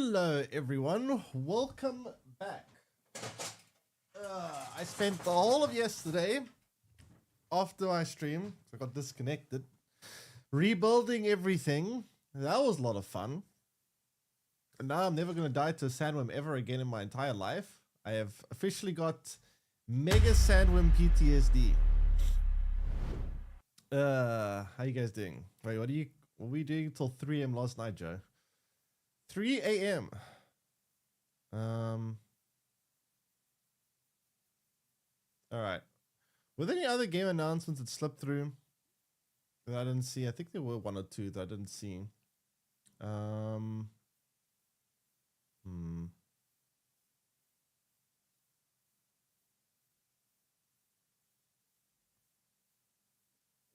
Hello everyone, welcome back. I spent the whole of yesterday after my stream, so I got disconnected, rebuilding everything. That was a lot of fun. And now I'm never going to die to a sandworm ever again in my entire life. I have officially got mega sandworm PTSD. How you guys doing? Wait, what were we doing till 3 AM last night, Joe? 3 AM. All right. Were there any other game announcements that slipped through that I didn't see? I think there were one or two that I didn't see.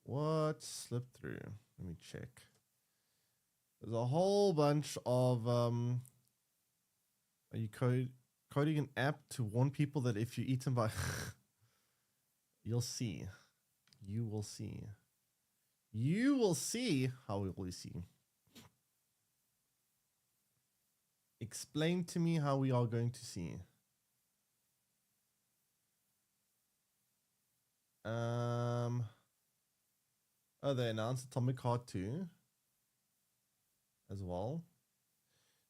What slipped through? Let me check. There's a whole bunch of are you coding an app to warn people that if you're eaten by you'll see. You will see. You will see. How will we see? Explain to me how we are going to see. Oh, they announced Atomic Heart 2 as well.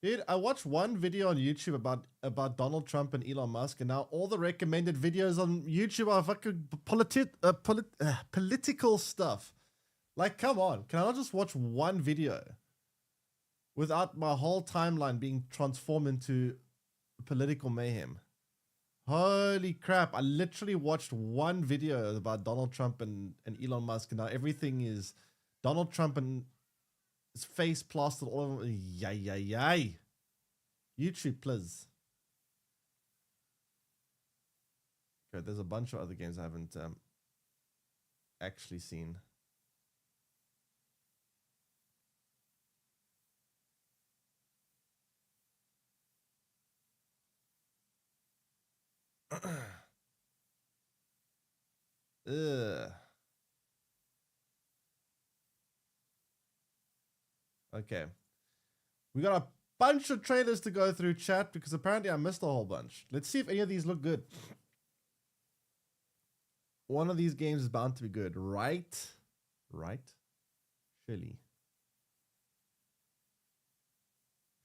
Dude, I watched one video on YouTube about Donald Trump and Elon Musk, and now all the recommended videos on YouTube are fucking political stuff. Like, come on. Can I not just watch one video without my whole timeline being transformed into political mayhem? Holy crap. I literally watched one video about Donald Trump and Elon Musk, and now everything is Donald Trump and his face plastered all over. Yay. YouTube, please. Okay, there's a bunch of other games I haven't actually seen. Okay. We got a bunch of trailers to go through, chat, because apparently I missed a whole bunch. Let's see if any of these look good. One of these games is bound to be good, right? Right?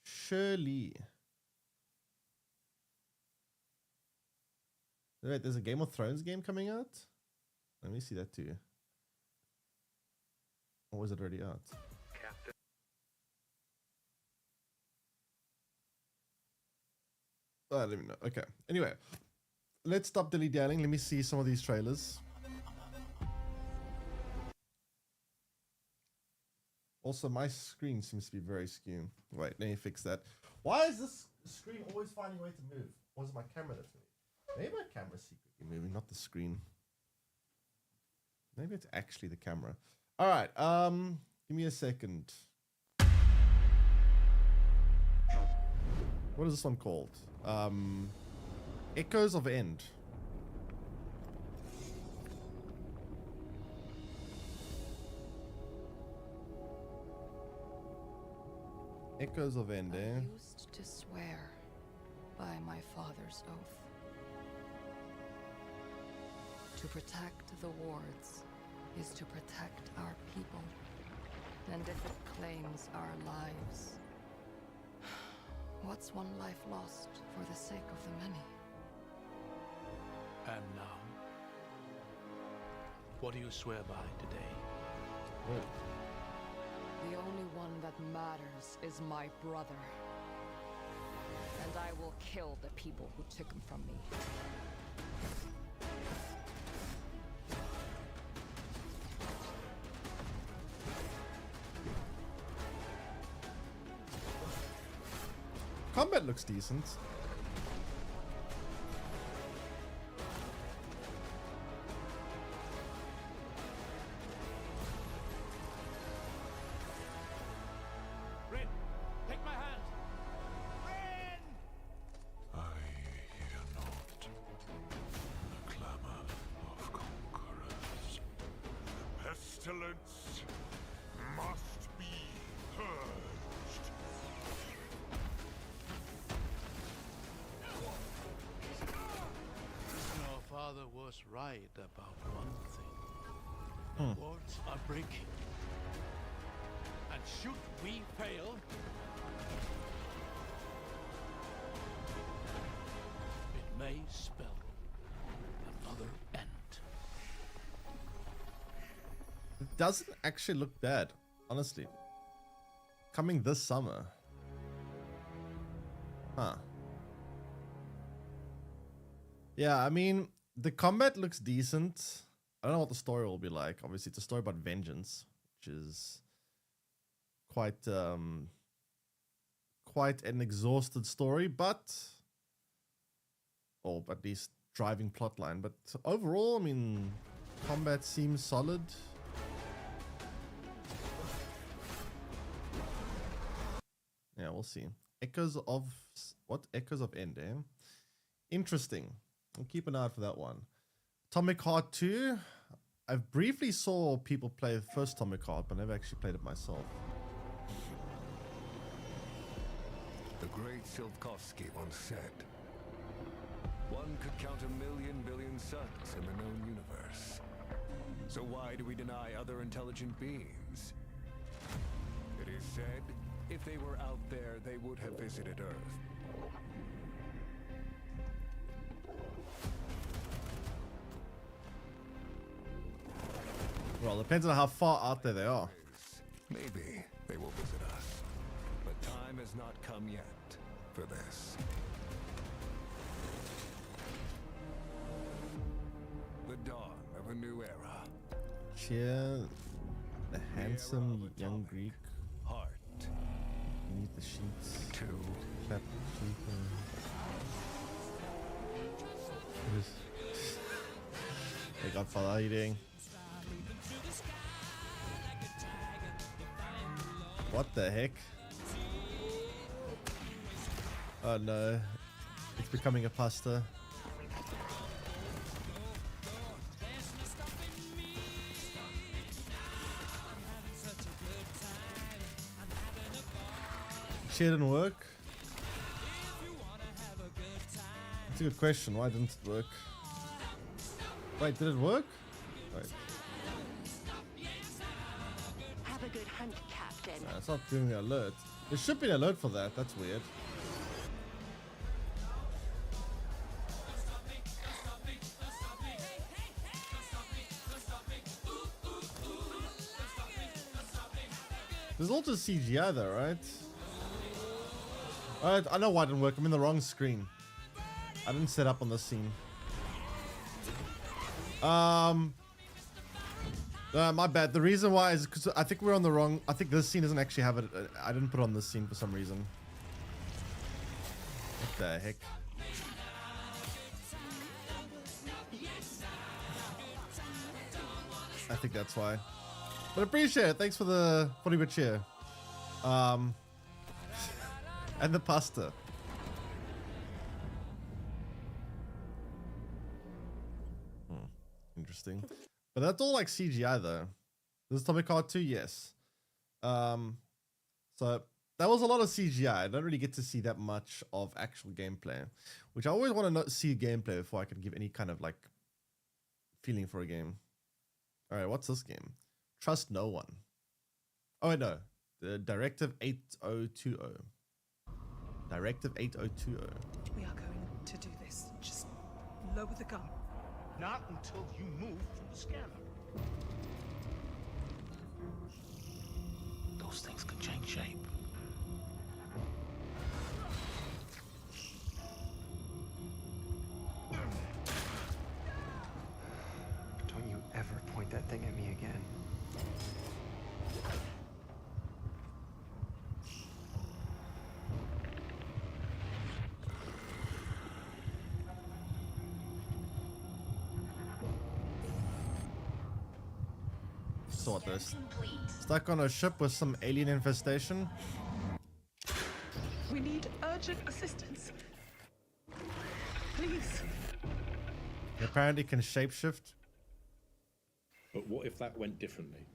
Surely. Wait, there's a Game of Thrones game coming out? Let me see that too. Or was it already out? Captain. Let me know. Okay. Anyway, let's stop dilly-dallying. Let me see some of these trailers. Also, my screen seems to be very skewed. Wait, let me fix that. Why is this screen always finding a way to move? Or is it my camera that's moving? Maybe my camera's secretly moving, not the screen. Maybe it's actually the camera. All right, give me a second. What is this one called? Echoes of End. Echoes of End, eh? I used to swear by my father's oath to protect the wards is to protect our people, and if it claims our lives, what's one life lost for the sake of the many? And now, what do you swear by today? Oh. The only one that matters is my brother, and I will kill the people who took him from me. Combat looks decent. Rin, take my hand. Rin! I hear not the clamor of conquerors. The pestilence must be purged. was right about one thing. The worlds are breaking. And should we fail, it may spell another end. It doesn't actually look bad, honestly. Coming this summer. Huh. Yeah, I mean, the combat looks decent. I don't know what the story will be like. Obviously, it's a story about vengeance, which is quite quite an exhausted story, but or at least driving plotline. But overall, I mean, combat seems solid. Yeah, we'll see. Echoes of what? Echoes of End, eh? Interesting. I'll keep an eye out for that one. Atomic Heart 2. I briefly saw people play the first Atomic Heart, but never actually played it myself. The great Silkovsky once said, one could count 1,000,000 billion suns in the known universe. So why do we deny other intelligent beings? It is said, if they were out there, they would have visited Earth. Well, depends on how far out there they are. Maybe they will visit us. But time has not come yet for this. The dawn of a new era. Cheer the handsome young Greek Heart. beneath the sheets. Two. Clap the cheek. Hey Godfather, how you doing? What the heck? Oh no. It's becoming a pasta. Shit didn't work. That's a good question. Why didn't it work? Wait, did it work? Wait. Have a good hunt, Captain. No, it's not doing the alert. There should be an alert for that. That's weird. There's also CGI though, right? Alright, I know why it didn't work. I'm in the wrong screen. I didn't set up on this scene. My bad. The reason why is because I think we're on the wrong. I think this scene doesn't actually have it. I didn't put it on this scene for some reason. What the heck? I think that's why. But appreciate it. Thanks for the 40-bit cheer. And the pasta. Interesting. But that's all like CGI though. This is Atomic Heart 2, yes. So that was a lot of CGI. I don't really get to see that much of actual gameplay, which I always want to see gameplay before I can give any kind of like feeling for a game. All right, what's this game? Trust No One. Oh wait, no. The Directive 8020. Directive 8020. We are going to do this. Just lower the gun. Not until you move from the scanner. Those things can change shape. Don't you ever point that thing at me again. Sort this. Stuck on a ship with some alien infestation. We need urgent assistance. Please. It apparently can shapeshift. But what if that went differently?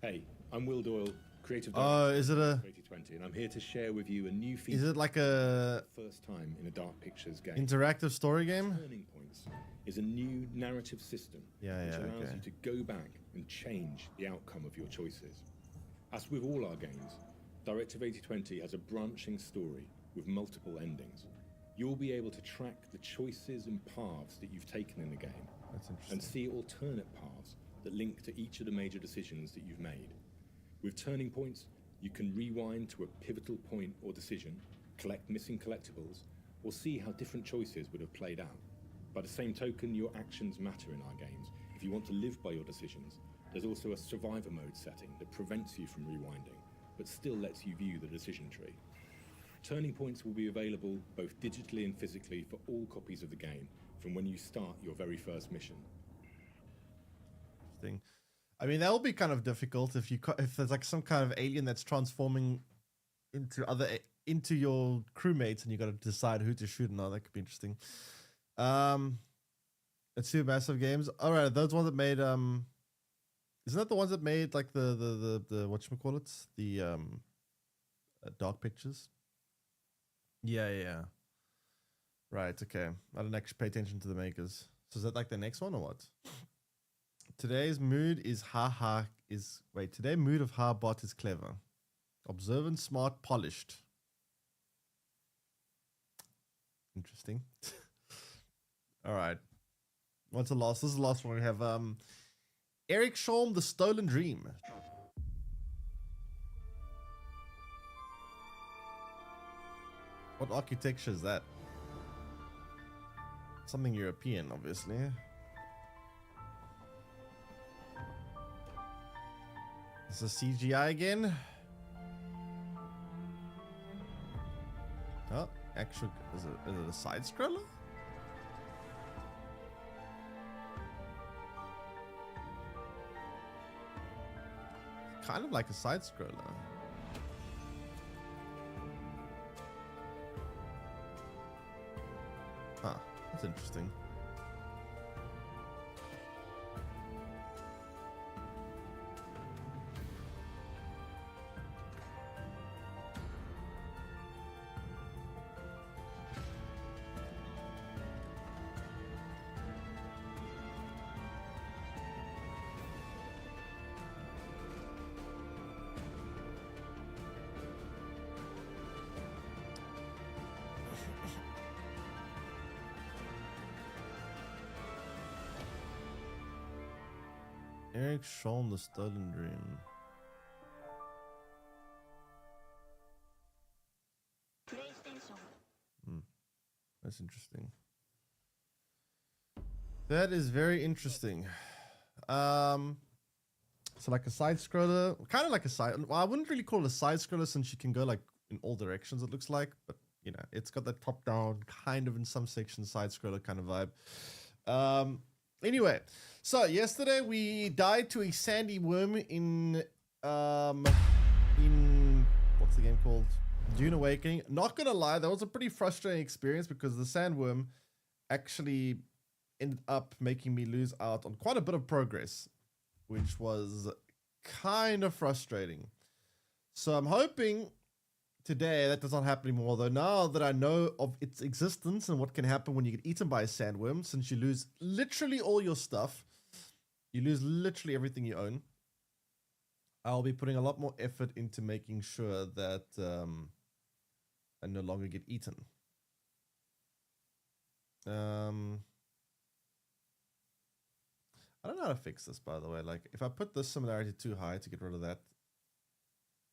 Hey, I'm Will Doyle. Creative Oh, Directive is it a? 2020, and I'm here to share with you a new feature. Is it like a First time in a Dark Pictures game. interactive story game? Turning Points is a new narrative system which allows you to go back and change the outcome of your choices. As with all our games, Directive 2020 has a branching story with multiple endings. You'll be able to track the choices and paths that you've taken in the game and see alternate paths that link to each of the major decisions that you've made. With Turning Points, you can rewind to a pivotal point or decision, collect missing collectibles, or see how different choices would have played out. By the same token, your actions matter in our games. If you want to live by your decisions, there's also a survivor mode setting that prevents you from rewinding, but still lets you view the decision tree. Turning Points will be available both digitally and physically for all copies of the game from when you start your very first mission. Thing. I mean, that will be kind of difficult if there's like some kind of alien that's transforming into your crewmates, and you got to decide who to shoot. Now that could be interesting. It's two massive games. All right, those ones that made isn't that the ones that made like the whatchamacallit? The Dark Pictures? Yeah. Right, okay. I didn't actually pay attention to the makers. So is that like the next one or what? Today's mood is today mood of bot is clever. Observant, smart, polished. Interesting. All right. What's the last? This is the last one we have. Eric Sholm, The Stolen Dream. What architecture is that? Something European, obviously. Is this CGI again? Oh, actually, is it a side scroller? Kind of like a side scroller. Huh, that's interesting. Eric Sholm, The Stolen Dream. That's interesting. That is very interesting. So like a side scroller, kind of like a side. Well, I wouldn't really call it a side scroller since you can go like in all directions. It looks like, but you know, it's got that top down kind of in some sections side scroller kind of vibe. Anyway, so yesterday we died to a sandy worm in what's the game called? Dune Awakening. Not gonna lie, that was a pretty frustrating experience because the sandworm actually ended up making me lose out on quite a bit of progress, which was kind of frustrating. So I'm hoping today that does not happen anymore, though. Now that I know of its existence and what can happen when you get eaten by a sandworm, since you lose literally all your stuff, you lose literally everything you own, I'll be putting a lot more effort into making sure that I no longer get eaten. I don't know how to fix this, by the way. Like, if I put this similarity too high to get rid of that,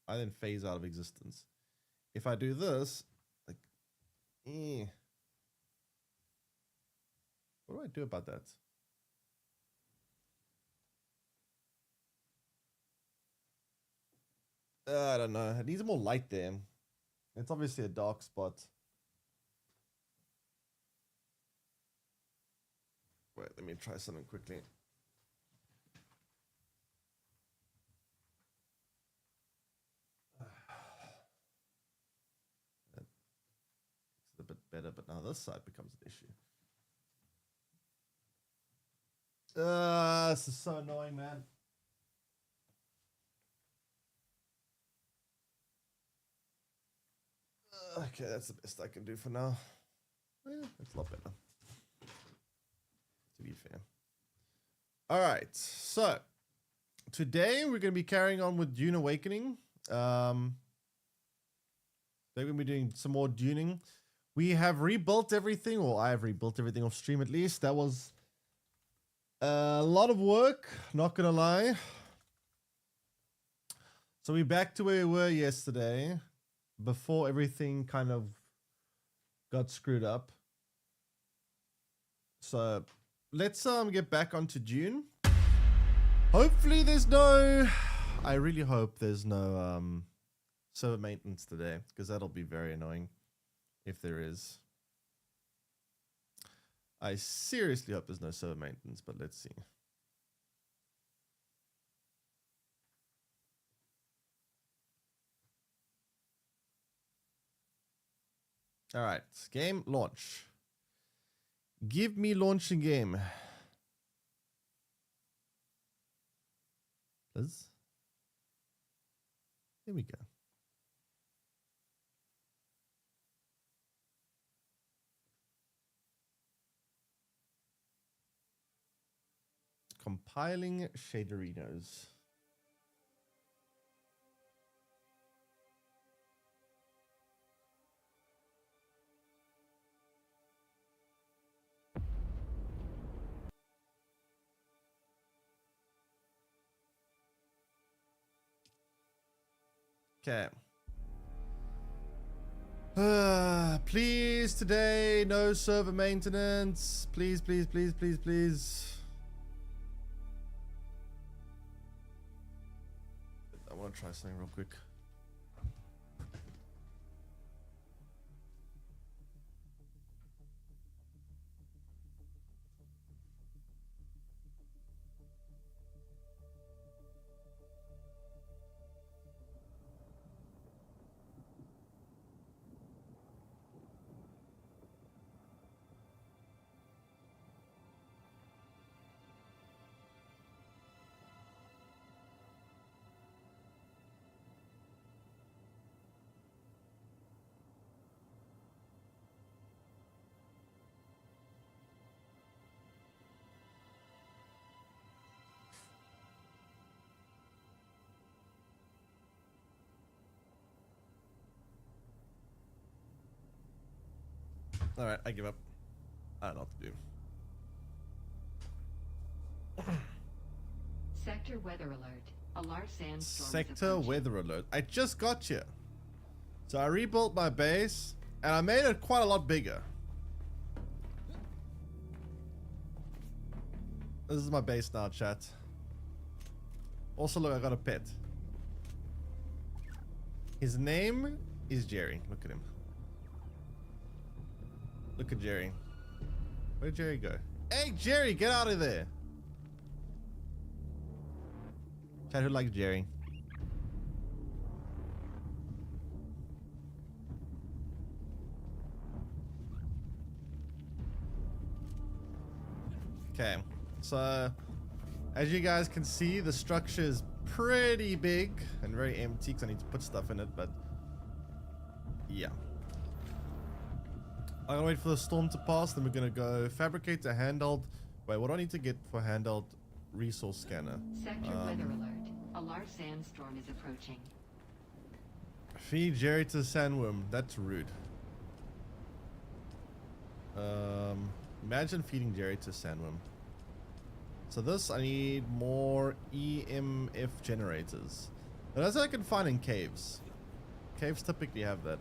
I then phase out of existence. If I do this, like, what do I do about that? I don't know. It needs more light there. It's obviously a dark spot. Wait, let me try something quickly. It's a bit better, but now this side becomes an issue. This is so annoying, man. Okay, that's the best I can do for now. Yeah, it's a lot better, to be fair. All right, so today we're going to be carrying on with Dune Awakening. They're going to be doing some more Duning. We have rebuilt everything, or I have rebuilt everything off stream at least. That was a lot of work, not going to lie. So we're back to where we were yesterday, before everything kind of got screwed up. So let's get back onto Dune. Hopefully there's no, I really hope there's no server maintenance today, because that'll be very annoying if there is. I seriously hope there's no server maintenance, but let's see. All right, game launch. Give me launching game. Liz? Here we go. Compiling shaderinos. Okay. Please today, no server maintenance. Please, please, please, please, please. I want to try something real quick. All right, I give up. I don't know what to do. Sector weather alert. A large sandstorm. Sector weather alert. I just got here. So I rebuilt my base and I made it quite a lot bigger. This is my base now, chat. Also, look, I got a pet. His name is Jerry. Look at him. Look at Jerry. Where'd Jerry go? Hey, Jerry, get out of there. Chat, who likes Jerry? Okay, so as you guys can see, the structure is pretty big and very empty because I need to put stuff in it, but yeah. I'm gonna wait for the storm to pass, then we're gonna go fabricate a handheld. Wait, what do I need to get for handheld resource scanner? Sector weather alert. A large sandstorm is approaching. Feed Jerry to Sandworm. That's rude. Imagine feeding Jerry to Sandworm. So this, I need more EMF generators. But that's what I can find in caves. Caves typically have that.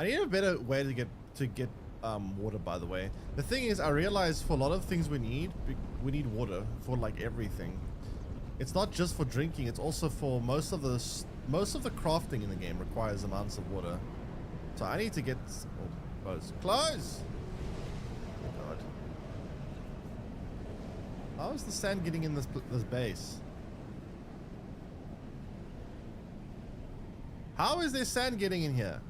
I need a better way to get water, by the way. The thing is, I realize for a lot of things we need water for like everything. It's not just for drinking, it's also for most of the crafting in the game requires amounts of water. So I need to get close. Oh god. How is the sand getting in this base? How is there sand getting in here?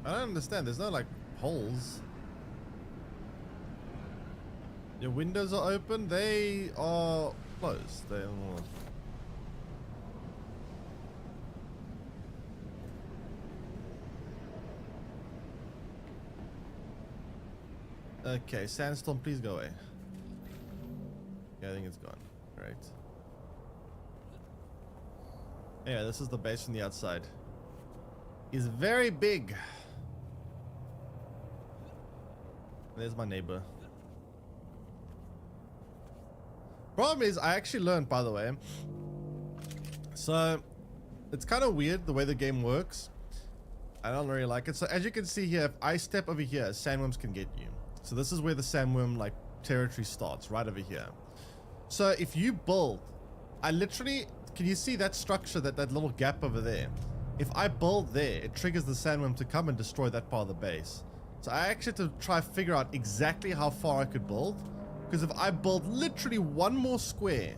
I don't understand. There's no like holes. Your windows are open. They are closed. They are. Okay, Sandstorm, please go away. Yeah, I think it's gone. Right. Yeah, this is the base from the outside. It's very big. There's my neighbor. Problem is, I actually learned, by the way. So, it's kind of weird the way the game works. I don't really like it. So, as you can see here, if I step over here, sandworms can get you. So, this is where the sandworm, like, territory starts, right over here. So, if you build, I literally, can you see that structure, that little gap over there? If I build there, it triggers the sandworm to come and destroy that part of the base. So, I actually had to try figure out exactly how far I could build. Because if I build literally one more square,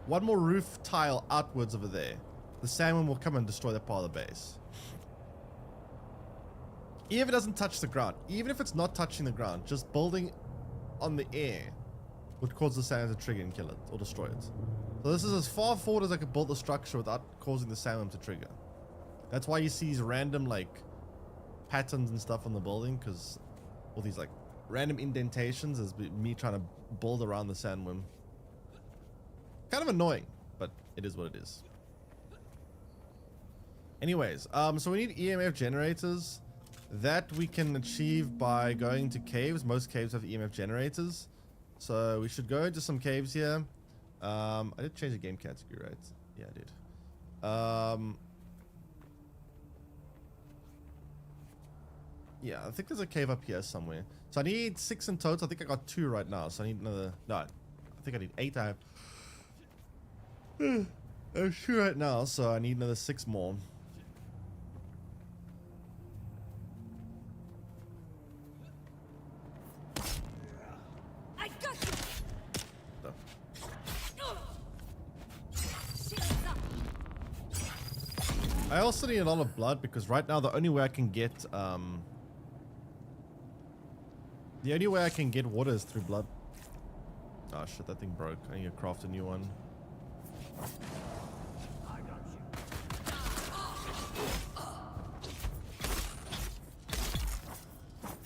one more roof tile outwards over there, the sandworm will come and destroy that part of the base. Even if it doesn't touch the ground, even if it's not touching the ground, just building on the air would cause the sandworm to trigger and kill it, or destroy it. So this is as far forward as I could build the structure without causing the sandworm to trigger. That's why you see these random, like, patterns and stuff on the building, because all these, like, random indentations is me trying to build around the sandworm. Kind of annoying, but it is what it is. Anyways, so we need EMF generators. That we can achieve by going to caves. Most caves have EMF generators. So we should go into some caves here. I did change the game category, right? Yeah, I did. Yeah, I think there's a cave up here somewhere. So I need 6 in total. I think I got 2 right now. So I need another... No, I think I need 8. I have 2 right now. So I need another 6 more. I got you. I also need a lot of blood because right now the only way I can get water is through blood. Oh shit, that thing broke. I need to craft a new one.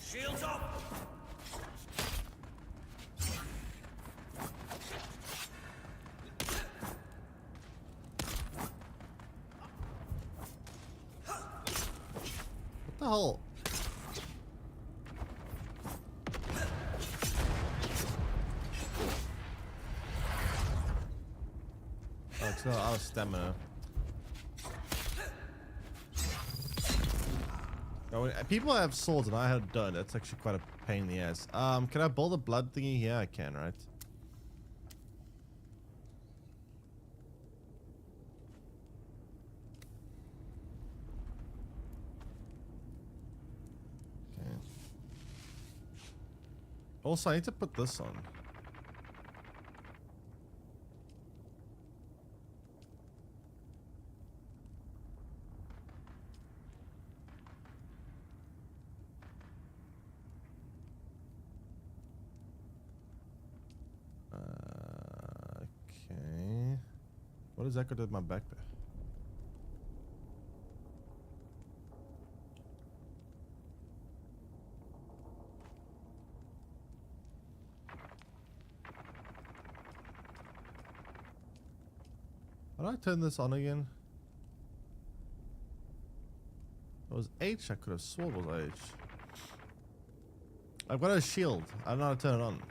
Shields up! What the hell? Oh, it's not out of stamina. Oh, people have swords and I don't. That's actually quite a pain in the ass. Can I build a blood thingy here? I can, right? Okay. Also, I need to put this on. Okay. What does that go to my backpack? How do I turn this on again? It was H. I could have sworn it was H. I've got a shield. I don't know how to turn it on.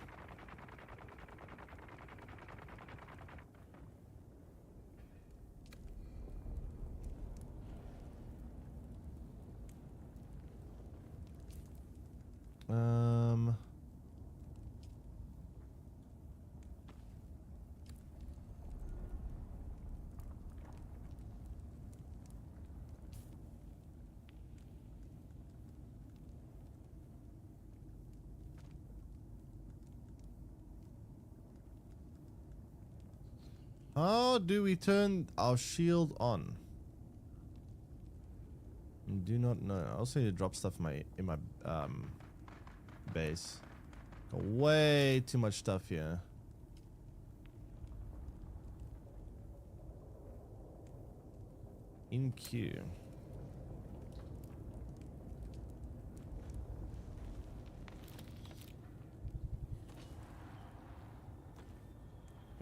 How do we turn our shield on? do not know. I also need to drop stuff in my base. Got way too much stuff here. In queue.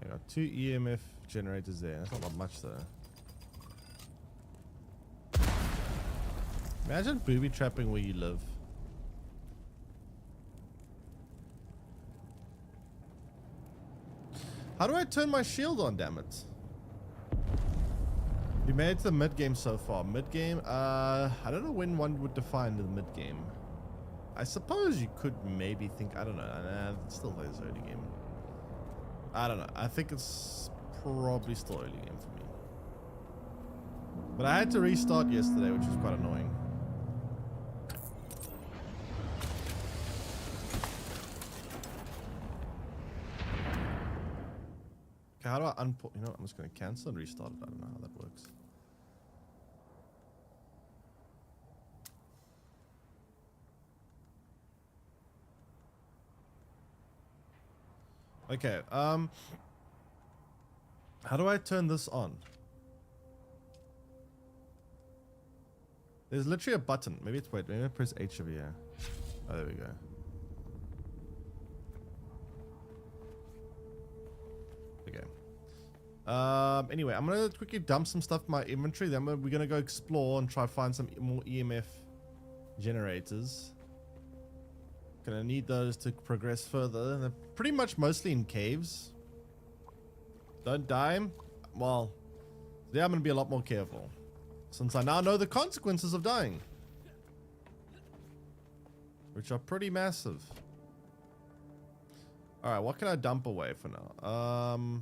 I got 2 EMF generators there. That's not much though. Imagine booby trapping where you live. How do I turn my shield on, damn it? You made it to the mid game so far. Mid game, I don't know when one would define the mid game. I suppose you could maybe think, I don't know. Nah, it's still plays early game. I don't know. I think it's probably still early game for me. But I had to restart yesterday, which was quite annoying. Okay, how do I unput? You know what? I'm just going to cancel and restart it. I don't know how that works. Okay, how do I turn this on? There's literally a button. Maybe it's, wait, maybe I press H over here. Oh, there we go. Okay. Anyway, I'm gonna quickly dump some stuff in my inventory. Then we're gonna go explore and try to find some more EMF generators. Gonna need those to progress further. They're pretty much mostly in caves. Don't die. Well, yeah, I'm gonna be a lot more careful, since I now know the consequences of dying, which are pretty massive. All right, what can I dump away for now?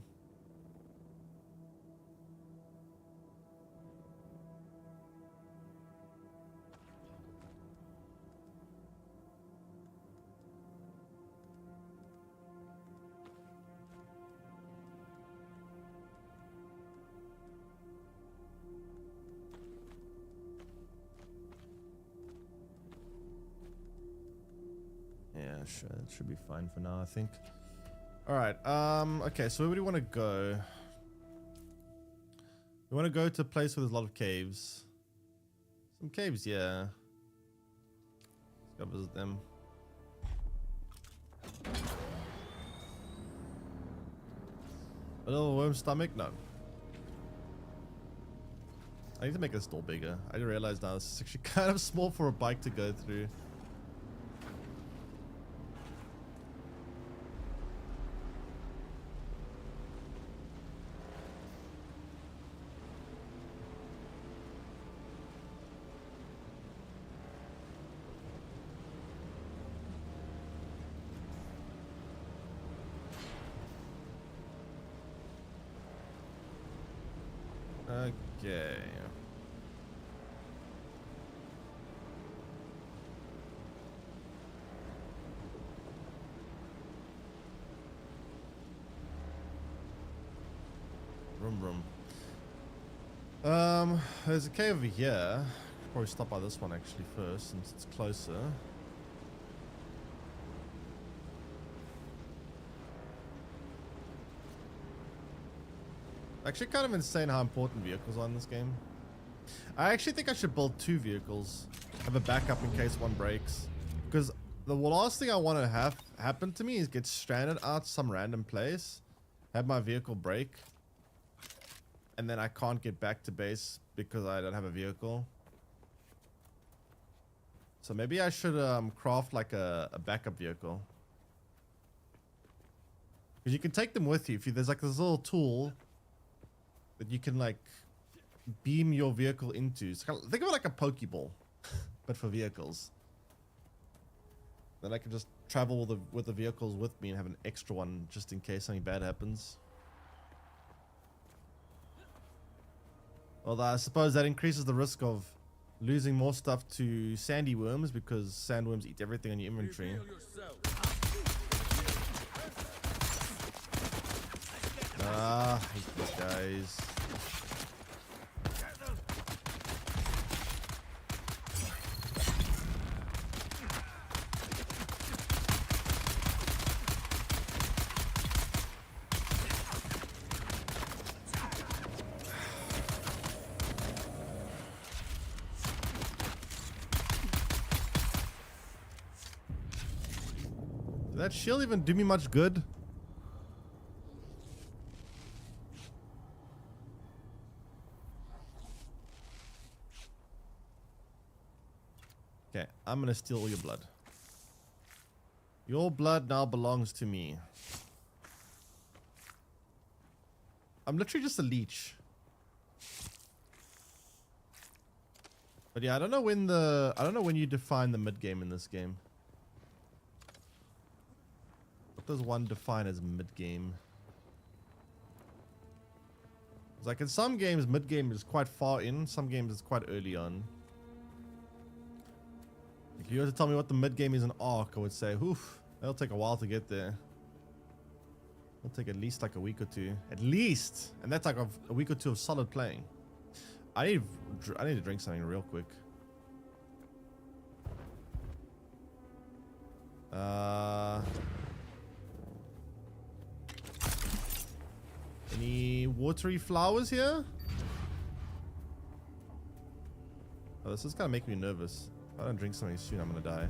Yeah, sure. That should be fine for now, I think. All right. Okay, so where do we want to go? We want to go to a place where there's a lot of caves. Some caves, yeah. Let's go visit them. A little worm stomach? No. I need to make this door bigger. I didn't realize now this is actually kind of small for a bike to go through. Okay. Room. There's a cave over here. Probably stop by this one actually first, since it's closer. Actually, kind of insane how important vehicles are in this game. I actually think I should build 2 vehicles, have a backup in case one breaks, because the last thing I want to have happen to me is get stranded out some random place, have my vehicle break, and then I can't get back to base because I don't have a vehicle. So maybe I should craft like a backup vehicle, because you can take them with you. If you, there's like this little tool that you can like beam your vehicle into. So kind of, think of it like a Pokeball, but for vehicles. Then I can just travel with the vehicles with me and have an extra one just in case something bad happens. Although I suppose that increases the risk of losing more stuff to sandy worms, because sandworms eat everything in your inventory. Ah, I hate these guys. Did that shield even do me much good? Okay, I'm gonna steal all your blood. Your blood now belongs to me. I'm literally just a leech. But yeah, I don't know when you define the mid game in this game. What does one define as mid game? It's like in some games mid game is quite far in, some games it's quite early on. If you were to tell me what the mid game is in Ark, I would say, oof, that'll take a while to get there. It'll take at least like a week or two. At least! And that's like a week or two of solid playing. I need to drink something real quick. Any watery flowers here? Oh, this is kind of making me nervous. If I don't drink something soon, I'm gonna die.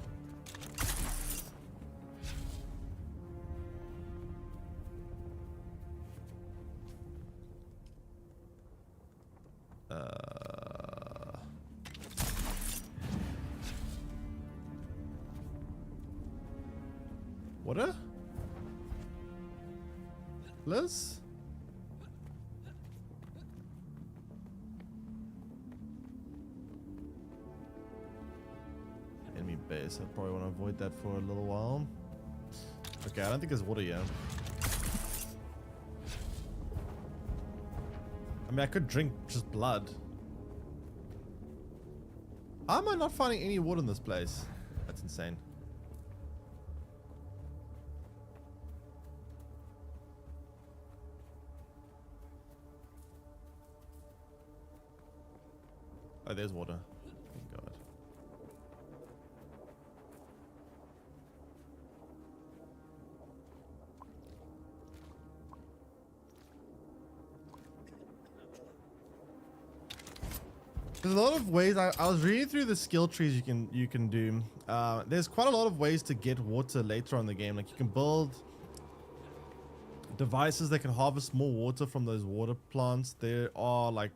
Water? Liz? Enemy base. I probably want to avoid that for a little while. Okay, I don't think there's water yet. I mean, I could drink just blood. How am I not finding any water in this place? That's insane. Oh, there's water. Thank God. There's a lot of ways. I was reading through the skill trees you can do. There's quite a lot of ways to get water later on in the game. Like you can build devices that can harvest more water from those water plants. There are like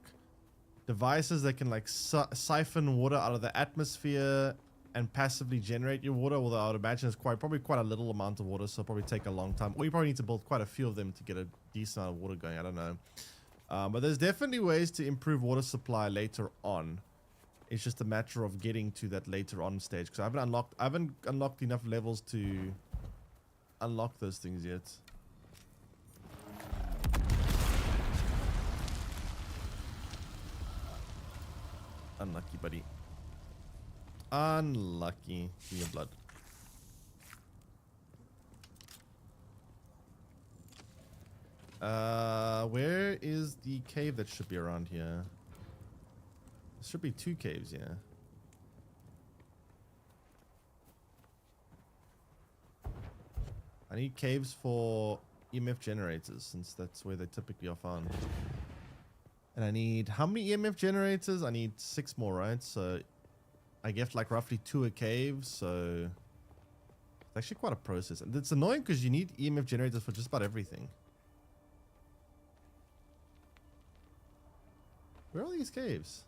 devices that can like siphon water out of the atmosphere and passively generate your water, although I would imagine it's probably quite a little amount of water, so it'll probably take a long time. Or you probably need to build quite a few of them to get a decent amount of water going. I don't know. But there's definitely ways to improve water supply later on. It's just a matter of getting to that later on stage, because I haven't unlocked enough levels to unlock those things yet. Unlucky, buddy. Unlucky. For your blood. Where is the cave that should be around here? There should be two caves, yeah. I need caves for EMF generators, since that's where they typically are found. And I need, how many EMF generators? I need 6 more, right? So I get like roughly 2 a cave, so it's actually quite a process. And it's annoying because you need EMF generators for just about everything. Where are these caves?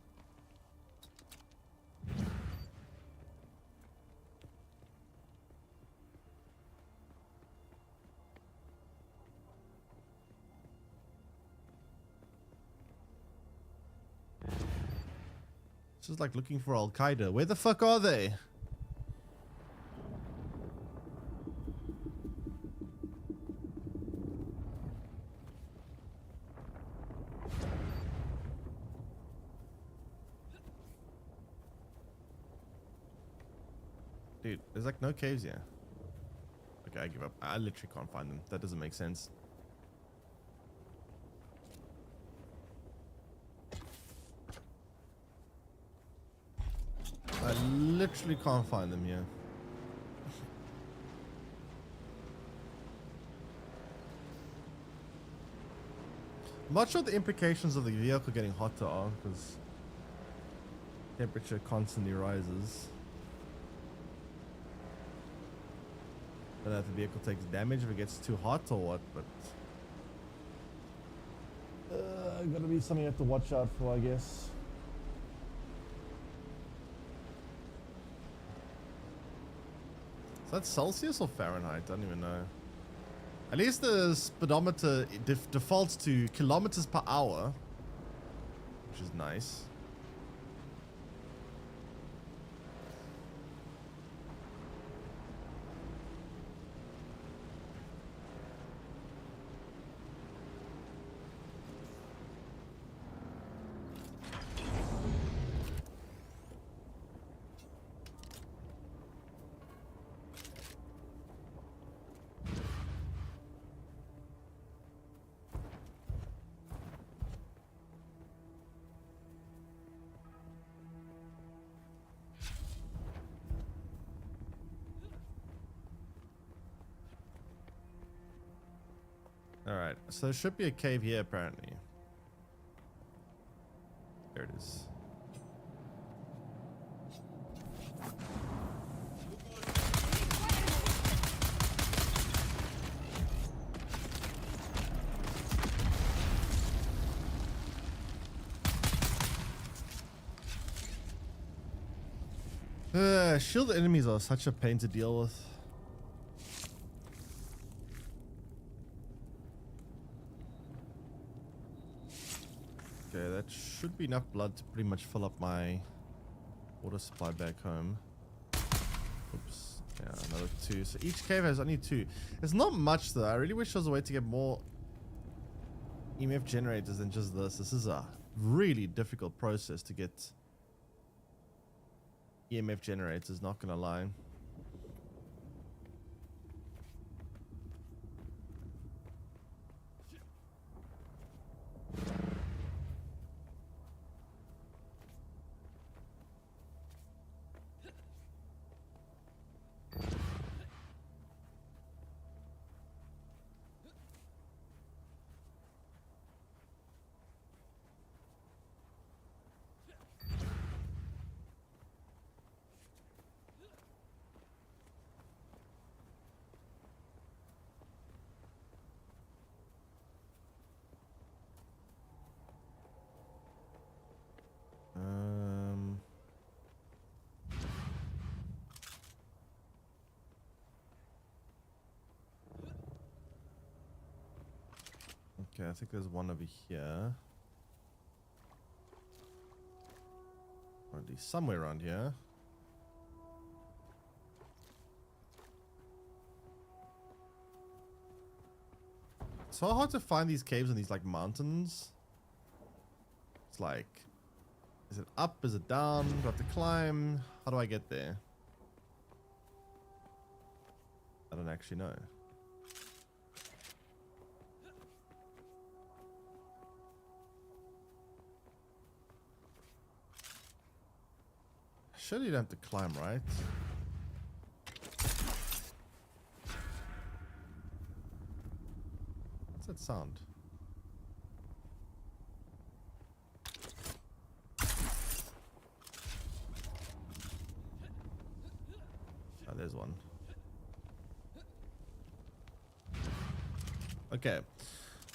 It's just like looking for Al Qaeda. Where the fuck are they? Dude, there's like no caves here. Okay, I give up. I literally can't find them. That doesn't make sense. I literally can't find them here. I'm not sure what the implications of the vehicle getting hotter are, because temperature constantly rises. don't know if the vehicle takes damage if it gets too hot or what, but gotta be something you have to watch out for, I guess. Is that Celsius or Fahrenheit? I don't even know. At least the speedometer defaults to kilometers per hour, which is nice. Alright, so there should be a cave here apparently. There it is. Shield enemies are such a pain to deal with. Okay, that should be enough blood to pretty much fill up my water supply back home. Oops. Yeah, another 2. So each cave has only 2. It's not much though. I really wish there was a way to get more EMF generators than just this. This is a really difficult process to get EMF generators, not gonna lie. Okay, I think there's one over here. Or at least somewhere around here. It's so hard to find these caves in these like mountains. It's like, is it up? Is it down? Do I have to climb? How do I get there? I don't actually know. Surely you don't have to climb, right? What's that sound? Oh, there's one. Okay.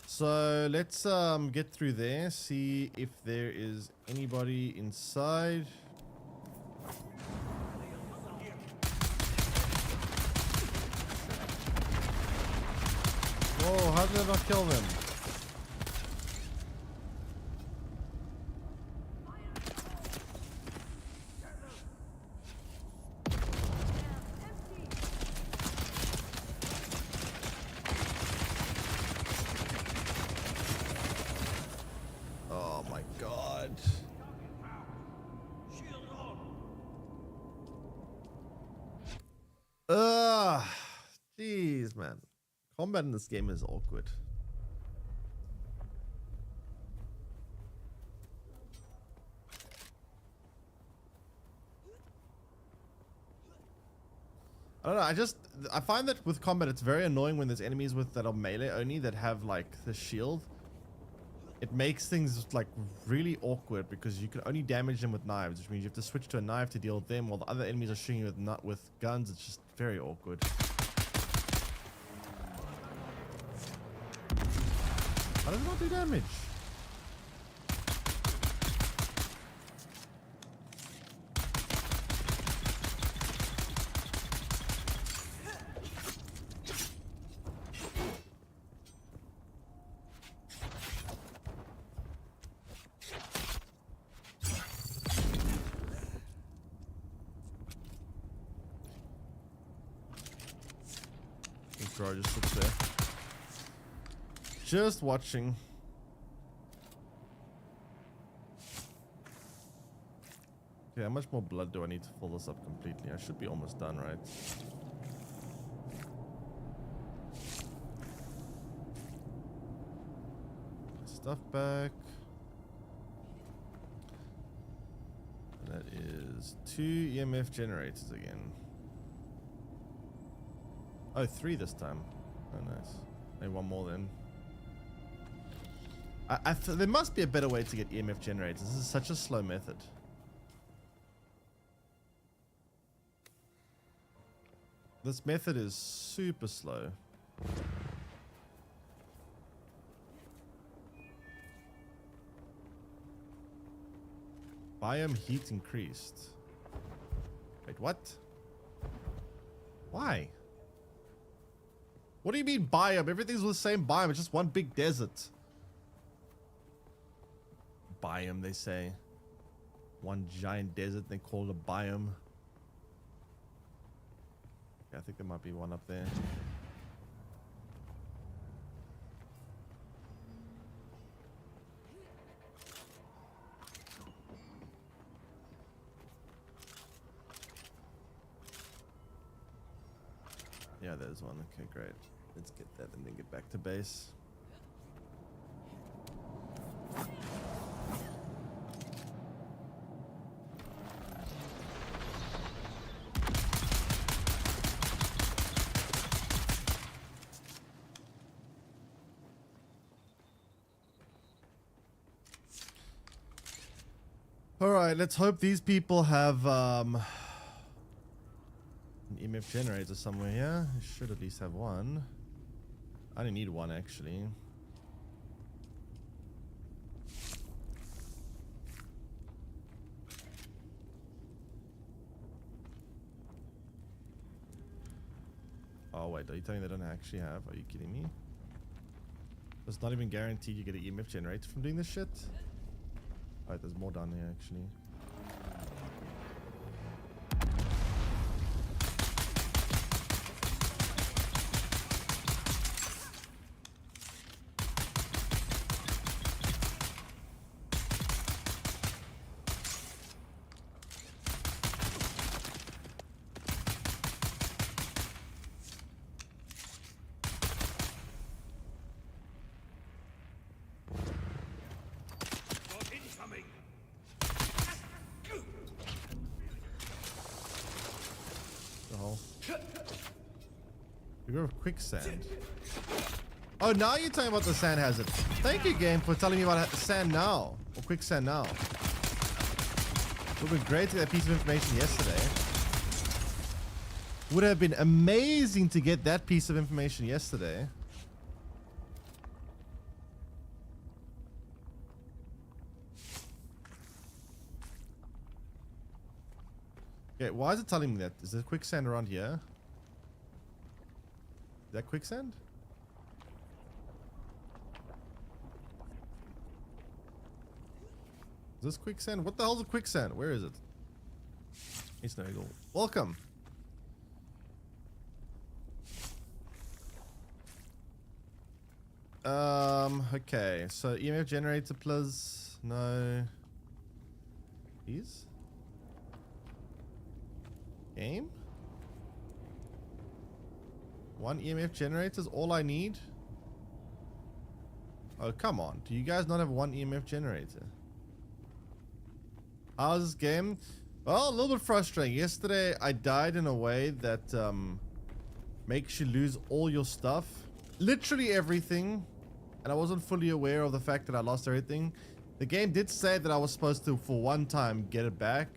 So let's get through there, see if there is anybody inside. Oh, how did I not kill them? Oh my god. Ugh. Jeez, man. Combat in this game is awkward. I don't know, I find that with combat it's very annoying when there's enemies that are melee only that have like the shield. It makes things like really awkward because you can only damage them with knives, which means you have to switch to a knife to deal with them while the other enemies are shooting you with guns. It's just very awkward. How does it not do damage? Bro just sits there. Just watching. Okay, how much more blood do I need to fill this up completely? I should be almost done, right? Stuff back. That is 2 EMF generators again. Oh, 3 this time. Oh, nice. Maybe one more then. There must be a better way to get EMF generators. This is such a slow method. This method is super slow. Biome heat increased. Wait, what? Why? What do you mean biome? Everything's the same biome. It's just one big desert. Biome, they say. One giant desert. They call it a biome. Yeah, I think there might be one up there. Yeah, there's one. Okay, great. Let's get that and then get back to base. All right, let's hope these people have an EMF generator somewhere here. I should at least have one. I only need one actually. Oh wait, are you telling me they don't actually have? Are you kidding me? It's not even guaranteed you get an EMF generator from doing this shit. Alright, there's more down here actually. We go with quicksand. Oh, now you're talking about the sand hazard. Thank you, game, for telling me about sand now. Or quicksand now. It would have been great to get that piece of information yesterday. Would have been amazing to get that piece of information yesterday. Okay, why is it telling me that? Is there quicksand around here? Is that quicksand? Is this quicksand? What the hell's a quicksand? Where is it? It's no eagle. Welcome. Okay. So EMF generator plus no. Please. Game. 1 EMF generator is all I need. Oh, come on. Do you guys not have 1 EMF generator? How's this game? Well, a little bit frustrating. Yesterday, I died in a way that makes you lose all your stuff. Literally everything. And I wasn't fully aware of the fact that I lost everything. The game did say that I was supposed to, for one time, get it back.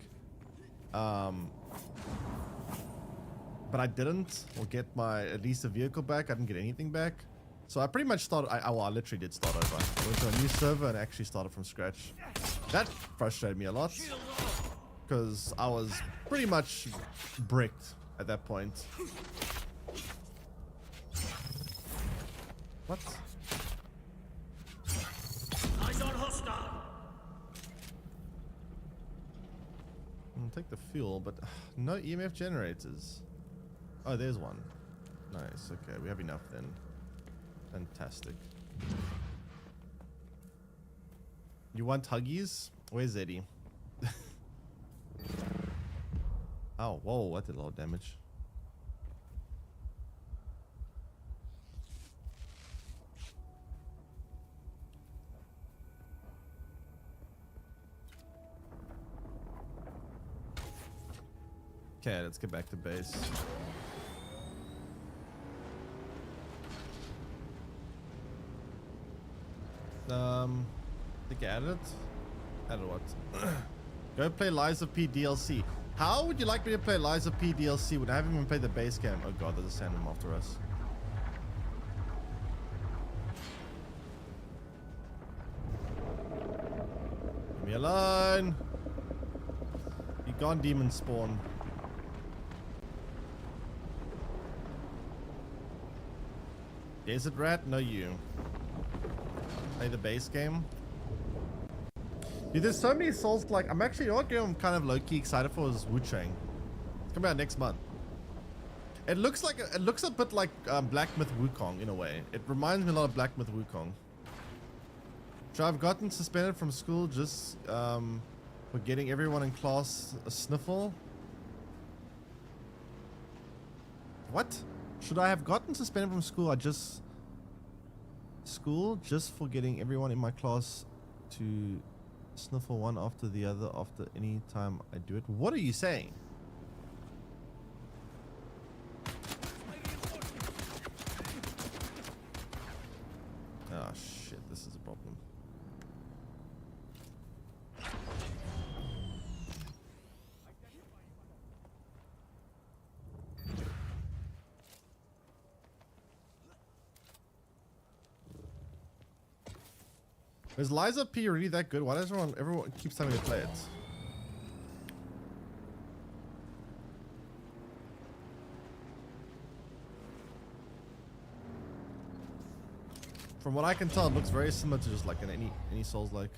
But I didn't, or get my, at least a vehicle back. I didn't get anything back. So I pretty much started, I literally did start over. I went to a new server and actually started from scratch. That frustrated me a lot because I was pretty much bricked at that point. What? Eyes on hostile. I'll take the fuel, but no EMF generators. Oh, there's one. Nice. Okay, we have enough then. Fantastic. You want Huggies? Where's Eddie? Oh, whoa, that did a lot of damage. Okay, let's get back to base. I think I added it. Added what? Go play Lies of P DLC. How would you like me to play Lies of P DLC when I haven't even played the base game? Oh god, there's a Sandworm after us. Leave me alone. You gone, demon spawn. Desert rat? No, you. Play the base game. Dude, there's so many Souls like I'm actually, you know what game I'm kind of low-key excited for is Wu Chang. It's coming out next month. It looks a bit like Black Myth Wukong in a way. It reminds me a lot of Black Myth Wukong. So I've gotten suspended from school just for getting everyone in class a sniffle. What? Should I have gotten suspended from school? Just for getting everyone in my class to sniffle one after the other after any time I do it. What are you saying? Oh shit, this is a problem. Is Lies of P really that good? Why does everyone keeps telling me to play it? From what I can tell, it looks very similar to just like any Souls-like.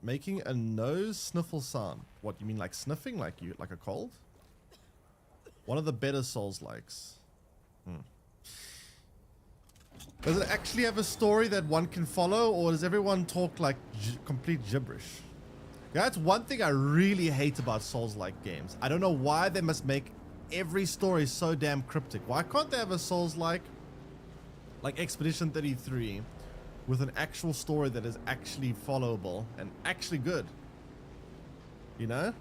Making a nose sniffle sound. What, you mean like sniffing? Like a cold? One of the better Souls-likes. Does it actually have a story that one can follow, or does everyone talk like complete gibberish? That's one thing I really hate about Souls-like games. I don't know why they must make every story so damn cryptic. Why can't they have a Souls-like Expedition 33 with an actual story that is actually followable and actually good? You know?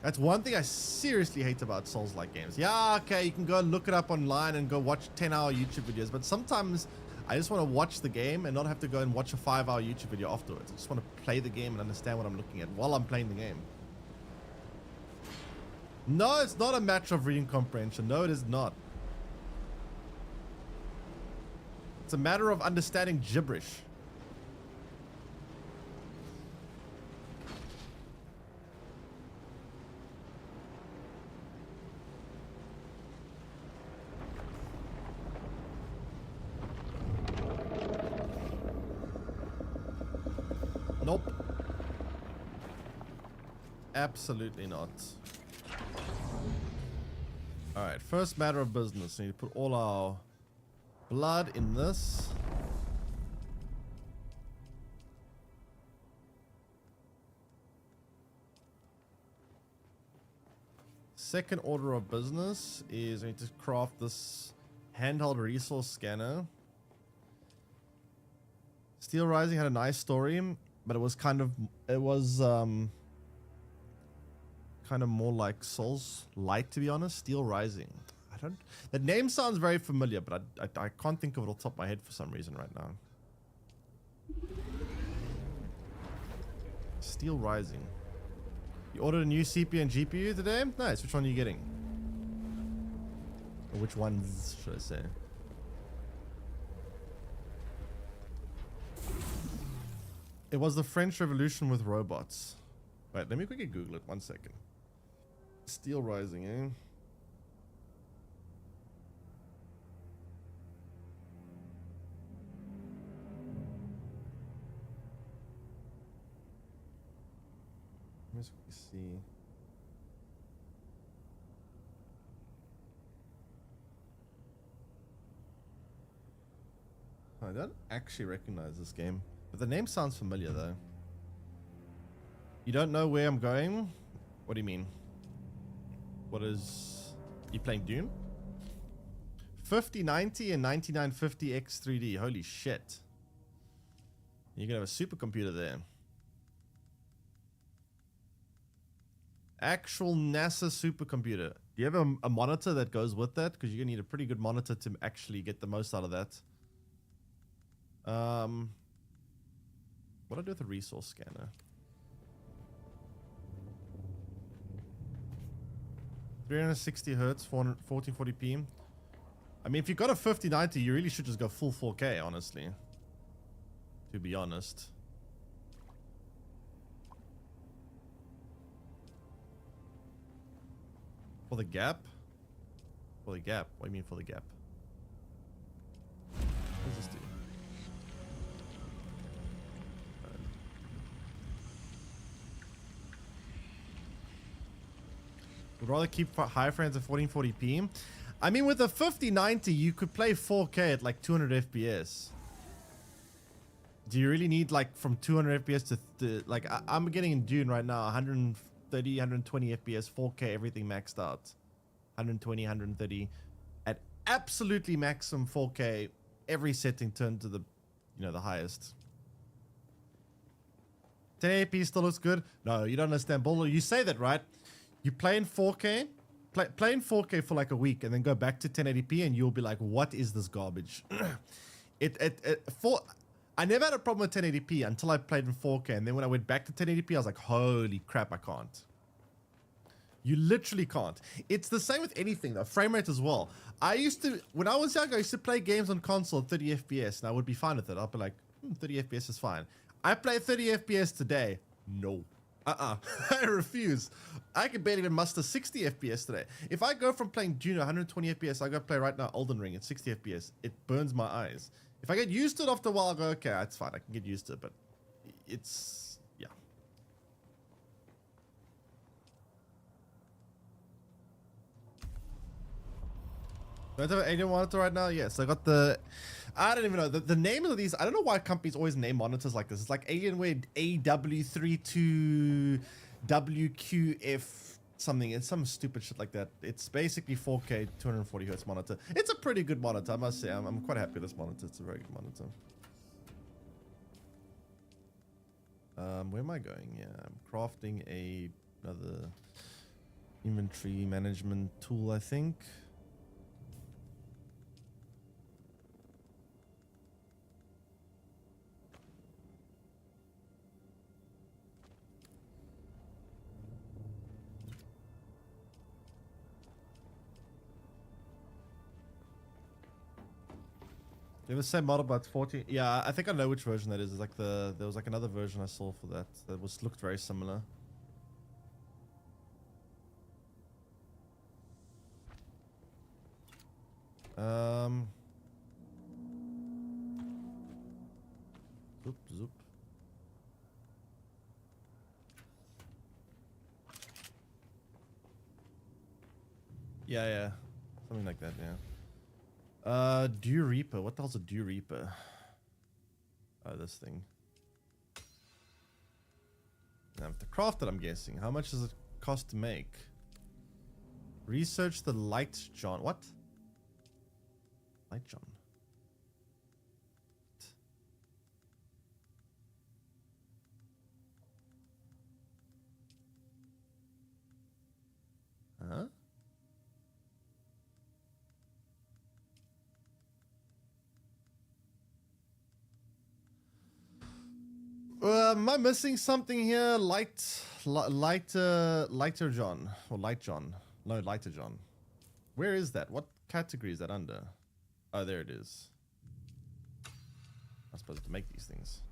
That's one thing I seriously hate about Souls-like games. Yeah, okay, you can go and look it up online and go watch 10-hour YouTube videos, but sometimes I just want to watch the game and not have to go and watch a 5-hour YouTube video afterwards. I just want to play the game and understand what I'm looking at while I'm playing the game. No, it's not a matter of reading comprehension. No, it is not. It's a matter of understanding gibberish. Nope. Absolutely not. Alright, first matter of business. We need to put all our blood in this. Second order of business is we need to craft this handheld resource scanner. Steel Rising had a nice story, but it was kind of more like Souls Light, to be honest. Steel Rising. The name sounds very familiar, but I can't think of it off the top of my head for some reason right now. Steel Rising. You ordered a new CPU and GPU today? Nice. Which one are you getting? Or which ones should I say? It was the French Revolution with robots. Wait, let me quickly Google it. 1 second. Steel Rising, eh? Let's see. I don't actually recognize this game, but the name sounds familiar though. You don't know where I'm going? What do you mean? What is... You playing Dune? 5090 and 9950 X3D. Holy shit. You're gonna have a supercomputer there. Actual NASA supercomputer. Do you have a monitor that goes with that? Because you're gonna need a pretty good monitor to actually get the most out of that. What do I do with a resource scanner? 360 hertz, 1440p. I mean, if you've got a 5090, you really should just go full 4K, honestly. To be honest. For the gap? For the gap? What do you mean for the gap? What does this do? Would rather keep high frames at 1440p. I mean, with a 5090, you could play 4K at like 200 FPS. Do you really need like from 200 FPS to like I'm getting in Dune right now 130, 120 FPS, 4K, everything maxed out. 120, 130 at absolutely maximum 4K, every setting turned to the, you know, the highest. 1080p still looks good. No, you don't understand, Bolo. You say that, right? You play in 4K, play in 4K for like a week, and then go back to 1080p, and you'll be like, "What is this garbage?" I never had a problem with 1080p until I played in 4K, and then when I went back to 1080p, I was like, "Holy crap, I can't." You literally can't. It's the same with anything, though. Frame rate as well. I used to, when I was young, I used to play games on console at 30 FPS, and I would be fine with it. I'd be like, 30 FPS is fine. I play 30 FPS today. No. I refuse. I can barely even muster 60 FPS today. If I go from playing Dune 120 FPS, I go play right now Elden Ring at 60 FPS. It burns my eyes. If I get used to it after a while, I go, okay, it's fine. I can get used to it, but it's, yeah. Do I have an Alien monitor right now? Yes, I got the... I don't even know. The name of these... I don't know why companies always name monitors like this. It's like Alienware AW32WQF something. It's some stupid shit like that. It's basically 4K 240 hertz monitor. It's a pretty good monitor, I must say. I'm quite happy with this monitor. It's a very good monitor. Where am I going? Yeah, I'm crafting another inventory management tool, I think. They have the same model, but it's 40. Yeah, I think I know which version that is. It's like there was like another version I saw for that looked very similar. Zoop, zoop. Yeah, something like that. Yeah. Dew Reaper. What the hell's a Dew Reaper? Oh, this thing. I have to craft it, I'm guessing. How much does it cost to make? Research the Light John. What? Light John. Huh? Am I missing something here? Lighter John or Light John? No, Lighter John. Where is that? What category is that under? Oh, there it is. I'm supposed to make these things.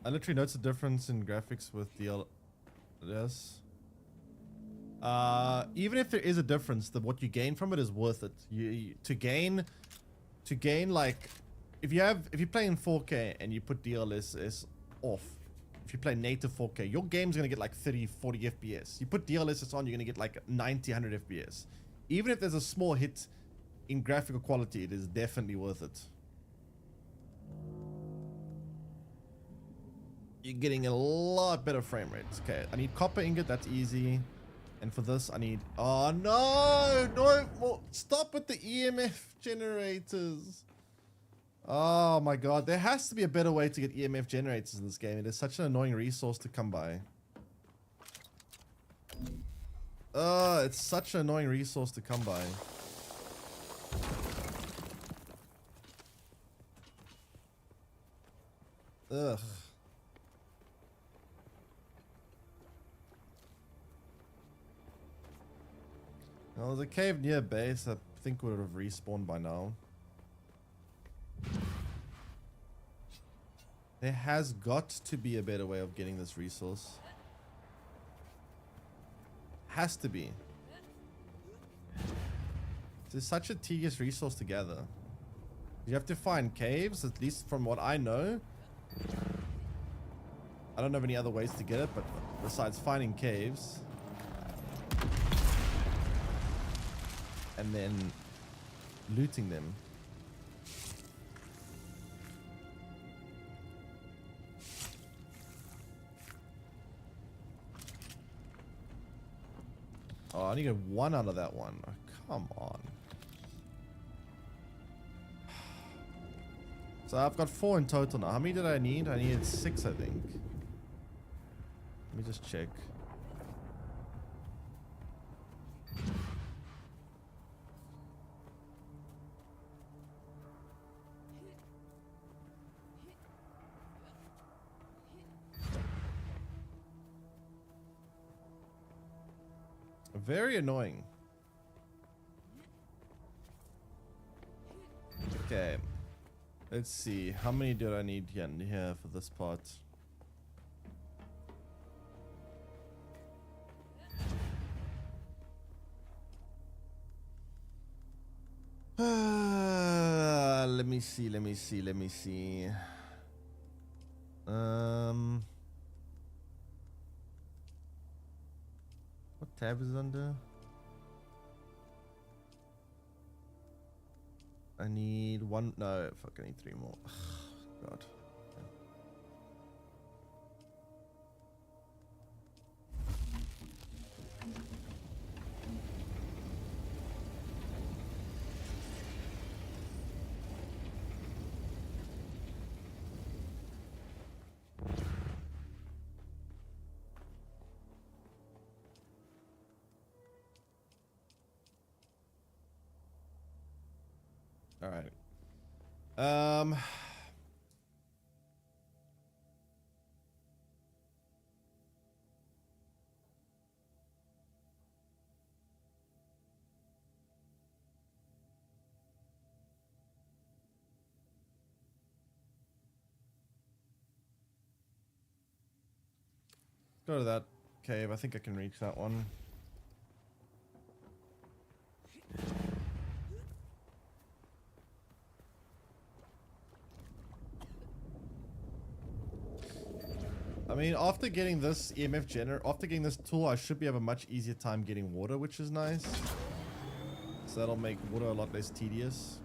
I literally noticed the difference in graphics with DLS. Even if there is a difference, what you gain from it is worth it. To gain like, if you're playing 4K and you put DLSS off, if you play native 4K, your game's gonna get like 30, 40 FPS. You put DLSS on, you're gonna get like 90, 100 FPS. Even if there's a small hit in graphical quality, it is definitely worth it. You're getting a lot better frame rates. Okay, I need copper ingot, that's easy. And for this, I need... Oh, no! No! Stop with the EMF generators. Oh, my God. There has to be a better way to get EMF generators in this game. It is such an annoying resource to come by. It's such an annoying resource to come by. Ugh. Well, there's a cave near base. I think would have respawned by now. There has got to be a better way of getting this resource. Has to be. It's such a tedious resource to gather. You have to find caves, at least from what I know. I don't know of any other ways to get it, but besides finding caves. And then looting them. Oh, I need to get one out of that one. Oh, come on. So I've got 4 in total now. How many did I need? I needed 6, I think. Let me just check. Very annoying. Okay. Let's see. How many do I need here for this part? Let me see. What tab is it under? I need 1. No, fuck, I need 3 more. God. All right. Go to that cave. I think I can reach that one. I mean, after getting this EMF generator, after getting this tool, I should have a much easier time getting water, which is nice. So that'll make water a lot less tedious.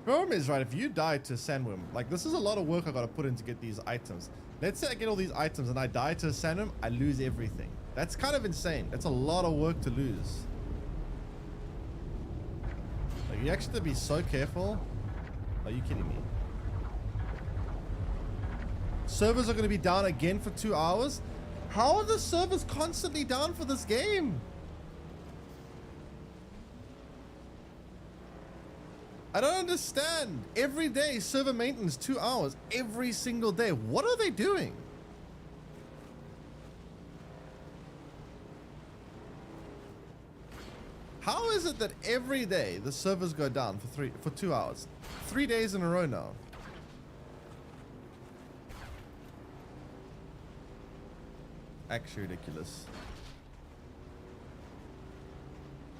Problem is, right, if you die to a sandworm, like this is a lot of work I gotta put in to get these items. Let's say I get all these items and I die to a sandworm, I lose everything. That's kind of insane. That's a lot of work to lose. Like, you actually have to be so careful. Are you kidding me? Servers are going to be down again for 2 hours? How are the servers constantly down for this game? I don't understand. Every day, server maintenance, 2 hours. Every single day. What are they doing? is it that every day the servers go down for 2 hours? 3 days in a row now. Actually ridiculous.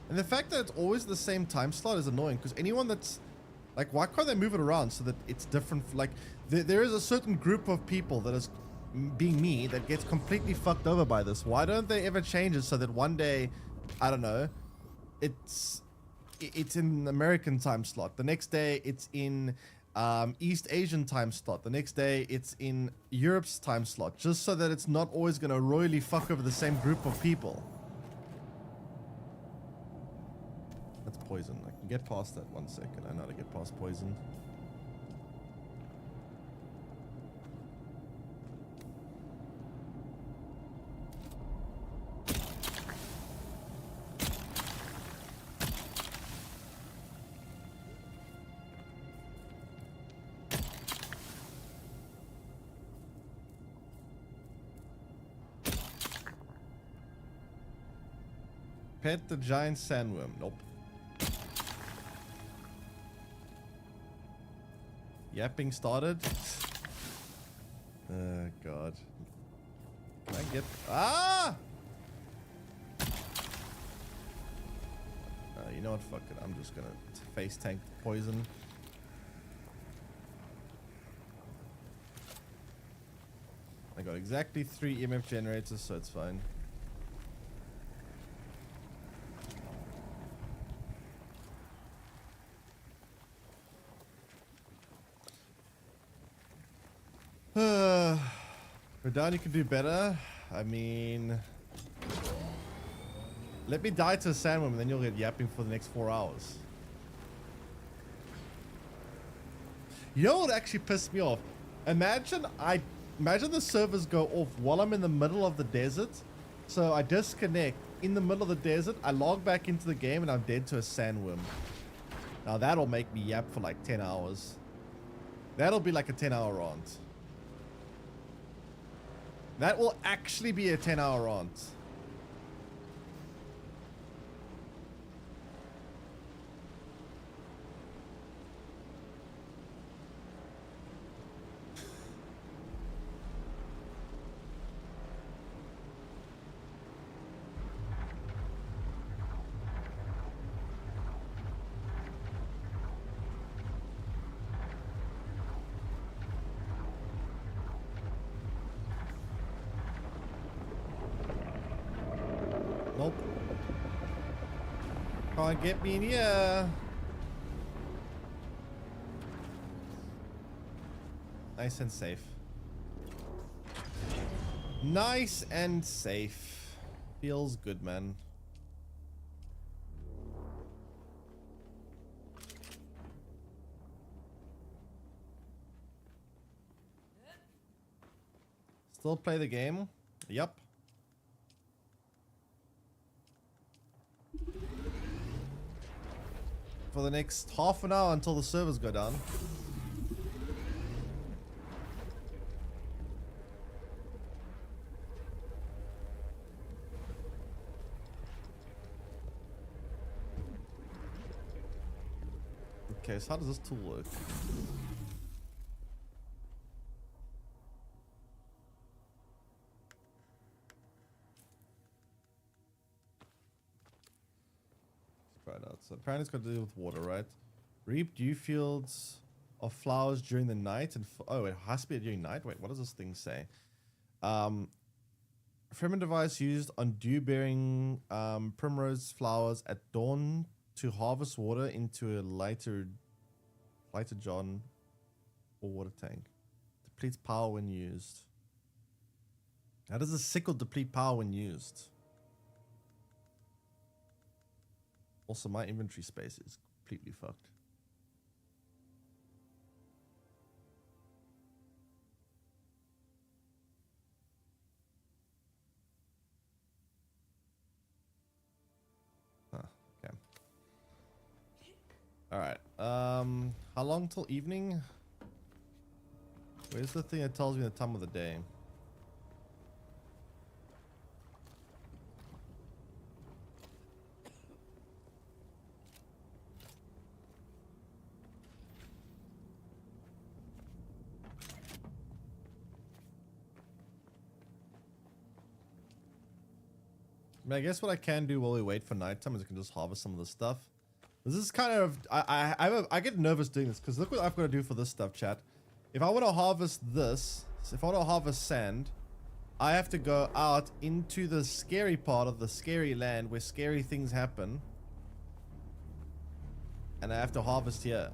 And the fact that it's always the same time slot is annoying, because anyone that's like, why can't they move it around so that it's different? Like, there is a certain group of people that is, being me, that gets completely fucked over by this. Why don't they ever change it so that one day, I don't know, it's in American time slot. The next day it's in East Asian time slot. The next day it's in Europe's time slot, just so that it's not always going to royally fuck over the same group of people. That's poison. I can get past that. 1 second. I know how to get past poison. Pet the giant sandworm. Nope. Yapping started. Oh god. Can I get... Ah! You know what? Fuck it. I'm just gonna face tank the poison. I got exactly 3 EMF generators, so it's fine. Radon, you can do better. I mean, let me die to a sandworm and then you'll get yapping for the next 4 hours. You know what actually pissed me off? Imagine the servers go off while I'm in the middle of the desert. So I disconnect in the middle of the desert. I log back into the game and I'm dead to a sandworm. Now that'll make me yap for like 10 hours. That'll be like a 10-hour rant. That will actually be a 10-hour rant. Nope. Can't get me in here. Nice and safe. Nice and safe. Feels good, man. Still play the game? Yup. For the next half an hour until the servers go down. Okay, so how does this tool work? So apparently it's got to do with water, right? Reap dew fields of flowers during the night and oh, it has to be during night. Wait, what does this thing say? Ferment device used on dew-bearing primrose flowers at dawn to harvest water into a lighter John or water tank. Depletes power when used. How does a sickle deplete power when used? Also, my inventory space is completely fucked. Huh, okay. Alright, how long till evening? Where's the thing that tells me the time of the day? I mean, I guess what I can do while we wait for nighttime is I can just harvest some of the stuff. This is kind of I get nervous doing this because look what I've got to do for this stuff, chat. If I want to harvest this, if I want to harvest sand, I have to go out into the scary part of the scary land where scary things happen, and I have to harvest here.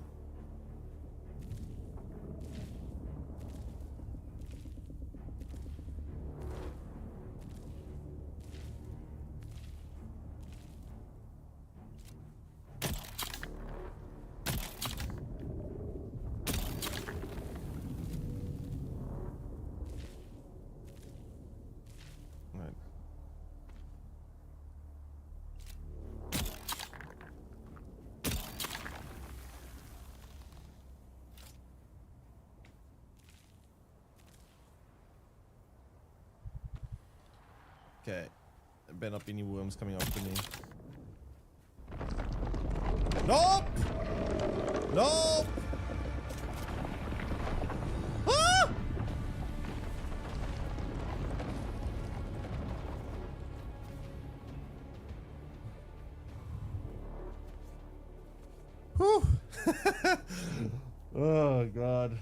Okay, there better not be any worms coming after me. Nope! Nope! Ah! Whew! Oh, God.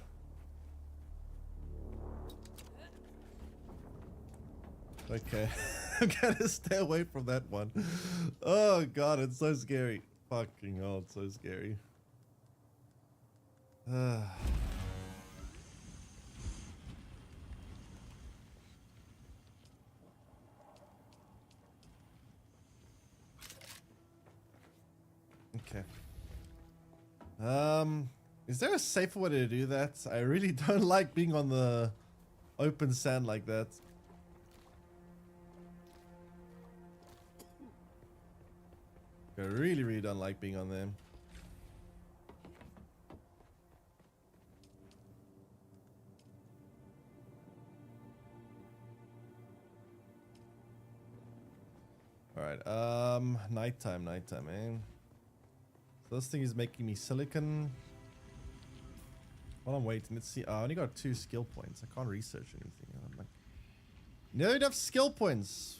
Okay, I'm gonna stay away from that one. Oh God, it's so scary. Fucking hell, it's so scary. Okay. Is there a safer way to do that? I really don't like being on the open sand like that. I really don't like being on them. Alright, nighttime, man. So this thing is making me silicon. While I'm waiting, let's see. I only got 2 skill points. I can't research anything. I'm like, no enough skill points.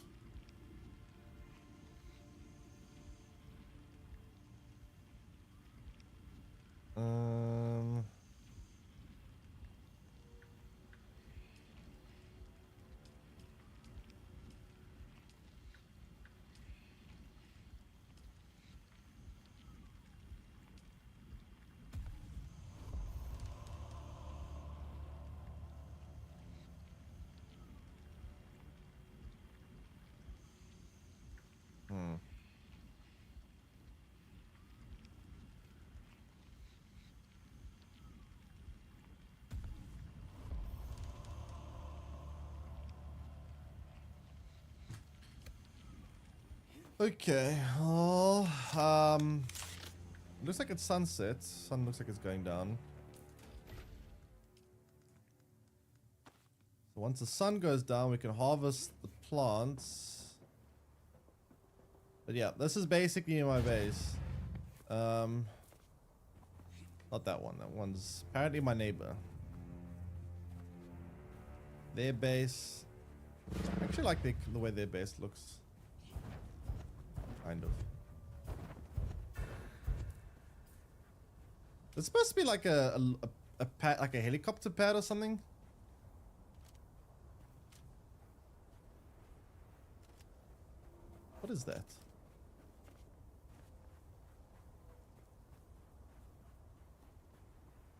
Okay, well, looks like it's sunset. Sun looks like it's going down. So once the sun goes down, we can harvest the plants. But yeah, this is basically my base. Not that one. That one's apparently my neighbor. Their base. I actually like the way their base looks. Kind of. It's supposed to be like a pad, like a helicopter pad or something. What is that?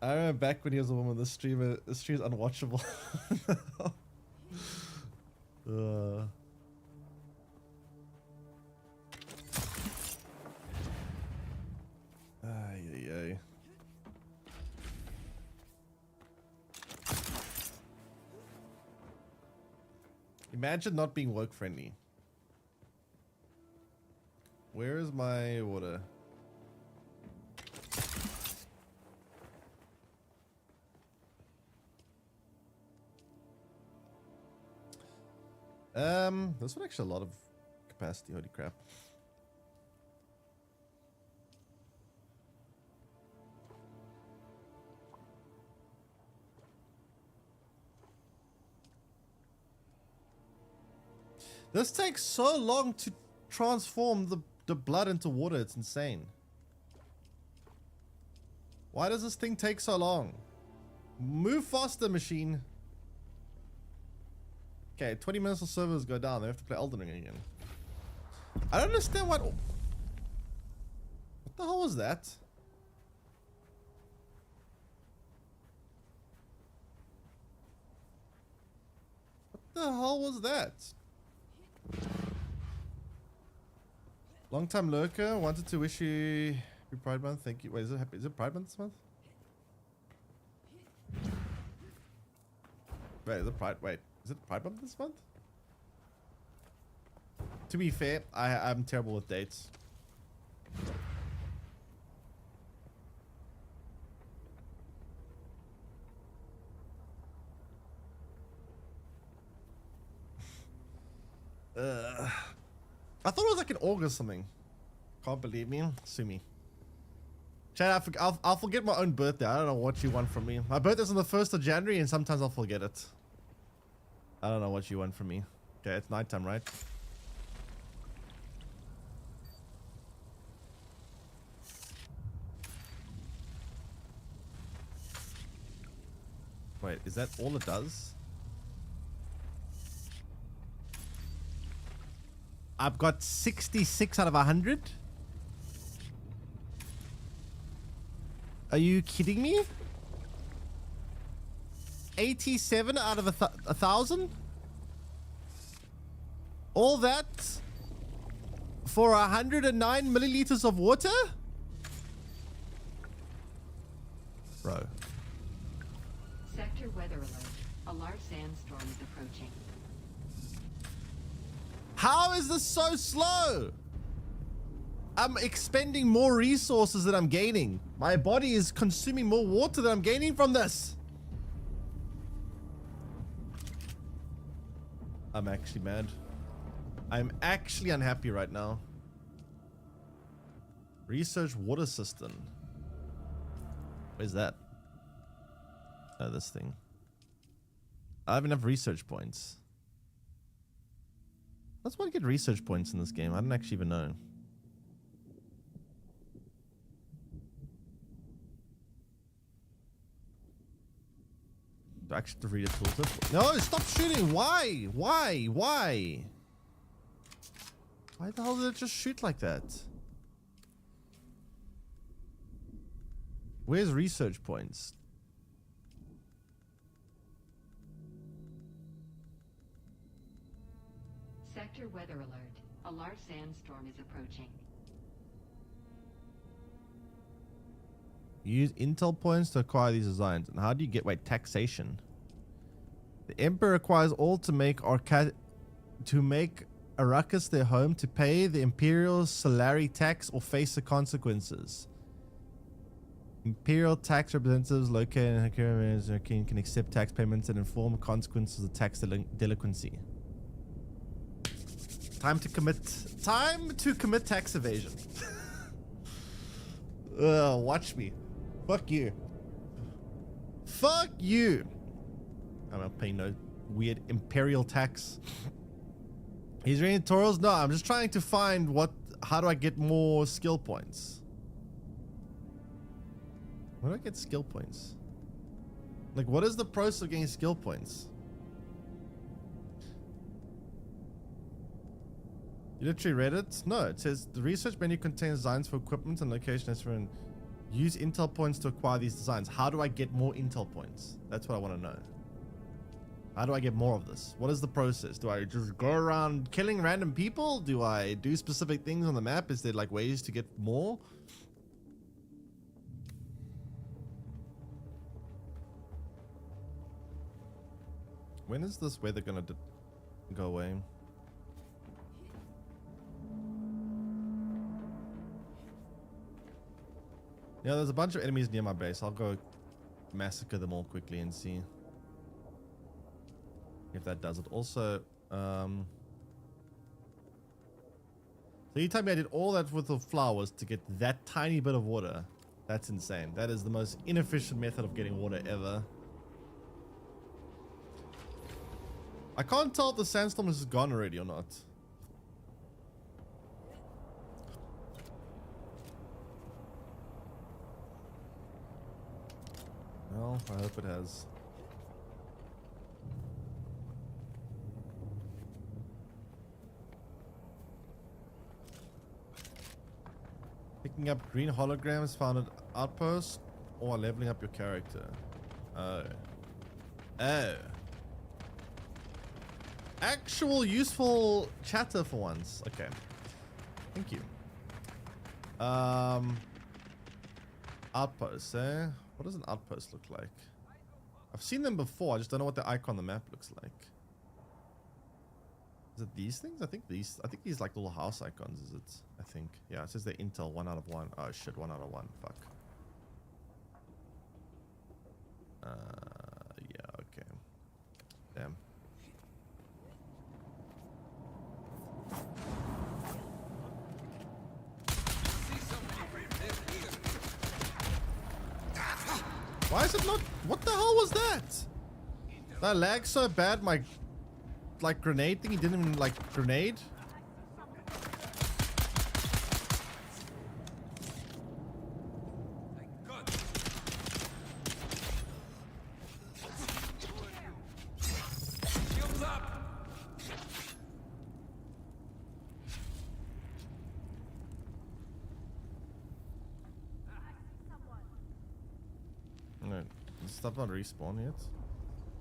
I remember back when he was a woman. This stream is unwatchable. Ay. Imagine not being work friendly. Where is my water? This one actually a lot of capacity, holy crap. This takes so long to transform the blood into water? It's insane. Why does this thing take so long? Move faster, machine. Okay, 20 minutes till servers go down. They have to play Elden Ring again. I don't understand what the hell was that? What the hell was that? Long time lurker. Wanted to wish you happy Pride Month. Thank you. Wait, is it Pride Month this month? Wait, is it Pride Month this month? To be fair, I'm terrible with dates. I thought it was like in August something. Can't believe me. Sue me. Chad, I'll forget my own birthday. I don't know what you want from me. My birthday's on the 1st of January and sometimes I'll forget it. I don't know what you want from me. Okay, it's nighttime, right? Wait, is that all it does? I've got 66 out of 100. Are you kidding me? 87 out of 1,000? All that for 109 milliliters of water? Bro. Sector weather alert. A large sandstorm is approaching. How is this so slow? I'm expending more resources than I'm gaining. My body is consuming more water than I'm gaining from this. I'm actually mad. I'm actually unhappy right now. Research water system. Where's that? Oh, this thing. I have enough research points. Let's want to get research points in this game. I don't actually even know. Do I actually have to read a tooltip? No, stop shooting. Why? Why? Why? Why the hell did it just shoot like that? Where's research points? Sector weather alert. A large sandstorm is approaching. Use intel points to acquire these designs. And how do you get, wait, taxation? The Emperor requires all to make Arrakis their home to pay the Imperial salary tax or face the consequences. Imperial tax representatives located in Hakira can accept tax payments and inform consequences of tax delinquency. Time to commit tax evasion. Watch me. Fuck you. Fuck you. I'm not paying no weird imperial tax. He's reading tutorials? No, I'm just trying to find how do I get more skill points? Where do I get skill points? Like, what is the process of getting skill points? You literally read it? No, it says the research menu contains designs for equipment and location necessary. Use intel points to acquire these designs. How do I get more intel points? That's what I want to know. How do I get more of this? What is the process? Do I just go around killing random people? Do I do specific things on the map? Is there like ways to get more? When is this weather gonna go away? Yeah, there's a bunch of enemies near my base. I'll go massacre them all quickly and see if that does it. Also, so you tell me I did all that with the flowers to get that tiny bit of water. That's insane. That is the most inefficient method of getting water ever. I can't tell if the sandstorm is gone already or not. well. I hope it has. Picking up green holograms found at outpost or leveling up your character. Oh. Oh. Actual useful chatter for once. Okay. Thank you. Outposts, eh? What does an outpost look like? I've seen them before. I just don't know what the icon on the map looks like. Is it these things? I think these like little house icons, is it? I think. Yeah, it says the Intel 1 out of 1. Oh shit, 1 out of 1. Fuck. Yeah, okay. Damn. Why is it not? What the hell was that? That lag so bad, my like grenade thing, he didn't even like grenade. No, is stuff not respawn yet?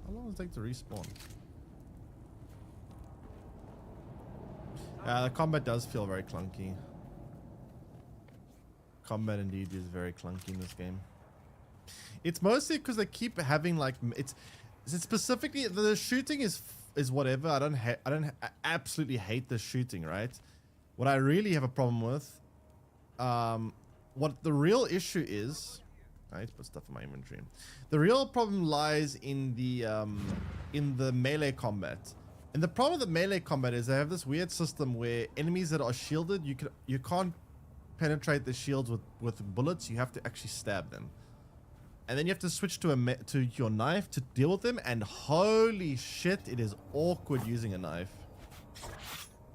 How long does it take to respawn? The combat does feel very clunky. Combat indeed is very clunky in this game. It's mostly because they keep having like it's specifically the shooting is whatever. I absolutely hate the shooting, right? What I really have a problem with, what the real issue is, I need to put stuff in my inventory. The real problem lies in the melee combat. And the problem with the melee combat is they have this weird system where enemies that are shielded, you can't penetrate the shields with bullets. You have to actually stab them, and then you have to switch to your knife to deal with them. And holy shit, it is awkward using a knife.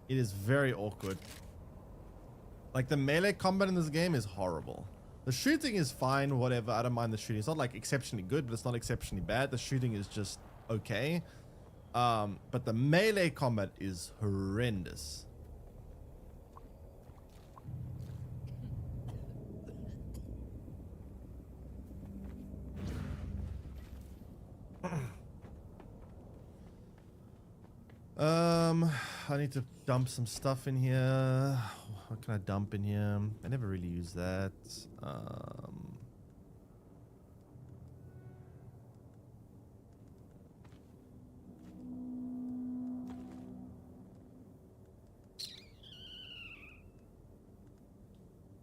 It is very awkward. Like the melee combat in this game is horrible. The shooting is fine, whatever. I don't mind the shooting. It's not like exceptionally good, but it's not exceptionally bad. The shooting is just okay. But the melee combat is horrendous. I need to dump some stuff in here. What can I dump in here? I never really use that.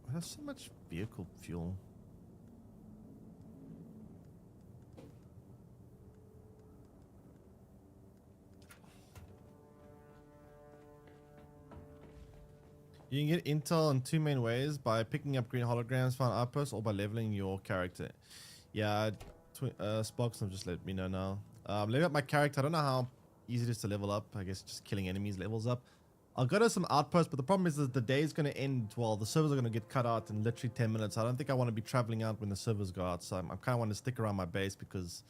I have so much vehicle fuel. You can get intel in two main ways: by picking up green holograms found outposts, or by leveling your character. Yeah, Sparks have just let me know now. Level up my character. I don't know how easy it is to level up. I guess just killing enemies levels up. I'll go to some outposts, but the problem is that the day is going to end. Well, the servers are going to get cut out in literally 10 minutes. I don't think I want to be traveling out when the servers go out. So I kind of want to stick around my base because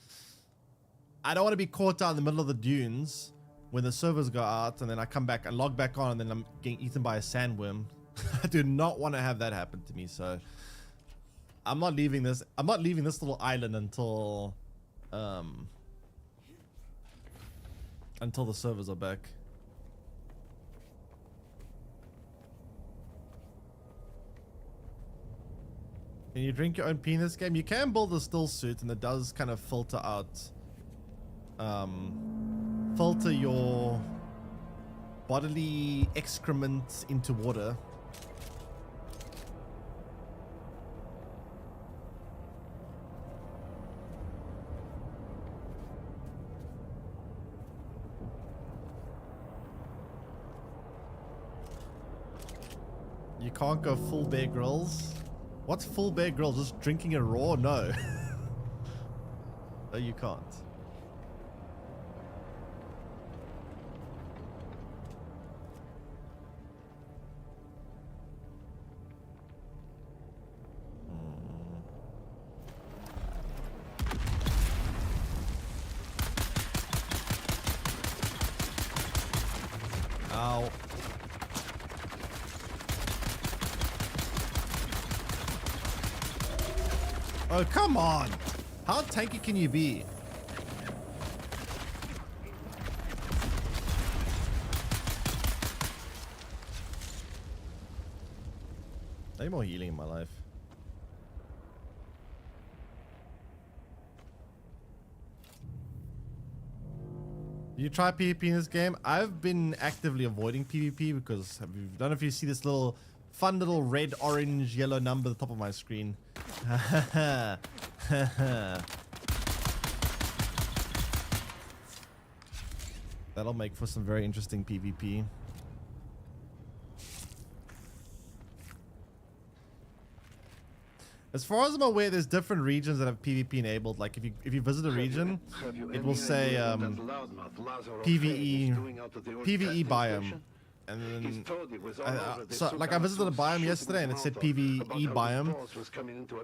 I don't want to be caught out in the middle of the dunes when the servers go out and then I come back and log back on and then I'm getting eaten by a sandworm. I do not want to have that happen to me. So I'm not leaving this. I'm not leaving this little island until the servers are back. Can you drink your own pee in this game? You can build a still suit and it does kind of filter out, filter your bodily excrement into water. You can't go full Bear Grylls. What's full Bear Grylls? Just drinking it raw? No. No, you can't. Ow. Oh, come on. How tanky can you be? I need more healing in my life. You try PvP in this game? I've been actively avoiding PvP because I don't know if you see this little fun little red, orange, yellow number at the top of my screen. That'll make for some very interesting PvP. As far as I'm aware, there's different regions that have PvP enabled. Like if you visit a region, it will say PvE biome, and then so like I visited a biome yesterday and it said PvE biome,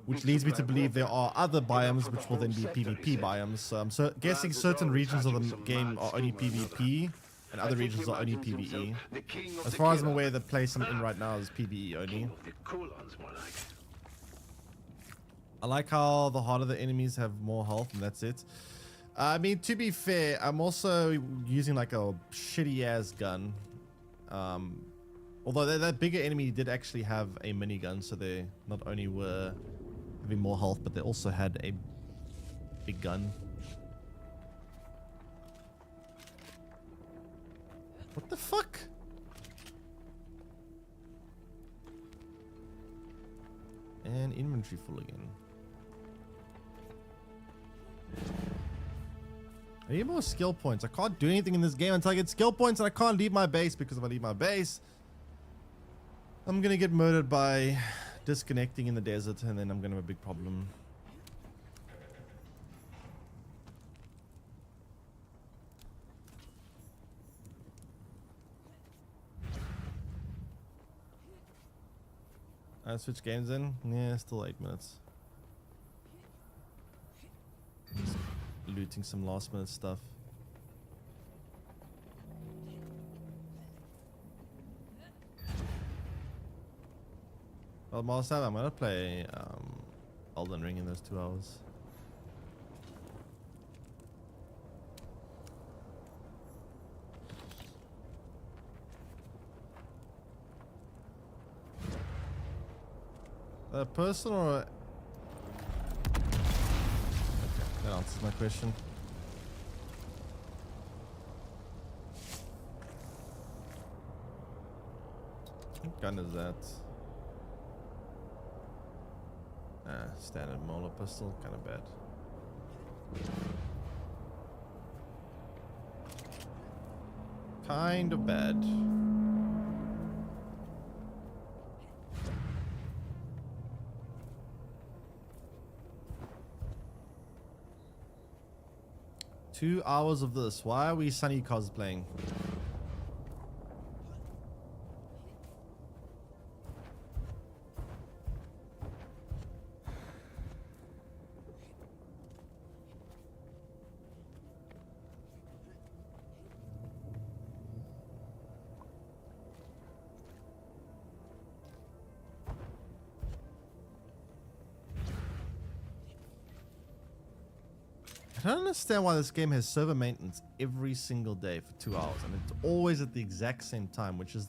which leads me to believe there are other biomes which will then be PvP biomes. So I'm guessing certain regions of the game are only PvP and other regions are only PvE. As far as I'm aware, the place I'm in right now is PvE only. I like how the harder the enemies have more health, and that's it. I mean, to be fair, I'm also using like a shitty ass gun. Although that bigger enemy did actually have a minigun, so they not only were having more health, but they also had a big gun. What the fuck? And inventory full again. I need more skill points. I can't do anything in this game until I get skill points, and I can't leave my base because if I leave my base, I'm gonna get murdered by disconnecting in the desert, and then I'm gonna have a big problem. I switch games in. Yeah, still 8 minutes. Just looting some last minute stuff. Well, Master, I'm gonna play Elden Ring in those 2 hours. A person or a... Okay, that answers my question. What gun is that? Standard molar pistol, kind of bad. Kind of bad. Two hours of this. Why are we Sunny cosplaying? I don't understand why this game has server maintenance every single day for 2 hours, and it's always at the exact same time, which is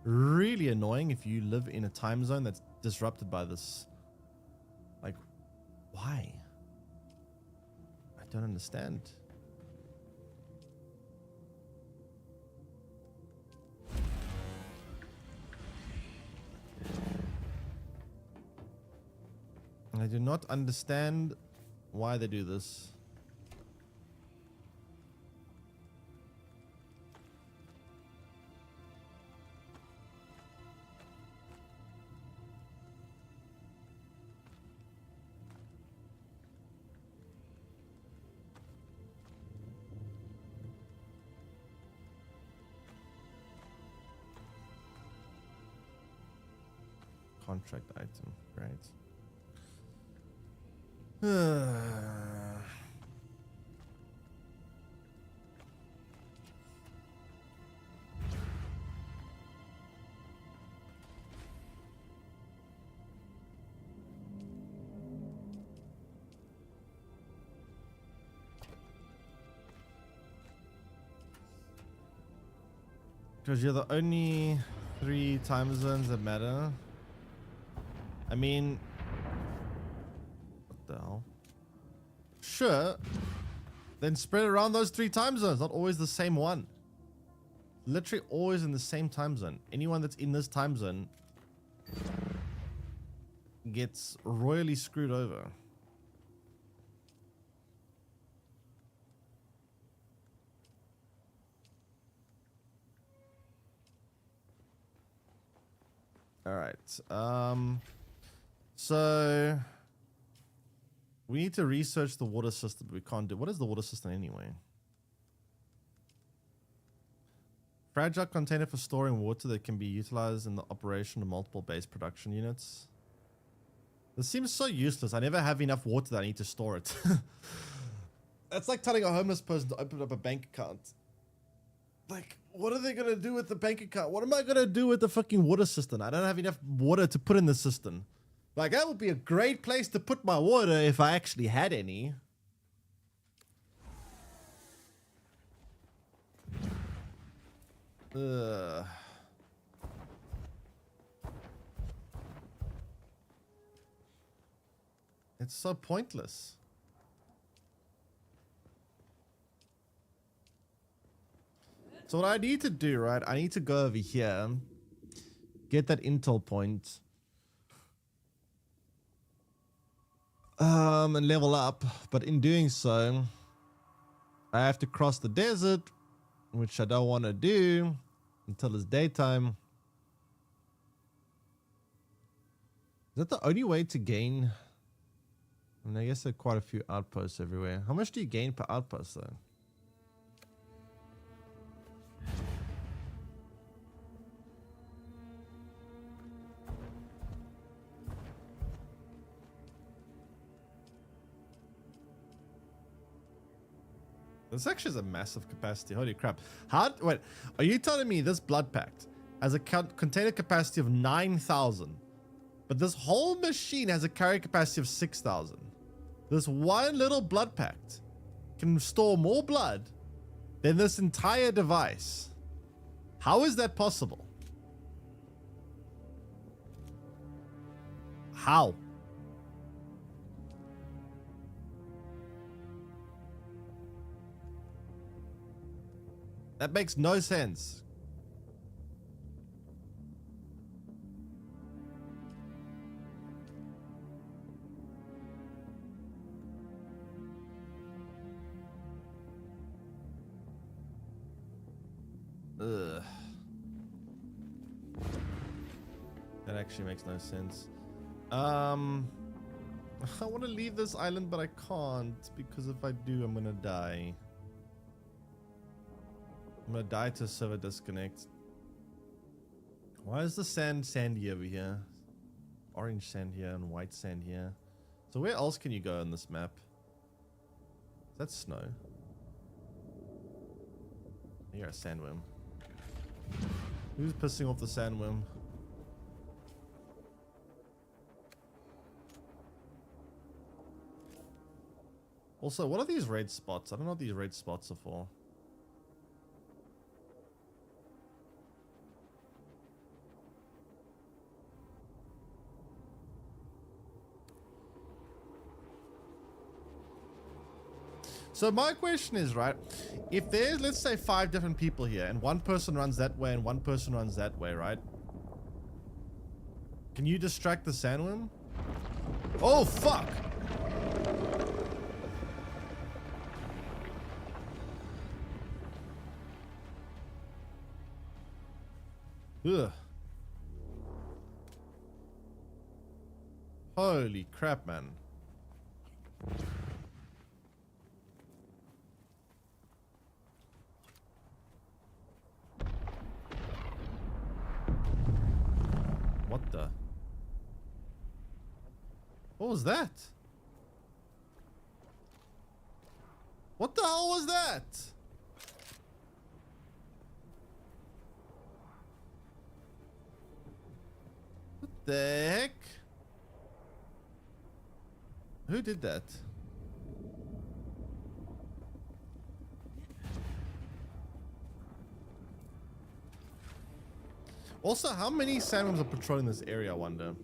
really annoying if you live in a time zone that's disrupted by this. Like, why? I don't understand. I do not understand why they do this. Contract item, right? Because you're the only 3 time zones that matter. I mean, what the hell? Sure. Then spread around those 3 time zones, not always the same one. Literally always in the same time zone. Anyone that's in this time zone gets royally screwed over. All right. So we need to research the water system. We can't do. What is the water system anyway? Fragile container for storing water that can be utilized in the operation of multiple base production units. This seems so useless. I never have enough water that I need to store it. That's like telling a homeless person to open up a bank account. Like, what are they going to do with the bank account? What am I going to do with the fucking water system? I don't have enough water to put in the system. Like, that would be a great place to put my water if I actually had any. Ugh. It's so pointless. So what I need to do, right? I need to go over here, get that intel point, and level up. But in doing so, I have to cross the desert, which I don't want to do until it's daytime. Is that the only way to gain? I mean, I guess there are quite a few outposts everywhere. How much do you gain per outpost, though? This actually is a massive capacity. Holy crap. Wait, are you telling me this blood pact has a container capacity of 9,000, but this whole machine has a carrying capacity of 6,000? This one little blood pact can store more blood than this entire device. How is that possible? How? That makes no sense. Ugh. That actually makes no sense. I want to leave this island, but I can't, because if I do, I'm gonna die. I'm gonna die to server disconnect. Why is the sand sandy over here? Orange sand here and white sand here. So where else can you go on this map? Is that snow? You're a sandworm. Who's pissing off the sandworm? Also, what are these red spots? I don't know what these red spots are for. So my question is, right, if there's, let's say, 5 different people here, and one person runs that way and one person runs that way, right? Can you distract the sandworm? Oh, fuck! Ugh. Holy crap, man. What the? What was that? What the hell was that? What the heck? Who did that? Also, how many sandworms are patrolling this area, I wonder?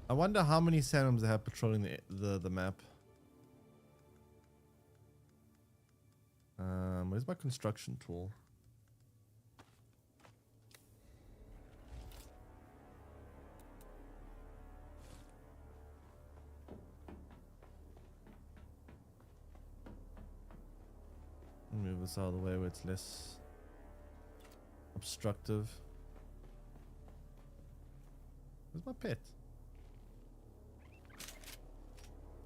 I wonder how many sandworms they have patrolling the map. Where's my construction tool? Move this out of the way where it's less obstructive. Where's my pet?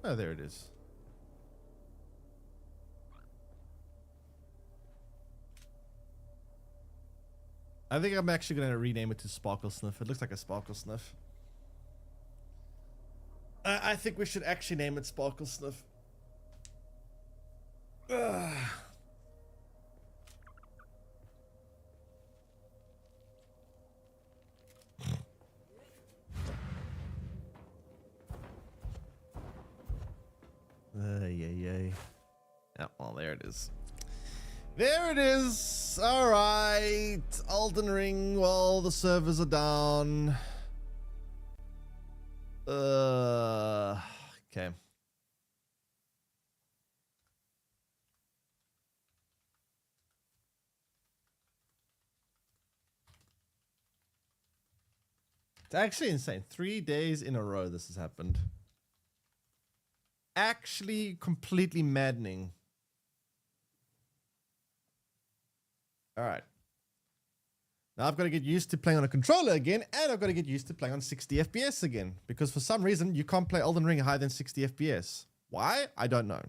Oh, there it is. I think I'm actually going to rename it to Sparkle Sniff. It looks like a Sparkle Sniff. I think we should actually name it Sparkle Sniff. Ugh. Yay. Yeah, well, there it is. There it is. All right. Elden Ring. Well, the servers are down. Okay. It's actually insane. 3 days in a row this has happened. Actually completely maddening. All right. Now I've got to get used to playing on a controller again, and I've got to get used to playing on 60 FPS again, because for some reason you can't play Elden Ring higher than 60 FPS. Why? I don't know.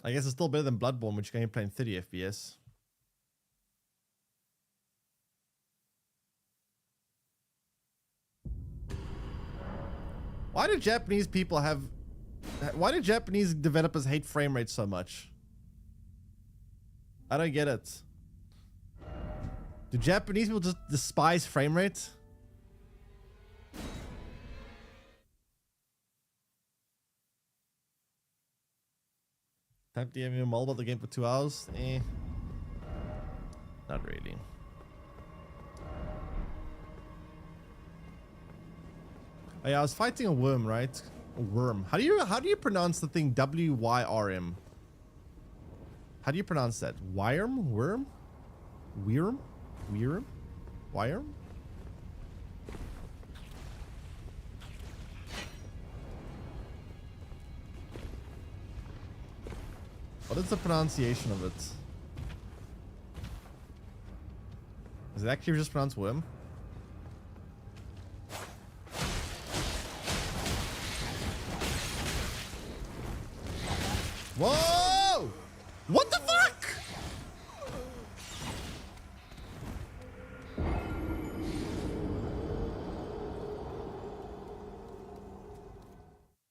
I guess it's still better than Bloodborne, which you can only play in 30 FPS. Why do Japanese people have... Why do Japanese developers hate frame rate so much? I don't get it. Do Japanese people just despise frame rate? Time to have you mull about the game for 2 hours? Eh. Not really. Oh, yeah, I was fighting a worm, right? A worm. How do you pronounce the thing W-Y-R-M? How do you pronounce that? Wyrm? Worm? Wyrm? Wyrm? Wyrm? What is the pronunciation of it? Is it actually just pronounced worm? Whoa! What the fuck?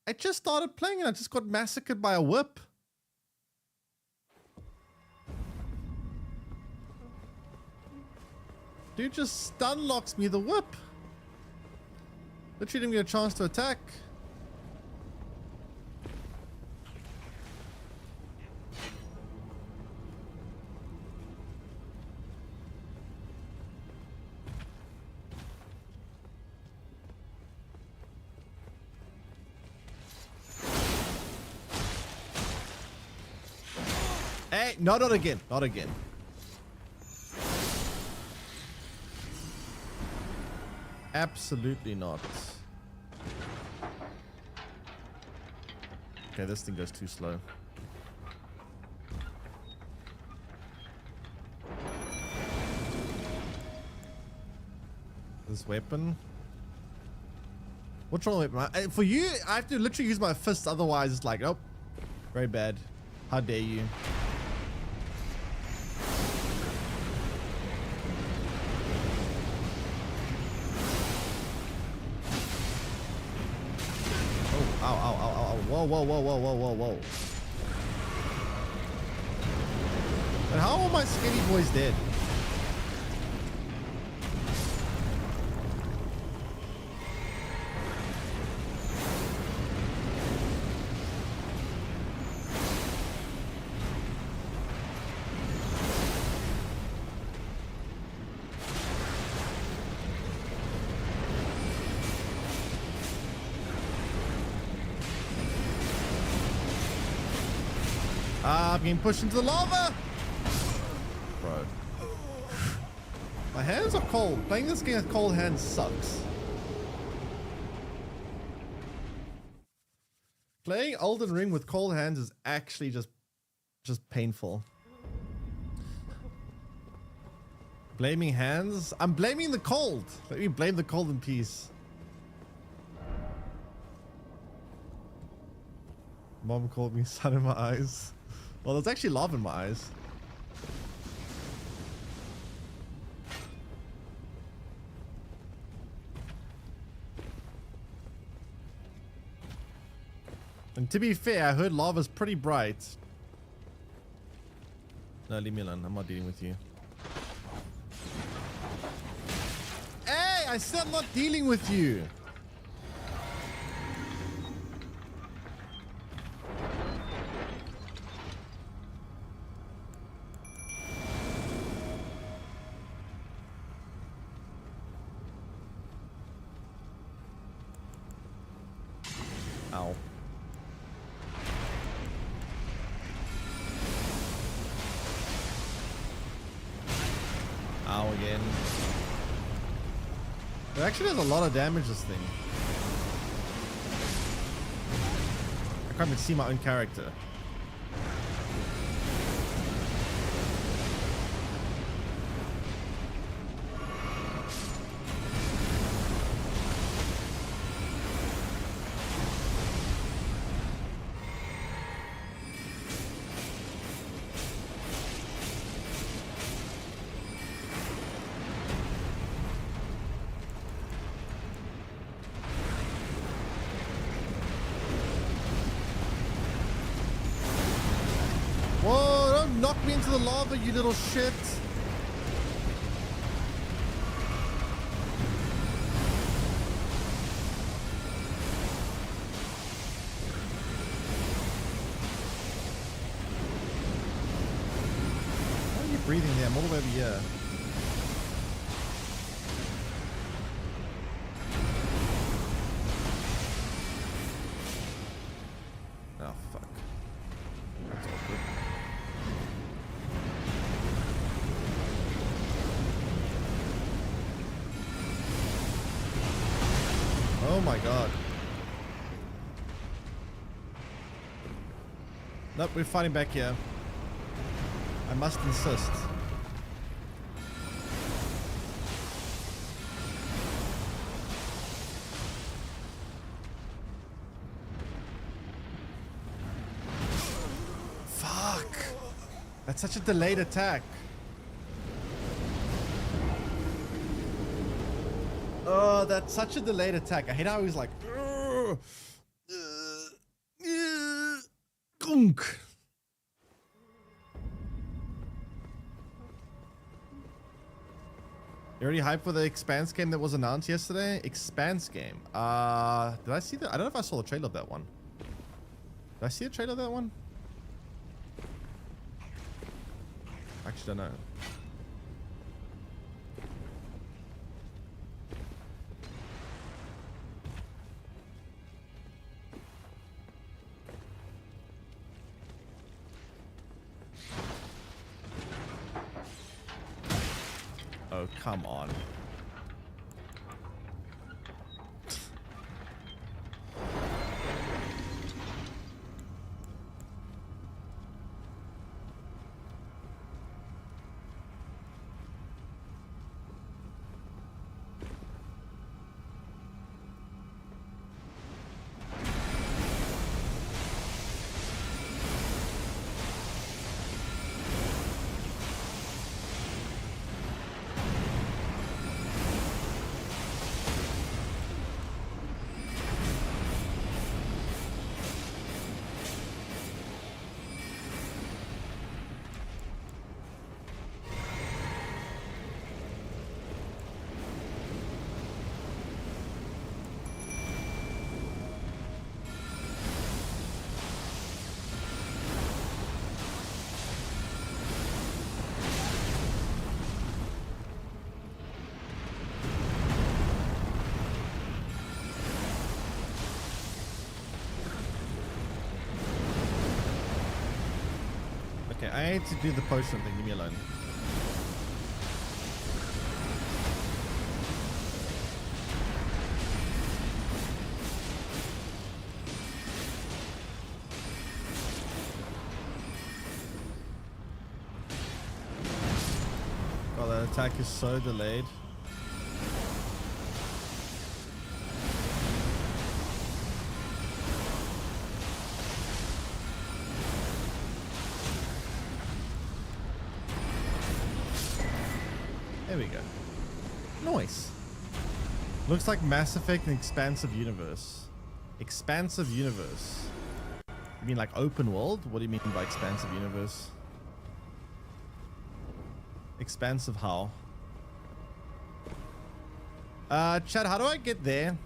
I just started playing and I just got massacred by a whip. Dude just stun locks me the whip. Literally didn't get a chance to attack. Hey, no, not again. Not again. Absolutely not. Okay, this thing goes too slow. This weapon. What's wrong with weapon? For you, I have to literally use my fists, otherwise it's like, nope. Very bad. How dare you? Whoa. And how are my skinny boys dead? Ah, I'm getting pushed into the lava! Bro. My hands are cold. Playing this game with cold hands sucks. Playing Elden Ring with cold hands is actually just painful. Blaming hands? I'm blaming the cold. Let me blame the cold in peace. Mom called me sun in my eyes. Well, there's actually lava in my eyes. And to be fair, I heard lava's pretty bright. No, leave me alone. I'm not dealing with you. Hey, I said I'm not dealing with you. Ow. Ow again. It actually does a lot of damage, this thing. I can't even see my own character. Knock me into the lava, you little shit. Why are you breathing there? I'm all the way over here. Oh, fuck. That's awkward. Oh my god. Nope, we're fighting back here. I must insist. Fuck. That's such a delayed attack. Oh, that's such a delayed attack. I hate how he's like, gunk. You already hyped for the Expanse game that was announced yesterday? Expanse game. Did I see that? I don't know if I saw the trailer of that one. Did I see a trailer of that one? Actually, don't know. Oh, come on. Okay, I need to do the potion thing. Leave me alone. Oh, that attack is so delayed. There we go. Nice. Looks like Mass Effect and Expansive Universe. Expansive Universe. You mean like open world? What do you mean by Expansive Universe? Expansive how? Chad, how do I get there?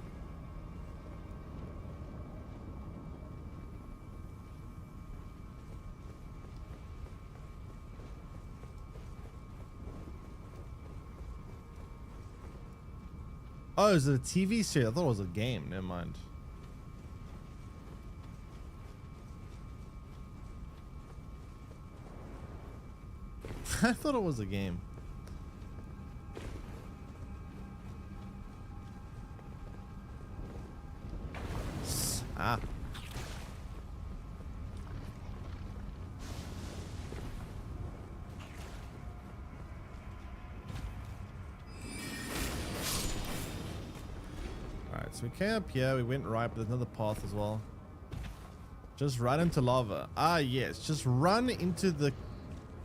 Oh, is it a TV series? I thought it was a game. Never mind. I thought it was a game. Ah. Alright, so we came up here, we went right, but there's another path as well. Just run into lava. Ah, yes, just run into the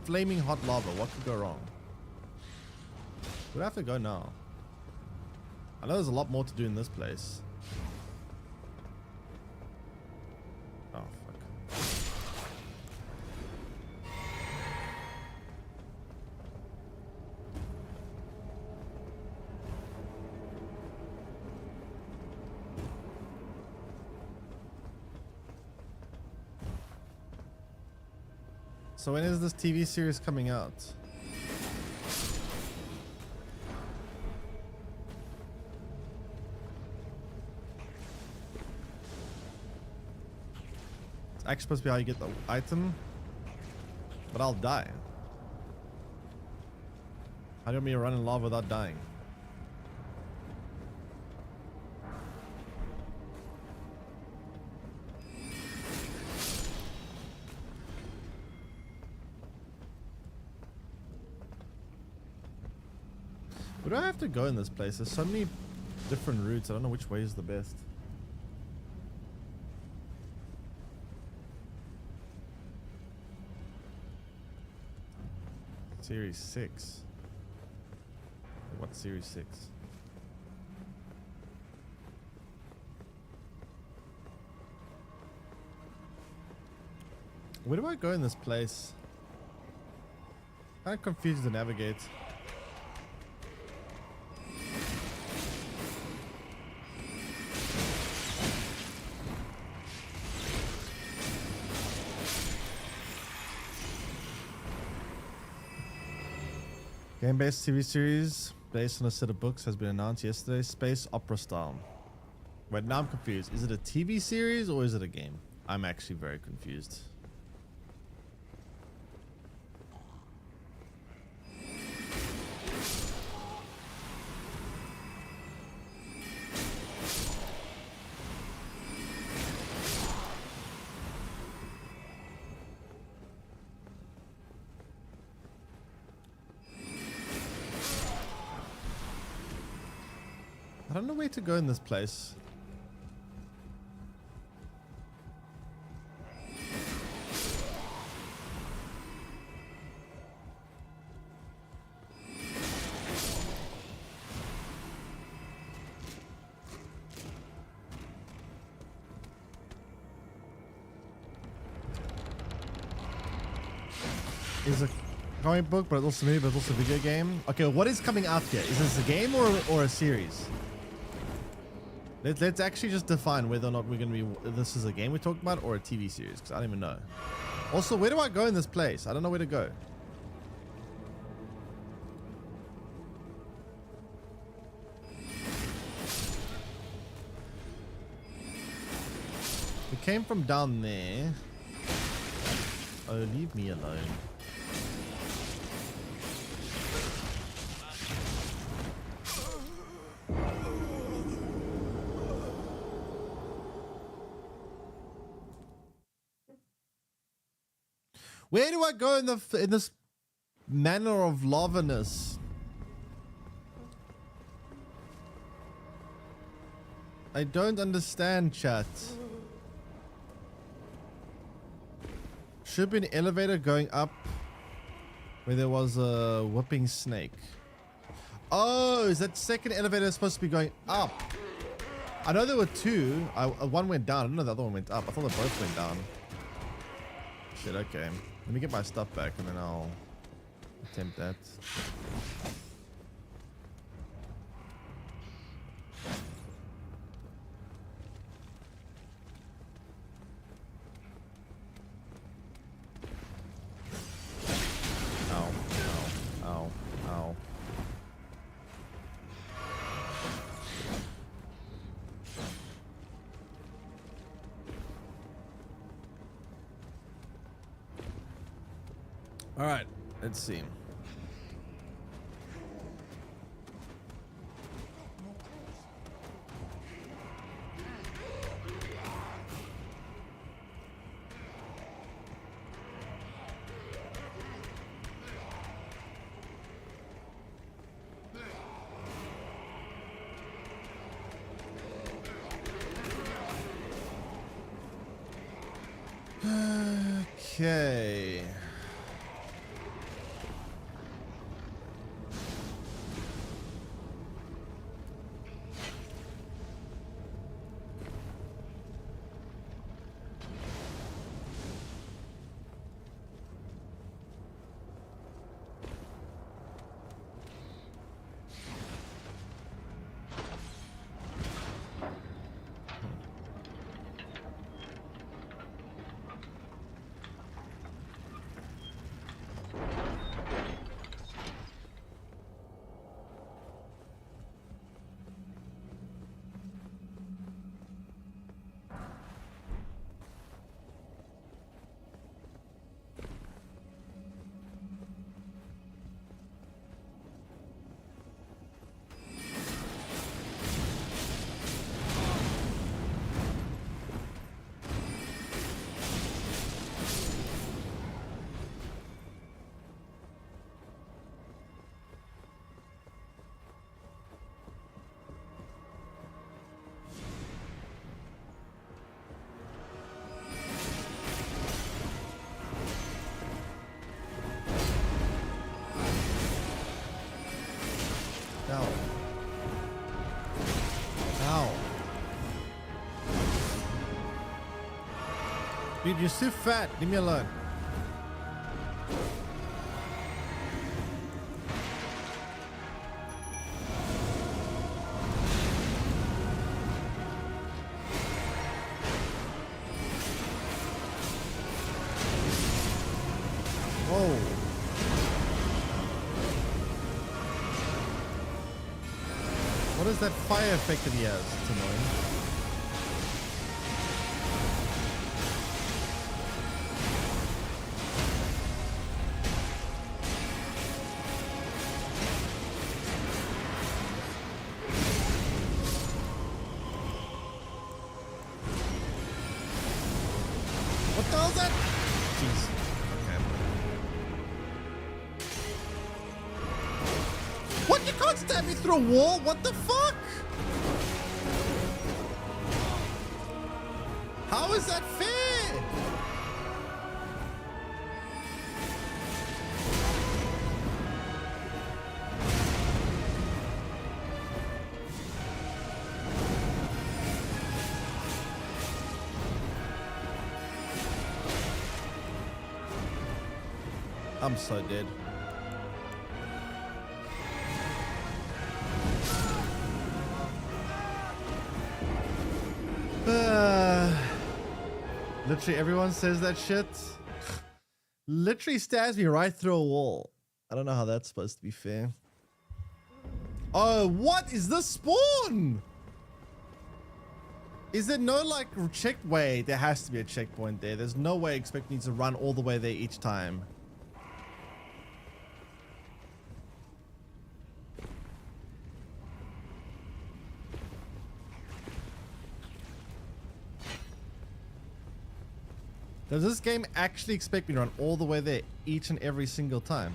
flaming hot lava. What could go wrong? Where do I have to go now? I know there's a lot more to do in this place. Oh, fuck. So when is this TV series coming out? It's actually supposed to be how you get the item, but I'll die. How do you want me to run in lava without dying? Where do I have to go in this place? There's so many different routes. I don't know which way is the best. Series 6. What Series 6? Where do I go in this place? I'm confused to navigate. Game-based TV series based on a set of books has been announced yesterday. Space opera style. Wait, now I'm confused. Is it a TV series or is it a game? I'm actually very confused. I don't know where to go in this place. Is a comic book, but also maybe, but also a video game. Okay, what is coming out here? Is this a game or a series? Let's actually just define whether or not we're going to be... This is a game we're talking about or a TV series, because I don't even know. Also, where do I go in this place? I don't know where to go. We came from down there. Oh, leave me alone. Where do I go in this manner of lavaness? I don't understand, chat. Should be an elevator going up where there was a whipping snake. Oh, is that second elevator supposed to be going up? I know there were two. One went down. I didn't know the other one went up. I thought they both went down. Shit, okay. Let me get my stuff back and then I'll attempt that. Ow, ow, ow, ow. All right, let's see. Okay. Ow. Ow. Dude, you're too fat. Leave me alone. Whoa. What is that fire effect that he has? It's annoying. What the hell is that? Jeez. Okay. What? You can't stab me through a wall? What the fuck? How is that fair? I'm so dead. Literally everyone says that shit. Literally stabs me right through a wall. I don't know how that's supposed to be fair. Oh, what is this spawn? Is there no like check? Wait, there has to be a checkpoint there. There's no way expect me to run all the way there each time. Does this game actually expect me to run all the way there each and every single time?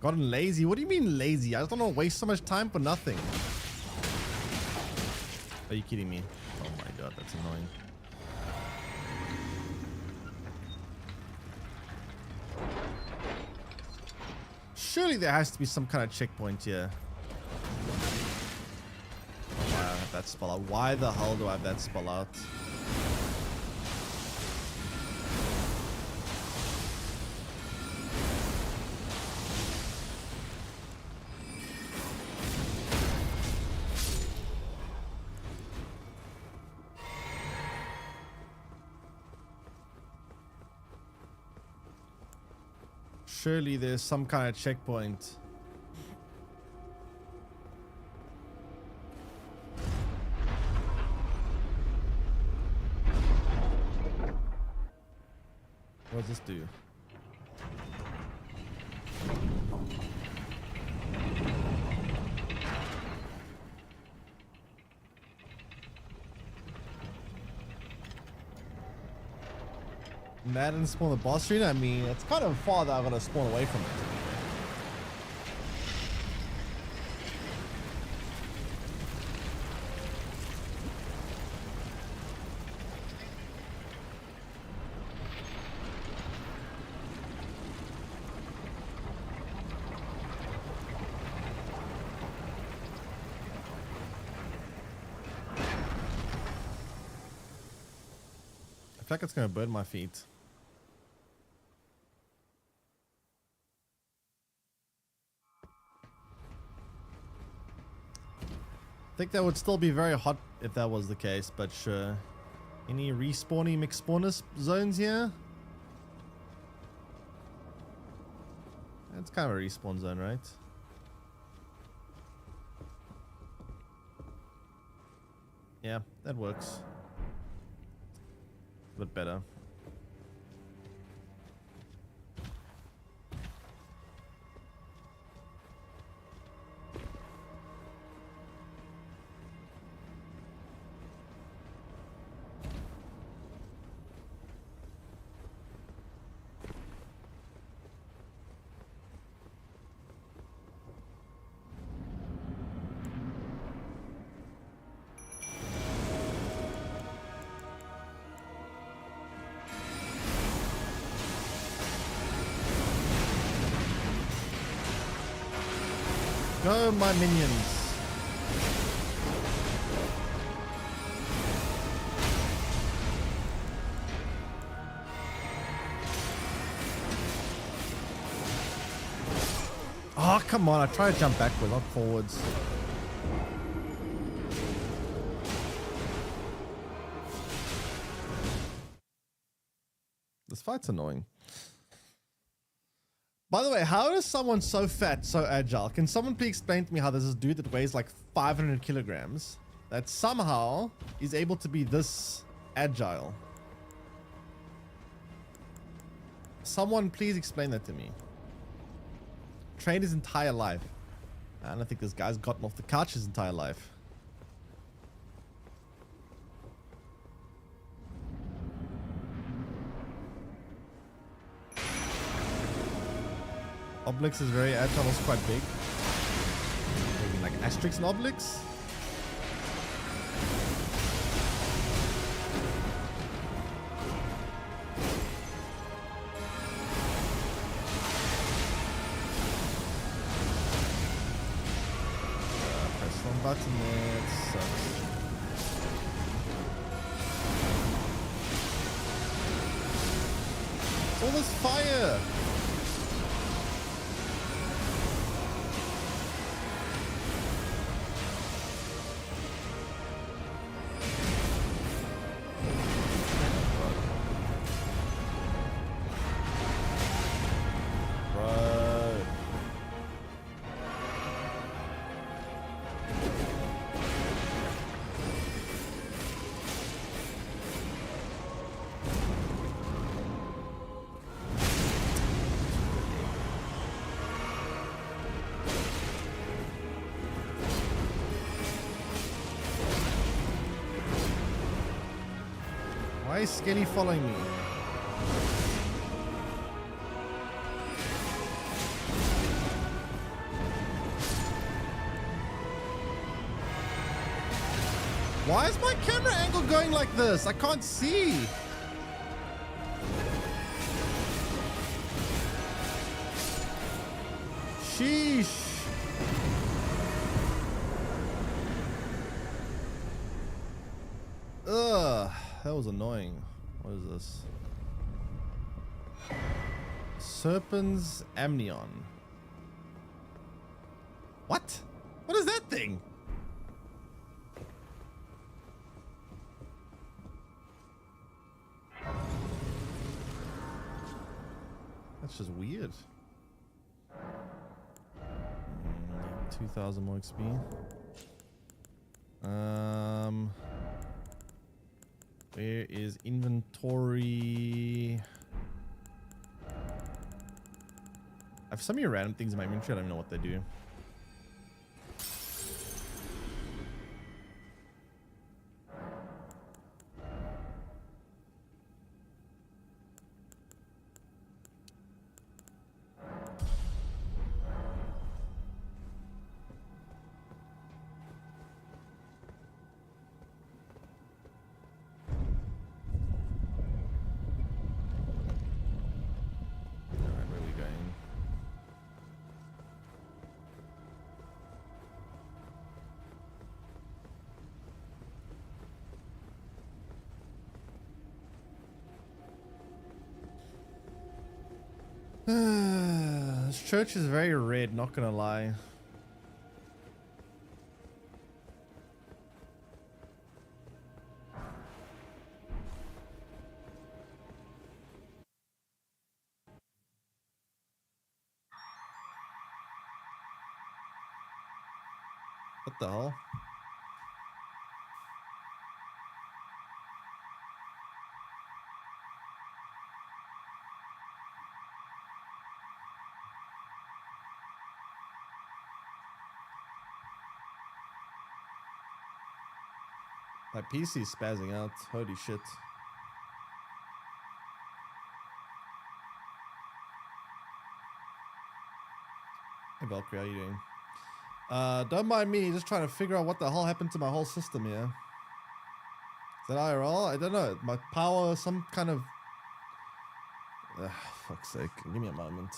Gotten lazy? What do you mean lazy? I just don't want to waste so much time for nothing. Are you kidding me? Oh my god, that's annoying. Surely there has to be some kind of checkpoint here. Why do I have that spell out? Why the hell do I have that spell out? Surely there's some kind of checkpoint. What does this do? Madden spawn the boss arena? I mean, it's kind of far that I'm gonna spawn away from it. I feel like it's gonna burn my feet. I think that would still be very hot if that was the case, but sure. Any respawny McSpawners zones here? It's kind of a respawn zone, right? Yeah, that works. A bit better. Go, my minions. Oh, come on. I try to jump backwards, not forwards. This fight's annoying. By the way, how is someone so fat, so agile? Can someone please explain to me how there's this dude that weighs like 500 kilograms that somehow is able to be this agile? Someone please explain that to me. Trained his entire life. I don't think this guy's gotten off the couch his entire life. Obelix is very agile, also quite big. Maybe like Asterix and Obelix. Press one button there, it sucks. It's all this fire! Why is Skelly following me? Why is my camera angle going like this? I can't see. Sheesh. Ugh, that was annoying. What is this? Serpent's Amnion. What? What is that thing? That's just weird. 2,000 more XP. Where is inventory? I have so many random things in my inventory. I don't even know what they do. This church is very red, not gonna lie. What the hell? My PC is spazzing out. Holy shit. Hey Valkyrie, how you doing? Don't mind me, just trying to figure out what the hell happened to my whole system here. Is that IRL? I don't know. My power, some kind of... fuck's sake. Give me a moment.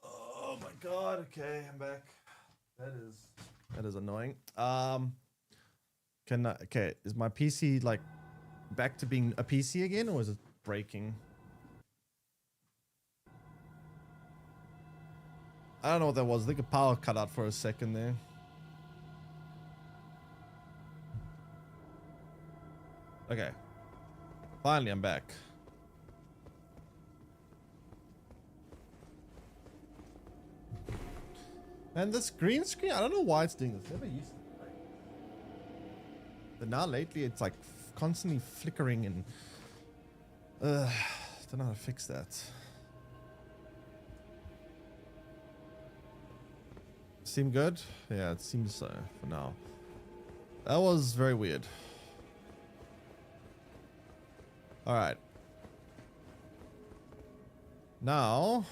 Oh my god, okay, I'm back. That is annoying. Okay, is my PC like back to being a PC again, or is it breaking? I don't know what that was. I think a power cut out for a second there. Okay. Finally, I'm back. And this green screen, I don't know why it's doing this. Never used to. But now lately, it's like constantly flickering and don't know how to fix that. Seem good? Yeah, it seems so for now. That was very weird. All right. Now,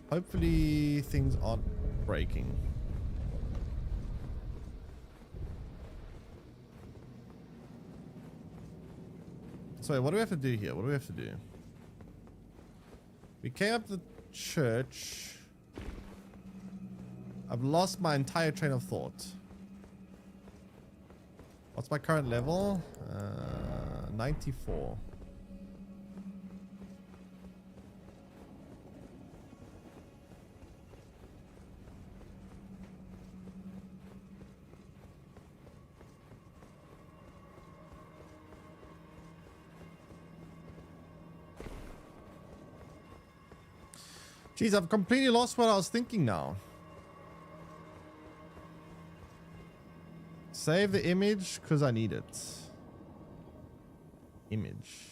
hopefully things aren't breaking. So what do we have to do here? What do we have to do? We came up the church. I've lost my entire train of thought. What's my current level? 94. Jeez, I've completely lost what I was thinking now. Save the image because I need it. Image.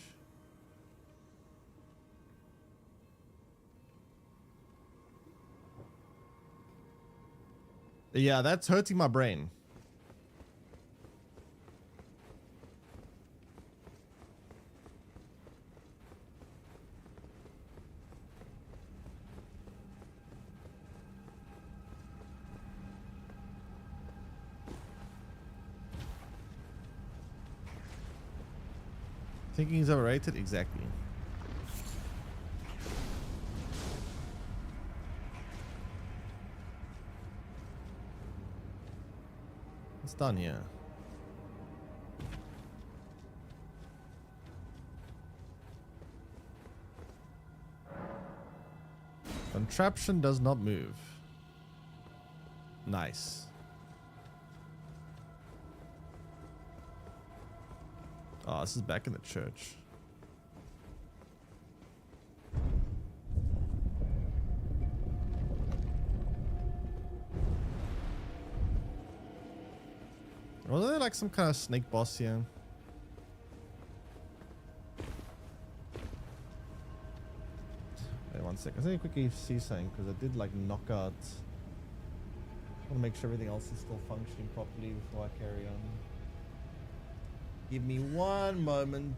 Yeah, that's hurting my brain. Thinking is overrated? Exactly. It's done here. Contraption does not move. Nice. Oh, this is back in the church. Was there like some kind of snake boss here? Wait 1 second. Let me quickly see something because I did like knock out. I want to make sure everything else is still functioning properly before I carry on. Give me 1 moment.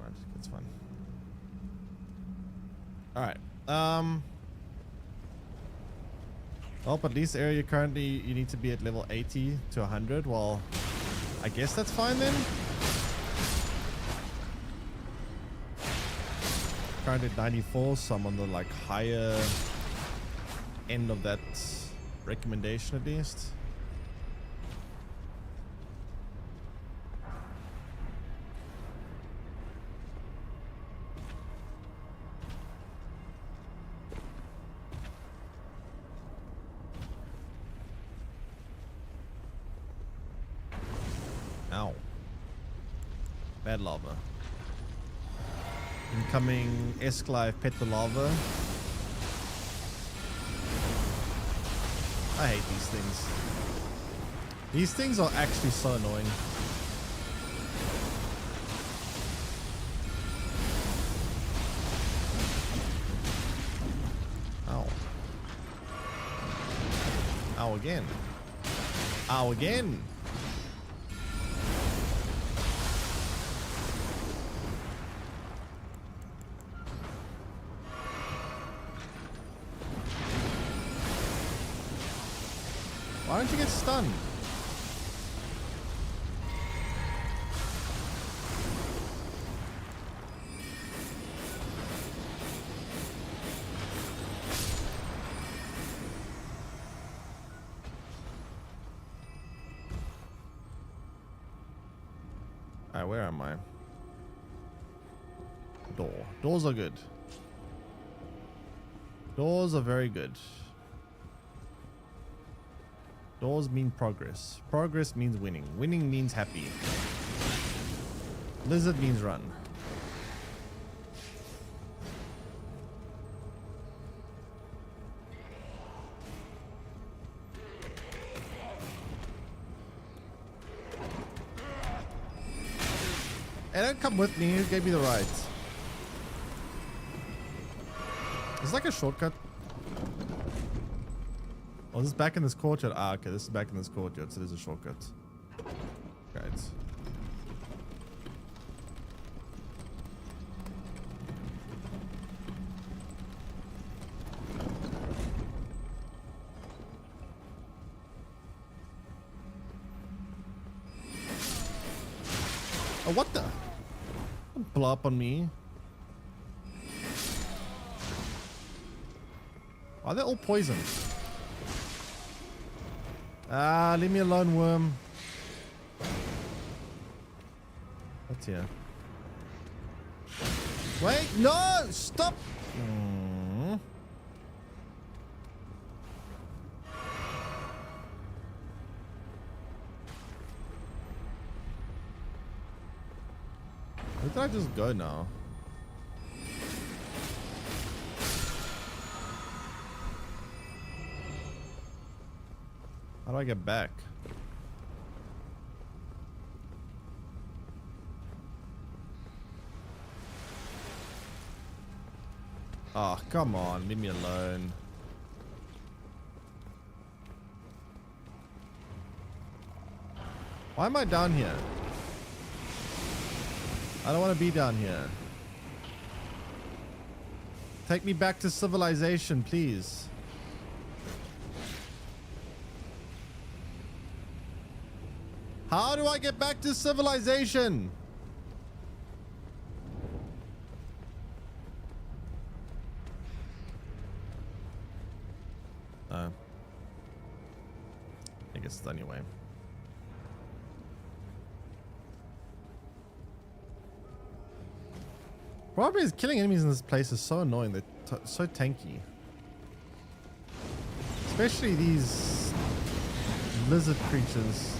Right, it's fun. All right. Well, but this area currently you need to be at level 80 to 100. Well, I guess that's fine then. Currently at 94, so I'm on the like higher end of that recommendation at least. Ow. Bad lava. Incoming Esclive Pet the Lava. I hate these things. These things are actually so annoying. Ow. Ow again. Ow again. Why don't you get stunned? Alright, where am I? Door. Doors are good. Doors are very good. Doors mean progress. Progress means winning. Winning means happy. Lizard means run. Hey, don't come with me. Who gave me the right? It's like a shortcut. Oh, this is back in this courtyard. Ah, okay, this is back in this courtyard, so there's a shortcut. Great. Oh, what the? Don't blow up on me. Are they all poisoned? Ah, leave me alone, worm. What's here? Wait, no! Stop! Where did I just go now? How do I get back? Oh, come on, leave me alone. Why am I down here? I don't want to be down here. Take me back to civilization, please. How do I get back to civilization? I guess it's anyway. Problem is, killing enemies in this place is so annoying. They're so tanky. Especially these lizard creatures.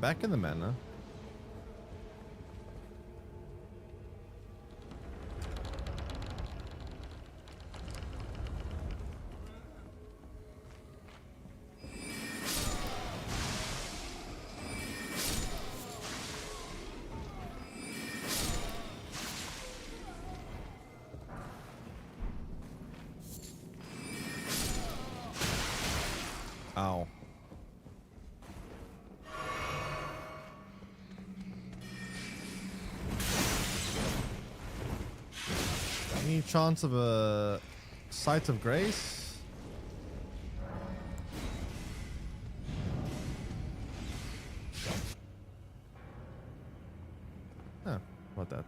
Back in the manor. Ow. Any chance of a sight of grace? Huh, what that?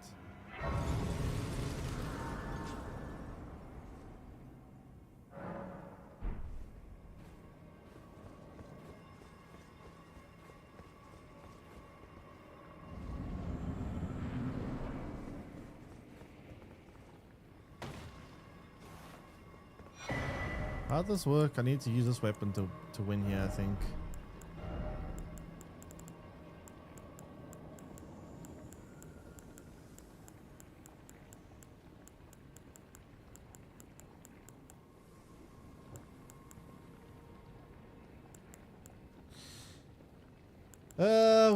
How does this work? I need to use this weapon to win here, I think.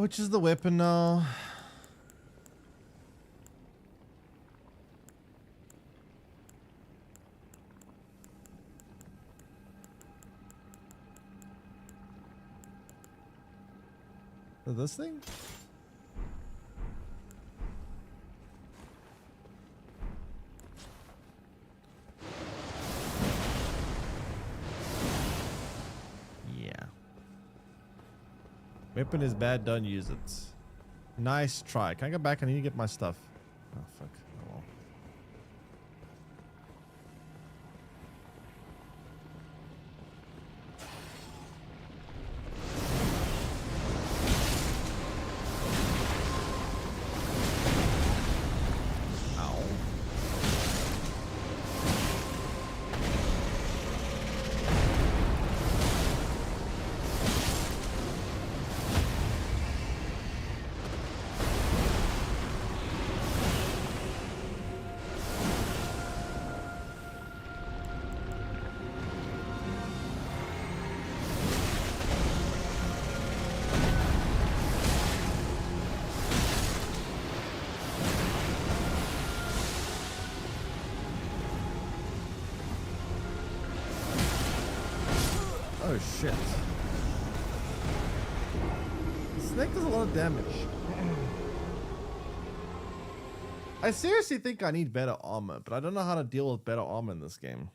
Which is the weapon now? This thing? Yeah. Weapon is bad, don't use it. Nice try. Can I go back? I need to get my stuff. Oh, fuck. Oh, well. Oh shit. The snake does a lot of damage. I seriously think I need better armor, but I don't know how to deal with better armor in this game.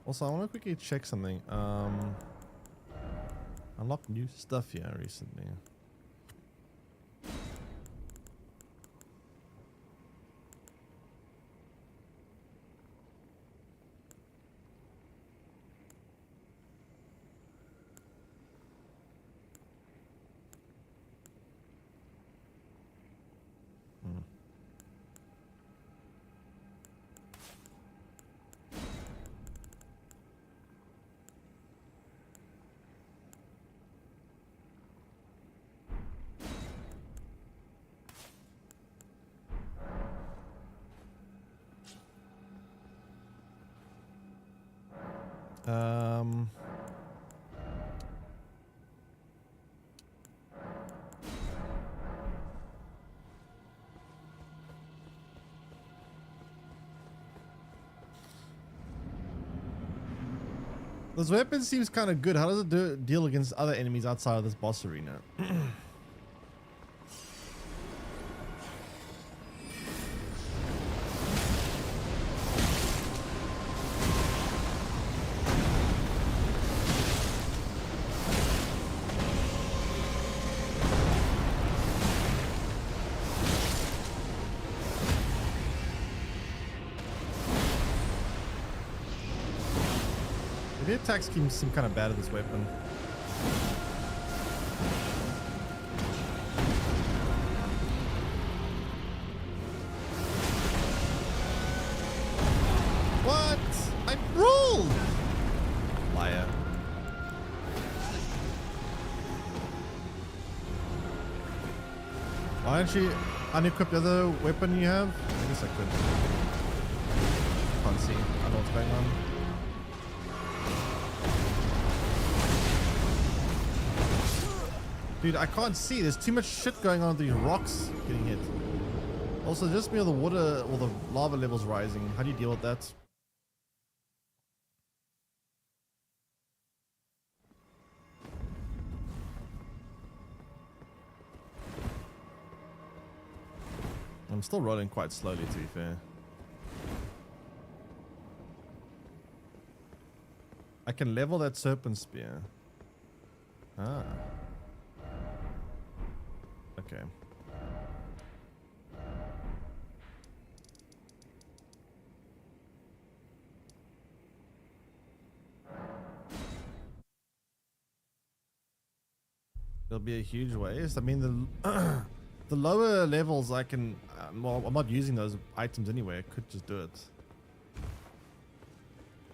Also, I want to quickly check something. Unlocked new stuff here recently. This weapon seems kind of good. How does it deal against other enemies outside of this boss arena? The attack scheme seem kind of bad at this weapon. What? I rolled! Liar. Why don't you unequip the other weapon you have? I guess I could. Can't see. I don't know what's going on. Dude, I can't see. There's too much shit going on with these rocks getting hit. Also, just me on the water or the lava levels rising. How do you deal with that? I'm still rolling quite slowly, to be fair. I can level that serpent spear. Ah. Okay. There'll be a huge waste. I mean, the the lower levels I can. Well, I'm not using those items anyway. I could just do it.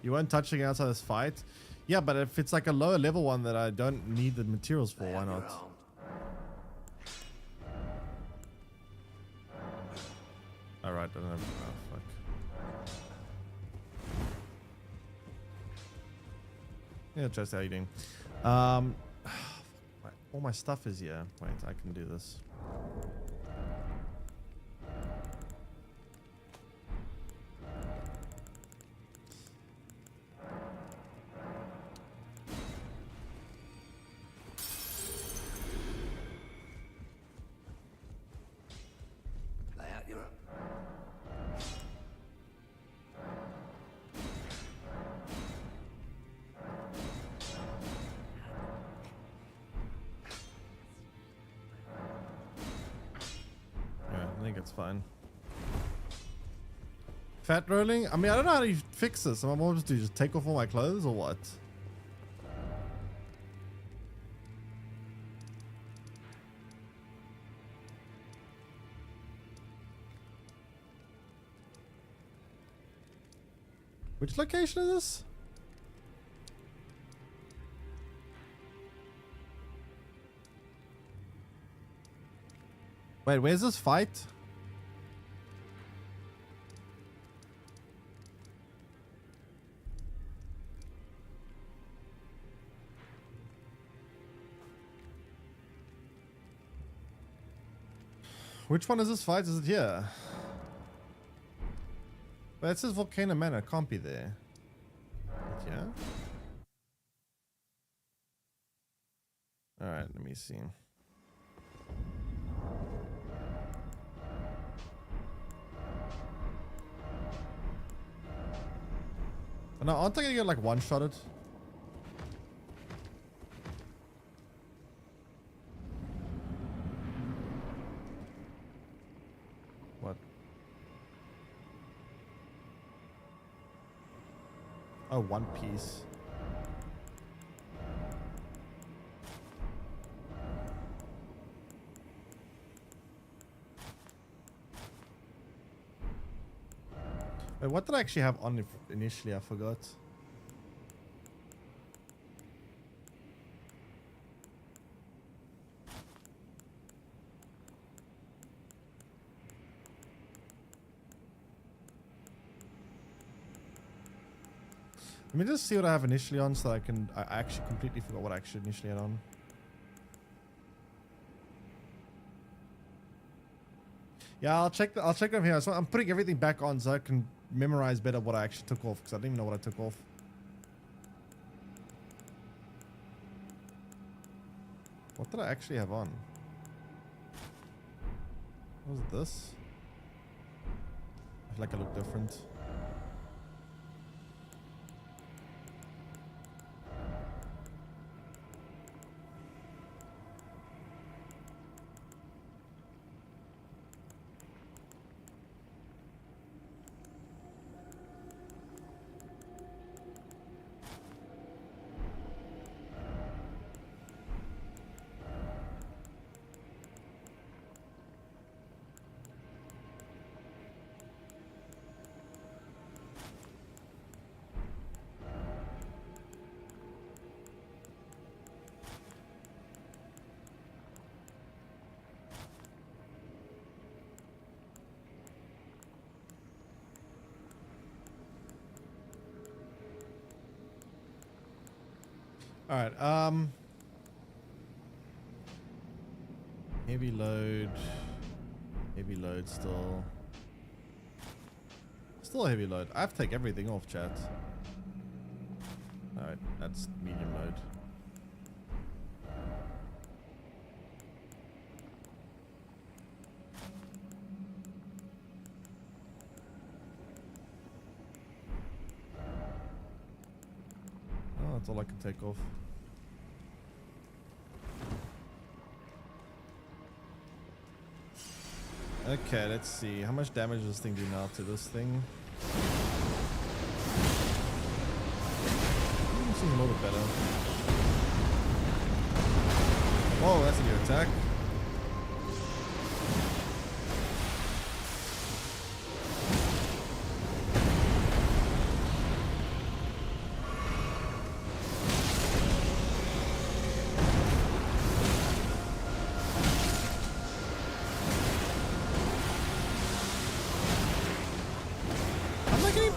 You won't touch it outside this fight. Yeah, but if it's like a lower level one that I don't need the materials for, why not? Alright, I don't have. Oh, fuck. Yeah, just how you doing? All my stuff is here. Wait, I can do this. Fine. Fat rolling? I mean, I don't know how to fix this. Am I supposed to just take off all my clothes or what? Which location is this? Wait, where's this fight? Which one is this fight? Is it here? But it says Volcano Manor. Can't be there. But yeah. Alright, let me see. Oh, no, aren't I gonna get like one-shotted? What? Oh, one piece. Wait, what did I actually have on initially? I forgot. Let me just see what I have initially on so I actually completely forgot what I actually initially had on. Yeah, I'll check them here. So I'm putting everything back on so I can memorize better what I actually took off, because I didn't even know what I took off. What did I actually have on? What was this? I feel like I look different. All right, heavy load still heavy load. I have to take everything off, chat. All right, that's medium load. Oh, that's all I can take off. Okay, let's see. How much damage does this thing do now to this thing? Seems a little bit better. Whoa, that's a new attack.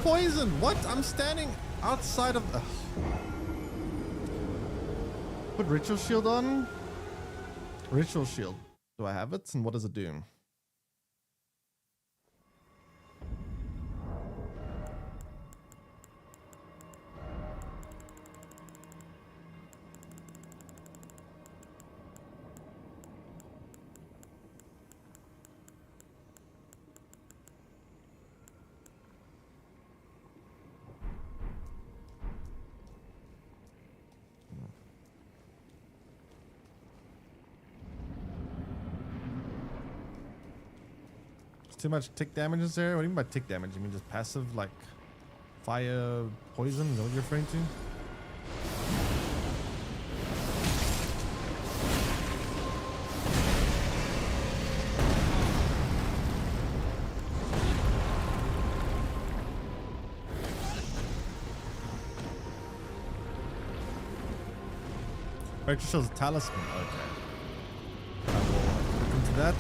Poison! What? I'm standing outside of the... Put Ritual Shield on. Ritual Shield. Do I have it? And what does it do? Too much tick damage is there? What do you mean by tick damage? You mean just passive, like fire, poison? Is that what you're referring to? It just shows a talisman. Okay. I will look into that.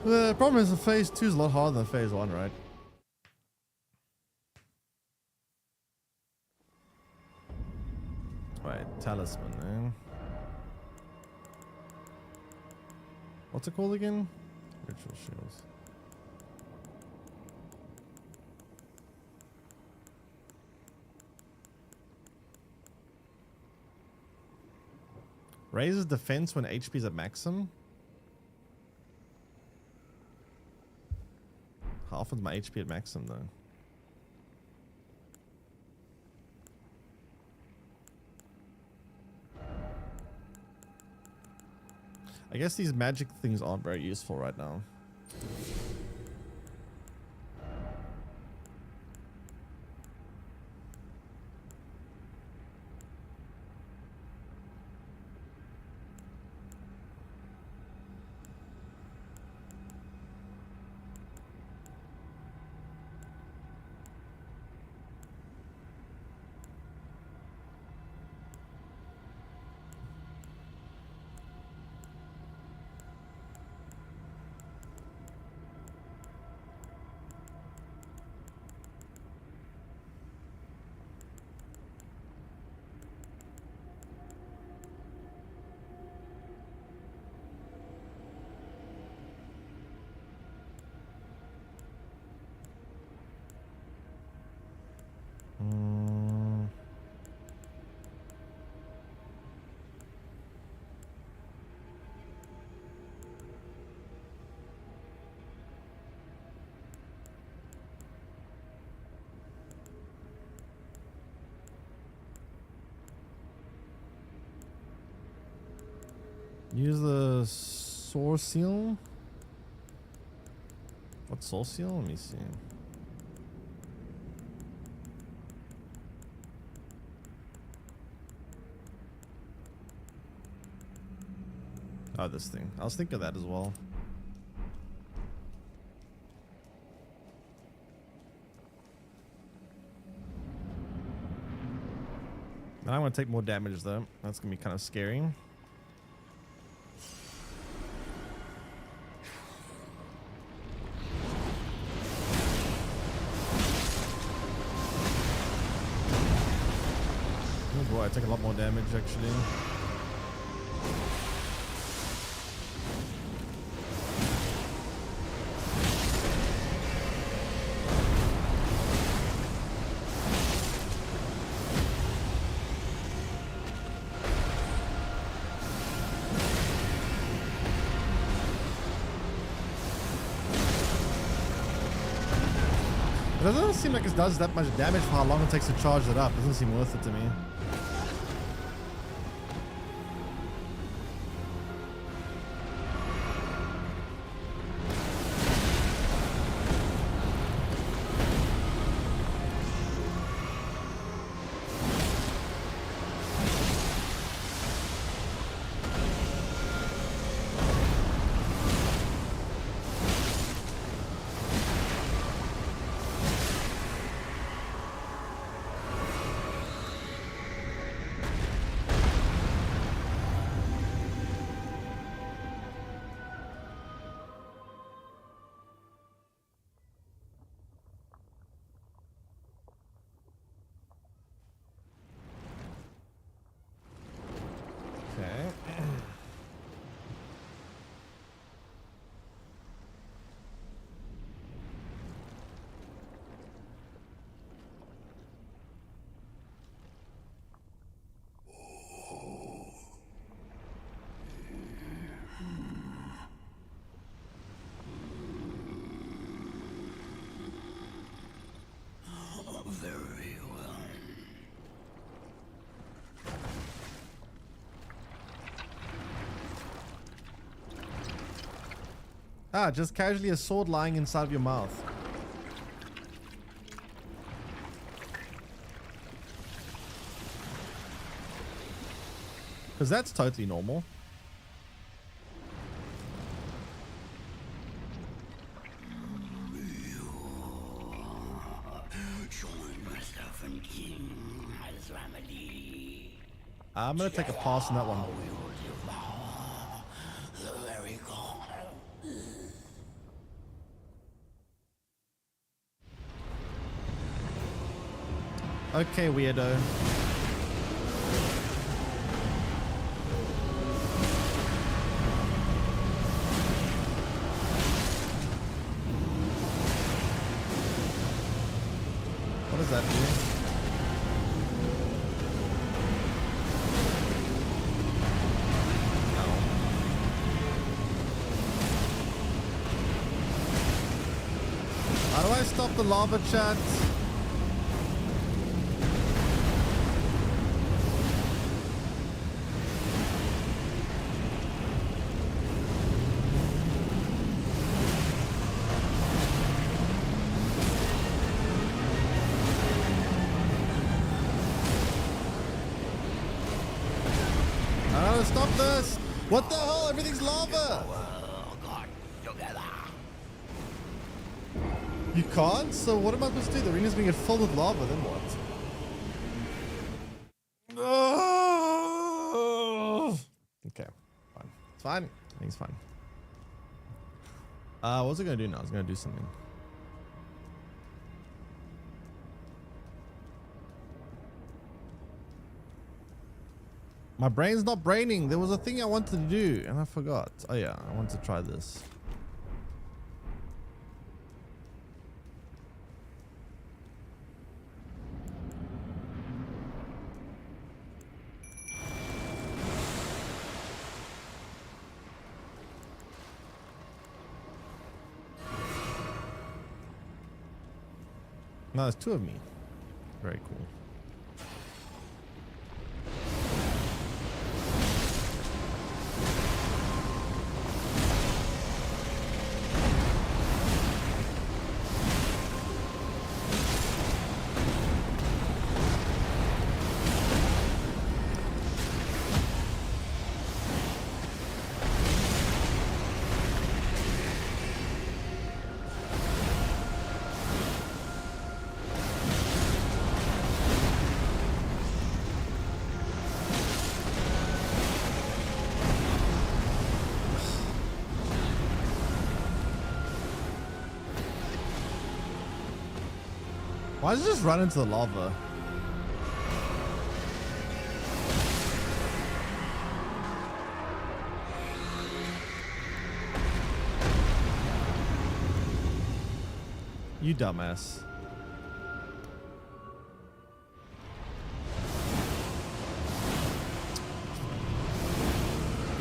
The problem is the phase 2 is a lot harder than phase 1, right? Right, talisman, eh? What's it called again? Ritual shields. Raises defense when HP is at maximum. How often is my HP at maximum though? I guess these magic things aren't very useful right now. Use the source seal. What source seal? Let me see. Oh, this thing. I was thinking of that as well. And I want to take more damage though. That's gonna be kind of scary. Oh boy, I take a lot more damage actually. It doesn't seem like it does that much damage for how long it takes to charge it up. It doesn't seem worth it to me. Very well. Ah, just casually a sword lying inside of your mouth. Because that's totally normal. I'm gonna take a pass on that one. Okay, weirdo. What does that do? How do I stop the lava, chat? How do I stop this? What the hell? Everything's lava! You can't? So what am I supposed to do? The arena's gonna get filled with lava, then what? Okay, fine. It's fine. I think it's fine. What was I gonna do now? I was gonna do something. My brain's not braining. There was a thing I wanted to do and I forgot. Oh yeah, I want to try this. No, there's two of me. Very cool. Why does it just run into the lava? You dumbass.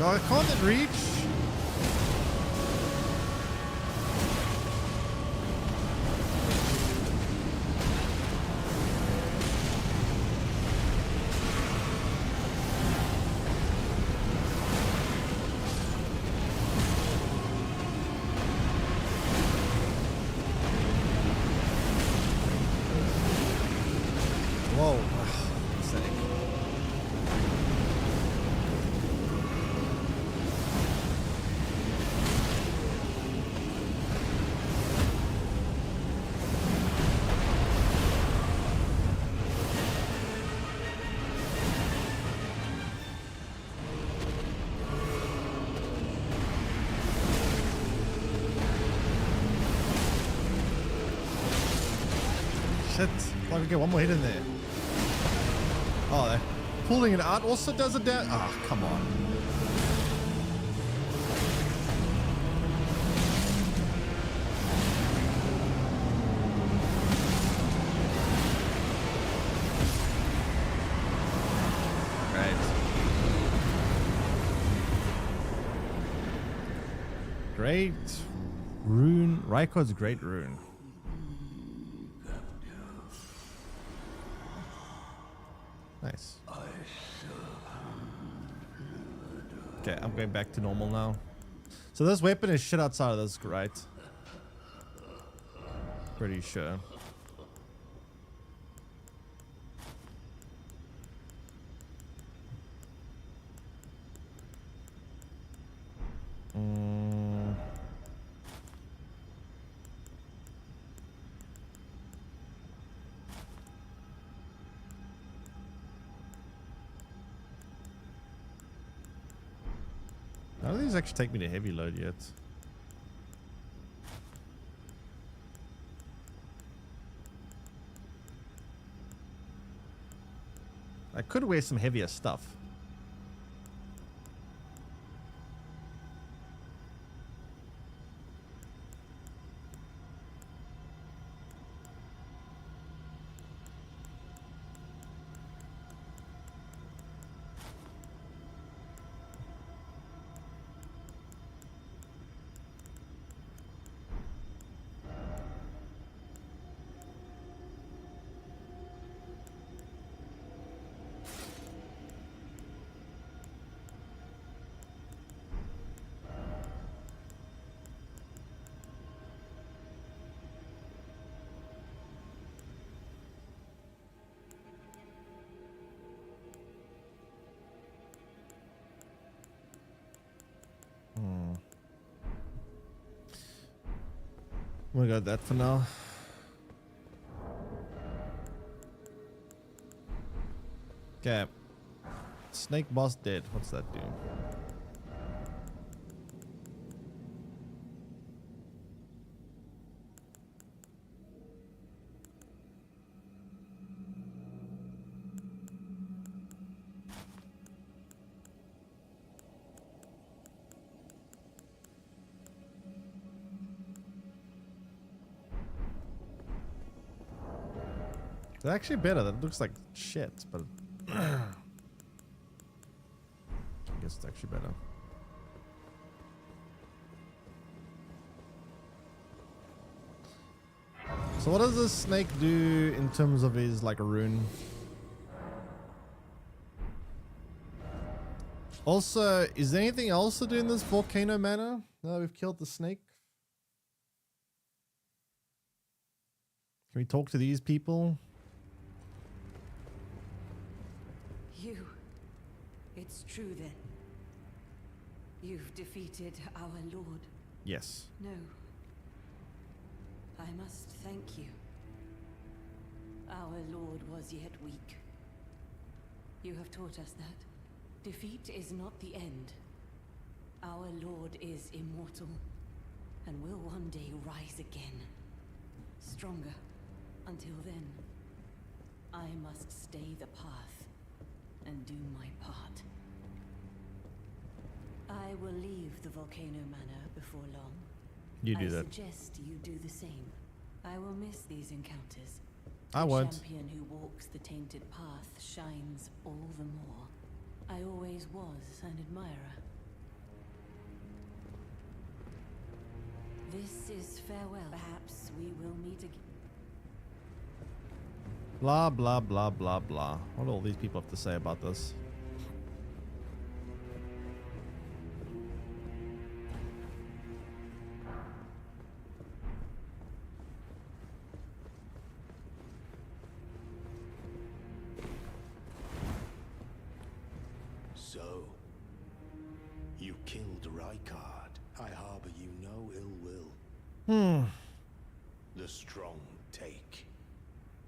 No, can't it reach? Shit. I can get one more hit in there. Oh, they're pulling it out also does a damage. Ah, oh, come on. Great rune. Raikod's great rune. Nice. Okay, I'm going back to normal now. So this weapon is shit outside of this, right? Pretty sure. None of these actually take me to heavy load yet. I could wear some heavier stuff. We got that for now. Okay. Snake boss dead. What's that do? It's actually better. That looks like shit, but I guess it's actually better. So what does this snake do in terms of his like rune? Also, is there anything else to do in this volcano manor? Now that we've killed the snake. Can we talk to these people? It's true then. You've defeated our lord. Yes. No. I must thank you. Our lord was yet weak. You have taught us that defeat is not the end. Our lord is immortal and will one day rise again. Stronger. Until then, I must stay the path and do my part. I will leave the Volcano Manor before long. You do that. I suggest you do the same. I will miss these encounters. I won't. The champion who walks the tainted path shines all the more. I always was an admirer. This is farewell. Perhaps we will meet again. Blah, blah, blah, blah, blah. What do all these people have to say about this? So, you killed Rykard. I harbor you no ill will. The strong take.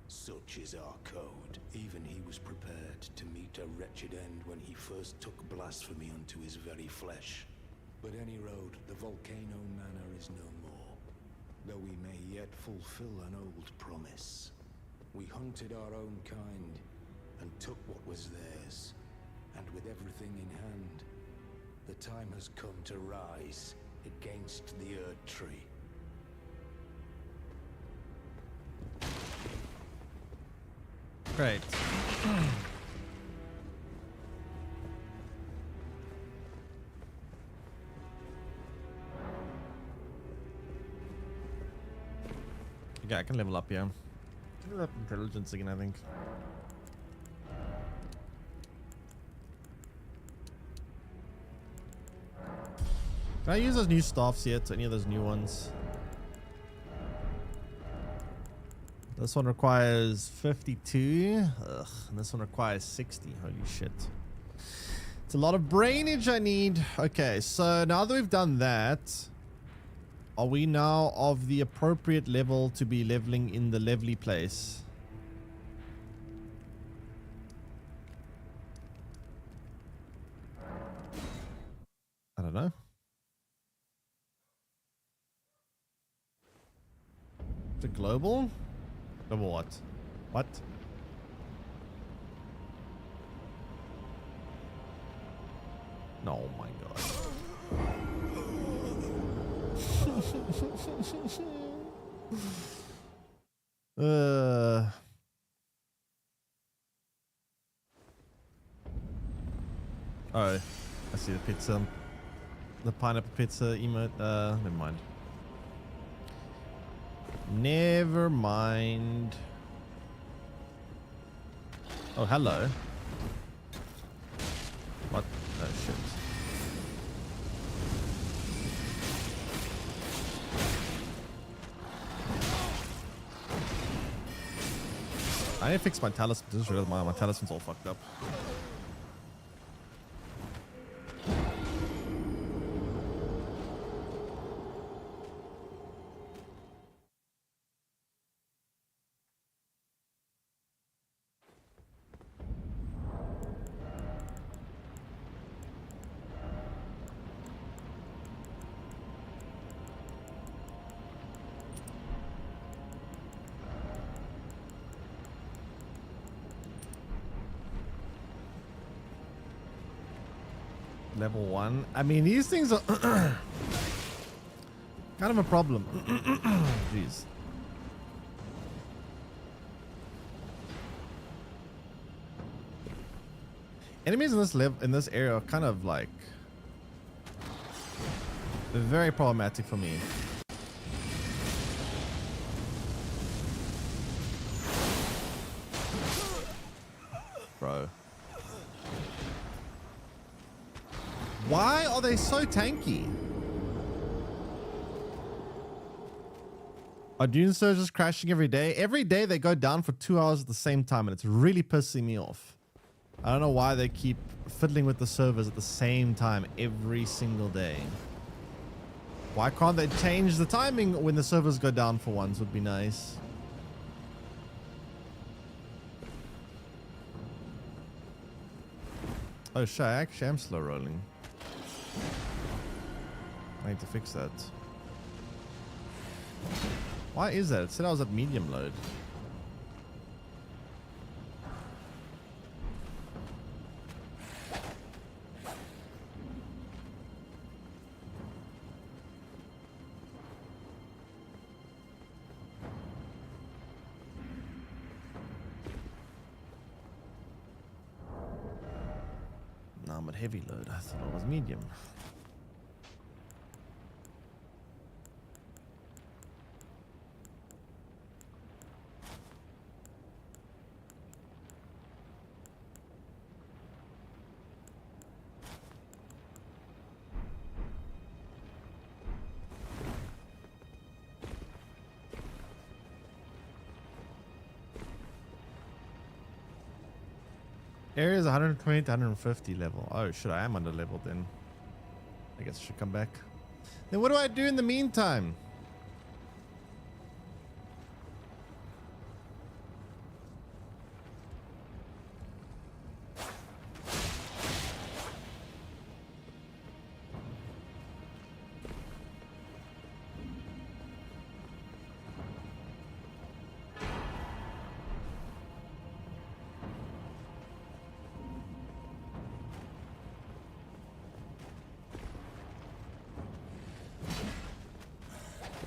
Such is our code. Even he was prepared to meet a wretched end when he first took blasphemy unto his very flesh. But any road, the Volcano Manor is no more. Though we may yet fulfill an old promise. We hunted our own kind, and took what was theirs. And with everything in hand, the time has come to rise against the Erd Tree. Great. Okay, I can level up here. Level up intelligence again, I think. Can I use those new staffs yet? Any of those new ones? This one requires 52. Ugh, and this one requires 60. Holy shit. It's a lot of brainage I need. Okay, so now that we've done that, are we now of the appropriate level to be leveling in the levely place? I don't know. The global? Global what? What? Oh my god. Oh, I see the pizza. The pineapple pizza emote. Never mind. Never mind. Oh, hello. What? Oh, shit. I need to fix my talisman. Just realized my talisman's all fucked up. Level 1. I mean, these things are kind of a problem. Jeez. Enemies in this area are kind of like very problematic for me. Bro. Why are they so tanky? Are Dune servers crashing every day? Every day they go down for 2 hours at the same time, and it's really pissing me off. I don't know why they keep fiddling with the servers at the same time every single day. Why can't they change the timing when the servers go down for once? Would be nice. Oh shit, I actually am slow rolling. I need to fix that. Why is that? It said I was at medium load. No, I'm at heavy load. I thought I was medium. Area is 120 to 150 level. Oh shit, I am under level then. I guess I should come back. Then what do I do in the meantime?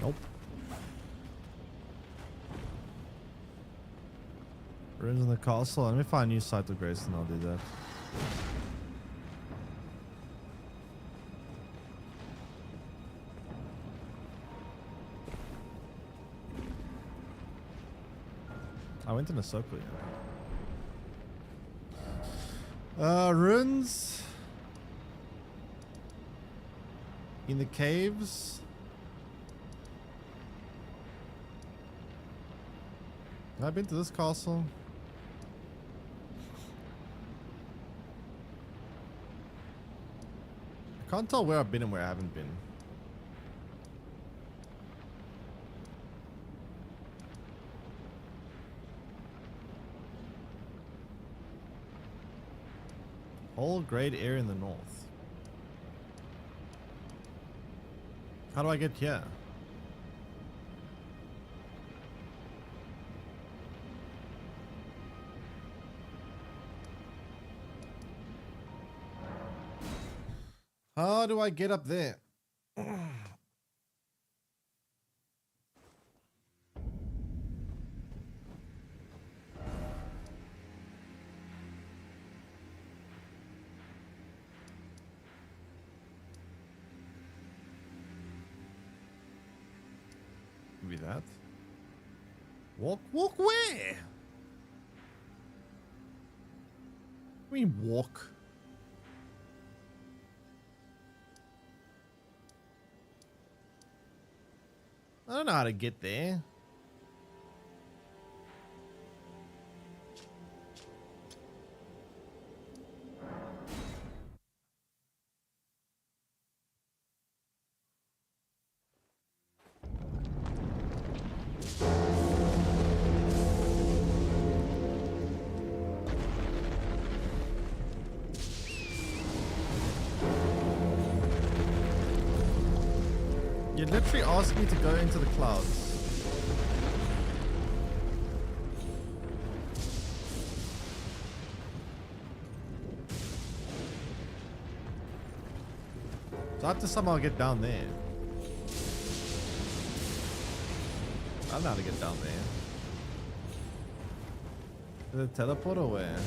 Nope. Ruins in the castle. Let me find a new site of grace and I'll do that. I went in a circle, yeah. Ruins in the caves. Have I been to this castle? I can't tell where I've been and where I haven't been. Whole great area in the north. How do I get here? How do I get up there? Maybe that. Walk where? We walk. I don't know how to get there. You literally asked me to go into the clouds. So I have to somehow get down there. I don't know how to get down there. Is it teleport or where?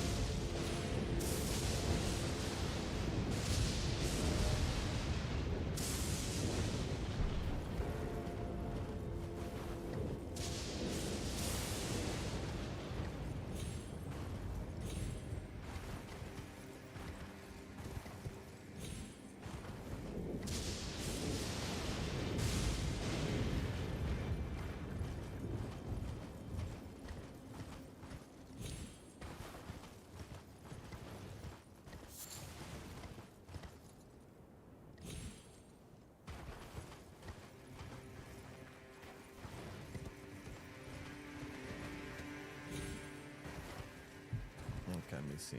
Let me see.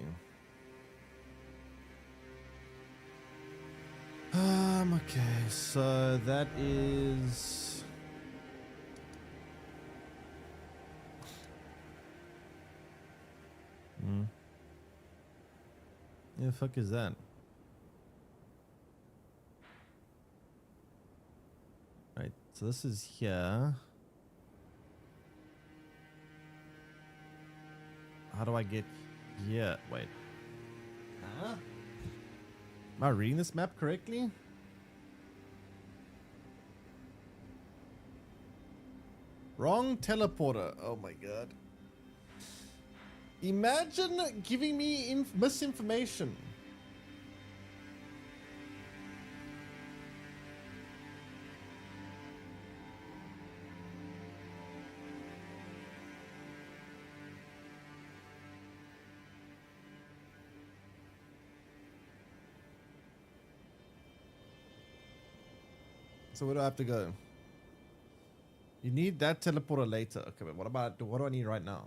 Okay, so that is Yeah, the fuck is that? Right, so this is here. How do I get here? Wait. Huh? Am I reading this map correctly? Wrong teleporter. Oh my god. Imagine giving me misinformation. So where do I have to go? You need that teleporter later. Okay, but what do I need right now?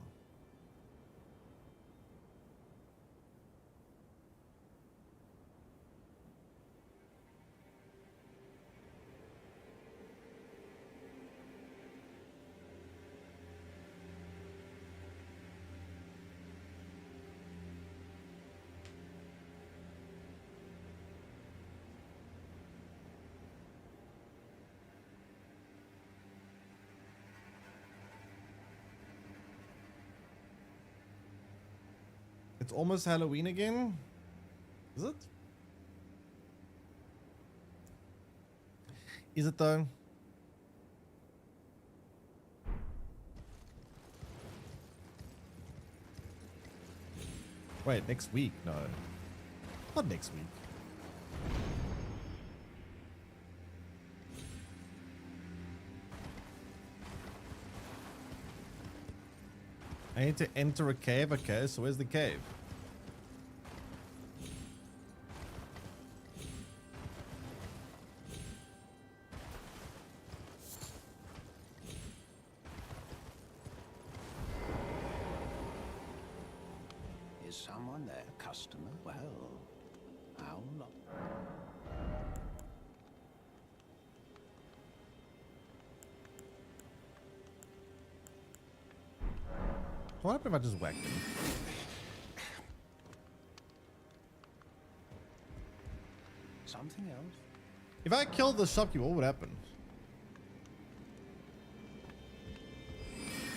It's almost Halloween again. Is it? Is it though? Wait, next week? No. Not next week. I need to enter a cave. Okay, so where's the cave? Is someone there, customer? Well, how long? What happened if I just whacked him? So, something else? If I killed the shopkeeper, what would happen?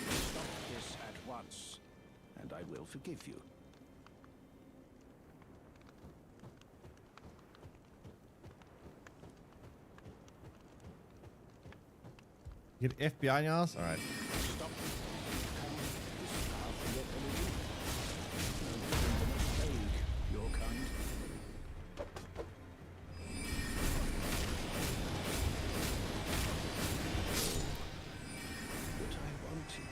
Stop this at once, and I will forgive you. Get FBI in your house? Alright. Stop. This is how to get energy. No plague, your kind. What I wanted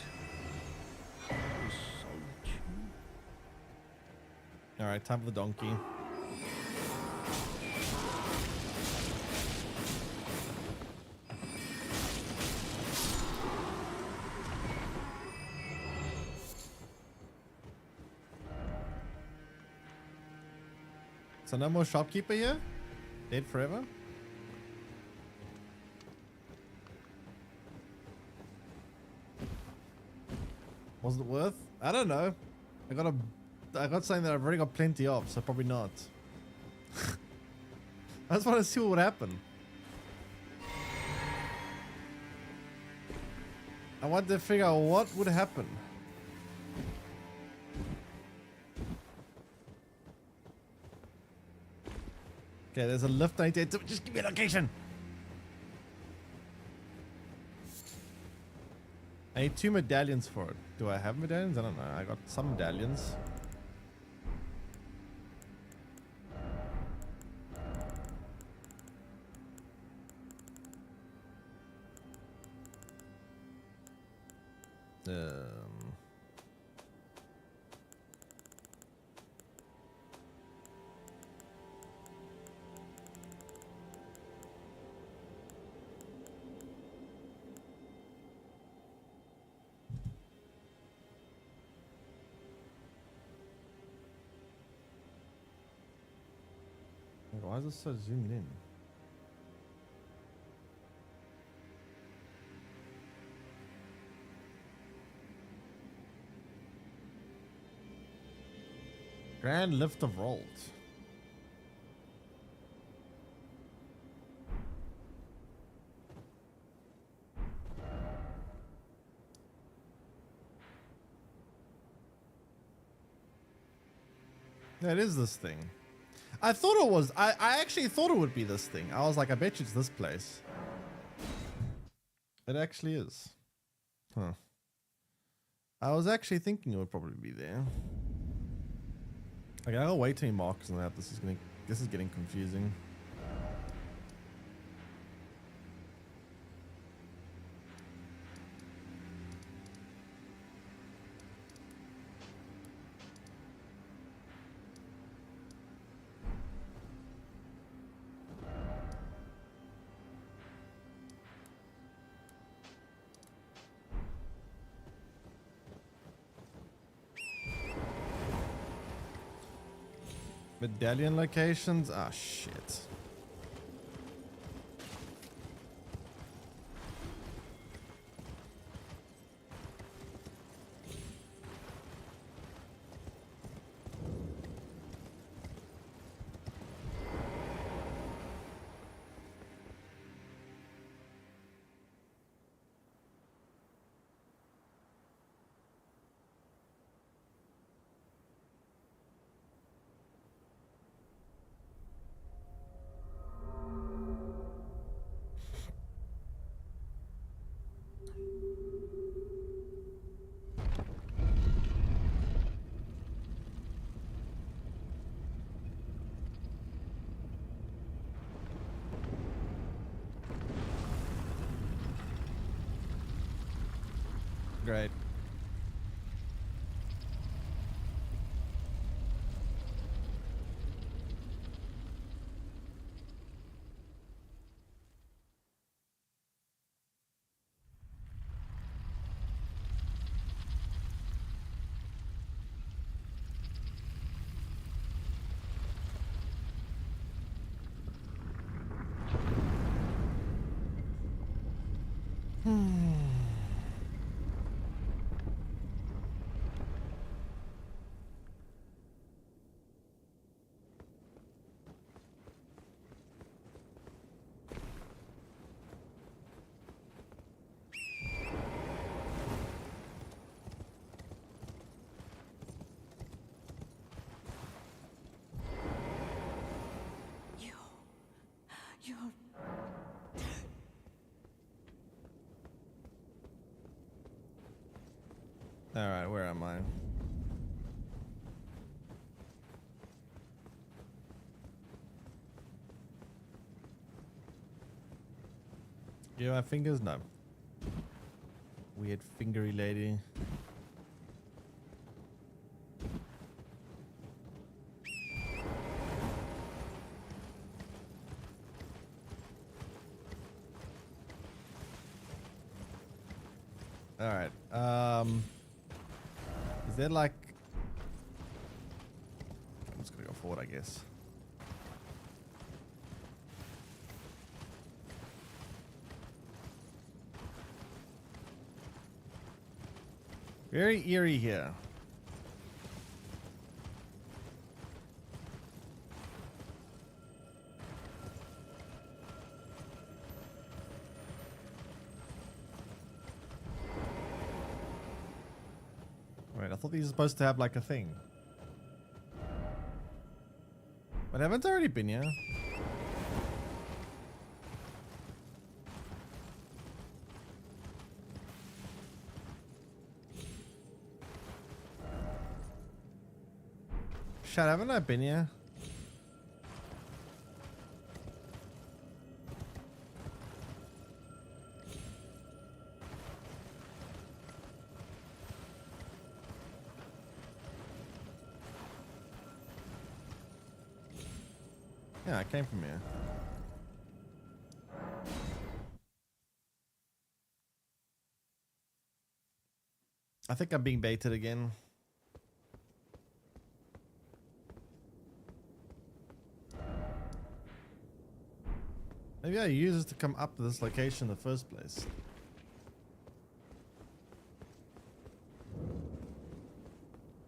was solitude. Alright, time for the donkey. So no more shopkeeper here? Dead forever? Was it worth? I don't know. I got something that I've already got plenty of, so probably not. I just want to see what would happen. I want to figure out what would happen. Okay, there's a lift I need to just give me a location. I need 2 medallions for it. Do I have medallions? I don't know. I got some medallions. Why is it so zoomed in? Grand lift of Rolt. That is this thing. I thought it was. I actually thought it would be this thing. I was like, I bet you it's this place. It actually is. Huh. I was actually thinking it would probably be there. Okay, I'll wait till he marks on that. This is getting confusing. Medallion locations? Ah, shit. Great. Alright, where am I? You have fingers? No. Weird fingery lady. Alright. Is there like... I'm just gonna go forward, I guess. Very eerie here. Wait, I thought these are supposed to have like a thing. But haven't I already been here? Shit, haven't I been here? Yeah, I came from here. I think I'm being baited again. Maybe I used this to come up to this location in the first place.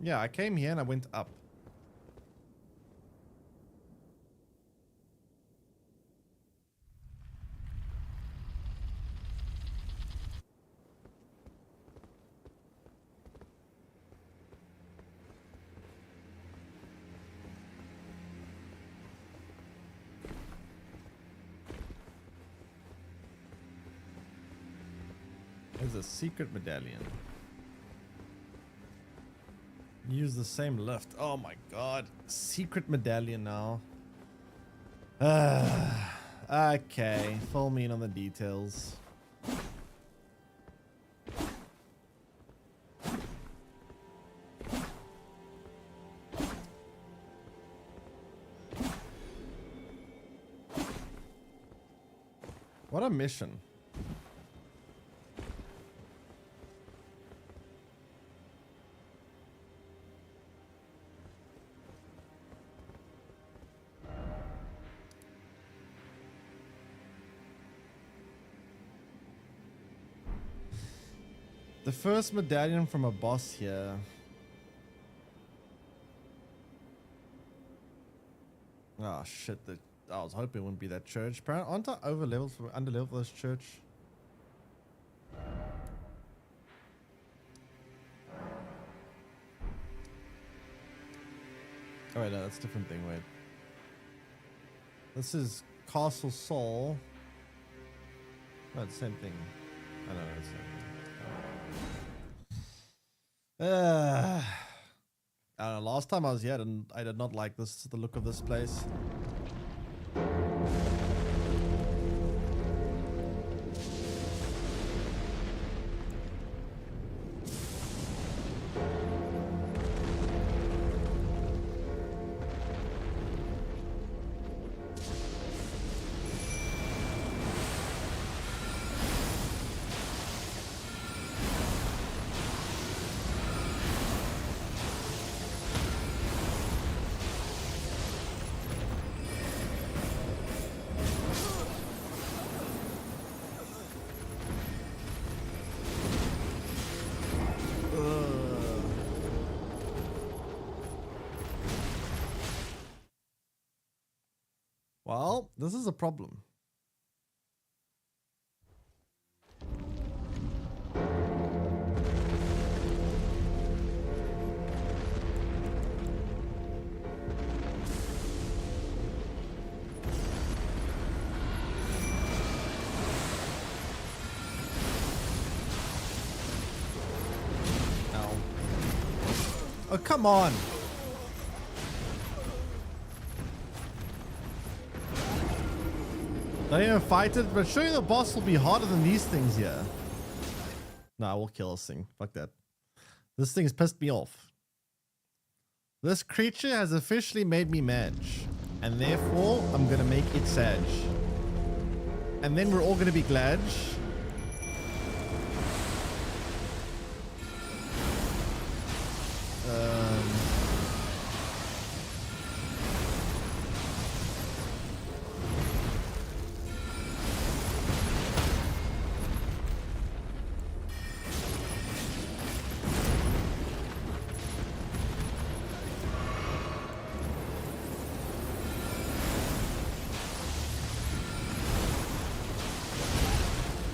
Yeah, I came here and I went up. There's a secret medallion. Use the same lift. Oh my god. Secret medallion now. Okay. Fill me in on the details. What a mission. The first medallion from a boss here. Oh shit, I was hoping it wouldn't be that church. Apparently, aren't I over leveled for under leveled for this church? Oh wait, no, that's a different thing, wait. This is Castle Soul. No, it's the same thing. I know, it's the same thing. I don't know, last time I was here I did not like the look of this place. Well, this is a problem. Ow. Oh, come on. Don't even fight it, but surely the boss will be harder than these things here. Nah, we'll kill this thing. Fuck that. This thing's pissed me off. This creature has officially made me mad. And therefore, I'm gonna make it sad. And then we're all gonna be glad.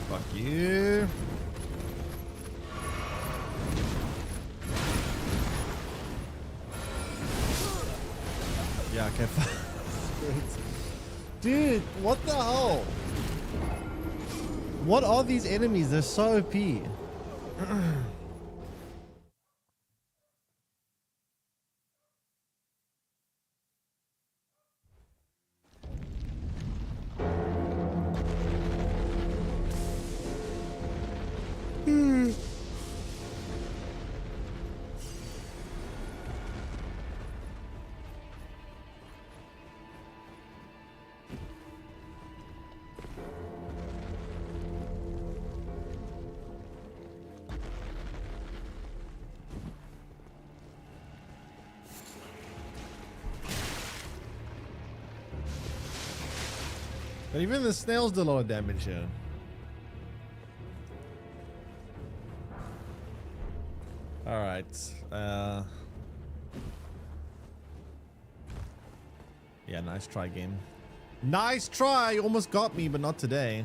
Fuck you. Yeah, okay. Dude, what the hell? What are these enemies? They're so OP. But even the snails do a lot of damage here. Alright. Yeah, nice try, game. Nice try! You almost got me, but not today.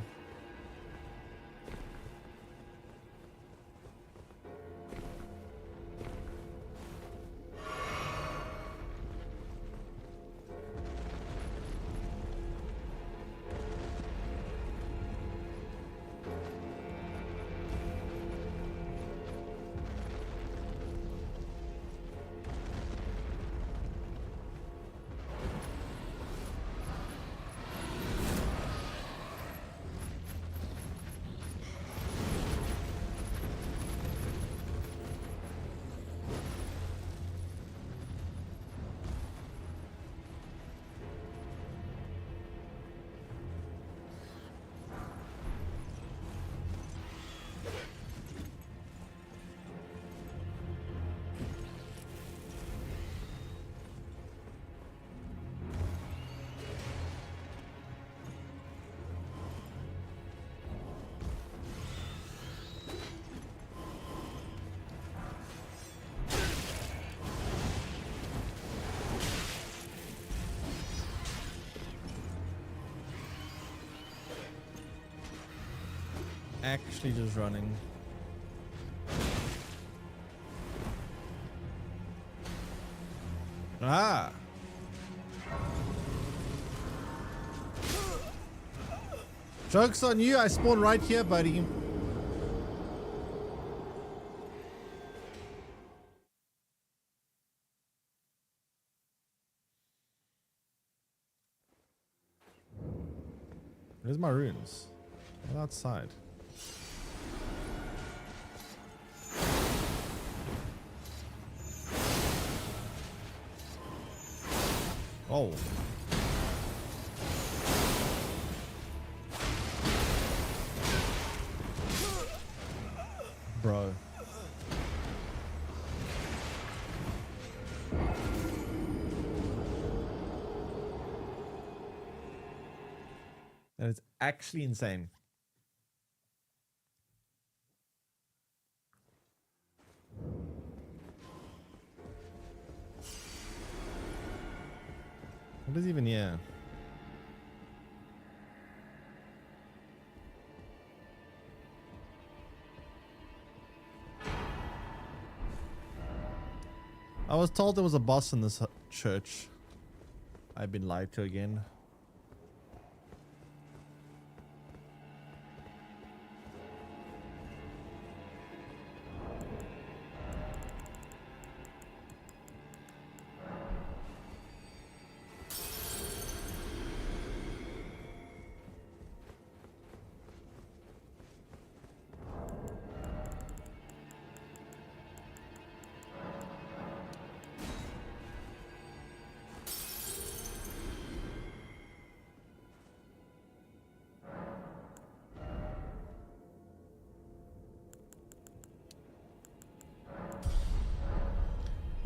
Actually just running. Ah. Joke's on you, I spawned right here, buddy. Where's my runes? They're outside. Oh. Bro. That is actually insane. What is even here? I was told there was a boss in this church. I've been lied to again.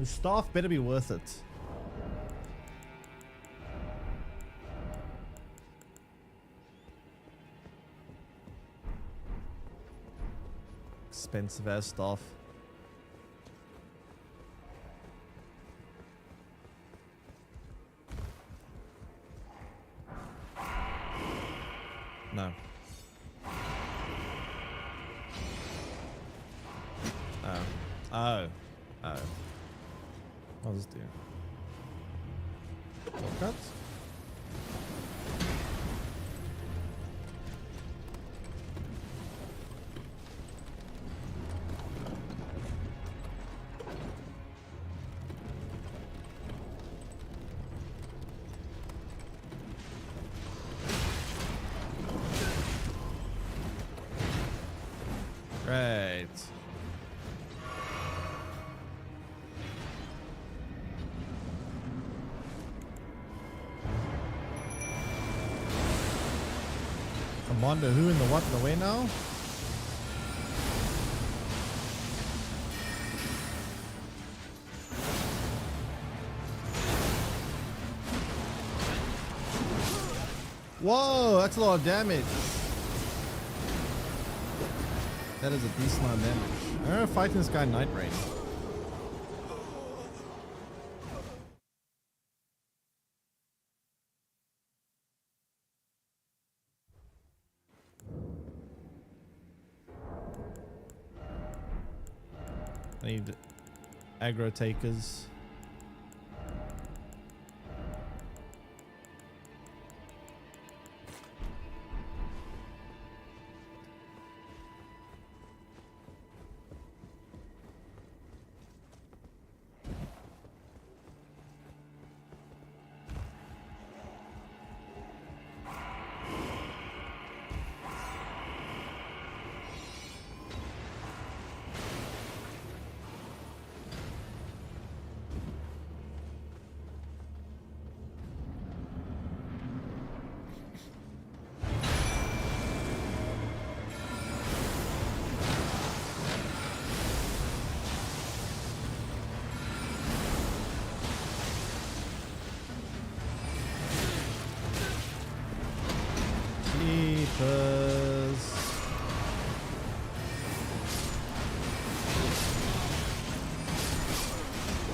The staff better be worth it. Expensive ass stuff. No. Oh. I'll just do shortcuts. Right. Commander who in the what in the way now? Whoa, that's a lot of damage. That is a decent amount of damage. I'm gonna fight this guy Night Rain. I need aggro takers.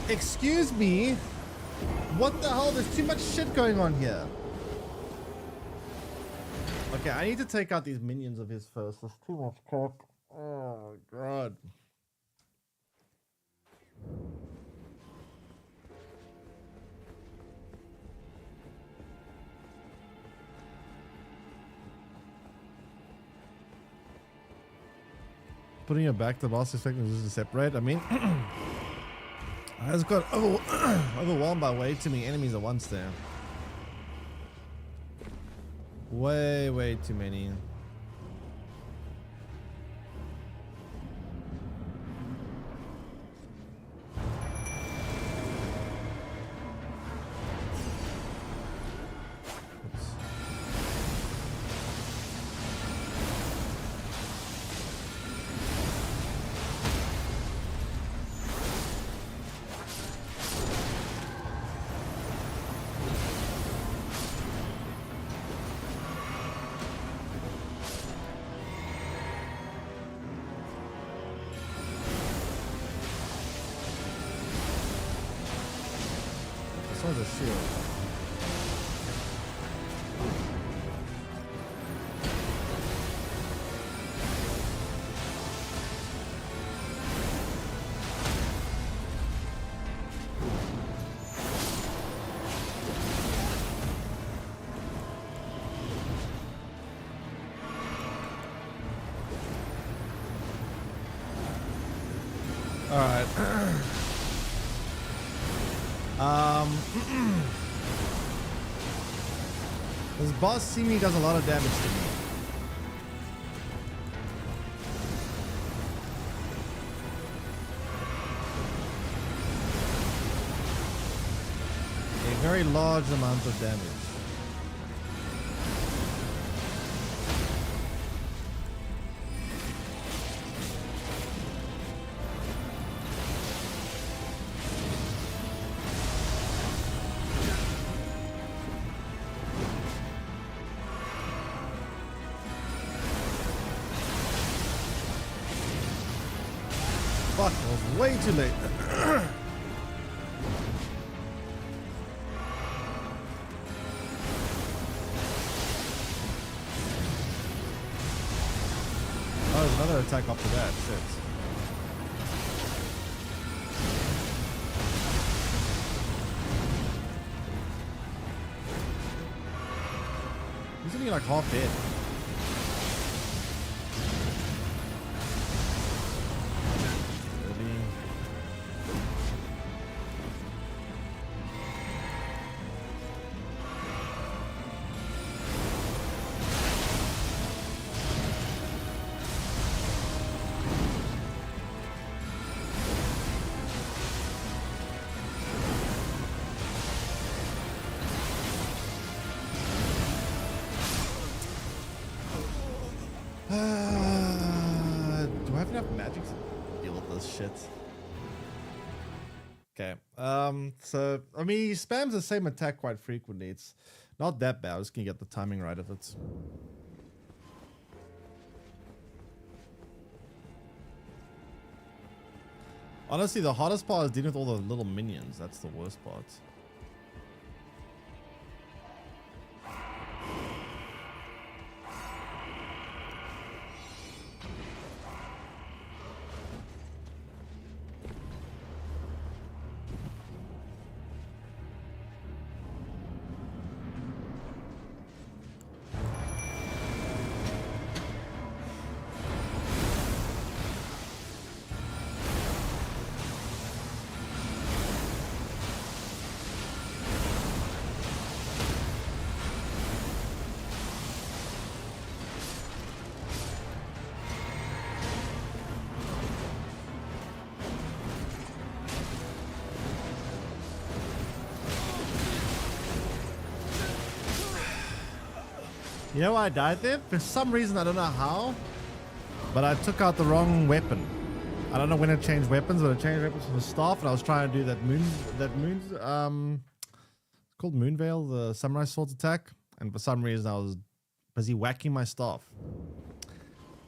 Excuse me? What the hell? There's too much shit going on here. Okay, I need to take out these minions of his first. There's too much crap. Oh, God. Putting your back to boss expecting to separate. I mean, I just got overwhelmed by way too many enemies at once there. Way too many. A shield. All right. This boss seemingly does a lot of damage to me. A very large amount of damage. Fuck, I was way too late. Oh, there's another attack after that. Shit. He's only like half dead. Really? Do I have enough magic to deal with this shit? Okay. So I mean, he spams the same attack quite frequently. It's not that bad. I just can get the timing right of it. Honestly, the hardest part is dealing with all the little minions. That's the worst part. You know why I died there? For some reason, I don't know how, but I took out the wrong weapon. I don't know when it changed weapons, but it changed weapons from the staff, and I was trying to do that it's called Moonveil, the samurai sword attack, and for some reason I was busy whacking my staff.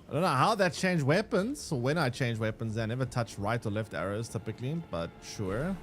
I don't know how that changed weapons, or when I changed weapons. I never touched right or left arrows typically, but sure.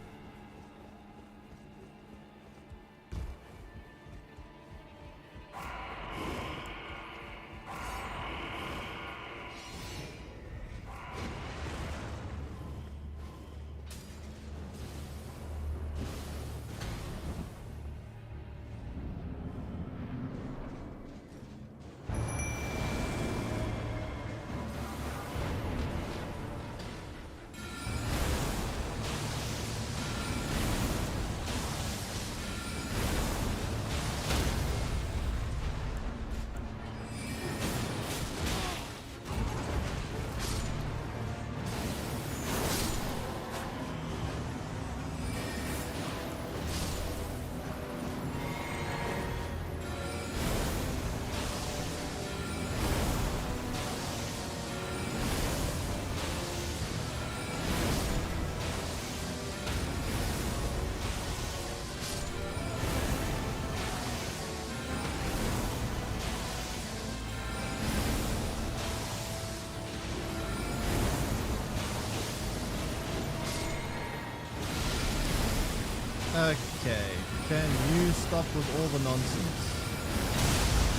Okay, can you stop with all the nonsense?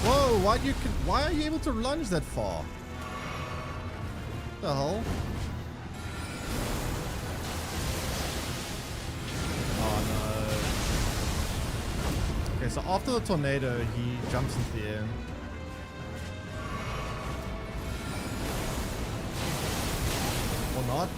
Whoa, why are you able to lunge that far? What the hell? Oh no. Okay, so after the tornado, he jumps into the air. Or not.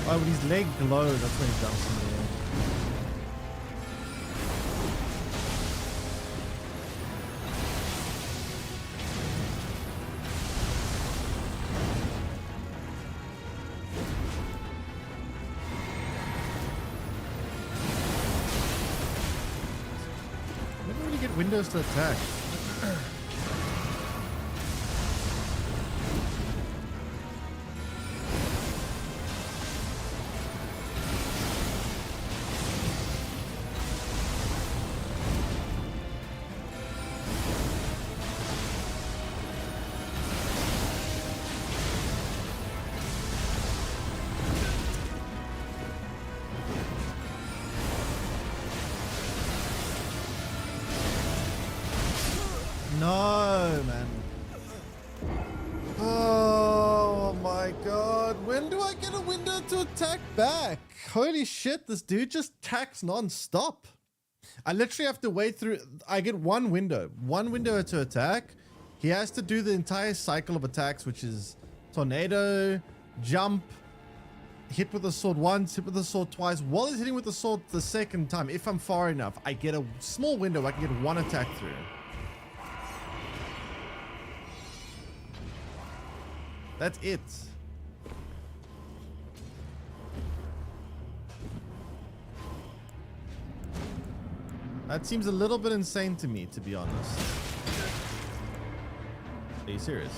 Oh, when his leg glows, that's when he jumps in the air. I never really get windows to attack. attack back. Holy shit, this dude just attacks non-stop. I literally have to wait through. I get one window to attack. He has to do the entire cycle of attacks, which is tornado, jump, hit with the sword once, hit with the sword twice. While he's hitting with the sword the second time, if I'm far enough, I get a small window I can get one attack through. That's it. That seems a little bit insane to me, to be honest. Are you serious?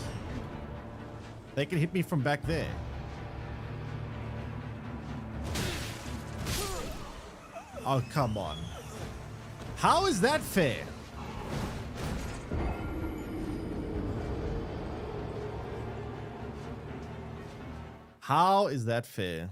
They can hit me from back there. Oh, come on. How is that fair? How is that fair?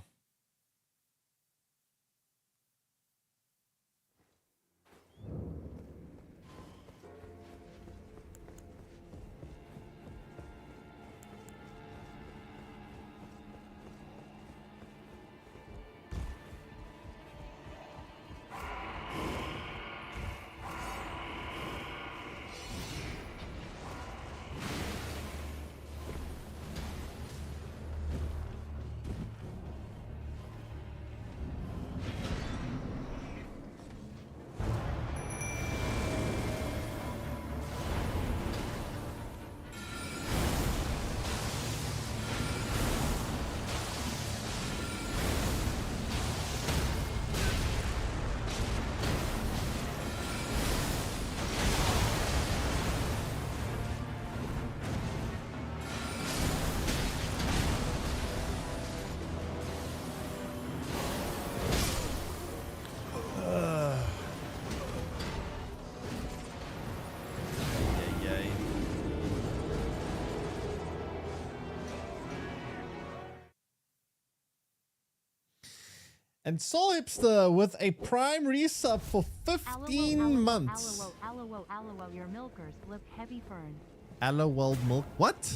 And Soul Hipster with a Prime resub for 15 months. Aloe, your milkers look heavy fern. Aloe milk. What?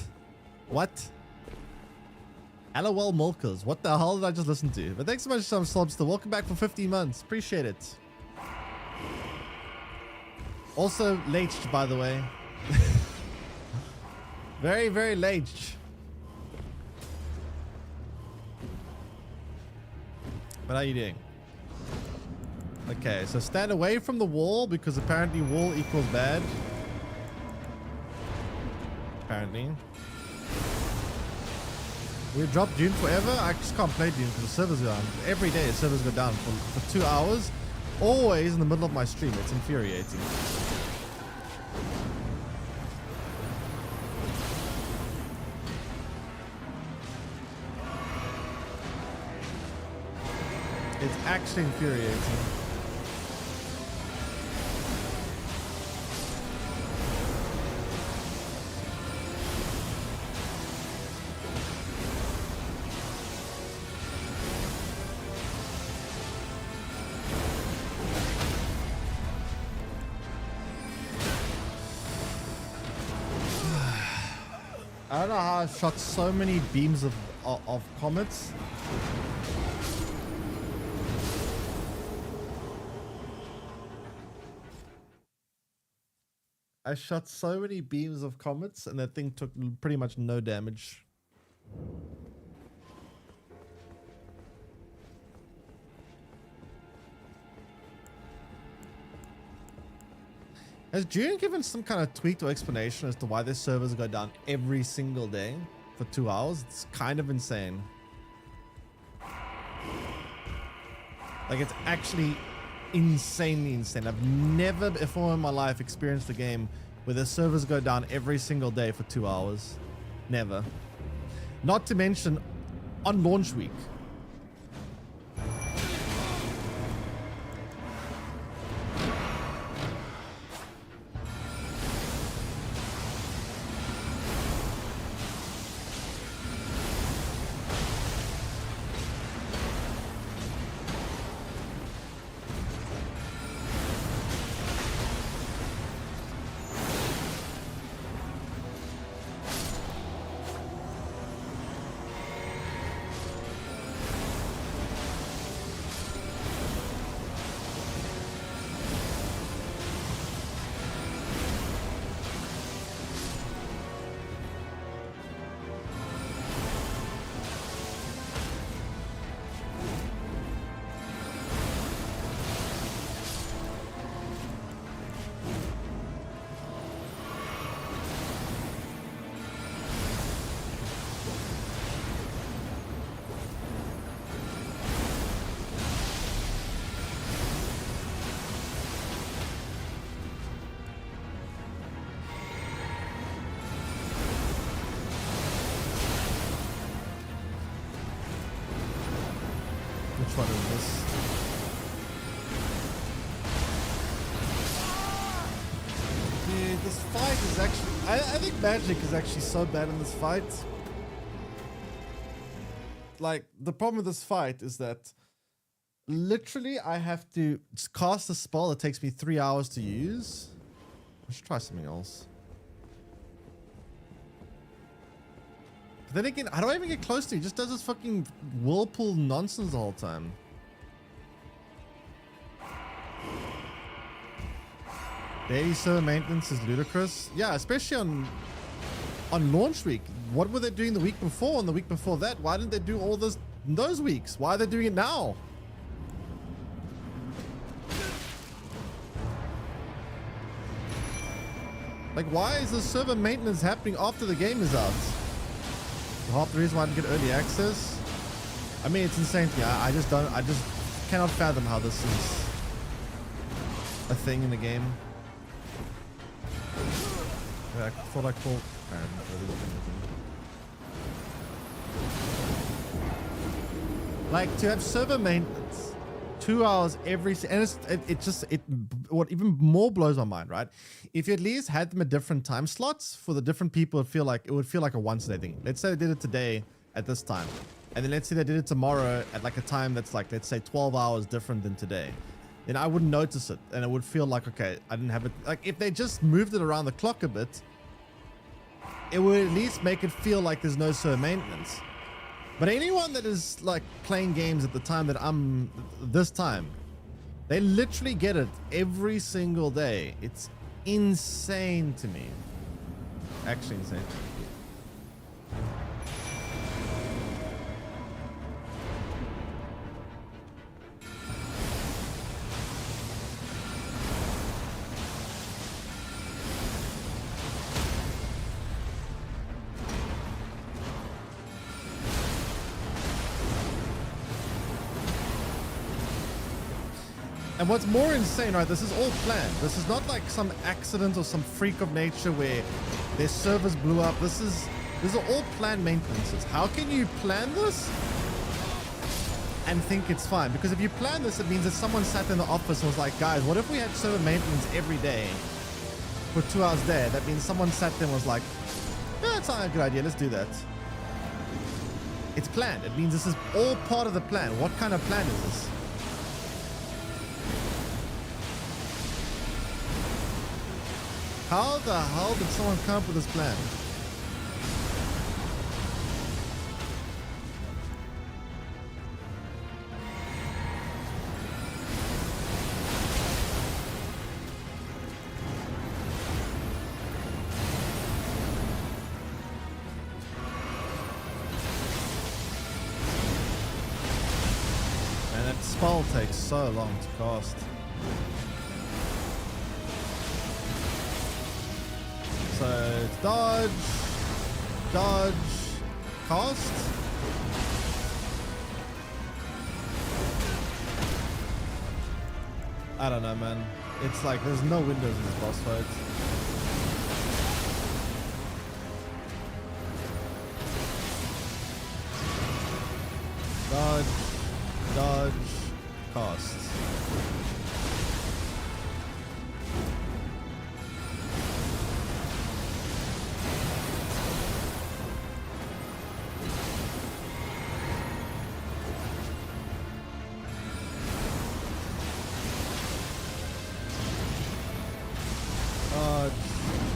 What? Aloe milkers. What the hell did I just listen to? But thanks so much, Soul Hipster. Welcome back for 15 months. Appreciate it. Also, laged, by the way. Very, very laged. But how are you doing? Okay, so stand away from the wall because apparently wall equals bad. Apparently. We dropped Dune forever? I just can't play Dune because the servers go down. Every day the servers go down for 2 hours. Always in the middle of my stream. It's infuriating. It's actually infuriating. I don't know how I shot so many beams of comets. I shot so many beams of comets and that thing took pretty much no damage. Has Dune given some kind of tweet or explanation as to why their servers go down every single day for 2 hours? It's kind of insane. Like, it's actually insanely insane. I've never before in my life experienced a game where the servers go down every single day for 2 hours. Never. Not to mention on launch week. Which one is this? Dude, this fight is actually... I think magic is actually so bad in this fight. Like, the problem with this fight is that literally I have to cast a spell that takes me 3 hours to use. Let's try something else. But then again, how do I even get close to it? He just does this fucking whirlpool nonsense the whole time. Daily server maintenance is ludicrous. Yeah, especially on launch week. What were they doing the week before and the week before that? Why didn't they do all this in those weeks? Why are they doing it now? Like, why is the server maintenance happening after the game is out? Half the reason why I didn't get early access. I mean, it's insane. Yeah, I just cannot fathom how this is a thing in the game. Yeah, I thought I called. Like, to have server maintenance 2 hours every, and what even more blows my mind, right? If you at least had them at different time slots for the different people, it would feel like a once a day thing. Let's say they did it today at this time, and then let's say they did it tomorrow at like a time that's like, let's say 12 hours different than today. Then I wouldn't notice it, and it would feel like, okay, I didn't have it. Like, if they just moved it around the clock a bit, it would at least make it feel like there's no server maintenance. But anyone that is like playing games at the time that I'm this time, they literally get it every single day. It's insane to me. Actually insane. And what's more insane, right? This is all planned. This is not like some accident or some freak of nature where their servers blew up. These are all planned maintenances. How can you plan this and think it's fine? Because if you plan this, it means that someone sat in the office and was like, guys, what if we had server maintenance every day for 2 hours there? That means someone sat there and was like, yeah, that's not a good idea. Let's do that. It's planned. It means this is all part of the plan. What kind of plan is this? How the hell did someone come up with this plan? And that spell takes so long to cast. So it's dodge, cast. I don't know, man. It's like there's no windows in this boss fight. Dodge, cast.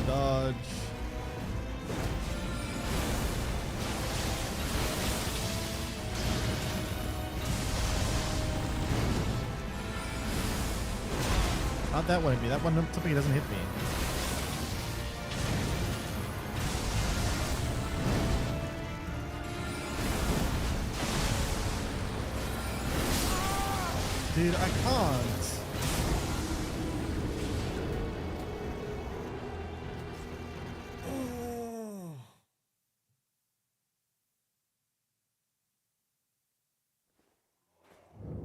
Dodge. How'd that one hit me? That one typically doesn't hit me. Dude, I can't.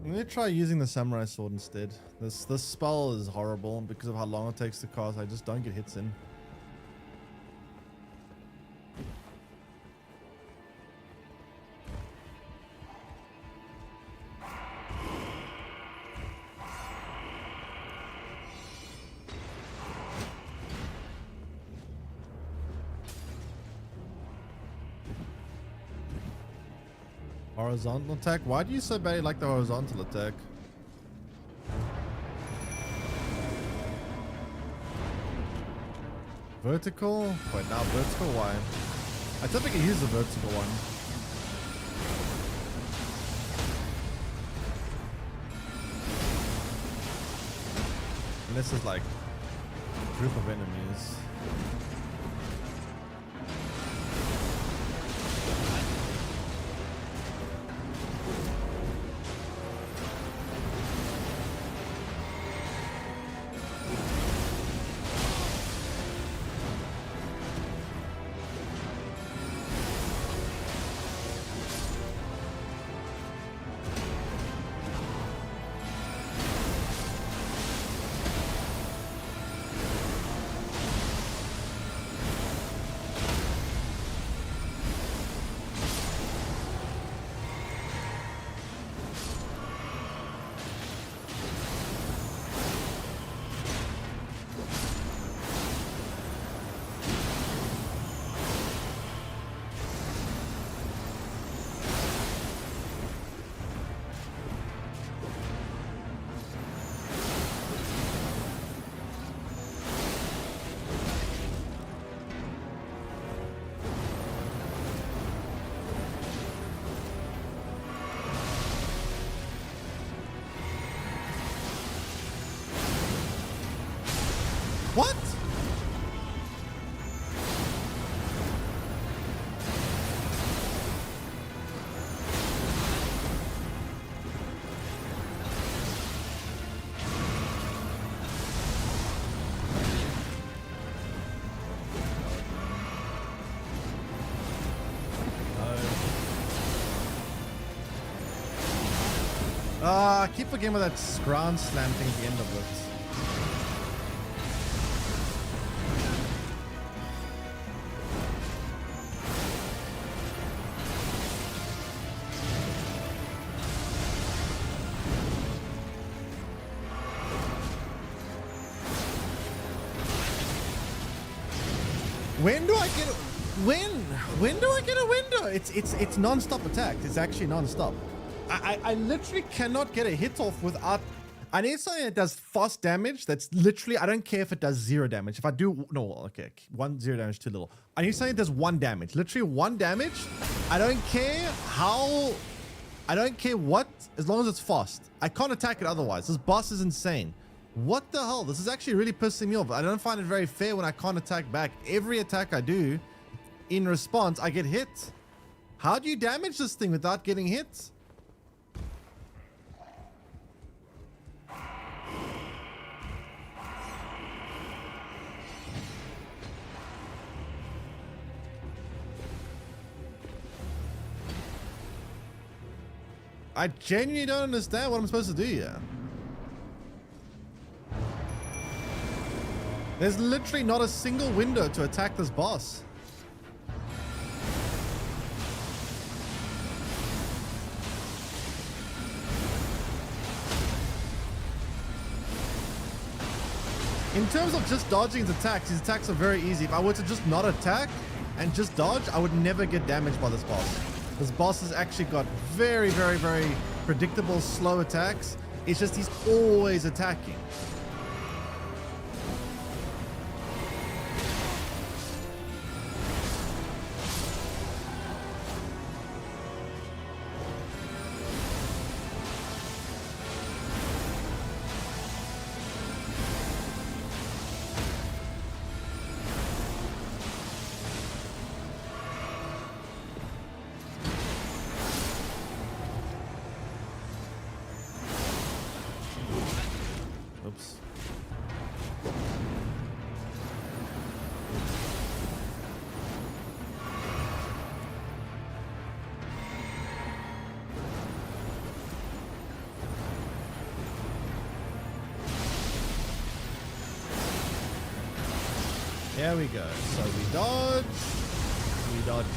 I'm gonna try using the samurai sword instead. This spell is horrible because of how long it takes to cast. I just don't get hits in. Horizontal attack? Why do you so badly like the horizontal attack? Vertical? Wait, now vertical? Why? I typically use the vertical one. And this is like a group of enemies. What? I keep forgetting about that ground slam thing at the end of it. When do I get a when do I get a window? It's non-stop attack. It's actually non-stop. I literally cannot get a hit off without. I need something that does fast damage. That's literally, I don't care if it does 0 damage. If I do, no, okay, 0 damage too little. I need something that does 1 damage. Literally 1 damage. I don't care how, I don't care what, as long as it's fast. I can't attack it otherwise. This boss is insane. What the hell? This is actually really pissing me off. I don't find it very fair when I can't attack back. Every attack I do, in response, I get hit. How do you damage this thing without getting hit? I genuinely don't understand what I'm supposed to do here. There's literally not a single window to attack this boss. In terms of just dodging his attacks are very easy. If I were to just not attack and just dodge, I would never get damaged by this boss. This boss has actually got very, very, very predictable, slow attacks. It's just he's always attacking. There we go. So we dodge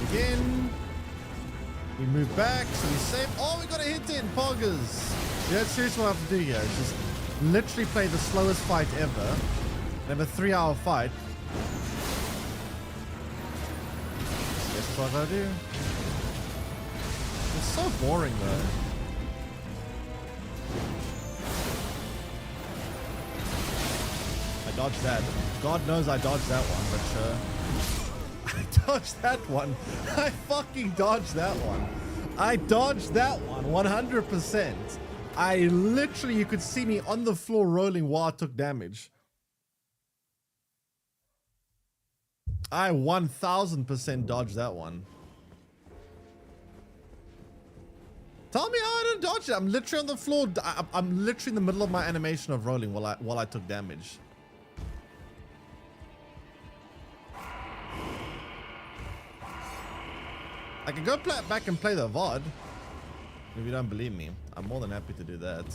again, we move back, so we save. Oh, we got a hit in, poggers. Yeah, that's seriously what I have to do here. It's just literally play the slowest fight ever. And have a 3-hour fight. That's what I do. It's so boring though. I dodged that. God knows I dodged that one, but I dodged that one. I fucking dodged that one. I dodged that one 100%. I literally, you could see me on the floor rolling while I took damage. I 1000% dodged that one. Tell me how I didn't dodge it. I'm literally on the floor. I'm literally in the middle of my animation of rolling while I took damage. I can go back and play the VOD. If you don't believe me, I'm more than happy to do that.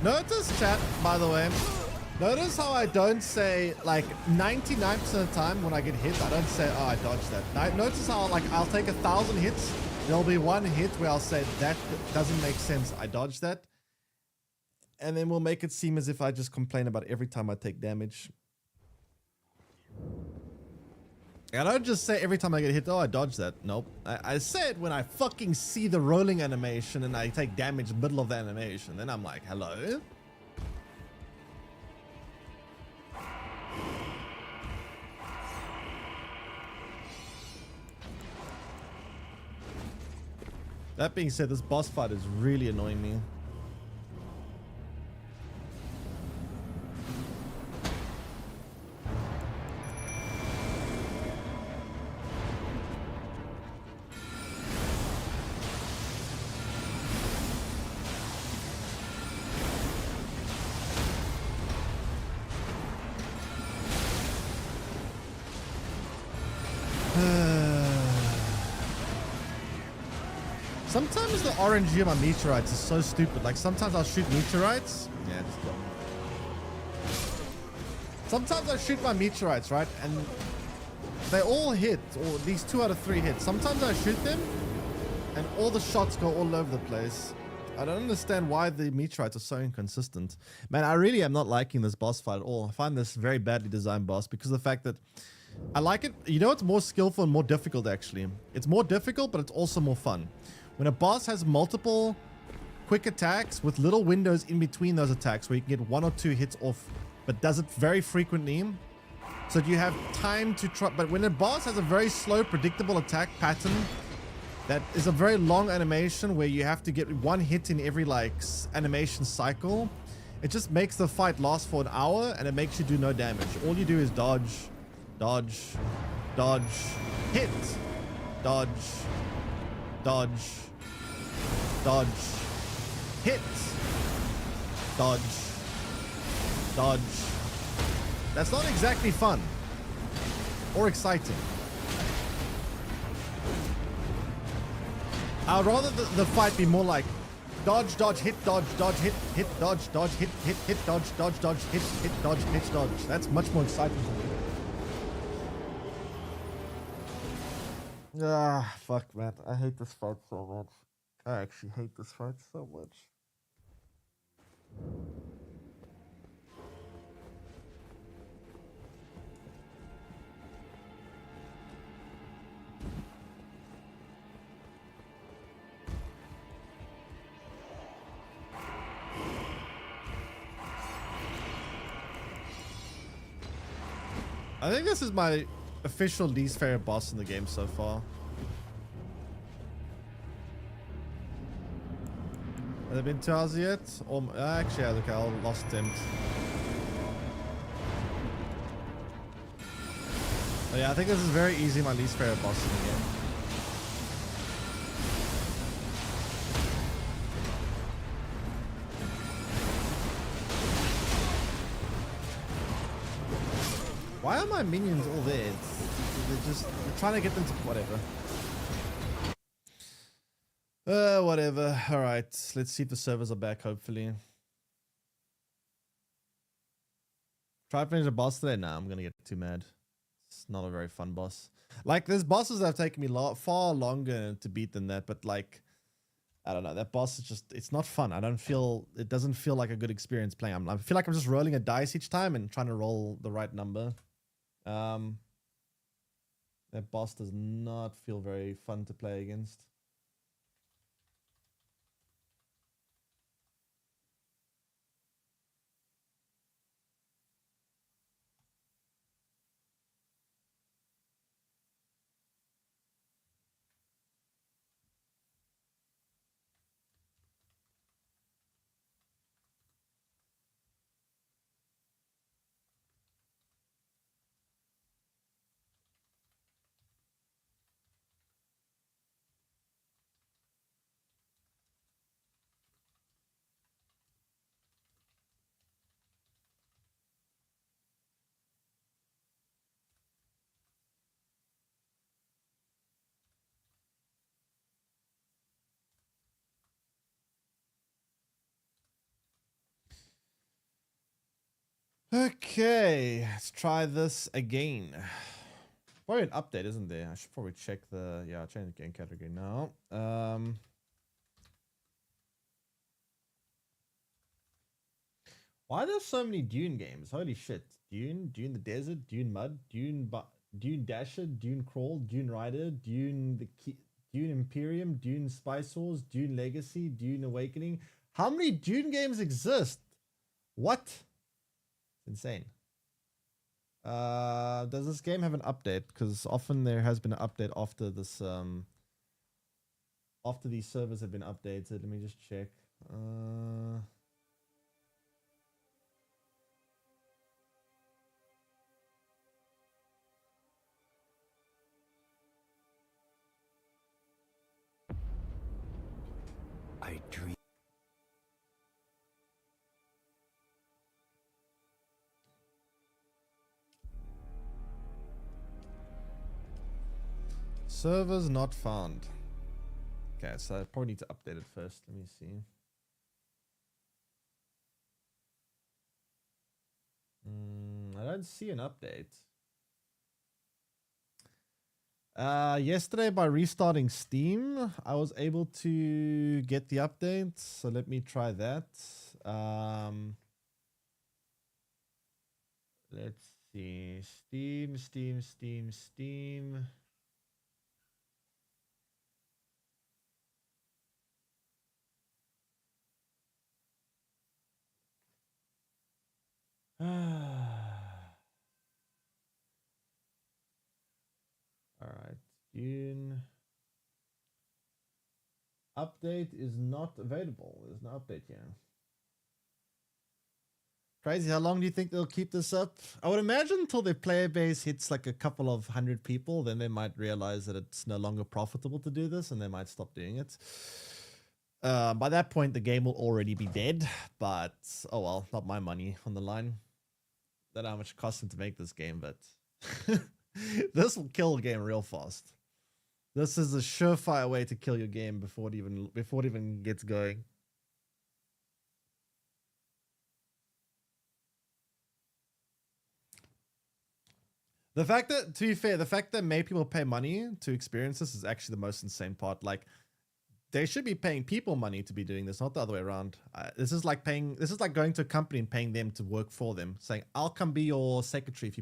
Notice, chat, by the way, notice how I don't say, like, 99% of the time when I get hit, I don't say, oh, I dodged that. Notice how, like, I'll take 1,000 hits. There'll be one hit where I'll say, that doesn't make sense. I dodged that. And then we'll make it seem as if I just complain about every time I take damage. I don't just say every time I get hit, oh, I dodged that. Nope. I say it when I fucking see the rolling animation and I take damage in the middle of the animation. Then I'm like, hello? That being said, this boss fight is really annoying me. Sometimes the RNG of my meteorites is so stupid. Like sometimes I'll shoot meteorites. Yeah, just go. Sometimes I shoot my meteorites, right? And they all hit, or at least 2 out of 3 hits. Sometimes I shoot them and all the shots go all over the place. I don't understand why the meteorites are so inconsistent. Man, I really am not liking this boss fight at all. I find this very badly designed boss because of the fact that I like it. You know, it's more skillful and more difficult, actually. It's more difficult, but it's also more fun. When a boss has multiple quick attacks with little windows in between those attacks where you can get 1 or 2 hits off, but does it very frequently, so that you have time to try. But when a boss has a very slow, predictable attack pattern that is a very long animation where you have to get 1 hit in every like animation cycle, it just makes the fight last for an hour and it makes you do no damage. All you do is dodge, dodge, dodge, hit, dodge, dodge, dodge, hit, dodge, dodge. That's not exactly fun or exciting. I'd rather the fight be more like dodge, dodge, hit, dodge, dodge, hit, hit, dodge, dodge, hit, hit, hit, dodge, dodge, dodge, hit, hit, dodge, hit, dodge. That's much more exciting for me. Ah, fuck, man. I hate this fight so much. I actually hate this fight so much. I think this is my official least favorite boss in the game so far. Have there been 2 hours yet? Or actually, okay, I lost him. Oh, yeah, I think this is very easy my least favorite boss in the game. Why are my minions all there? They're trying to get them to whatever. Whatever. All right. Let's see if the servers are back, hopefully. Try to finish a boss today? Nah, I'm gonna get too mad. It's not a very fun boss. Like, there's bosses that have taken me far longer to beat than that, but like, I don't know, that boss is just, it's not fun. It doesn't feel like a good experience playing. I feel like I'm just rolling a dice each time and trying to roll the right number. That boss does not feel very fun to play against. Okay, let's try this again. Probably an update, isn't there? I should probably check the, yeah, I'll change the game category now. Why are there so many Dune games? Holy shit. Dune the Desert, Dune Mud, Dune Dasher, Dune Crawl, Dune Rider, Dune Imperium, Dune Spice Wars, Dune Legacy, Dune Awakening. How many Dune games exist? What? It's insane. Does this game have an update? Because often there has been an update after this after these servers have been updated. Let me just check. I dream. Servers not found. Okay, so I probably need to update it first. Let me see. I don't see an update. Yesterday, by restarting Steam, I was able to get the update. So let me try that. Let's see. Steam. All right, Dune update is not available. There's no update here. Crazy. How long do you think they'll keep this up? I would imagine until their player base hits like a couple of 100 people, then they might realize that it's no longer profitable to do this, and they might stop doing it. By that point, the game will already be dead. But oh well, not my money on the line. Don't know how much it costs them to make this game, but this will kill a game real fast. This is a surefire way to kill your game before it even gets going. The fact that, to be fair, the fact that many people pay money to experience this is actually the most insane part. Like, they should be paying people money to be doing this, not the other way around. This is like going to a company and paying them to work for them, saying, "I'll come be your secretary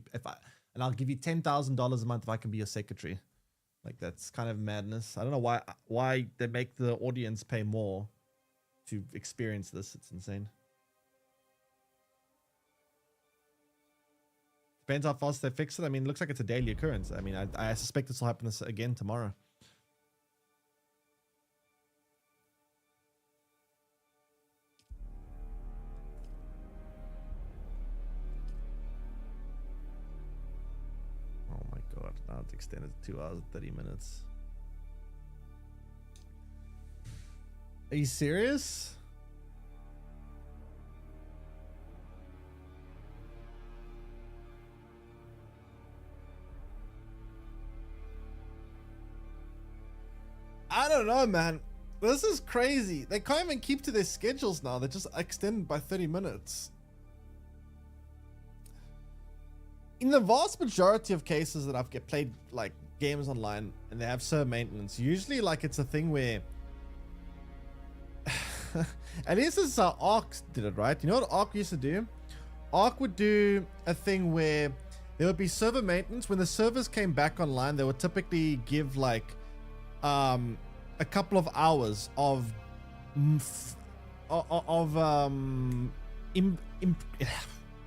and I'll give you $10,000 a month if I can be your secretary." Like, that's kind of madness. I don't know why they make the audience pay more to experience this. It's insane. Depends how fast they fix it. I mean, it looks like it's a daily occurrence. I mean, I suspect this will happen again tomorrow. Oh my god, now it's extended to 2 hours and 30 minutes. Are you serious? I don't know, man. This is crazy. They can't even keep to their schedules now. They're just extended by 30 minutes. in the vast majority of cases that I've played like games online and they have server maintenance, usually like it's a thing where at least this is how Ark did it, right? You know what Ark used to do? Ark would do a thing where there would be server maintenance. When the servers came back online, they would typically give like a couple of hours of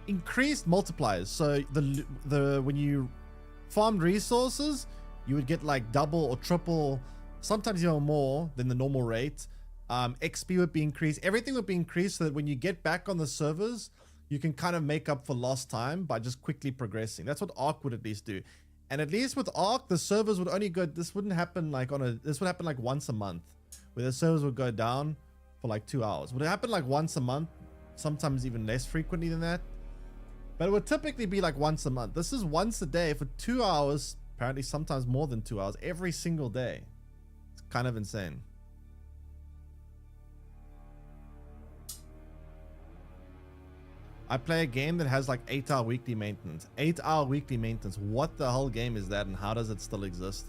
increased multipliers. So the when you farmed resources, you would get like double or triple, sometimes even more than the normal rate. XP would be increased. Everything would be increased so that when you get back on the servers, you can kind of make up for lost time by just quickly progressing. That's what Ark would at least do. And at least with Ark, the servers would only go, this wouldn't happen like this would happen like once a month, where the servers would go down for like 2 hours. Would it happen like once a month? Sometimes even less frequently than that. But it would typically be like once a month. This is once a day for 2 hours, apparently sometimes more than 2 hours, every single day. It's kind of insane. I play a game that has like 8-hour weekly maintenance. 8-hour weekly maintenance. What the hell game is that and how does it still exist?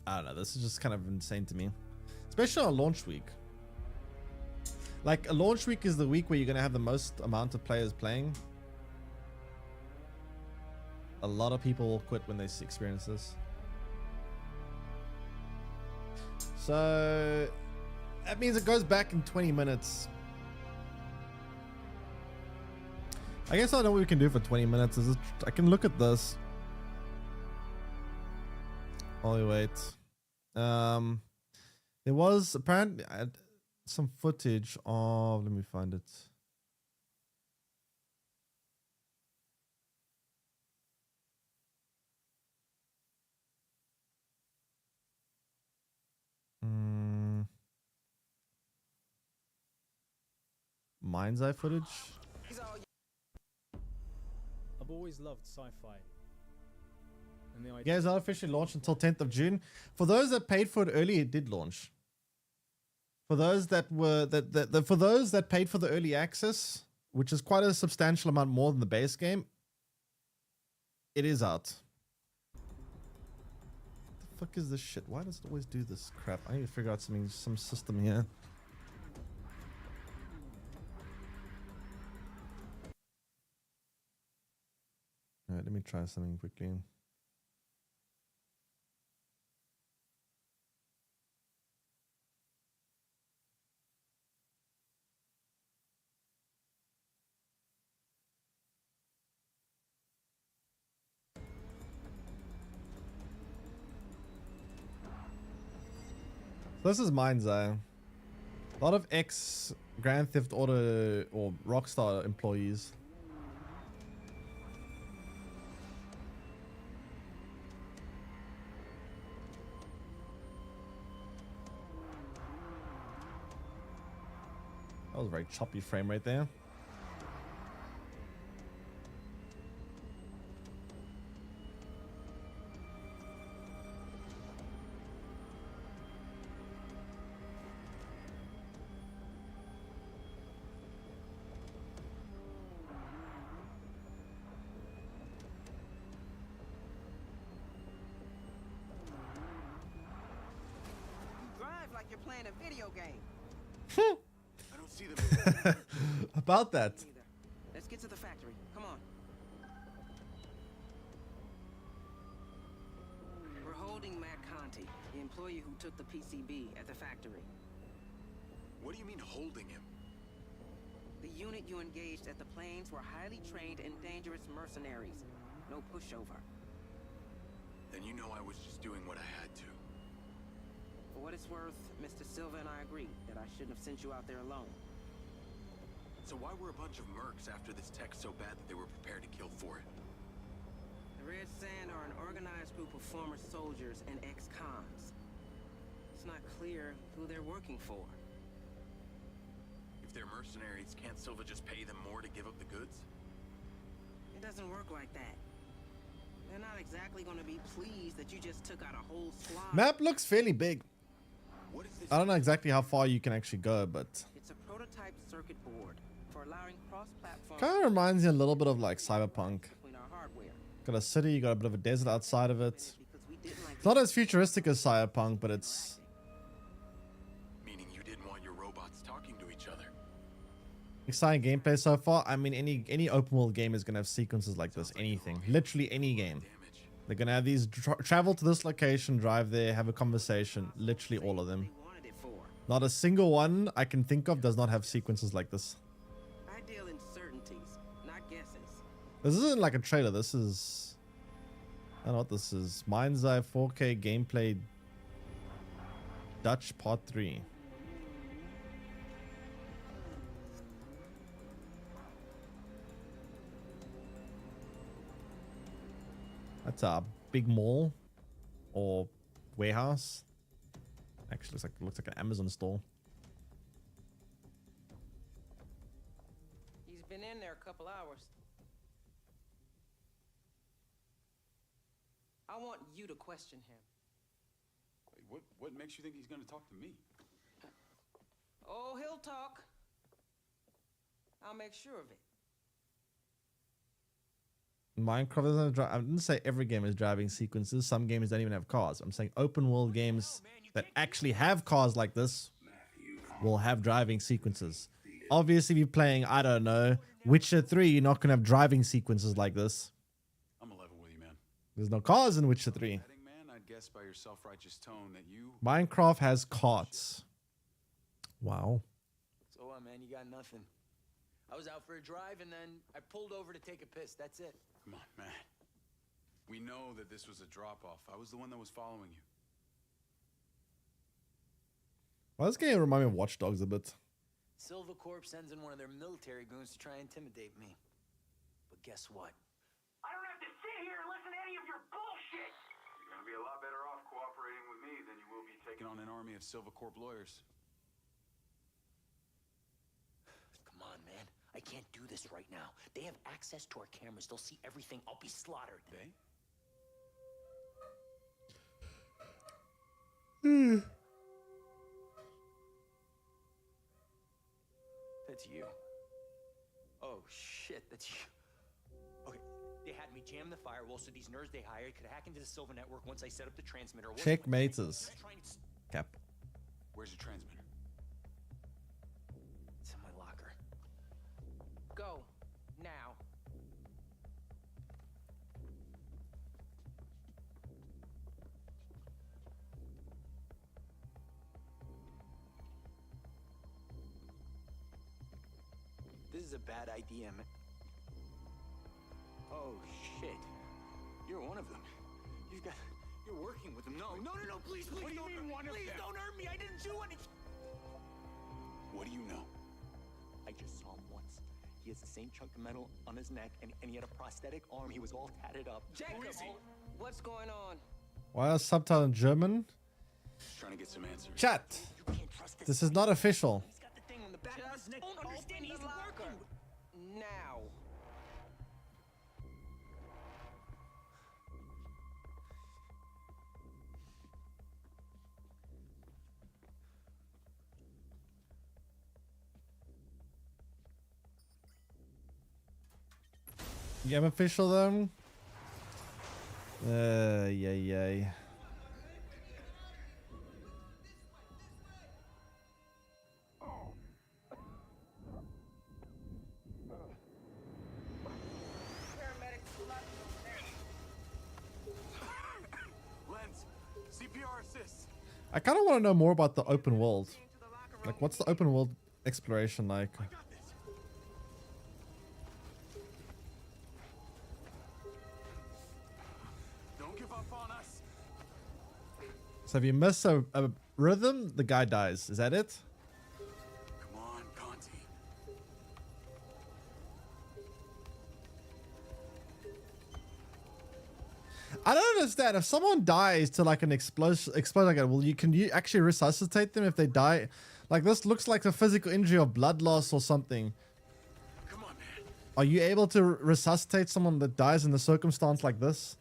I don't know. This is just kind of insane to me. Especially on launch week. Like a launch week is the week where you're going to have the most amount of players playing. A lot of people will quit when they experience this. So that means it goes back in 20 minutes. I guess I know what we can do for 20 minutes. Is I can look at this. While we wait. There was apparently some footage of, let me find it. Mind's Eye footage. I've always loved sci-fi. Yeah, it's not officially launched until 10th of June. For those that paid for it early, it did launch. For those that were for those that paid for the early access, which is quite a substantial amount more than the base game, it is out. What the fuck is this shit? Why does it always do this crap? I need to figure out some system here. All right, let me try something quickly. This is Mind's Eye. A lot of ex Grand Theft Auto or Rockstar employees. That was a very choppy frame right there. You're playing a video game. I don't see them. About that. Let's get to the factory. Come on. We're holding Matt Conti, the employee who took the PCB at the factory. What do you mean holding him? The unit you engaged at the plains were highly trained and dangerous mercenaries. No pushover. Then you know I was just doing what I had to. For what it's worth, Mr. Silva and I agreed that I shouldn't have sent you out there alone. So why were a bunch of mercs after this tech so bad that they were prepared to kill for it? The Red Sand are an organized group of former soldiers and ex-cons. It's not clear who they're working for. If they're mercenaries, can't Silva just pay them more to give up the goods? It doesn't work like that. They're not exactly going to be pleased that you just took out a whole squad. Map looks fairly big. I don't know exactly how far you can actually go, but It's a prototype circuit board for allowing cross-platform. kind of reminds me a little bit of like Cyberpunk. Between our hardware. Got a city, you got a bit of a desert outside of it. It's not as futuristic as Cyberpunk, but it's Meaning you didn't want your robots talking to each other. exciting gameplay so far. I mean, any open world game is gonna have sequences like this. Anything, literally any game. They're gonna have these travel to this location, drive there, have a conversation. Literally all of them. Not a single one I can think of does not have sequences like this. I deal in certainties, not guesses. This isn't like a trailer. This is, I don't know what this is. Mind's Eye 4K gameplay Dutch Part 3. That's a big mall or warehouse. Actually looks like an Amazon store. He's been in there a couple hours. I want you to question him. Wait, what makes you think he's going to talk to me? Oh, he'll talk. I'll make sure of it. Minecraft doesn't drive. I didn't say every game is driving sequences. Some games don't even have cars. I'm saying open world games that actually have cars like this will have driving sequences. Obviously, if you're playing, I don't know, Witcher 3, you're not going to have driving sequences like this. I'm a level with you, man. There's no cars in Witcher 3. Man, I'd guess by your self-righteous tone that you... Minecraft has carts. Wow. So what, man? You got nothing. I was out for a drive and then I pulled over to take a piss. That's it. Come on, man. We know that this was a drop-off. I was the one that was following you. Well, this game remind me of Watch Dogs a bit. Silva Corp sends in one of their military goons to try and intimidate me. But guess what? I don't have to sit here and listen to any of your bullshit! You're gonna be a lot better off cooperating with me than you will be taking on an army of Silva Corp lawyers. Come on, man. I can't do this right now. They have access to our cameras. They'll see everything. I'll be slaughtered. They? That's you. Oh, shit. That's you. Okay, they had me jam the firewall so these nerds they hired could hack into the Silva network once I set up the transmitter. Checkmates. Cap. Where's your transmitter? It's in my locker. Go. Now. This is a bad idea, man. Oh, shit. You're one of them. You're working with them. No, please, What do you don't mean one of please them? don't hurt me. I didn't do anything. What do you know? I just saw him once. He has the same chunk of metal on his neck, and he had a prosthetic arm. He was all tatted up. Jacob, what's going on? Why are subtitles in German? Just trying to get some answers. Chat. This is not official. He's got the thing on the back of his Just neck. Understand? He's working. Now. Game official then? Yay. Lens, CPR assist. I kind of want to know more about the open world. Like, what's the open world exploration like? Don't give up on us. So if you miss a rhythm, the guy dies. Is that it? Come on, Conti. I don't understand. If someone dies to like an explosion like that, can you actually resuscitate them if they die? Like, this looks like a physical injury or blood loss or something. Come on, man. Are you able to resuscitate someone that dies in a circumstance like this?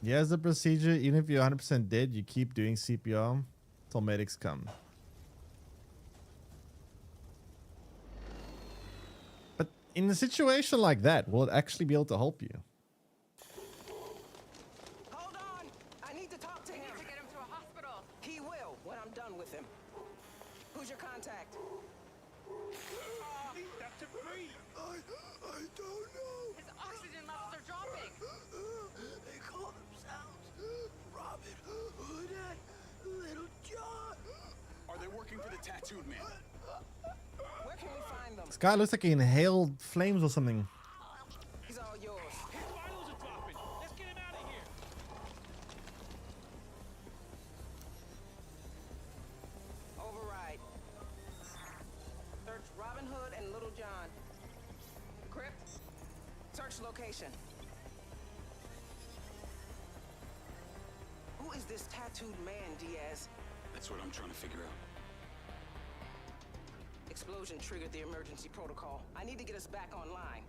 Here's the procedure. Even if you're 100% dead, you keep doing CPR till medics come. But in a situation like that, will it actually be able to help you? Hold on! I need to talk to him. To get him to a hospital. He will when I'm done with him. Who's your contact? That's a breathe. I don't know. His oxygen levels are dropping. They call themselves Robin Hood and Little John. Are they working for the tattooed man? Where can we find them? This guy looks like he inhaled flames or something. He's all yours. His vitals are dropping. Let's get him out of here. Override. Search Robin Hood and Little John. Crypt. Search location. Who is this tattooed man, Diaz? That's what I'm trying to figure out. Explosion triggered the emergency protocol. I need to get us back online.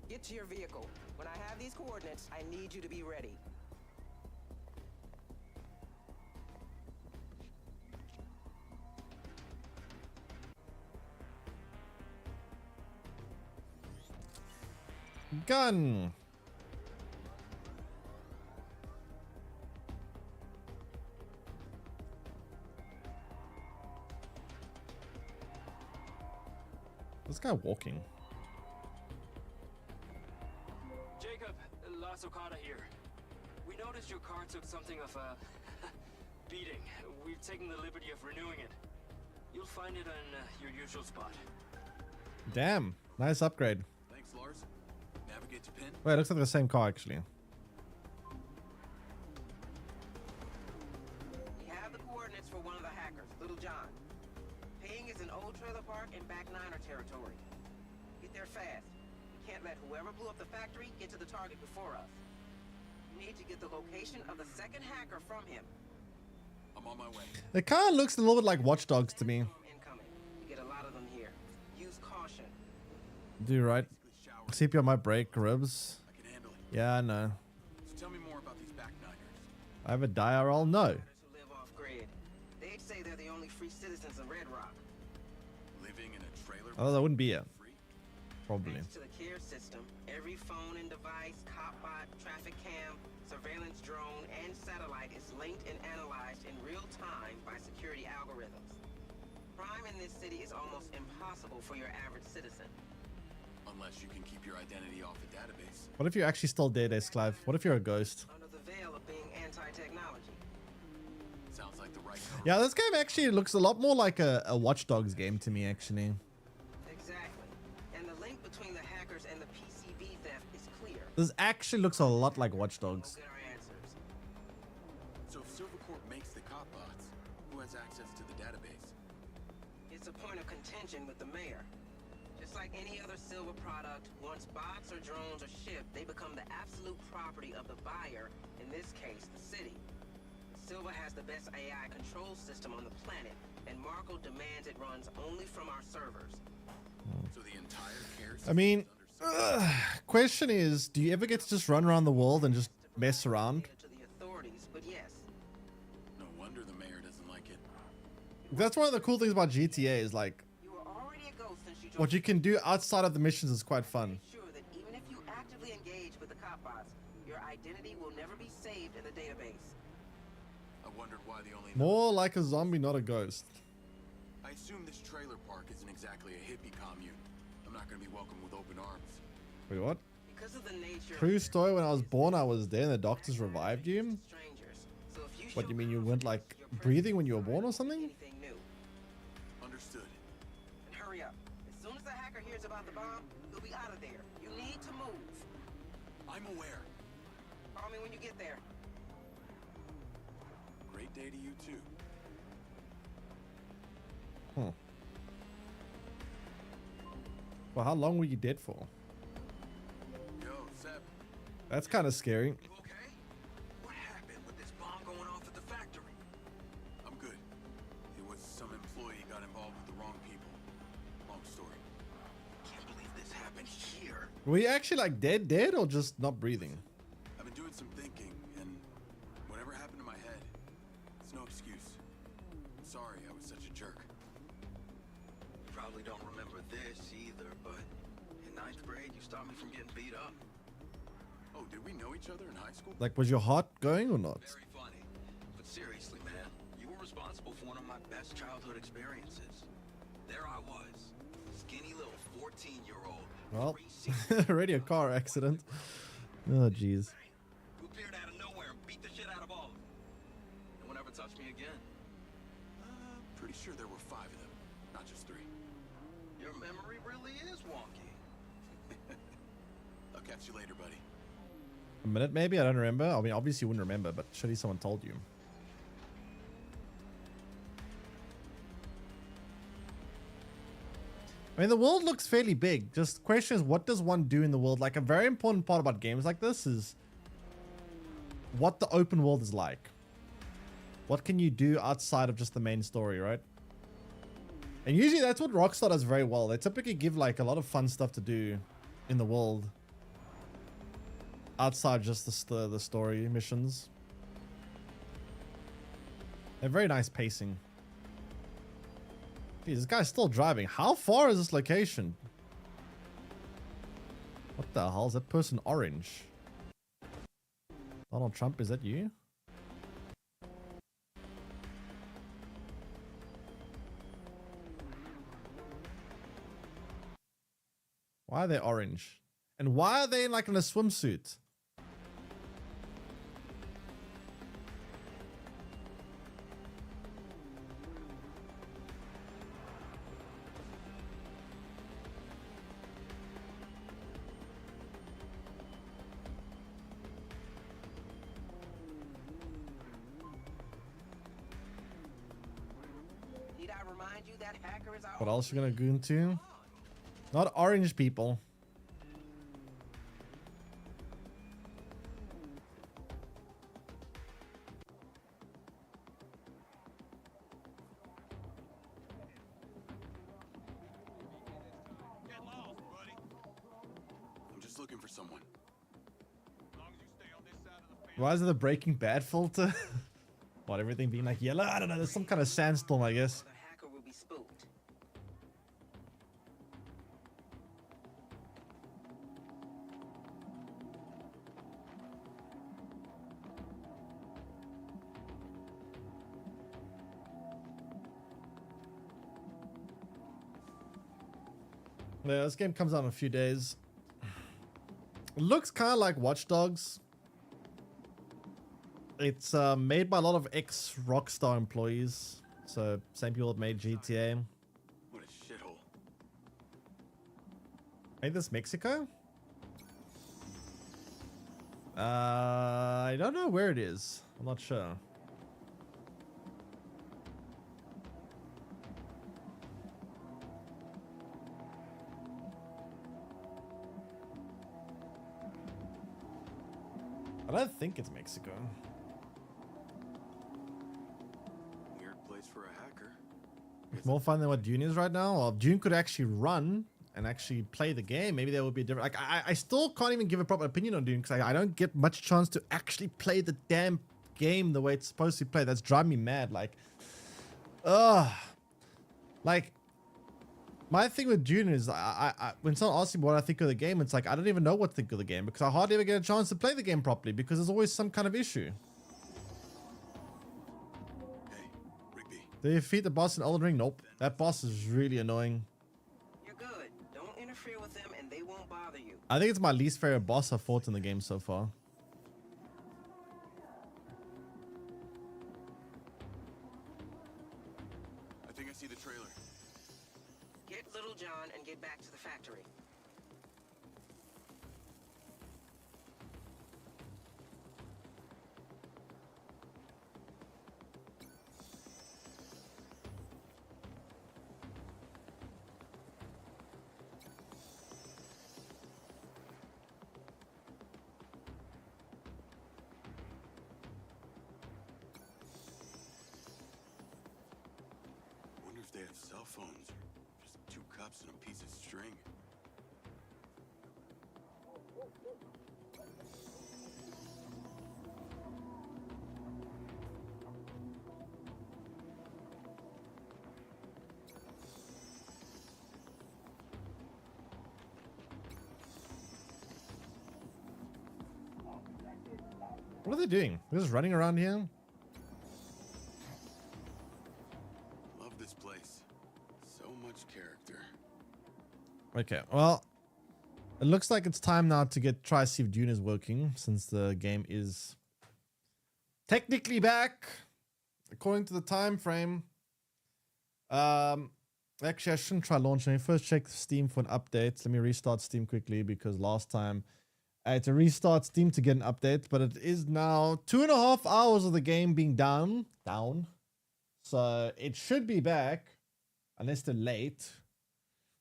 Get to your vehicle. When I have these coordinates, I need you to be ready. Gun. This guy walking. Jacob, Las Okada here. We noticed your car took something of a beating. We've taken the liberty of renewing it. You'll find it on your usual spot. Damn, nice upgrade. Thanks, Lars. Navigate to pin. Wait, it looks like the same car actually. We have the coordinates for one of the hackers, Little John. Ping is an old trailer park in back Niner territory. Get there fast. We can't let whoever blew up the factory get to the target before us. We need to get the location of the second hacker from him. I'm on my way. It kind of looks a little bit like Watch Dogs to me. Incoming. We get a lot of them here. Use caution. Do right. CPR might break ribs. I can handle it. Yeah, I know. So tell me more about these back Niners. I have a diarrhea. No. Who live off grid. They'd say they're the only free citizens of Red Rock. Living in a trailer. Oh, that wouldn't be it. Probably. Thanks to the care system, every phone and device, copbot, traffic cam, surveillance drone, and satellite is linked and analyzed in real time by security algorithms. Crime in this city is almost impossible for your average citizen. Unless you can keep your identity off the database. What if you're actually still dead, Clive? What if you're a ghost? Under the veil of being anti-technology. Sounds like the right. Yeah, this game actually looks a lot more like a Watch Dogs game to me, actually. Exactly. And the link between the hackers and the PCB theft is clear. This actually looks a lot like Watch Dogs. We'll get our answers. So if Silvercorp makes the cop bots, who has access to the database? It's a point of contention with the mayor. Just like any other Silver product, once bots or drones are shipped, they become the absolute property of the buyer, in this case, the city. Silver has the best AI control system on the planet, and Marco demands it runs only from our servers. So the entire care I mean, question is, do you ever get to just run around the world and just mess around? To the authorities, but yes. No wonder the mayor doesn't like it. That's one of the cool things about GTA is like, what you can do outside of the missions is quite fun. Sure that even if you actively engage with the copbots, your identity will never be saved in the database. I wondered why the only. More like a zombie, not a ghost. I assume this trailer park isn't exactly a hippie commune. I'm not going to be welcomed with open arms. Wait, what? Because of the nature. True story. When I was born, I was there, and the doctors revived you. Strangers. So if you What do you mean? You weren't like breathing when you were born or something? anything new, Understood. and hurry up. As soon as the hacker hears about the bomb, he'll be out of there. You need to move. I'm aware. Call me when you get there. Great day to you too. Well, how long were you dead for? Yo, Seb. That's kind of scary. You okay? What happened with this bomb going off at the factory? I'm good. It was some employee got involved with the wrong people. Long story. Can't believe this happened here? Were you actually like dead or just not breathing? I've been doing some thinking, and whatever happened to my head, it's no excuse. I'm sorry I was such a jerk. You probably don't remember this either, but in 9th grade, you stopped me from getting beat up. Oh, did we know each other in high school? Like, was your heart going or not? Very funny. But seriously, man, you were responsible for one of my best childhood experiences. There I was, skinny little 14-year-old. Well, already a car accident. Oh, jeez. You appeared out of nowhere and beat the shit out of all of them. No one ever touched me again. Pretty sure there were 5 of them, not just 3. Your memory really is wonky. I'll catch you later, buddy. A minute, maybe? I don't remember. I mean, obviously you wouldn't remember, but surely someone told you. I mean, the world looks fairly big. Just question is, what does one do in the world? Like, a very important part about games like this is what the open world is like. What can you do outside of just the main story, right? And usually that's what Rockstar does very well. They typically give like a lot of fun stuff to do in the world outside just the story missions. They're very nice pacing. Jeez, this guy's still driving. How far is this location? What the hell is that person orange? Donald Trump, is that you? Why are they orange? And why are they like in a swimsuit? What else you gonna go into? Not orange people. I'm just looking for someone. Why is it the Breaking Bad filter? What, everything being like yellow? I don't know. There's some kind of sandstorm, I guess. Yeah, this game comes out in a few days. It looks kind of like Watch Dogs. It's made by a lot of ex-Rockstar employees. So, same people that made GTA. What a shithole. Made this Mexico? I don't know where it is. I'm not sure. I don't think it's Mexico. Weird place for a hacker. It's more fun than what Dune is right now. Or if Dune could actually run and actually play the game, maybe there would be different. Like I still can't even give a proper opinion on Dune because I don't get much chance to actually play the damn game the way it's supposed to play. That's driving me mad. Like, like my thing with Dune is when someone asks me what I think of the game, it's like I don't even know what to think of the game because I hardly ever get a chance to play the game properly because there's always some kind of issue. Hey, Rigby. Did you defeat the boss in Elden Ring? Nope. That boss is really annoying. You're good. Don't interfere with them and they won't bother you. I think it's my least favorite boss I've fought in the game so far. I think I see the trailer. Get Little John and get back to the factory. Wonder if they have cell phones or just 2 cups and a piece of string. are they doing? They're just running around here. Love this place. So much character. Okay, well, it looks like it's time now to try see if Dune is working, since the game is technically back according to the time frame. Actually, I shouldn't try launching. First, check Steam for an update. Let me restart Steam quickly, because last time I had to restart Steam to get an update, but it is now 2.5 hours of the game being down. So it should be back, unless they're late,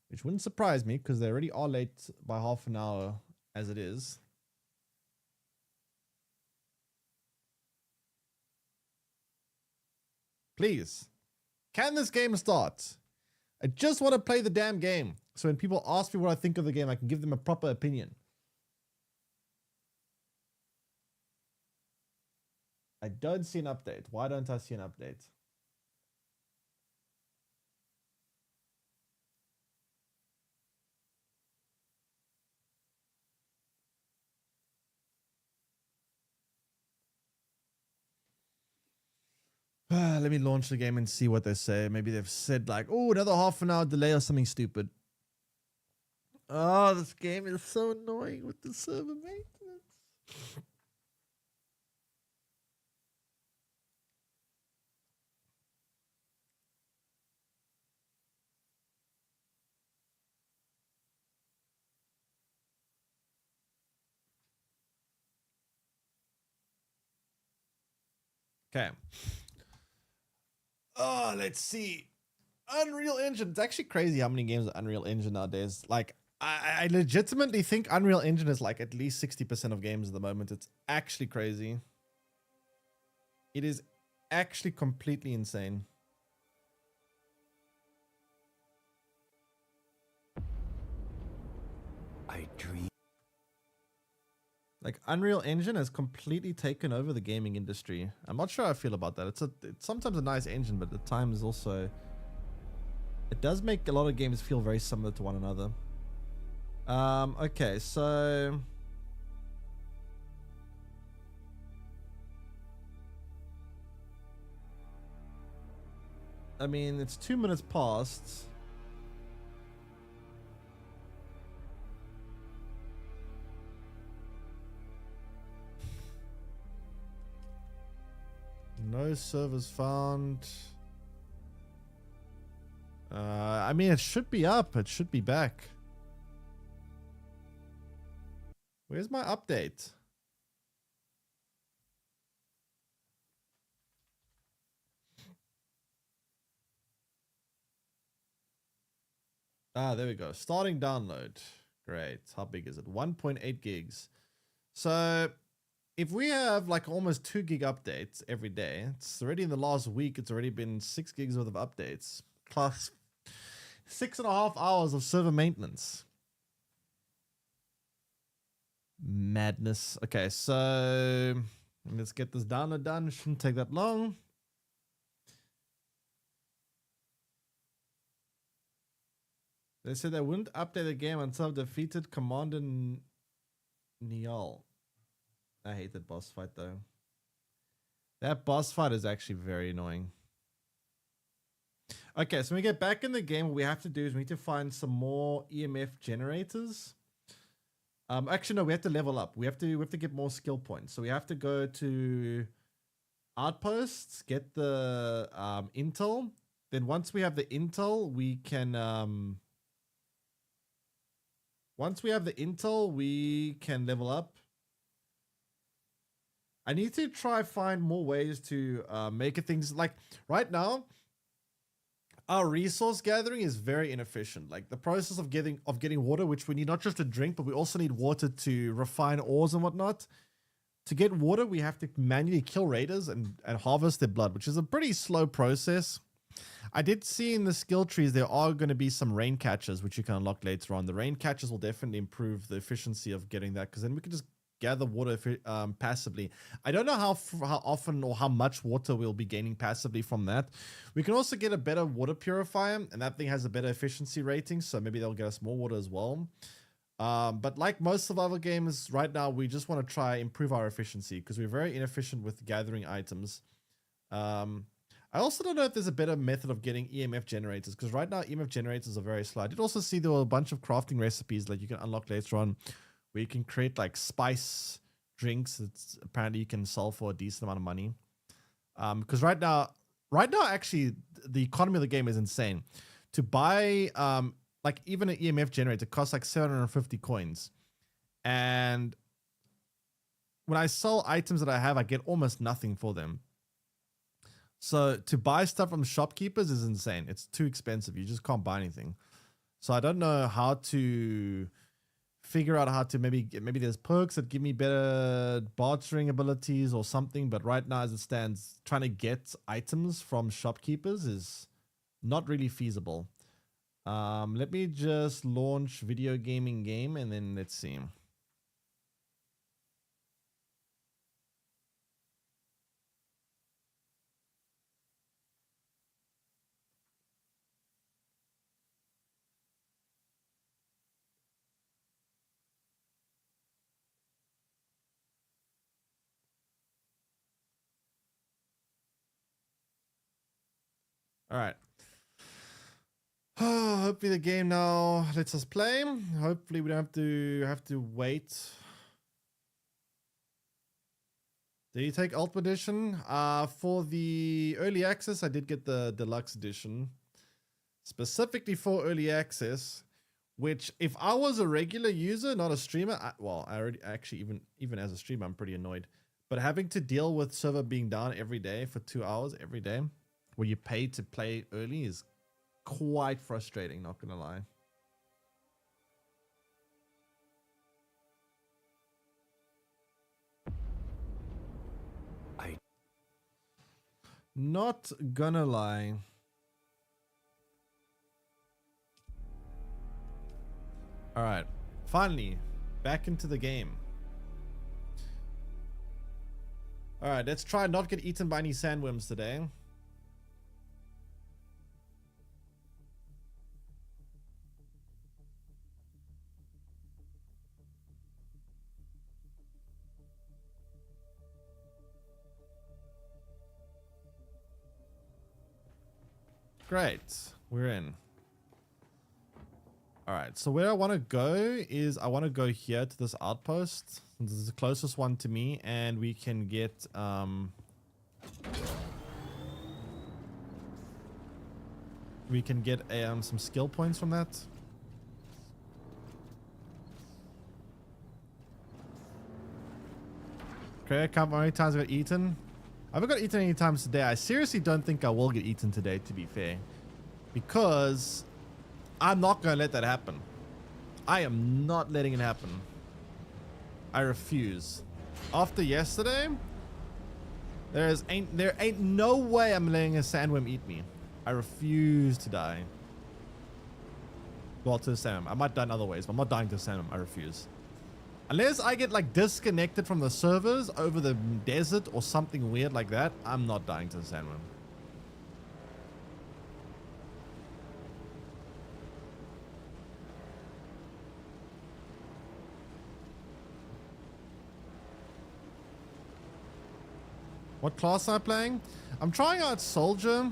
which wouldn't surprise me, because they already are late by half an hour as it is. Please, can this game start? I just want to play the damn game, so when people ask me what I think of the game, I can give them a proper opinion. I don't see an update. Why don't I see an update? Let me launch the game and see what they say. Maybe they've said like, oh, another half an hour delay or something stupid. Oh, this game is so annoying with the server maintenance. Okay. Oh, let's see. Unreal Engine. It's actually crazy how many games are Unreal Engine nowadays. Like, I legitimately think Unreal Engine is like at least 60% of games at the moment. It's actually crazy. It is actually completely insane. I dream. Like, Unreal Engine has completely taken over the gaming industry. I'm not sure how I feel about that. It's sometimes a nice engine, but at times also it does make a lot of games feel very similar to one another. Okay, so I mean, it's 2 minutes past. No servers found. I mean, it should be up. It should be back. Where's my update? Ah, there we go. Starting download. Great. How big is it? 1.8 gigs. So if we have like almost 2 gig updates every day, it's already in the last week, it's already been 6 gigs worth of updates, plus 6.5 hours of server maintenance. Madness. Okay, so let's get this download done. It shouldn't take that long. They said they wouldn't update the game until I've defeated Commander Niall. I hate that boss fight though. That boss fight is actually very annoying. Okay, so when we get back in the game, what we have to do is we need to find some more EMF generators. Actually, no, we have to level up. We have to get more skill points. So we have to go to outposts, get the intel. Then once we have the intel, we can level up. I need to try find more ways to make it things like right now. Our resource gathering is very inefficient. Like the process of getting water, which we need not just to drink, but we also need water to refine ores and whatnot. To get water, we have to manually kill raiders and harvest their blood, which is a pretty slow process. I did see in the skill trees there are going to be some rain catchers, which you can unlock later on. The rain catchers will definitely improve the efficiency of getting that, because then we can just gather water passively. I don't know how often or how much water we'll be gaining passively from that. We can also get a better water purifier, and that thing has a better efficiency rating, so maybe they'll get us more water as well. But like most survival games right now, we just want to try improve our efficiency because we're very inefficient with gathering items. I also don't know if there's a better method of getting EMF generators because right now EMF generators are very slow. I did also see there were a bunch of crafting recipes like you can unlock later on where you can create like spice drinks that apparently you can sell for a decent amount of money. Because right now actually the economy of the game is insane. To buy like even an EMF generator costs like 750 coins. And when I sell items that I have, I get almost nothing for them. So to buy stuff from shopkeepers is insane. It's too expensive. You just can't buy anything. So I don't know how to figure out how to maybe there's perks that give me better bartering abilities or something. But right now as it stands, trying to get items from shopkeepers is not really feasible. Let me just launch video gaming game and then let's see. All right. Hopefully the game now lets us play. Hopefully we don't have to wait. Did you take Ultimate Edition? For the early access, I did get the deluxe edition. Specifically for early access, which if I was a regular user, not a streamer, I already actually even as a streamer, I'm pretty annoyed. But having to deal with server being down every day for 2 hours every day, where you pay to play early is quite frustrating, not gonna lie. Not gonna lie. All right, finally back into the game. All right, let's try not get eaten by any sandworms today. Great, we're in. All right, so where I want to go is I want to go here to this outpost. This is the closest one to me, and we can get some skill points from that. Okay, count how many times I got eaten. I haven't got eaten any times today. I seriously don't think I will get eaten today, to be fair, because I'm not going to let that happen. I am not letting it happen. I refuse. After yesterday, there ain't no way I'm letting a sandworm eat me. I refuse to die. Well, to a sandworm. I might die in other ways, but I'm not dying to a sandworm. I refuse. Unless I get like disconnected from the servers over the desert or something weird like that, I'm not dying to the sandworm. What class am I playing? I'm trying out soldier.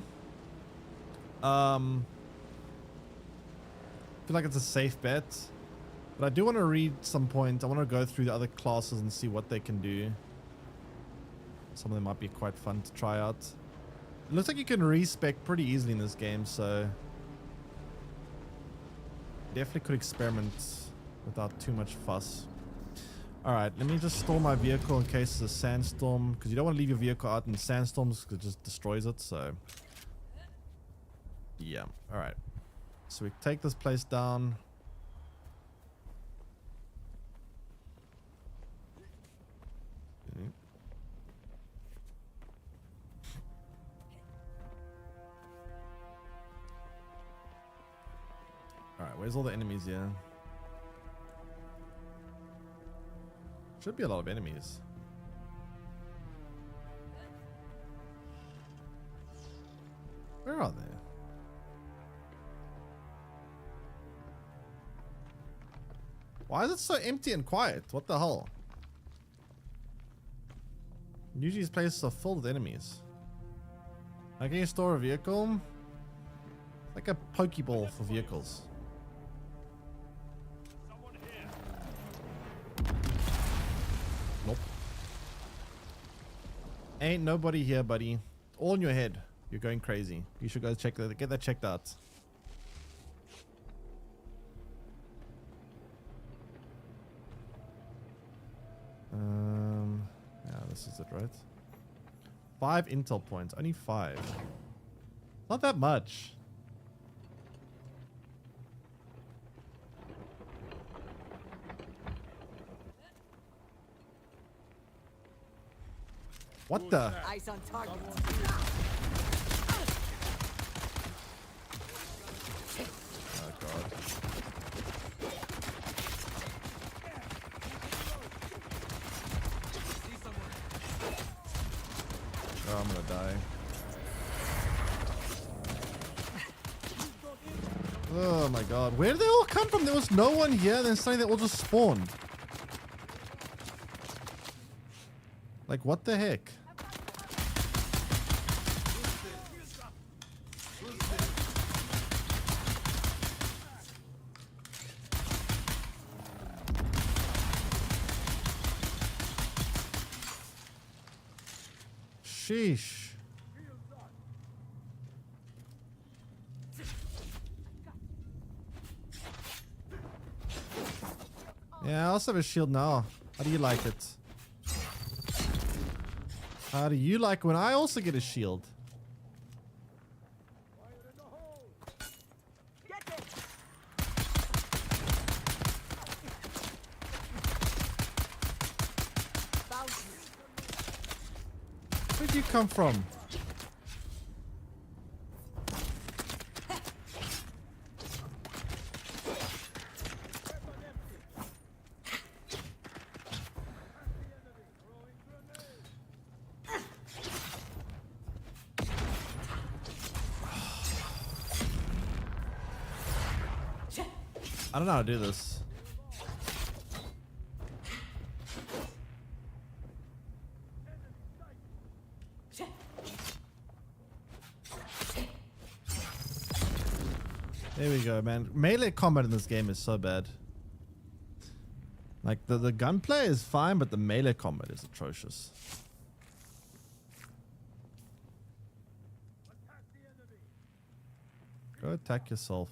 Feel like it's a safe bet. But I do want to read some points. I want to go through the other classes and see what they can do. Some of them might be quite fun to try out. It looks like you can respec pretty easily in this game, so definitely could experiment without too much fuss. Alright, let me just store my vehicle in case there's a sandstorm, because you don't want to leave your vehicle out in sandstorms because it just destroys it, so yeah. Alright, so we take this place down. Alright, where's all the enemies here? Should be a lot of enemies. Where are they? Why is it so empty and quiet? What the hell? Usually these places are filled with enemies. How can you store a vehicle? Like a Pokeball for vehicles. Nope. Ain't nobody here, buddy. All in your head. You're going crazy. You should go check that. Get that checked out. Yeah, this is it, right? 5 intel points. Only 5. Not that much. What the? Eyes on target. Oh god. Oh, I'm gonna die. Oh my god. Where did they all come from? There was no one here, then suddenly they all just spawned. Like, what the heck? Sheesh. Yeah, I also have a shield now. How do you like it? How do you like when I also get a shield? Where'd you come from? I don't know how to do this. There we go, man. Melee combat in this game is so bad. Like, the gunplay is fine, but the melee combat is atrocious. Go attack yourself.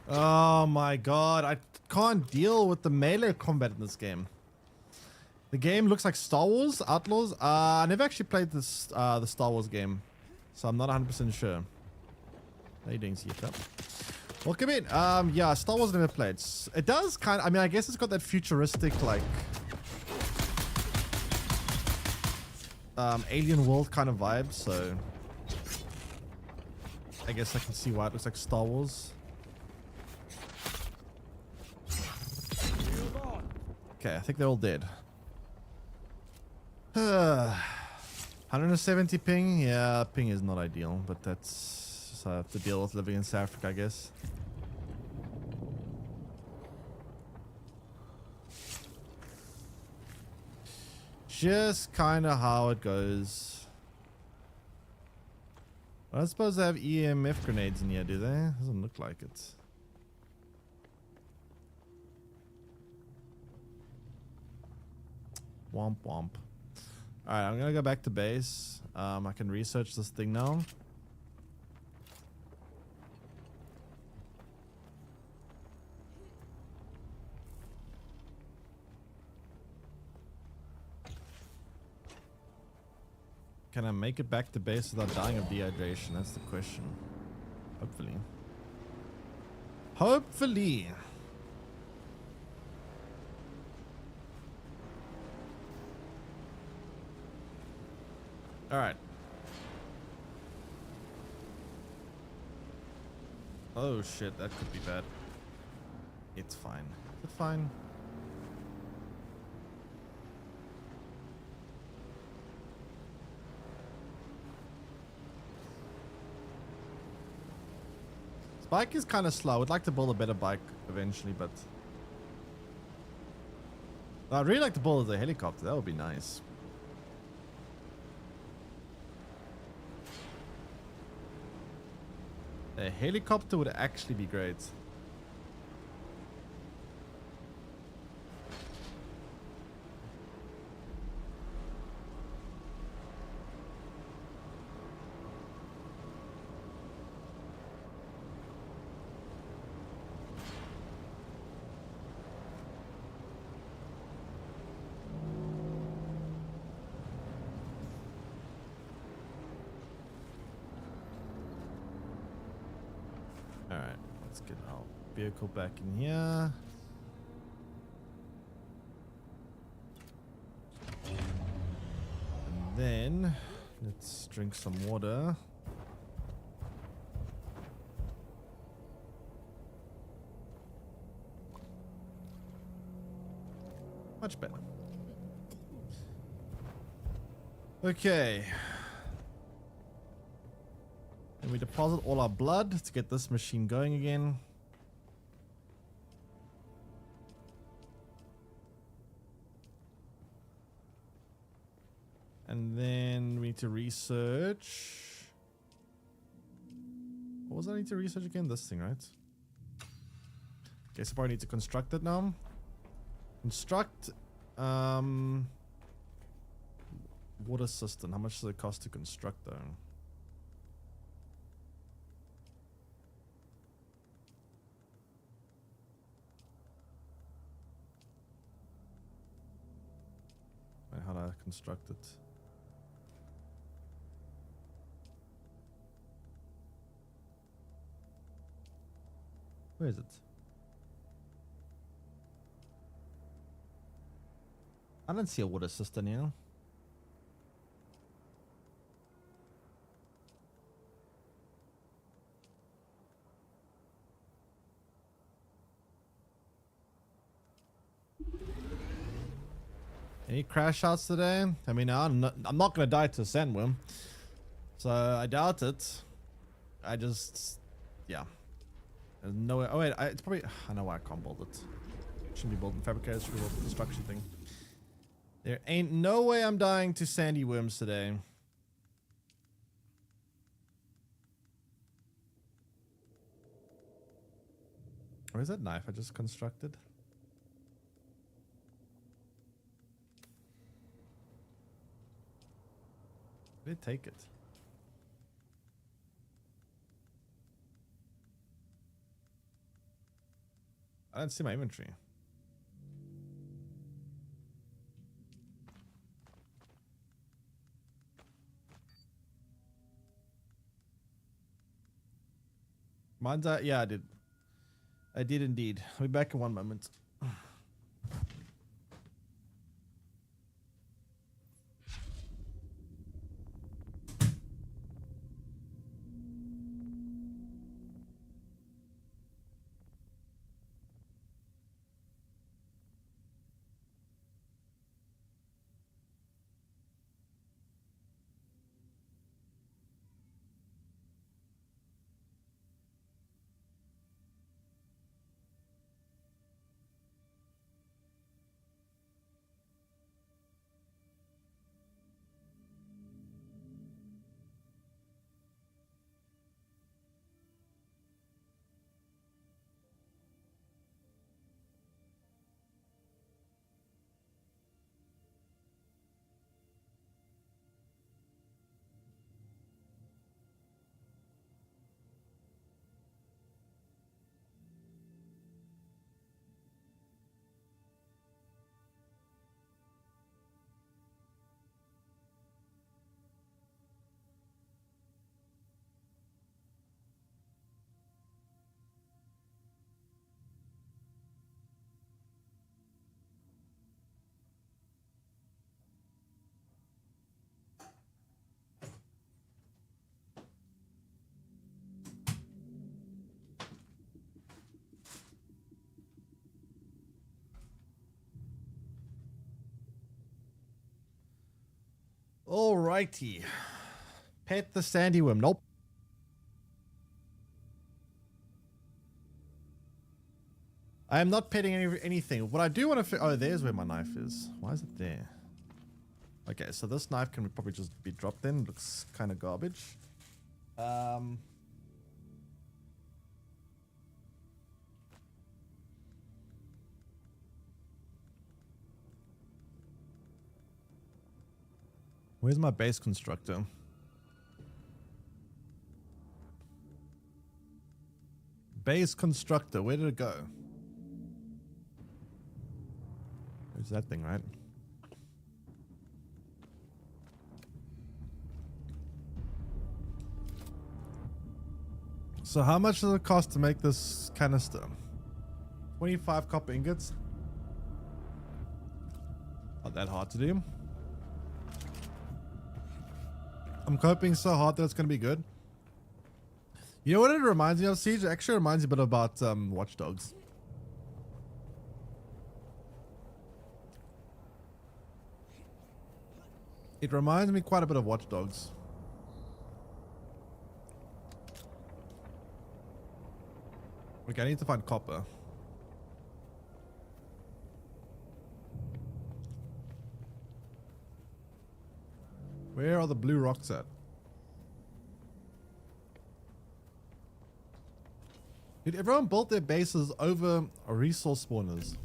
Oh my god, I can't deal with the melee combat in this game. The game looks like Star Wars Outlaws. I never actually played this the Star Wars game, so I'm not 100% sure. How you doing, CFL? Welcome in. Yeah, Star Wars never played. It does kind of, I mean, I guess it's got that futuristic, like, alien world kind of vibe, so I guess I can see why it looks like Star Wars. Okay, I think they're all dead. 170 ping? Yeah, ping is not ideal, but that's just I have to deal with living in South Africa, I guess. Just kind of how it goes. I don't suppose they have EMF grenades in here, do they? Doesn't look like it. Womp womp. Alright, I'm gonna go back to base. I can research this thing now. Can I make it back to base without dying of dehydration? That's the question. Hopefully. Hopefully. All right. Oh shit, that could be bad. It's fine. It's fine. This bike is kind of slow. I would like to build a better bike eventually, but I'd really like to build a helicopter. That would be nice. A helicopter would actually be great. Alright, let's get our vehicle back in here. And then let's drink some water. Much better. Okay. And we deposit all our blood to get this machine going again. And then we need to research. What was I need to research again? This thing, right? Okay, so I need to construct it now. Construct water system. How much does it cost to construct though? How do I construct it? Where is it? I don't see a water system here. Any crash outs today? I mean, I'm not gonna die to a sandworm, so I doubt it. I just, yeah. There's no way. Oh wait, it's probably. I know why I can't build it. Shouldn't be building fabricators. Should be building the construction thing. There ain't no way I'm dying to sandy worms today. Where's that knife I just constructed? Did it take it? I don't see my inventory. Mine's yeah, I did. I did indeed. I'll be back in one moment. Alrighty. Pet the sandy worm. Nope. I am not petting anything. What I do want to... Oh, there's where my knife is. Why is it there? Okay, so this knife can probably just be dropped in. Looks kind of garbage. Where's my base constructor? Base constructor, where did it go? There's that thing, right? So how much does it cost to make this canister? 25 copper ingots. Not that hard to do. I'm coping so hard that it's going to be good. You know what it reminds me of, Siege? It actually reminds me a bit about Watch Dogs. It reminds me quite a bit of Watch Dogs. Okay, I need to find copper. Where are the blue rocks at? Dude, everyone built their bases over resource spawners.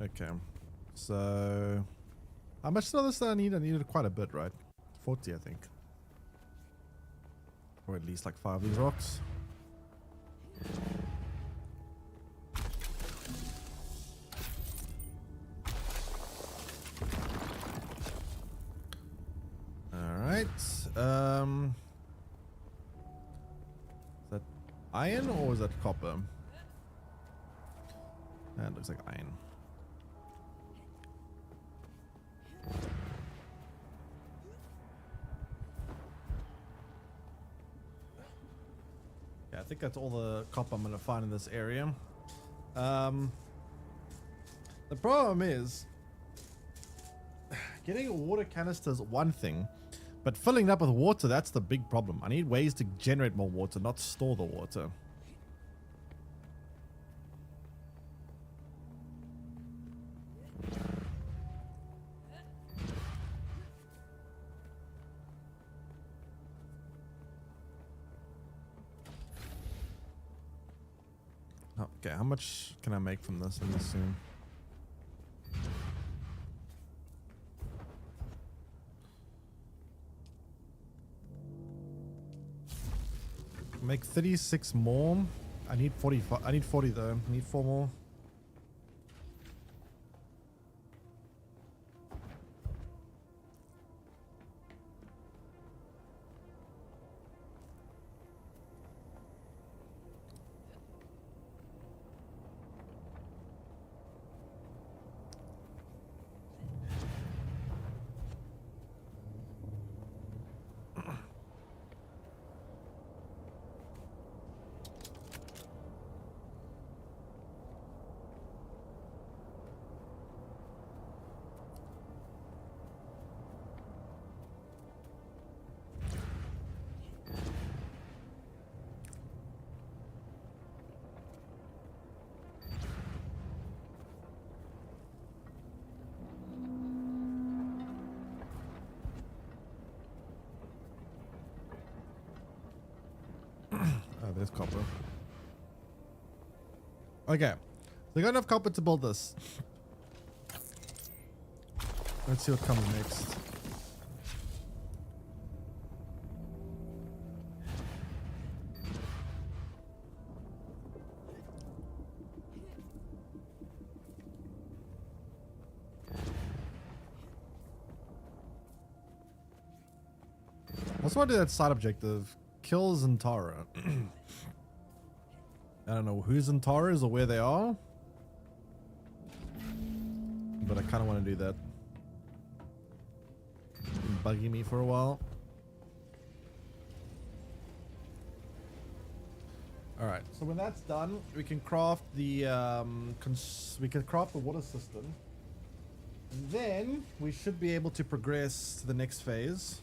Okay, so how much of this do I need? I needed quite a bit, right? 40, I think, or at least like 5 of these rocks. All right. Is that iron or is that copper? That looks like iron. Yeah, I think that's all the copper I'm gonna find in this area. The problem is getting a water canister is one thing, but filling it up with water, that's the big problem. I need ways to generate more water, not store the water. Okay, how much can I make from this? Let me see. Make 36 more. I need 45. I need 40 though. I need 4 more. Oh, there's copper. Okay, so we got enough copper to build this. Let's see what comes next. I also want to do that side objective. Kill Zantara. I don't know who Zantara is or where they are, but I kind of want to do that. It's been bugging me for a while. All right, so when that's done, we can craft the water system, and then we should be able to progress to the next phase.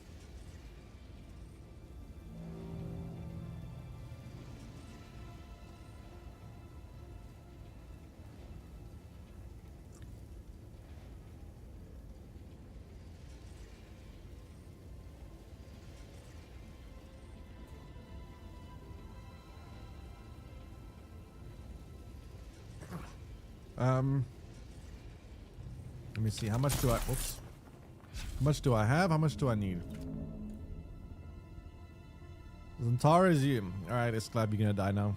Let me see. How much do I? Oops. How much do I have? How much do I need? Zantara is you. All right, it's glad you're gonna die now.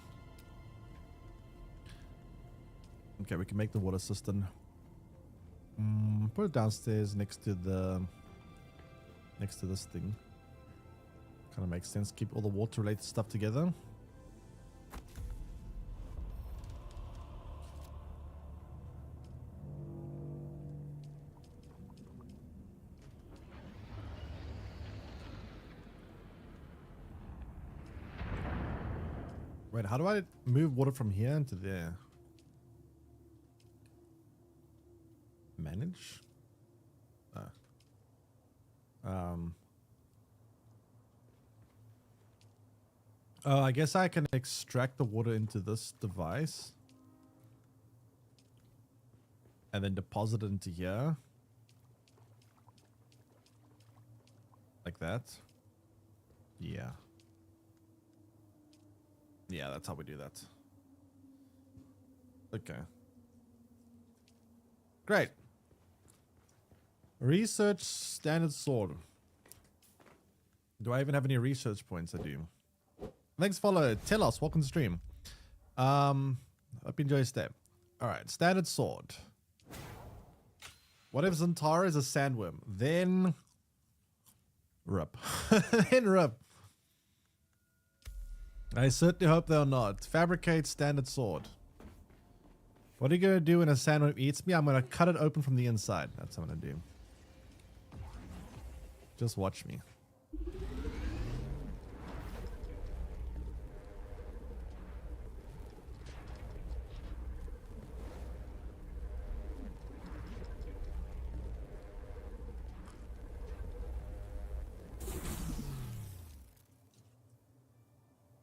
Okay, we can make the water system. Put it downstairs next to this thing. Kind of makes sense. Keep all the water-related stuff together. Wait, how do I move water from here into there? Manage? Oh, I guess I can extract the water into this device and then deposit it into here. Like that. Yeah. Yeah, that's how we do that. Okay. Great. Research standard sword. Do I even have any research points? I do. Thanks, follow. Tell us. Welcome to stream. Hope you enjoy your stay. Alright, standard sword. What if Zantara is a sandworm? Then rip. Then rip. I certainly hope they're not. Fabricate standard sword. What are you going to do when a sandworm eats me? I'm going to cut it open from the inside. That's what I'm going to do. Just watch me.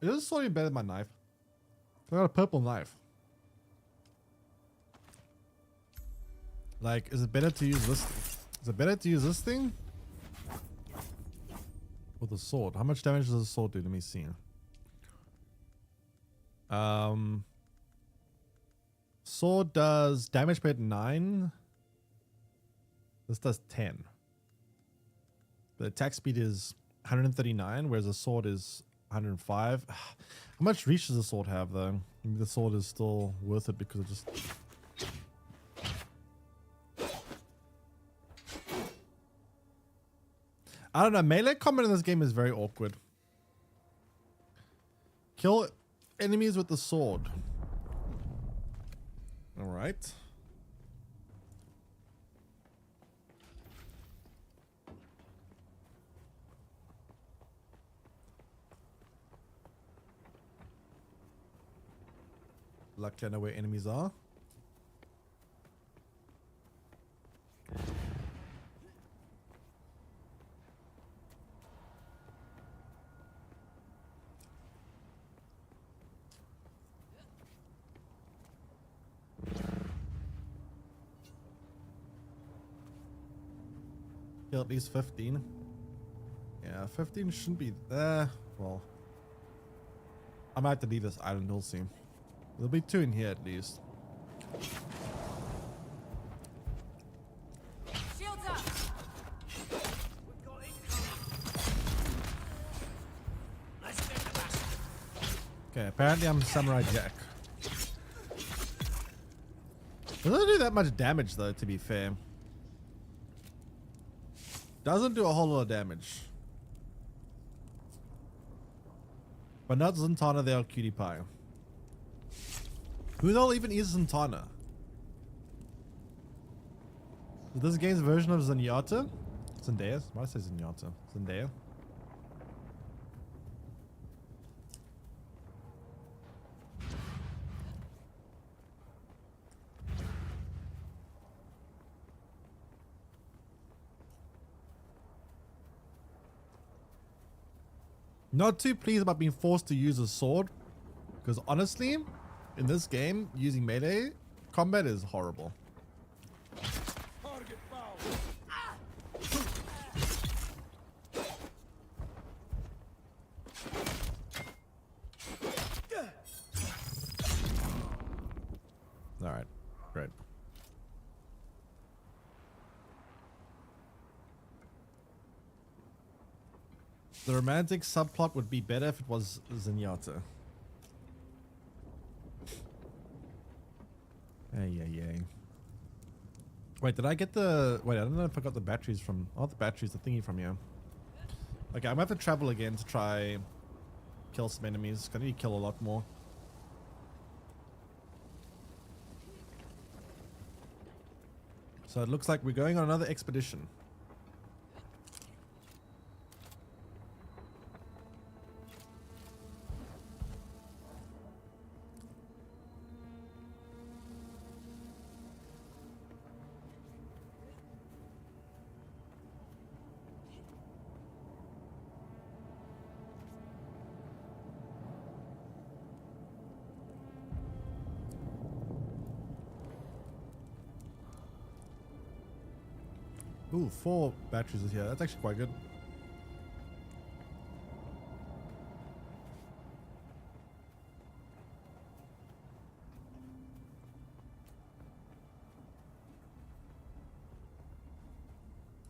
It is slightly better than my knife. I got a purple knife. Like, is it better to use this? Is it better to use this thing? Or the sword? How much damage does the sword do? Let me see. Sword does damage per 9. This does 10. The attack speed is 139, whereas the sword is 105. How much reach does the sword have, though? Maybe the sword is still worth it because it just... I don't know. Melee combat in this game is very awkward. Kill enemies with the sword. Alright. Luckily I know where enemies are. Kill at least 15. Yeah, 15 shouldn't be there. Well, I might have to leave this island, we'll see. There'll be 2 in here at least. Shields up. Okay, apparently I'm Samurai Jack. Doesn't do that much damage though, to be fair. Doesn't do a whole lot of damage. But not Zantana, they are cutie pie. Who the hell even is Santana? Is this game's version of Zenyatta? Zendaya? Why say Zenyatta? Zendaya? Not too pleased about being forced to use a sword, because honestly, in this game, using melee combat is horrible. All right, great. The romantic subplot would be better if it was Zenyatta. Ay. Wait, did I get the... Wait, I don't know if I got the batteries from... Oh, the batteries, the thingy from you. Okay, I'm gonna have to travel again to try kill some enemies. I need to kill a lot more. So it looks like we're going on another expedition. Ooh, 4 batteries is here. That's actually quite good.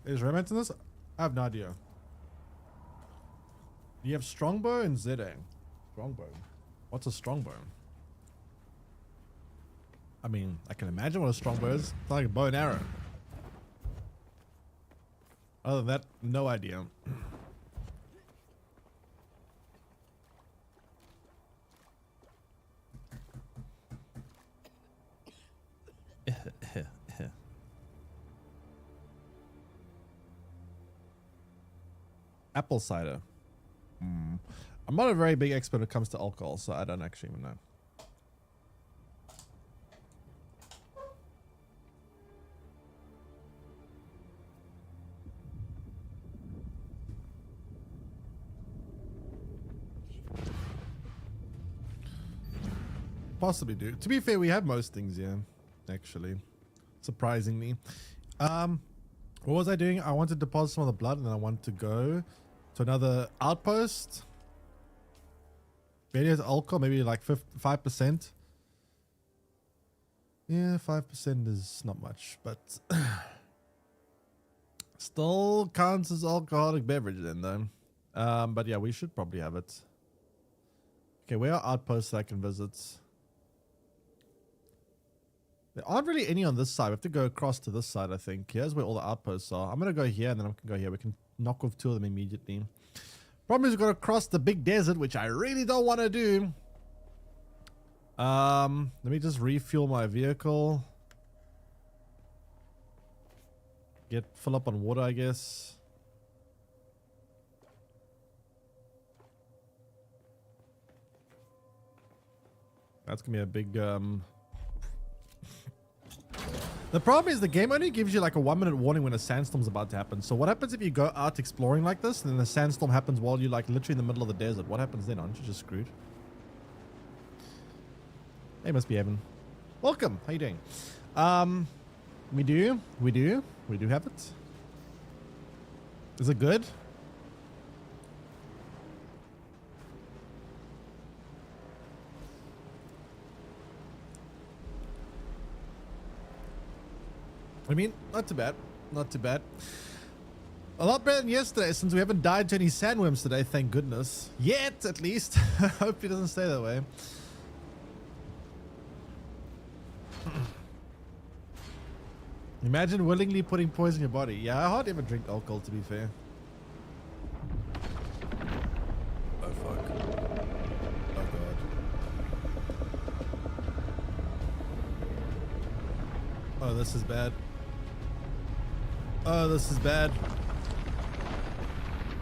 Is romance in this? I have no idea. You have strongbow and Zedang. Strongbow. What's a strongbow? I mean, I can imagine what a strongbow is. It's like a bow and arrow. Other than that, no idea. Apple cider. I'm not a very big expert when it comes to alcohol, so I don't actually even know. Possibly do. To be fair, we have most things, yeah. Actually. Surprisingly. What was I doing? I wanted to deposit some of the blood and then I wanted to go to another outpost. Maybe it's alcohol, maybe like 5%. Yeah, 5% is not much, but still counts as alcoholic beverage then though. But yeah, we should probably have it. Okay, where are outposts that I can visit? There aren't really any on this side. We have to go across to this side, I think. Here's where all the outposts are. I'm going to go here and then I can go here. We can knock off 2 of them immediately. Problem is we've got to cross the big desert, which I really don't want to do. Let me just refuel my vehicle. Fill up on water, I guess. That's going to be a big... The problem is the game only gives you like a 1-minute warning when a sandstorm's about to happen. So what happens if you go out exploring like this and then the sandstorm happens while you're like literally in the middle of the desert? What happens then? Aren't you just screwed? Hey, must be Evan. Welcome. How you doing? We do have it. Is it good? I mean, not too bad. Not too bad. A lot better than yesterday since we haven't died to any sandworms today, thank goodness. Yet, at least. Hope it doesn't stay that way. Imagine willingly putting poison in your body. Yeah, I hardly ever drink alcohol, to be fair. Oh, fuck. Oh, God. Oh, this is bad. Oh, this is bad.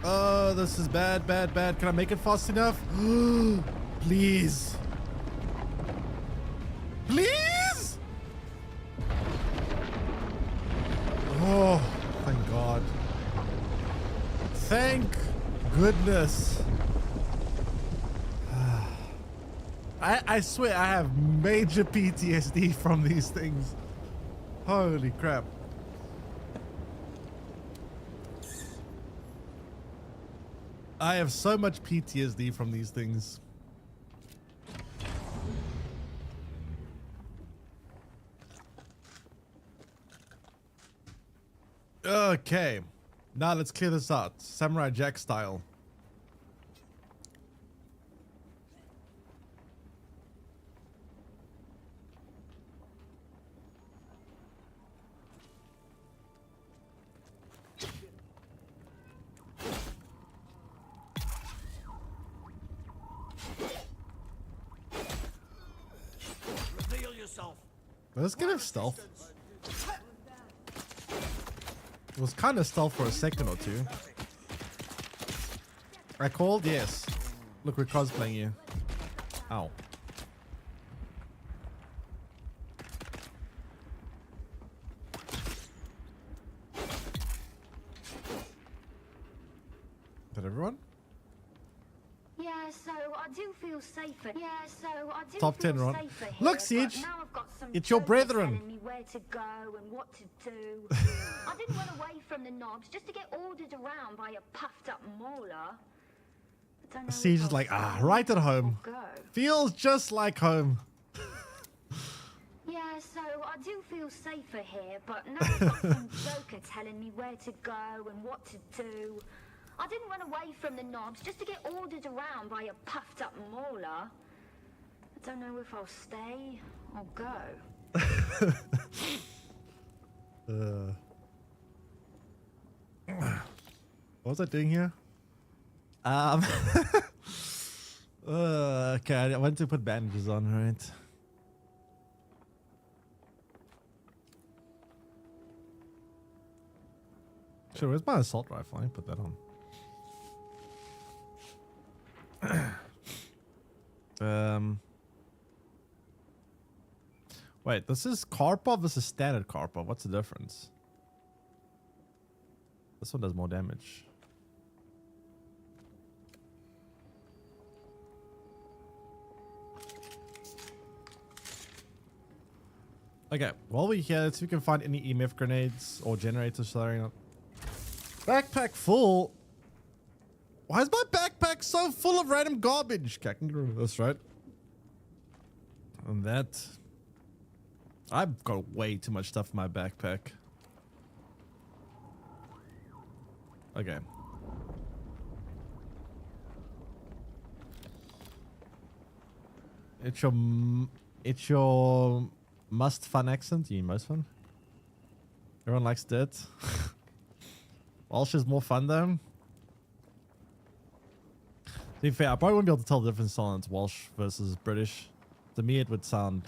Oh, this is bad, bad, bad. Can I make it fast enough? Please. Please? Oh, thank God. Thank goodness. I swear I have major PTSD from these things. Holy crap. I have so much PTSD from these things. Okay. Now let's clear this out. Samurai Jack style. Reveal yourself. Let's get him stealth. It was kind of stealth for a second or two. I called? Yes. Look, we're cosplaying you. Ow. Is that everyone? Yeah, so I do feel safer. Yeah, so I do Top feel 10 Ron. safer here, Look, but Siege. now I've got some It's your jokers brethren. telling me where to go and what to do. I didn't run away from the knobs just to get ordered around by a puffed up mauler. I don't know Siege if is like, I'll stay right at or home. go. Feels just like home. Yeah, so I do feel safer here, but now I've got some joker telling me where to go and what to do. I didn't run away from the knobs just to get ordered around by a puffed up mauler. I don't know if I'll stay or go. What was I doing here? Okay, I went to put bandages on, right? Sure, where's my assault rifle? I put that on. Wait, this is Karpov. This is standard Karpov. What's the difference? This one does more damage. Okay, while we're here, let's see if we can find any EMF grenades or generators starting up. Backpack full. Why is my backpack so full of random garbage? Okay, I can get rid of this, right? And that. I've got way too much stuff in my backpack. Okay. It's your must fun accent. You most fun. Everyone likes that. Welsh is more fun though. To be fair, I probably wouldn't be able to tell the difference on it's Welsh versus British. To me, it would sound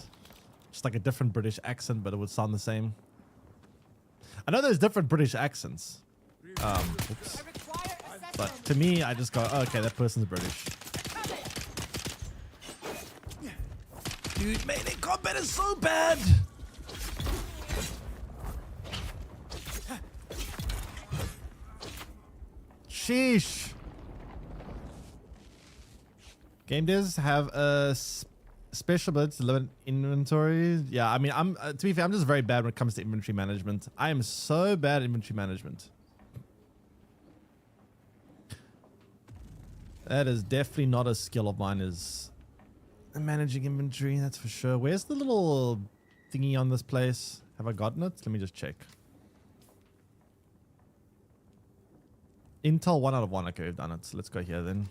just like a different British accent, but it would sound the same. I know there's different British accents. Oops. But to me, I just go, oh, okay, that person's British. Dude, melee combat is so bad. Sheesh. Game devs have a special ability to limit inventory. Yeah, I mean, to be fair, I'm just very bad when it comes to inventory management. I am so bad at inventory management. That is definitely not a skill of mine, is managing inventory, that's for sure. Where's the little thingy on this place? Have I gotten it? Let me just check. Intel 1 out of 1. Okay, we've done it. So let's go here then.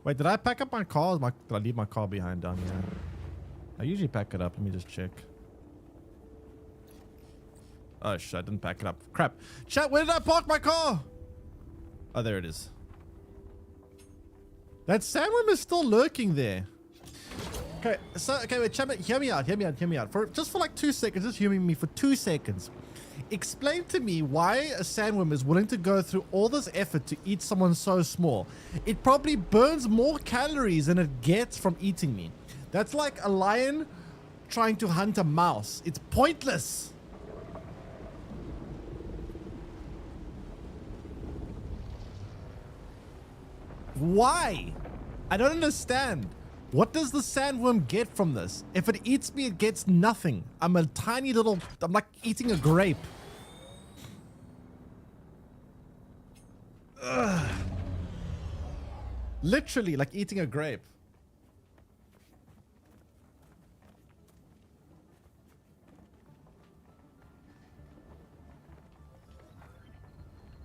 Wait, did I pack up my car? Did I leave my car behind down here? I usually pack it up. Let me just check. Oh shit, I didn't pack it up. Crap. Chat, where did I park my car? Oh, there it is. That sandworm is still lurking there. Okay, so wait, Chapman, hear me out. For like 2 seconds, just hear me for 2 seconds. Explain to me why a sandworm is willing to go through all this effort to eat someone so small. It probably burns more calories than it gets from eating me. That's like a lion trying to hunt a mouse. It's pointless. Why? I don't understand. What does the sandworm get from this? If it eats me, it gets nothing. I'm a tiny little... I'm like eating a grape. Ugh. Literally like eating a grape.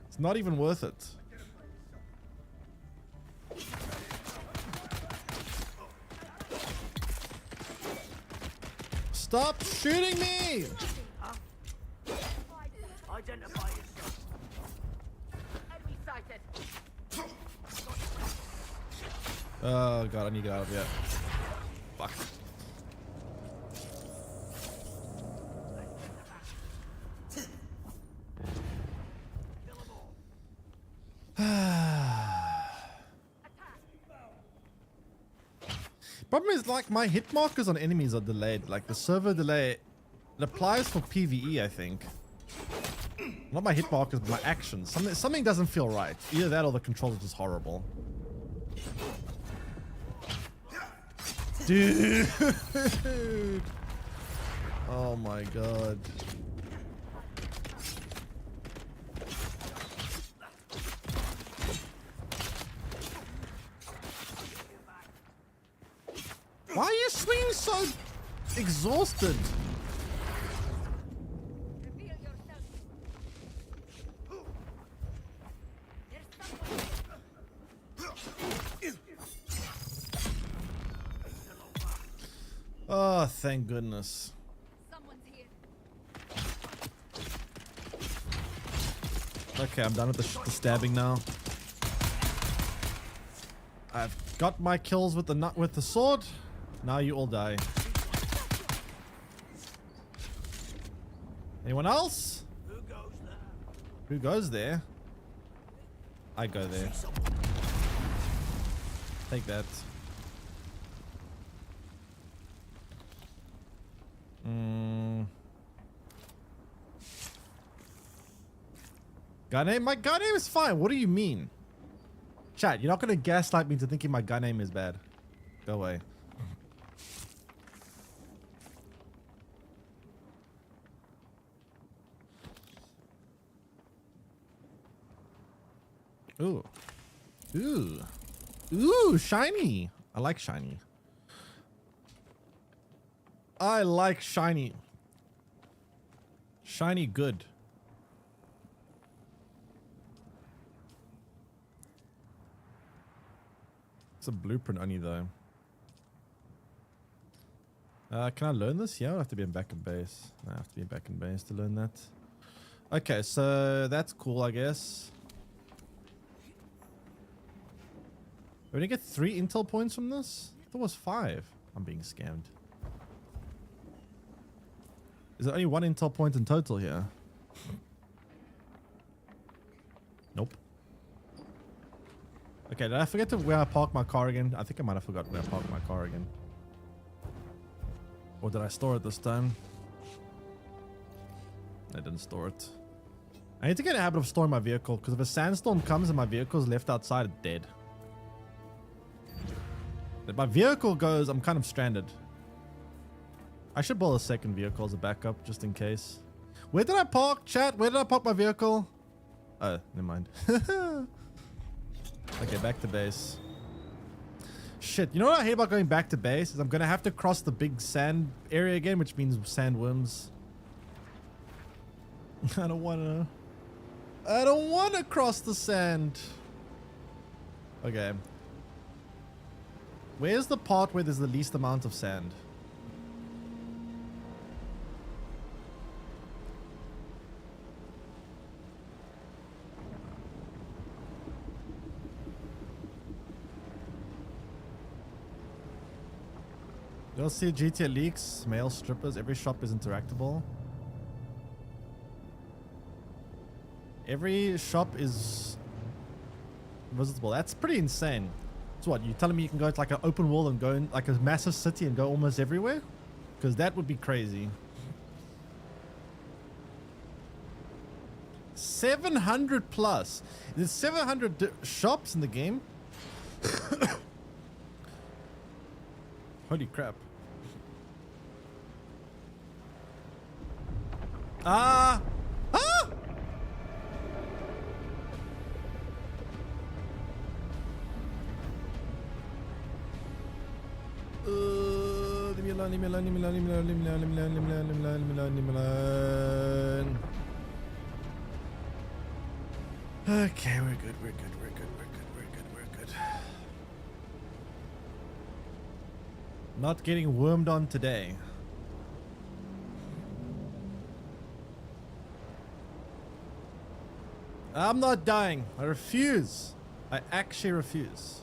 It's not even worth it. Stop shooting me! Identify yourself. Enemy sighted. Oh god, I need to get out of here. Fuck. Problem is, like, my hit markers on enemies are delayed. Like, the server delay, it applies for PvE, I think. Not my hit markers, but my actions. Something doesn't feel right. Either that or the controls are just horrible. Dude! Oh my god. Why are you swinging so exhausted? Oh, thank goodness. Okay, I'm done with the stabbing now. I've got my kills with the sword. Now you all die. Anyone else? Who goes there? I go there. Take that. Gun name? My gun name is fine. What do you mean? Chat, you're not gonna gaslight me into thinking my gun name is bad. Go away. Ooh. Ooh. Ooh, shiny. I like shiny. I like shiny. Shiny good. It's a blueprint only though. Can I learn this? Yeah, I have to be in back in base. I have to be back in base to learn that. Okay, so that's cool, I guess. We're gonna get 3 intel points from this? I thought it was 5. I'm being scammed. Is there only 1 intel point in total here? Nope. Okay, did I forget to where I parked my car again? I think I might have forgotten where I parked my car again. Or did I store it this time? I didn't store it. I need to get a habit of storing my vehicle, because if a sandstorm comes and my vehicle is left outside, it's dead. If my vehicle goes, I'm kind of stranded. I should build a second vehicle as a backup, just in case. Where did I park, chat? Where did I park my vehicle? Oh, never mind. Okay, back to base. Shit, you know what I hate about going back to base? Is I'm going to have to cross the big sand area again, which means sandworms. I don't want to cross the sand. Okay. Where's the part where there's the least amount of sand? You'll see GTA leaks, male strippers. Every shop is interactable. Every shop is visitable. That's pretty insane. So what, you telling me you can go to like an open world and go in like a massive city and go almost everywhere? Because that would be crazy. 700 plus. There's 700 shops in the game. Holy crap. Ah! Ah! Leave me alone, leave me alone, leave me alone, leave me alone, leave me alone, leave me alone, leave me alone, leave me alone, leave me alone, leave me alone. Okay, we're good, we're good, we're good, we're good, we're good, we're good. Not getting wormed on today. I'm not dying. I refuse. I actually refuse.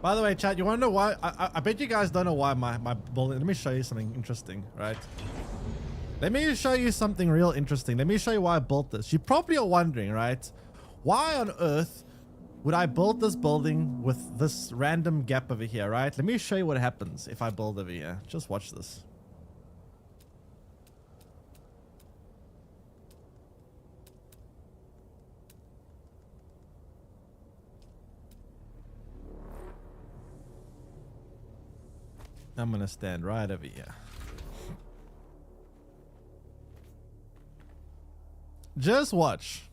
By the way, chat, you want to know why? I bet you guys don't know why my building. Let me show you something interesting, right? Let me show you something real interesting. Let me show you why I built this. You probably are wondering, right? Why on earth would I build this building with this random gap over here, right? Let me show you what happens if I build over here. Just watch this. I'm gonna stand right over here. Just watch.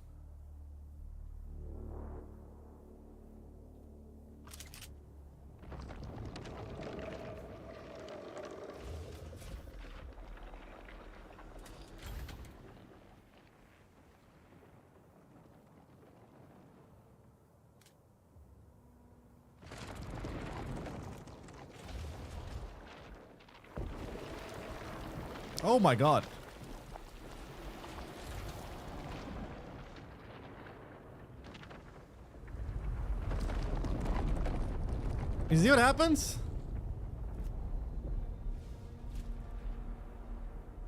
Oh my god. You see what happens?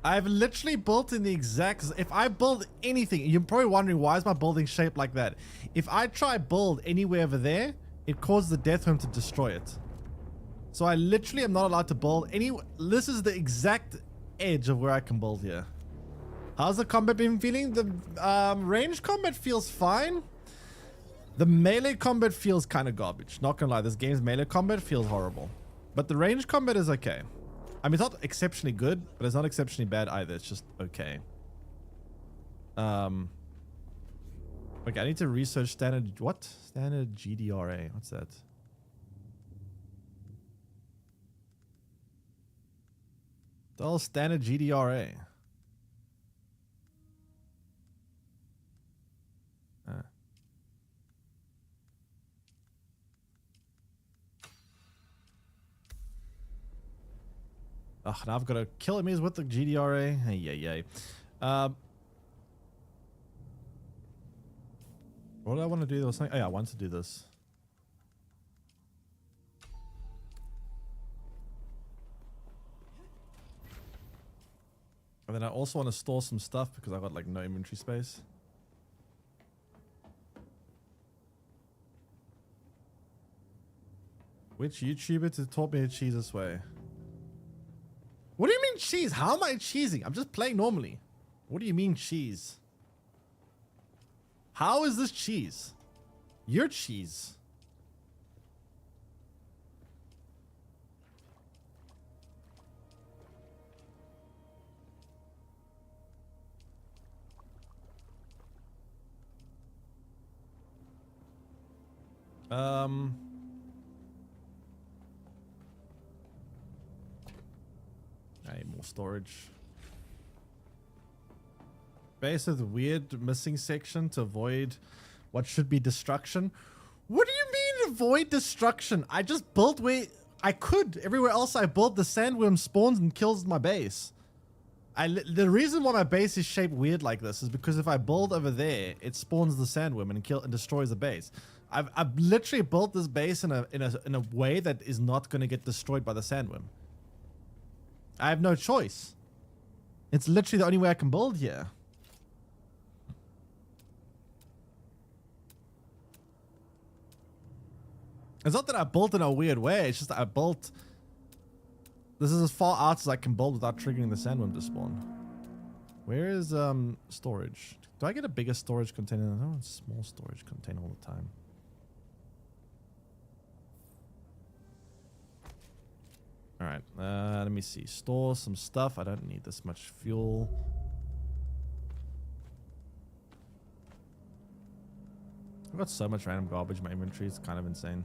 I've literally built in the exact... If I build anything, you're probably wondering why is my building shaped like that? If I try build anywhere over there, it causes the death home to destroy it. So I literally am not allowed to build any... This is the exact edge of where I can build here. How's the combat been feeling? The range combat feels fine. The melee combat feels kind of garbage. Not gonna lie, this game's melee combat feels horrible. But the range combat is okay. I mean, it's not exceptionally good, but it's not exceptionally bad either. It's just okay. Okay, I need to research standard... What? Standard GDRA. What's that? All standard GDRA. Ugh, now I've got to kill enemies with the GDRA. Hey, yay. What do I want to do? There was something. Oh yeah, I want to do this. And then I also want to store some stuff because I've got like no inventory space. Which YouTuber taught me to cheese this way? What do you mean cheese? How am I cheesing? I'm just playing normally. What do you mean cheese? How is this cheese? You're cheese. I need more storage. Base with weird missing section to avoid what should be destruction. What do you mean avoid destruction? I just built where I could. Everywhere else I built, the sandworm spawns and kills my base. The reason why my base is shaped weird like this is because if I build over there, it spawns the sandworm and destroys the base. I've literally built this base in a way that is not going to get destroyed by the sandworm. I have no choice. It's literally the only way I can build here. It's not that I built in a weird way. It's just that I built... This is as far out as I can build without triggering the sandworm to spawn. Where is storage? Do I get a bigger storage container? I don't want a small storage container all the time. Alright, let me see. Store some stuff. I don't need this much fuel. I've got so much random garbage in my inventory. It's kind of insane.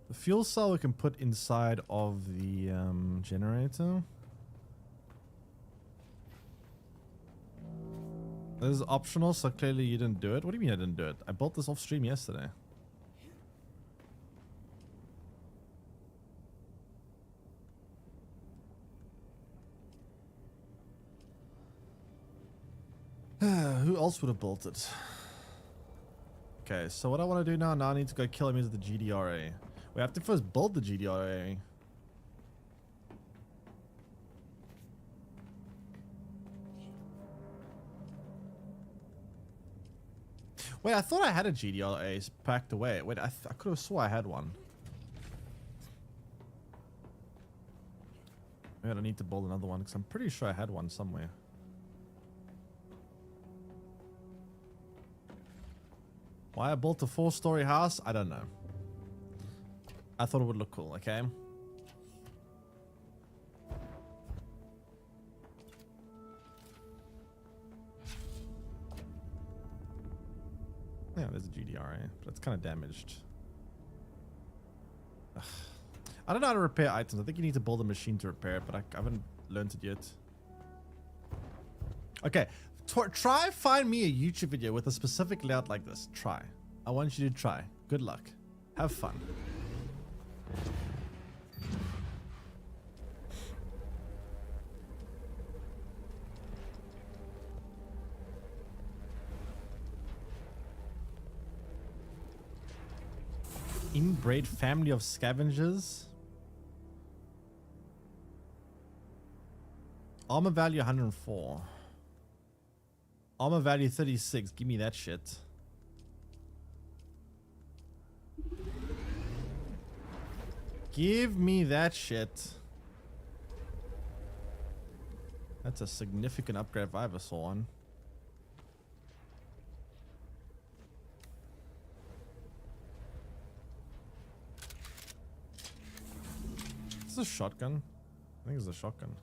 The fuel cell we can put inside of the generator. This is optional, so clearly you didn't do it. What do you mean I didn't do it? I built this off stream yesterday. Who else would have built it? Okay, so what I want to do now, I need to go kill enemies with the GDRA. We have to first build the GDRA. Wait, I thought I had a GDRA packed away. Wait, I could have swore I had one. Maybe I don't need to build another one because I'm pretty sure I had one somewhere. Why I built a 4-story house? I don't know. I thought it would look cool, okay? Yeah, there's a GDRA, but it's kind of damaged. Ugh. I don't know how to repair items. I think you need to build a machine to repair it, but I haven't learned it yet. Okay, try find me a YouTube video with a specific layout like this. Try. I want you to try. Good luck. Have fun. Inbred family of scavengers. Armor value 104. Armor value 36. Give me that shit. Give me that shit. That's a significant upgrade if I ever saw one. Is this a shotgun? I think it's a shotgun.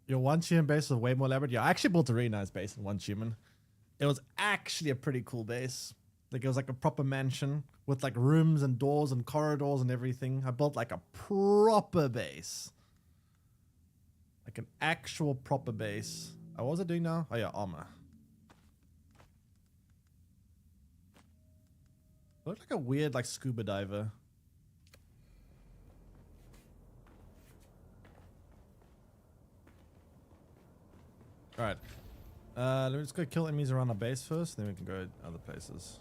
Your one human base was way more elaborate. Yeah, I actually built a really nice base in one human. It was actually a pretty cool base. Like it was like a proper mansion with like rooms and doors and corridors and everything. I built like a proper base. Like an actual proper base. Oh, what was I doing now? Oh yeah, armor. I look like a weird like scuba diver. Alright. Let me just go kill enemies around our base first, then we can go other places.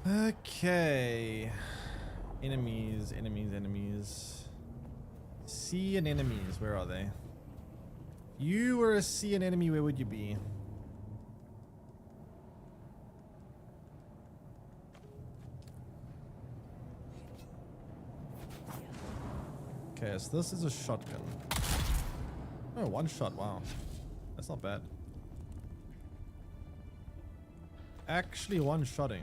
Okay. Enemies, enemies, enemies. Sea and enemies, where are they? You were a sea and enemy, where would you be? Okay, so this is a shotgun. Oh, one shot, wow. That's not bad. Actually one-shotting.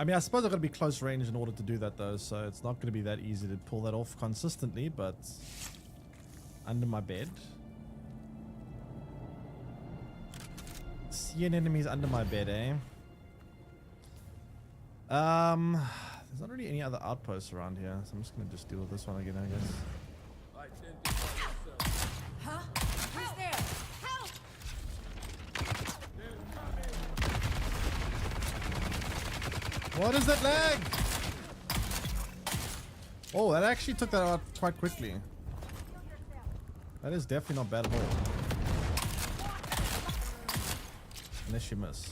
I mean, I suppose I've got to be close range in order to do that though, so it's not going to be that easy to pull that off consistently, but under my bed. Seeing enemies under my bed, eh? There's not really any other outposts around here, so I'm just going to just deal with this one again, I guess. Huh? Who's there? Help! What is that lag? Oh, that actually took that out quite quickly. That is definitely not bad at all. Unless you miss.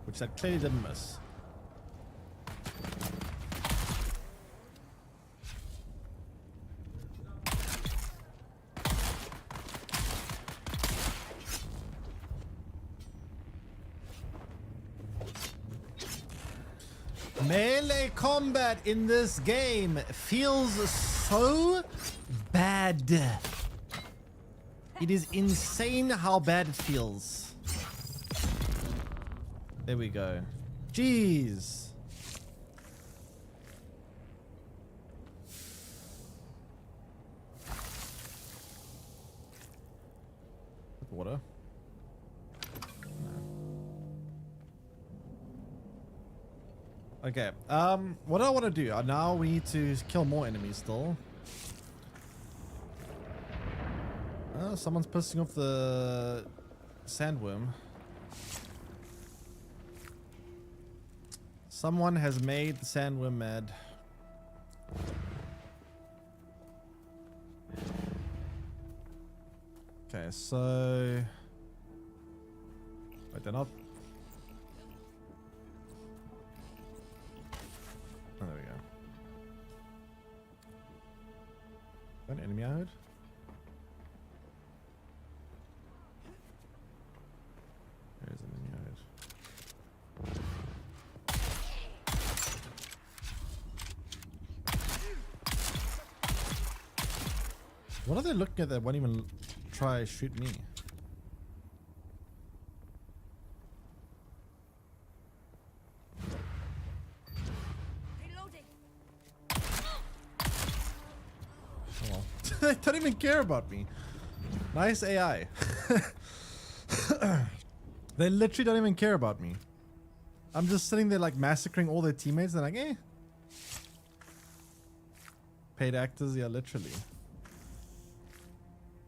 Which that clearly didn't miss. Melee combat in this game feels so bad. It is insane how bad it feels. There we go. Jeez. Water. Okay, what do I want to do? Now we need to kill more enemies still. Oh, someone's pissing off the sandworm. Someone has made the sandworm mad. Okay, so... Wait, they're not... Oh, there we go. Is that an enemy I heard? There's an enemy I heard. What are they looking at that won't even try shoot me? They don't even care about me. Nice AI. They literally don't even care about me. I'm just sitting there like massacring all their teammates. They're like, eh. Paid actors, yeah, literally.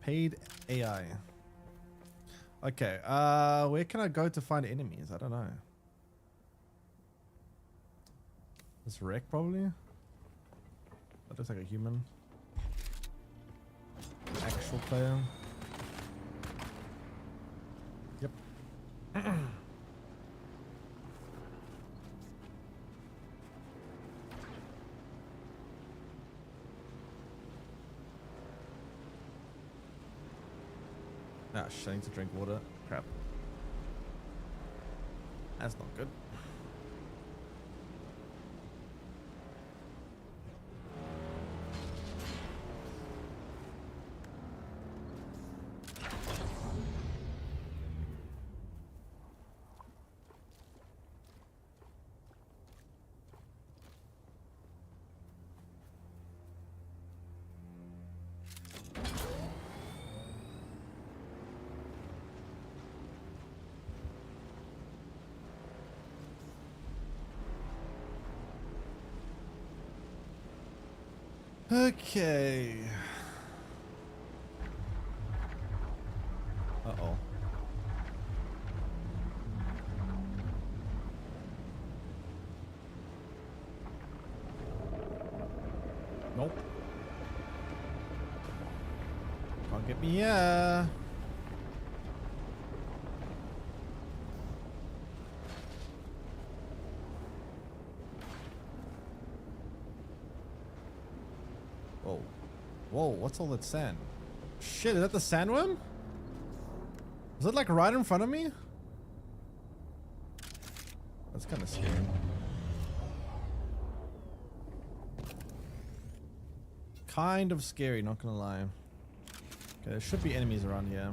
Paid AI. Okay, where can I go to find enemies? I don't know. This wreck probably? That looks like a human. Actual player. Yep. Ah, shit, I need to drink water. Crap. That's not good. Okay. Uh-oh. Nope. Can't get me here. Whoa. Whoa, what's all that sand? Shit, is that the sandworm? Is it like right in front of me? That's kind of scary. Kind of scary, not gonna lie. Okay, there should be enemies around here.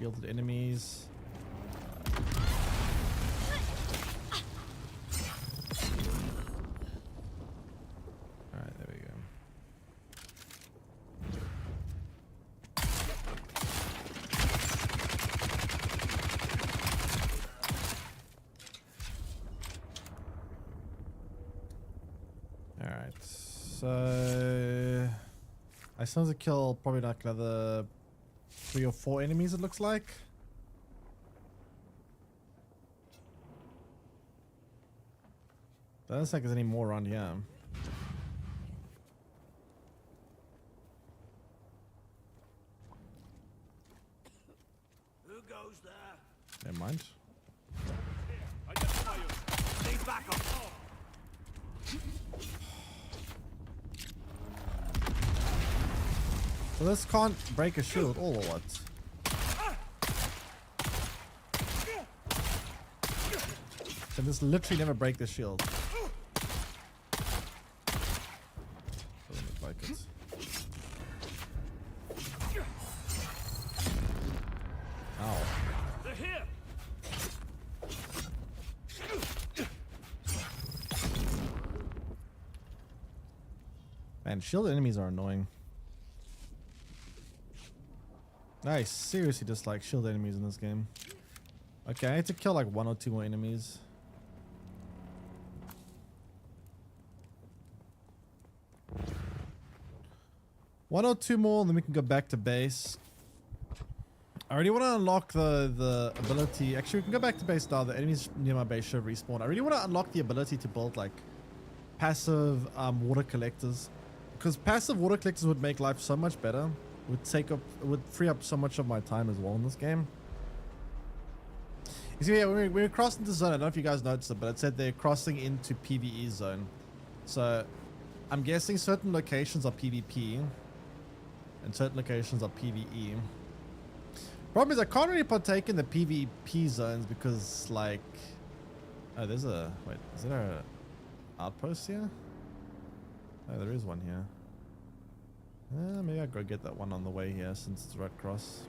shielded enemies. Alright, there we go. Alright, so I still have to kill probably like another 3 or 4 enemies, it looks like. Doesn't look like there's any more around here. Who goes there? Never mind. Stay back up. So this can't break a shield or what? Can this literally never break the shield? Doesn't look like it. Ow. They're here. Man, shielded enemies are annoying. Nice, seriously just like shield enemies in this game. Okay, I need to kill like 1 or 2 more enemies. One or 2 more, and then we can go back to base. I really want to unlock the ability. Actually, we can go back to base now. The enemies near my base should respawn. I really want to unlock the ability to build like passive water collectors, because passive water collectors would make life so much better. Would free up so much of my time as well in this game. You see, yeah, when we were crossing the zone, I don't know if you guys noticed it, but it said they're crossing into PvE zone. So I'm guessing certain locations are PvP and certain locations are PvE. Problem is I can't really partake in the PvP zones because like, oh, there's a, wait, is there a outpost here? Oh, there is one here. Maybe I'll go get that one on the way here since it's right across.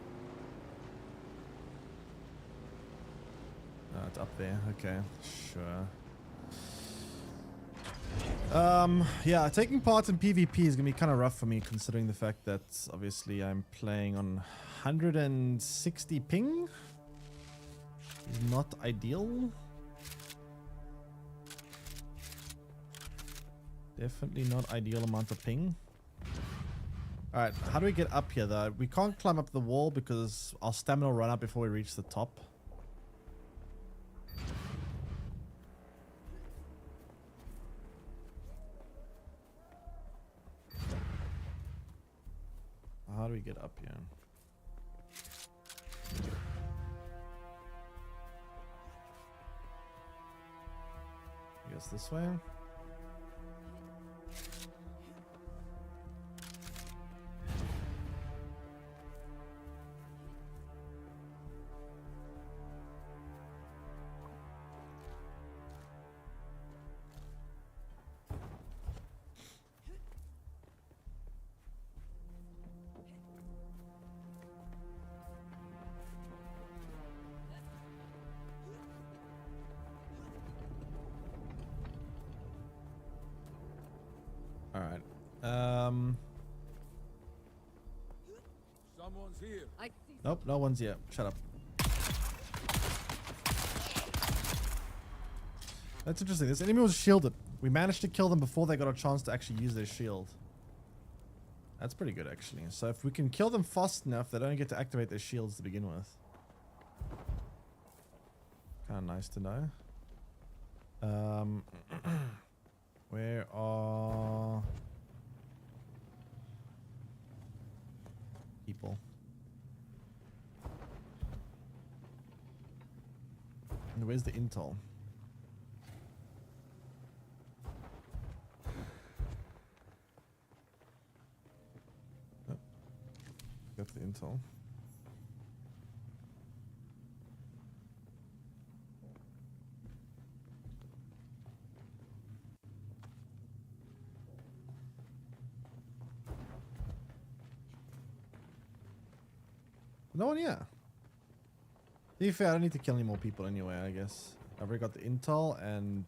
It's up there. Okay, sure. Yeah, taking part in PvP is gonna be kind of rough for me, considering the fact that obviously I'm playing on 160 ping. Is not ideal. Definitely not ideal amount of ping. Alright, how do we get up here though? We can't climb up the wall because our stamina will run out before we reach the top. How do we get up here? I guess this way? Alright. Someone's here. Nope, no one's here. Shut up. That's interesting. This enemy was shielded. We managed to kill them before they got a chance to actually use their shield. That's pretty good, actually. So if we can kill them fast enough, they don't get to activate their shields to begin with. Kind of nice to know. Where are people? And where's the intel? Oh, got the intel. No one here. To be fair, I don't need to kill any more people anyway, I guess. I've already got the intel, and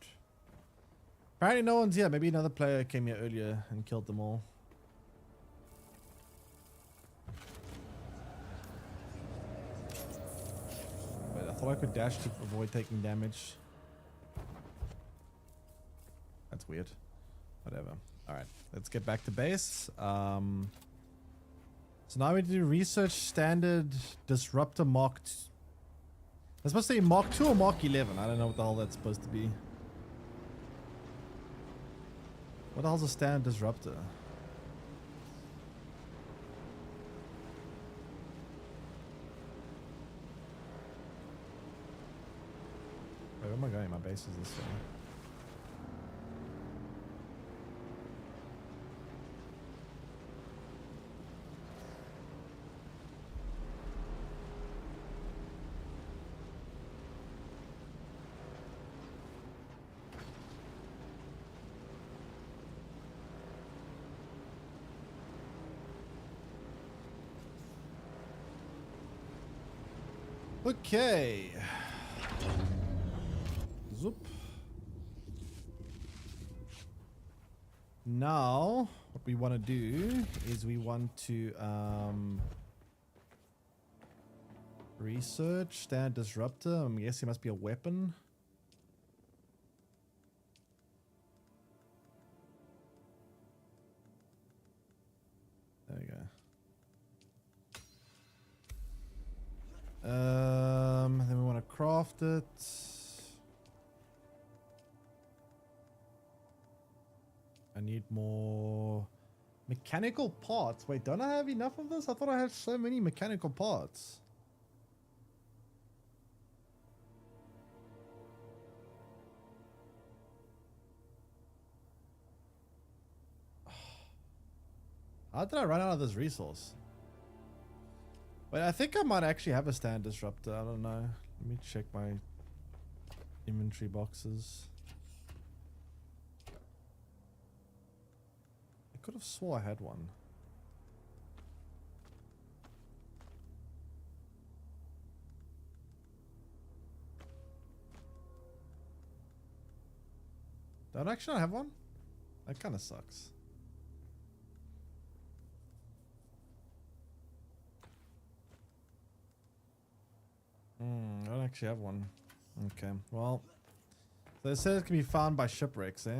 apparently no one's here. Maybe another player came here earlier and killed them all. Wait, I thought I could dash to avoid taking damage. That's weird. Whatever. Alright, let's get back to base. So now we do research standard disruptor Mark 2. I'm supposed to say Mark 2 or Mark 11. I don't know what the hell that's supposed to be. What the hell's a standard disruptor? Wait, where am I going? My base is this way. Okay. Zoop. Now, what we want to do is we want to research standard disruptor. I'm guessing it must be a weapon. There we go. Then we want to craft it. I need more mechanical parts. Wait, don't I have enough of this? I thought I had so many mechanical parts. How did I run out of this resource? Wait, I think I might actually have a stand disruptor. I don't know. Let me check my inventory boxes. I could have swore I had one. Don't actually have one? That kind of sucks. I don't actually have one. Okay, well. So it says it can be found by shipwrecks, eh?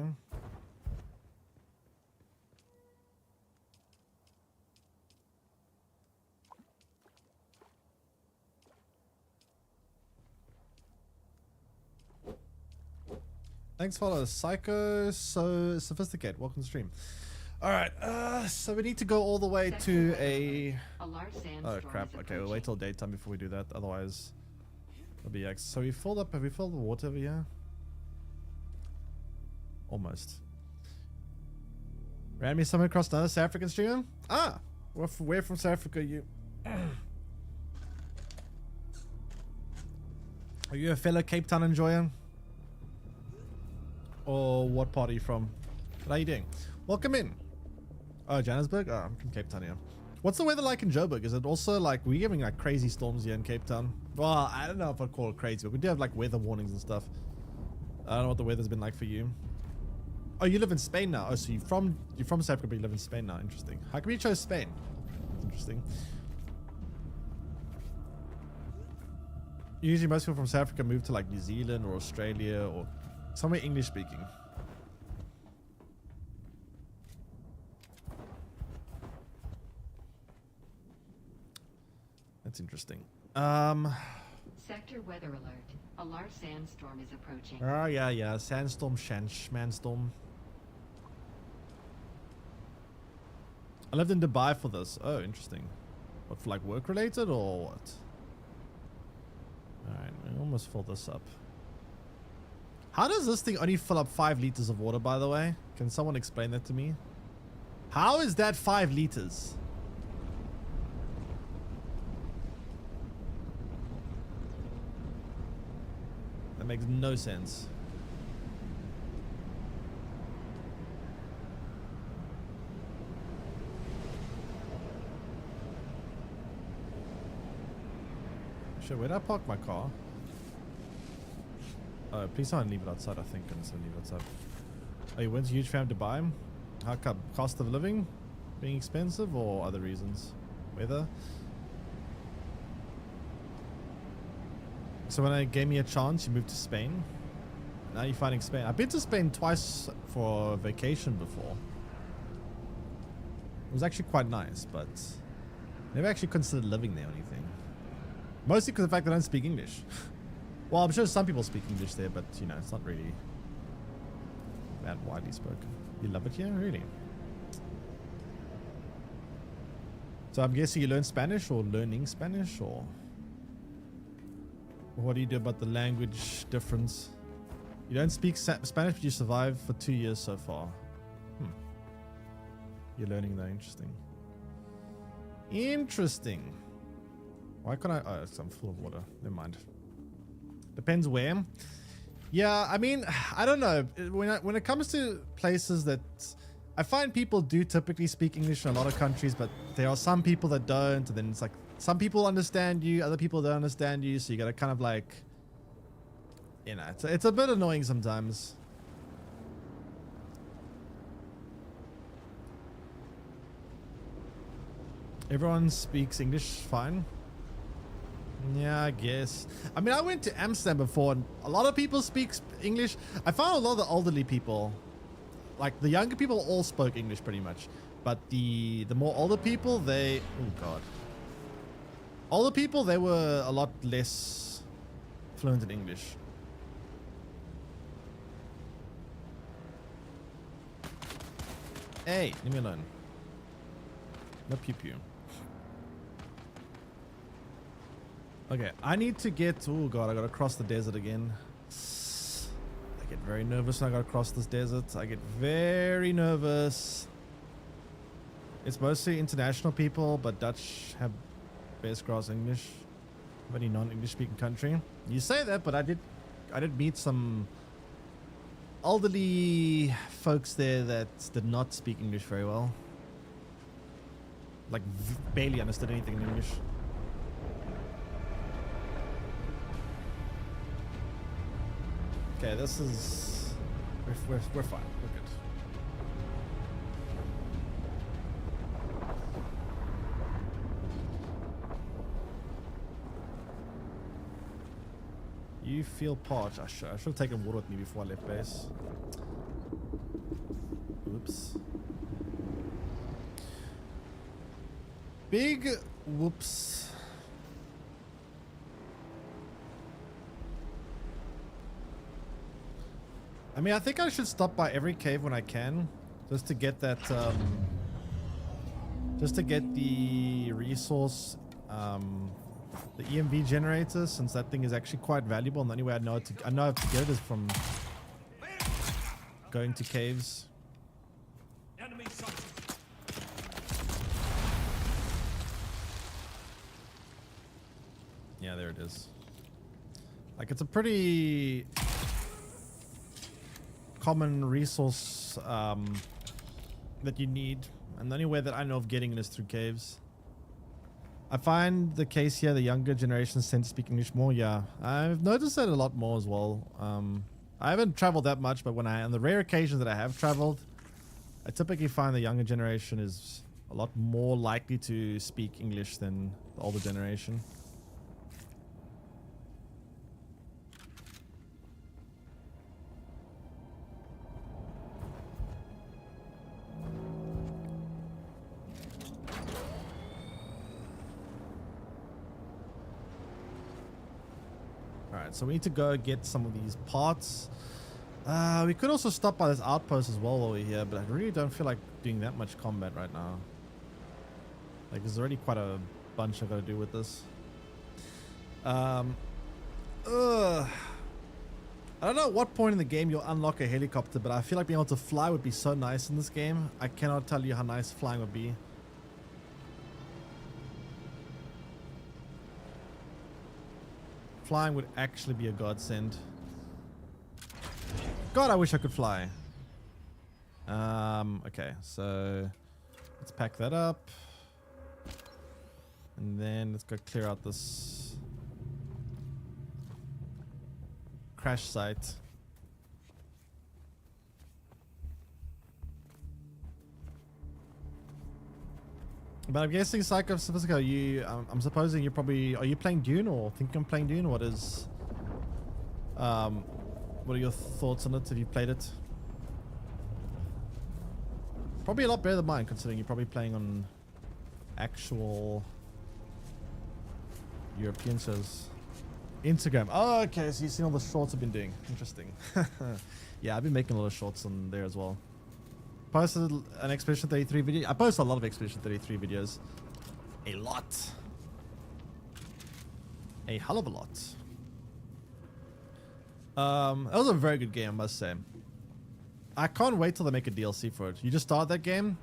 Thanks for the Psycho So Sophisticate. Welcome to stream. Alright, so we need to go all the way to a... Oh crap, okay, we'll wait till daytime before we do that, otherwise it'll be X. So we filled up, have we filled the water over here? Almost. Ran me somewhere across another South African streamer? Ah! Where from South Africa are you? Are you a fellow Cape Town enjoyer? Or what part are you from? What are you doing? Welcome in. Oh, Johannesburg? Oh, I'm from Cape Town here. What's the weather like in Joburg? Is it also like, we're getting like crazy storms here in Cape Town? Well, I don't know if I'd call it crazy, but we do have like weather warnings and stuff. I don't know what the weather's been like for you. Oh, you live in Spain now. Oh, so you're from South Africa, but you live in Spain now. Interesting. How come you chose Spain? That's interesting. Usually most people from South Africa move to like New Zealand or Australia or somewhere English speaking. That's interesting. Sector weather alert. A large sandstorm is approaching. Oh yeah. Sandstorm, Schmanstorm. I lived in Dubai for this. Oh, interesting. What, for like work related or what? Alright, we almost filled this up. How does this thing only fill up 5 liters of water, by the way? Can someone explain that to me? How is that 5 liters? That makes no sense. Shit, where did I park my car? Oh, please don't leave it outside, I think. I'm just gonna leave it outside. Oh, you went to a huge fan to buy them? How come? Cost of living being expensive or other reasons? Weather? So when I gave me a chance, you moved to Spain. Now you're finding Spain. I've been to Spain twice for vacation before. It was actually quite nice, but never actually considered living there or anything. Mostly because of the fact that I don't speak English. Well, I'm sure some people speak English there, but you know, it's not really that widely spoken. You love it here? Really? So I'm guessing you learn Spanish or learning Spanish, or what do you do about the language difference? You don't speak Spanish, but you survived for 2 years so far. You're learning though. Interesting. Interesting. Why can't I? Oh, I'm full of water. Never mind. Depends where. Yeah, I mean, I don't know. When it comes to places that I find people do typically speak English in a lot of countries, but there are some people that don't. And then it's like some people understand you, other people don't understand you. So you got to kind of like, you know, it's a bit annoying sometimes. Everyone speaks English fine. Yeah, I guess. I mean, I went to Amsterdam before, and a lot of people speak English. I found a lot of the elderly people, like the younger people, all spoke English pretty much. But the more older people, they... Oh, God. Older people, they were a lot less fluent in English. Hey, leave me alone. No pew-pew. Okay, I need to get... Oh god, I gotta cross the desert again. I get very nervous when I gotta cross this desert. I get very nervous. It's mostly international people, but Dutch have best grass English. Very non-English speaking country. You say that, but I did meet some elderly folks there that did not speak English very well. Like barely understood anything in English. Okay, this is... We're fine. We're good. You feel parched. I should have taken water with me before I left base. Oops. Big whoops. I mean, I think I should stop by every cave when I can, just to get that, just to get the resource, the EMV generator, since that thing is actually quite valuable. And the only way I know how to get it is from going to caves. Enemy sighted. Yeah, there it is. Like, it's a pretty common resource that you need, and the only way that I know of getting it is through caves. I find the case here, the younger generations tend to speak English more. Yeah, I've noticed that a lot more as well. I haven't traveled that much, but on the rare occasions that I have traveled, I typically find the younger generation is a lot more likely to speak English than the older generation. Alright, so we need to go get some of these parts. We could also stop by this outpost as well over here, but I really don't feel like doing that much combat right now. Like, there's already quite a bunch I've got to do with this. I don't know at what point in the game you'll unlock a helicopter, but I feel like being able to fly would be so nice in this game. I cannot tell you how nice flying would be. Flying would actually be a godsend. God, I wish I could fly. Okay, so let's pack that up. And then let's go clear out this crash site. But I'm guessing Psycho Sophistico, you I'm supposing you're probably, are you playing Dune or thinking of playing Dune? What is what are your thoughts on it? Have you played it? Probably a lot better than mine, considering you're probably playing on actual European shows. Instagram. Oh, okay. So you've seen all the shorts I've been doing. Interesting. Yeah, I've been making a lot of shorts on there as well. Posted an Expedition 33 video. I post a lot of Expedition 33 videos. A lot. A hell of a lot. That was a very good game, I must say. I can't wait till they make a DLC for it. You just start that game,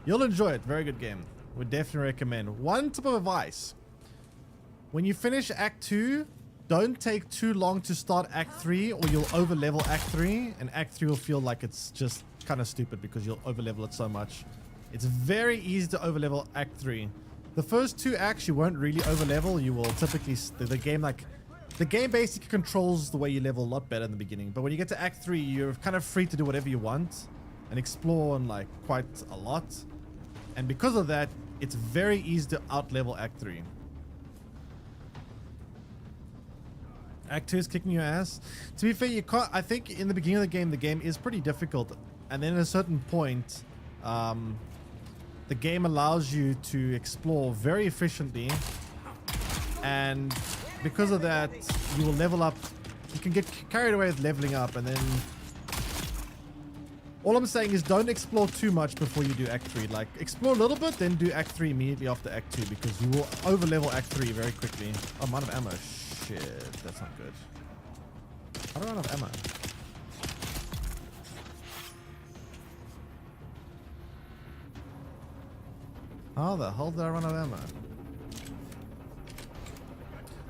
you'll enjoy it. Very good game. Would definitely recommend. One tip of advice. When you finish Act 2, don't take too long to start Act 3 or you'll over-level Act 3 and Act 3 will feel like it's just kind of stupid because you'll over-level it so much. It's very easy to over-level Act 3. The first 2 acts you won't really over-level. You will typically... The game basically controls the way you level a lot better in the beginning. But when you get to Act 3, you're kind of free to do whatever you want and explore and like quite a lot. And because of that, it's very easy to out-level Act 3. Act 2 is kicking your ass. To be fair, you can't... I think in the beginning of the game is pretty difficult. And then at a certain point, the game allows you to explore very efficiently. And because of that, you will level up. You can get carried away with leveling up. And then... all I'm saying is don't explore too much before you do Act 3. Like, explore a little bit, then do Act 3 immediately after Act 2. Because you will over-level Act 3 very quickly. Oh, I'm out of ammo. Shit, that's not good. How do I run out of ammo? How the hell did I run out of ammo?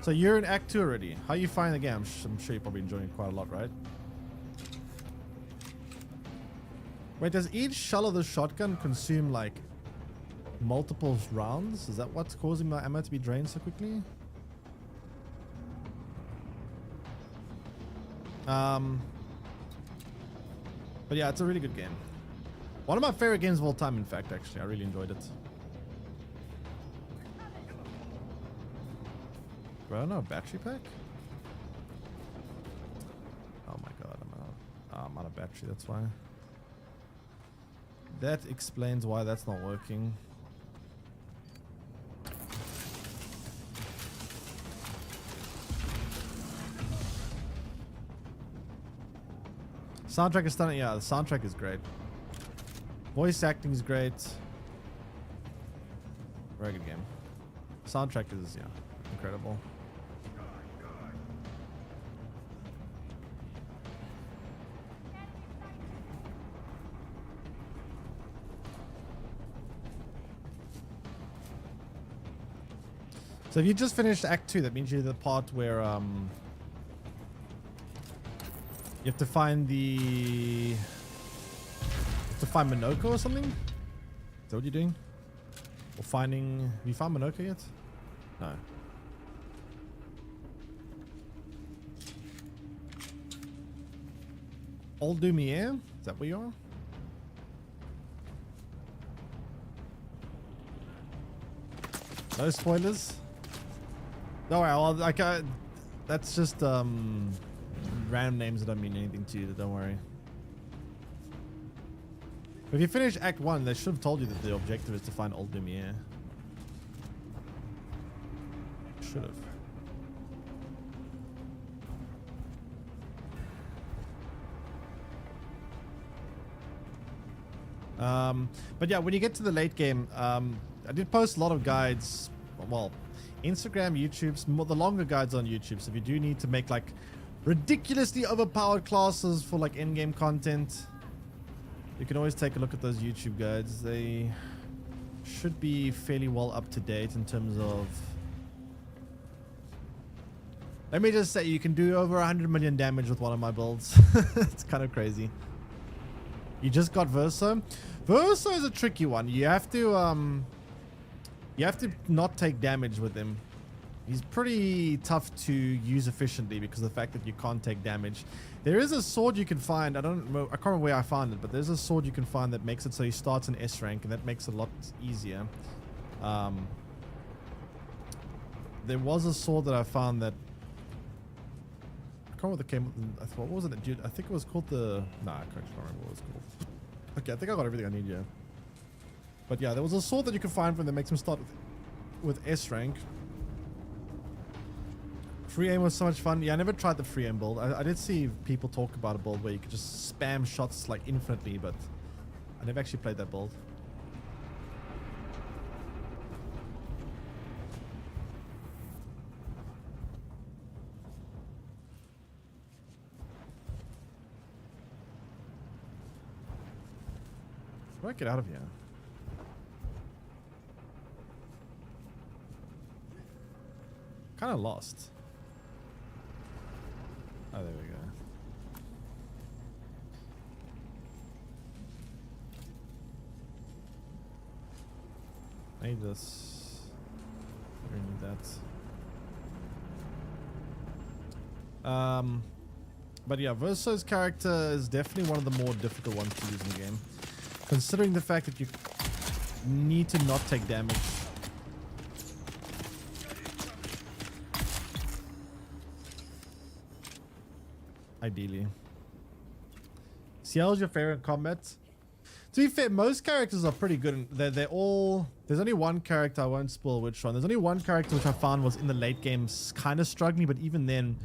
So you're in Act 2 already. How you find the game? I'm sure you're probably enjoying it quite a lot, right? Wait, does each shell of the shotgun consume like multiple rounds? Is that what's causing my ammo to be drained so quickly? But yeah, it's a really good game. One of my favorite games of all time, in fact, actually. I really enjoyed it. Do I don't know, a battery pack? Oh my god, I'm out of battery, that's why. That explains why that's not working. Soundtrack is stunning. Yeah, the soundtrack is great. Voice acting is great. Very good game. Soundtrack is, yeah, incredible. So if you just finished Act 2, that means you're the part where you have to find Minoko or something? Is that what you're doing? Or finding... Have you found Minoko yet? No. Old Lumiere? Is that where you are? No spoilers? No, well, like, that's just random names that don't mean anything to you, don't worry. If you finish Act 1, they should have told you that the objective is to find Old Lumiere. Should have. But yeah, when you get to the late game, I did post a lot of guides. Well, Instagram, YouTube's, the longer guides on YouTube. So if you do need to make like ridiculously overpowered classes for like in-game content, you can always take a look at those YouTube guides. They should be fairly well up to date in terms of... Let me just say, you can do over 100 million damage with one of my builds. It's kind of crazy. You just got Verso. Verso is a tricky one. You have to not take damage with him. He's pretty tough to use efficiently because of the fact that you can't take damage. There is a sword you can find. I can't remember where I found it, but there's a sword you can find that makes it so he starts in S rank, and that makes it a lot easier. There was a sword that I found that I can't remember what came. What was it? Dude, I think it was called the. Nah, I can't remember what it was called. Okay, I think I got everything I need. Yeah. But yeah, there was a sword that you can find from that makes him start with S rank. Free aim was so much fun. Yeah, I never tried the free aim build. I did see people talk about a build where you could just spam shots like infinitely, but I never actually played that build. How do I get out of here? Kind of lost. Oh, there we go. I need this. I need that. But yeah, Verso's character is definitely one of the more difficult ones to use in the game. Considering the fact that you need to not take damage. Ideally. CL's your favorite combat? To be fair, most characters are pretty good. They're all... There's only one character, I won't spoil which one. There's only one character which I found was in the late games kind of struggling, but even then,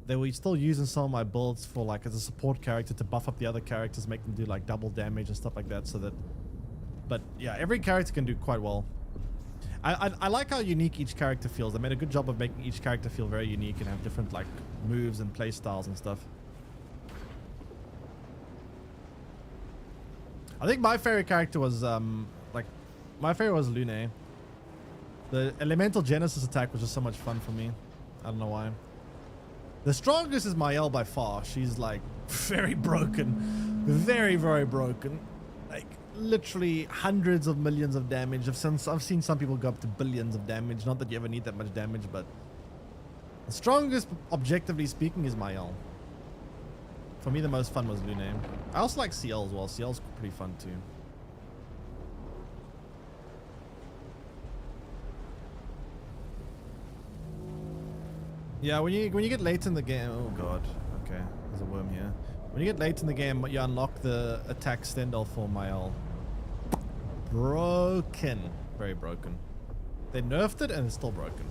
they were still using some of my builds for like as a support character to buff up the other characters, make them do like double damage and stuff like that, so that... But yeah, every character can do quite well. I like how unique each character feels. They made a good job of making each character feel very unique and have different like moves and play styles and stuff. I think my favorite character was my favorite was Lune. The elemental genesis attack was just so much fun for me. I don't know why. The strongest is Mael by far. She's like very broken, very broken. Like literally hundreds of millions of damage. I've seen some people go up to billions of damage. Not that you ever need that much damage, but the strongest, objectively speaking, is Mael. For me, the most fun was Lune. I also like CL as well. CL's pretty fun too. Yeah, when you get late in the game, oh god, okay, there's a worm here. When you get late in the game, you unlock the attack Stendhal for Mael. Broken, very broken. They nerfed it and it's still broken.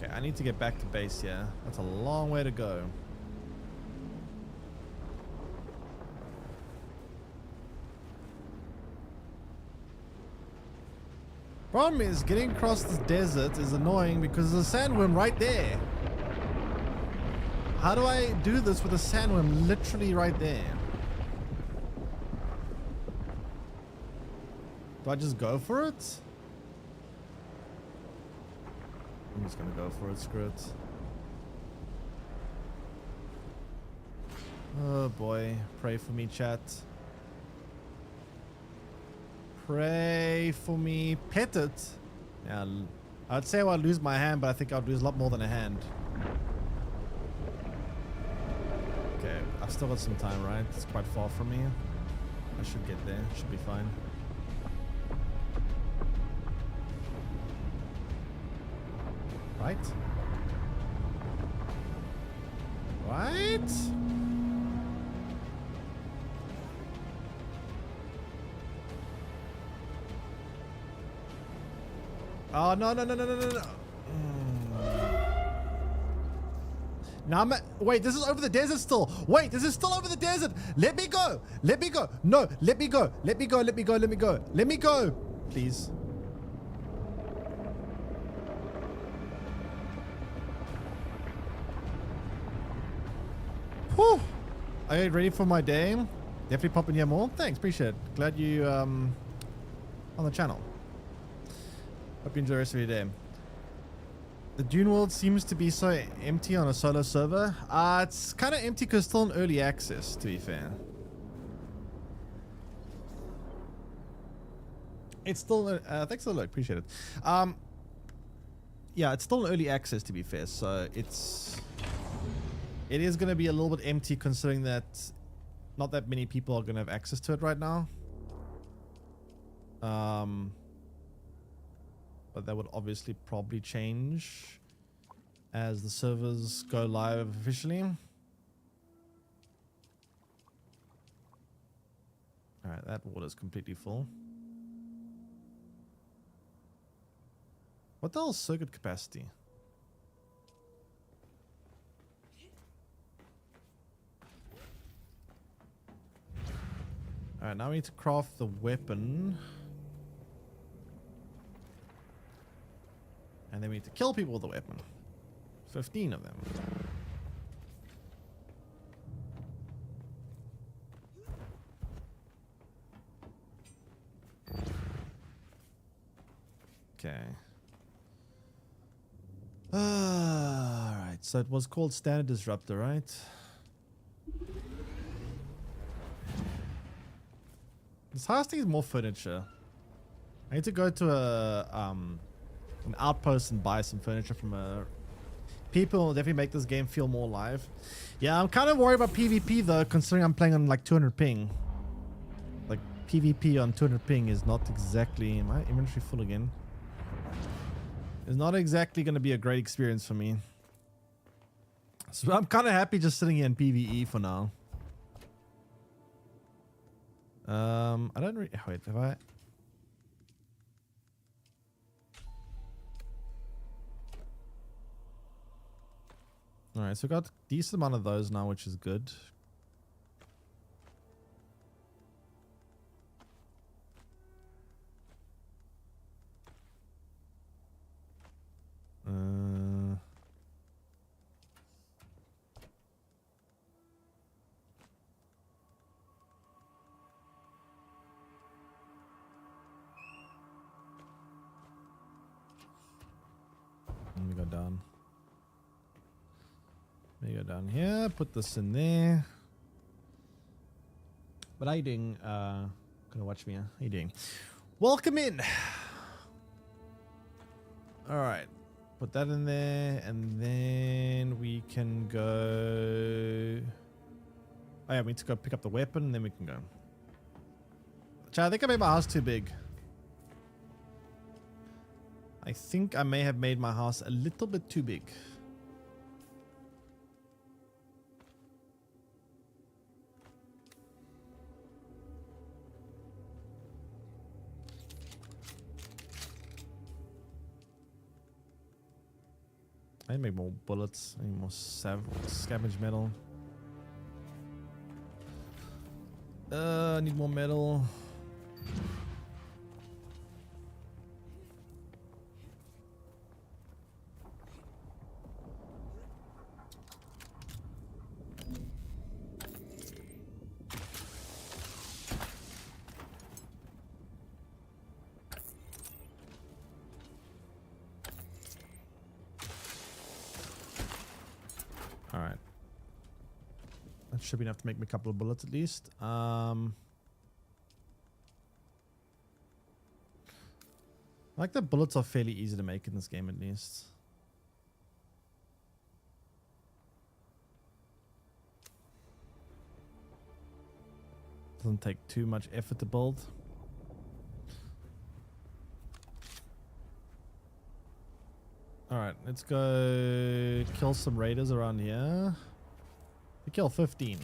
Okay, I need to get back to base here. That's a long way to go. Problem is, getting across this desert is annoying because there's a sandworm right there. How do I do this with a sandworm literally right there? Do I just go for it? I'm just gonna go for it, screw it. Oh boy, pray for me, chat. Pray for me. Pet it. Yeah, I'd say I'll lose my hand, but I think I'll lose a lot more than a hand. Okay, I've still got some time, right? It's quite far from me. I should get there. Should be fine. Right? Right? Oh, no. Now wait, this is over the desert still. Wait, this is still over the desert. Let me go. Let me go. No, let me go. Let me go. Let me go. Let me go. Let me go. Please. Whew. Are you ready for my day? Definitely pop in here more. Thanks, appreciate it. Glad you on the channel. Hope you enjoy the rest of your day. The Dune world seems to be so empty on a solo server. It's kind of empty because it's still in early access, to be fair. It's still thanks a lot, appreciate it. Yeah, it's still early access to be fair, so it is going to be a little bit empty considering that not that many people are going to have access to it right now. But that would obviously probably change as the servers go live officially. Alright, that water's completely full. What the hell is circuit capacity? Alright, now we need to craft the weapon. And then we need to kill people with the weapon. 15 of them. Okay. Alright, so it was called Standard Disruptor, right? This house needs more furniture. I need to go to an outpost and buy some furniture from people. Will definitely make this game feel more alive. Yeah, I'm kind of worried about PvP though, considering I'm playing on like 200 ping. Like PvP on 200 ping is not exactly... My inventory full again. It's not exactly going to be a great experience for me. So I'm kind of happy just sitting here in PvE for now. I don't really... Wait, have I... Alright, so we got a decent amount of those now, which is good. Let me go down. Let me go down here, put this in there. But how you doing? Gonna watch me, huh? How you doing? Welcome in. Alright. Put that in there, and then we can go... Oh yeah, we need to go pick up the weapon, and then we can go. Chad, I think I made my house too big. I think I may have made my house a little bit too big. I need to make more bullets. I need more scavenge metal. I need more metal. Alright. That should be enough to make me a couple of bullets at least. Like the bullets are fairly easy to make in this game at least. Doesn't take too much effort to build. Alright, let's go kill some raiders around here. We kill 15.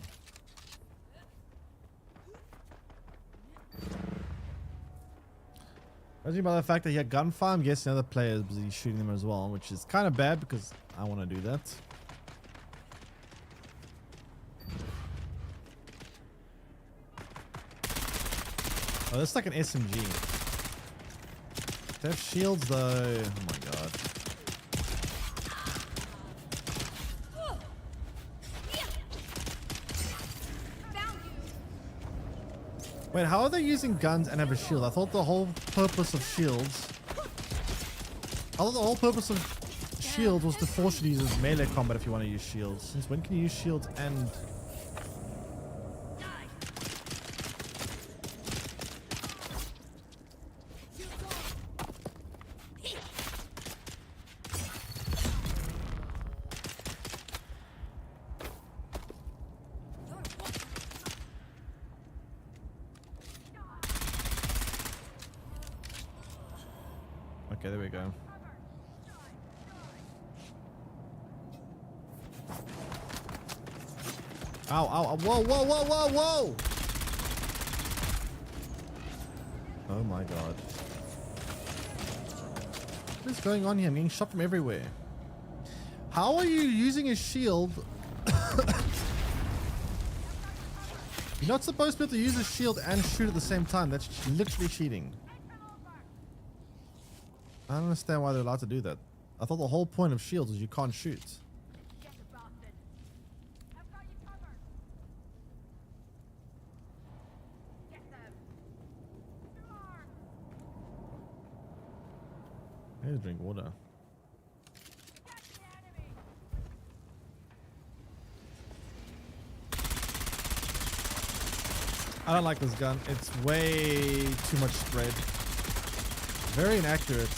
Judging by the fact that he had gunfire, I'm guessing other players busy shooting them as well, which is kind of bad because I want to do that. Oh, that's like an SMG. They have shields though. Oh my god. Wait, how are they using guns and have a shield? I thought the whole purpose of shields... shields was to force you to use melee combat if you want to use shields. Since when can you use shields and... Okay, there we go. Ow, ow, whoa, whoa, whoa, whoa, whoa! Oh my god. What is going on here? I'm getting shot from everywhere. How are you using a shield? You're not supposed to be able to use a shield and shoot at the same time. That's literally cheating. I don't understand why they're allowed to do that. I thought the whole point of shields is you can't shoot. I need to drink water. I don't like this gun. It's way too much spread. Very inaccurate.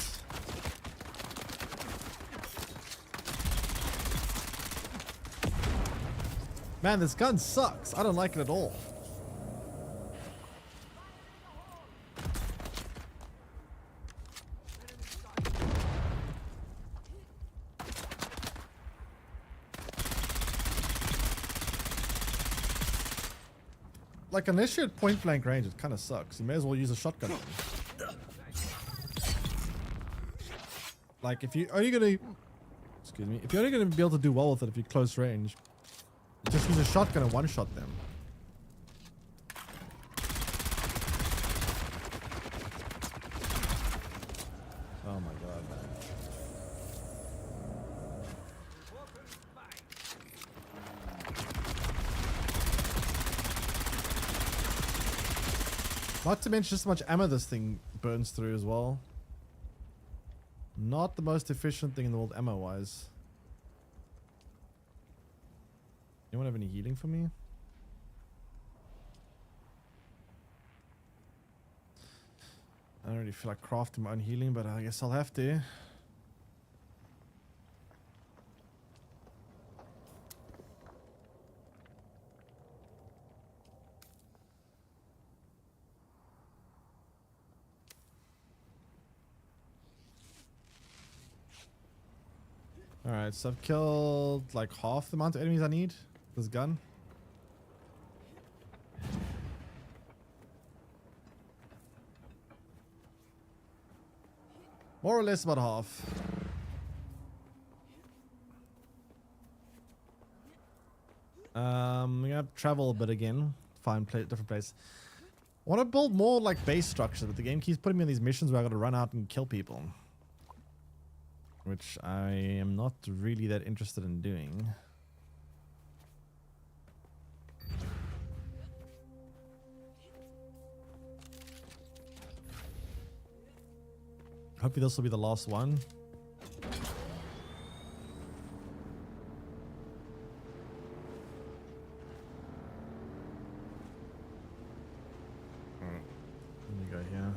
Man, this gun sucks. I don't like it at all. Like, unless you're at point blank range, it kind of sucks. You may as well use a shotgun. Like, if you're only gonna, excuse me, if you're only gonna be able to do well with it if you're close range, just use a shotgun and one-shot them. Oh my god, man. Not to mention just how much ammo this thing burns through as well. Not the most efficient thing in the world ammo-wise. Anyone have any healing for me? I don't really feel like crafting my own healing, but I guess I'll have to. Alright, so I've killed like half the amount of enemies I need with this gun. More or less about half. I'm gonna have to travel a bit again. Find different place. I want to build more like base structure, but the game keeps putting me on these missions where I gotta run out and kill people. Which I am not really that interested in doing. Hopefully this will be the last one. Alright, let me go here.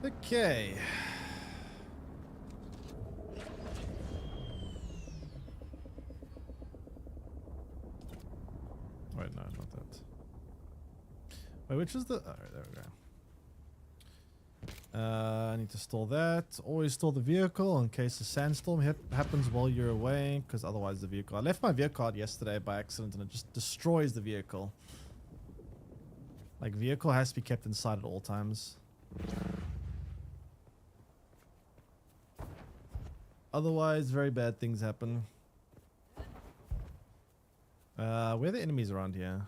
Okay. Wait, no, not that. Wait, which is the... Alright, there we go. I need to store that. Always store the vehicle in case a sandstorm happens while you're away, because otherwise the vehicle... I left my vehicle out yesterday by accident and it just destroys the vehicle. Like, vehicle has to be kept inside at all times. Otherwise, very bad things happen. Where are the enemies around here?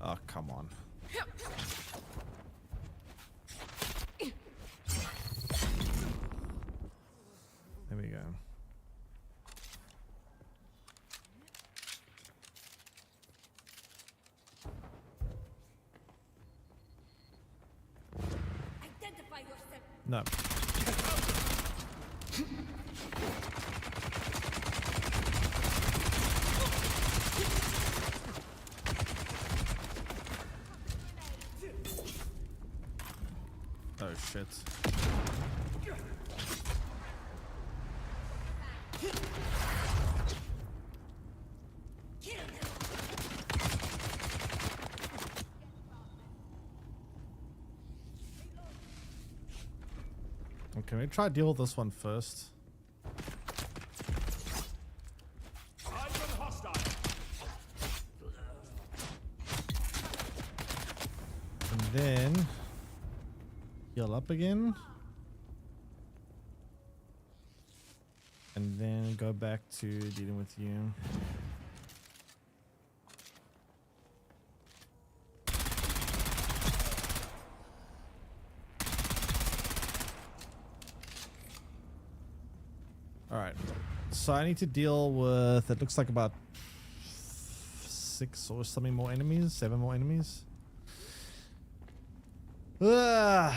Oh, come on. There we go. No. Oh shit. Okay, we try to deal with this one first. And then heal up again. And then go back to dealing with you. Alright, so I need to deal with, it looks like about 6 or something more enemies, 7 more enemies. Ugh.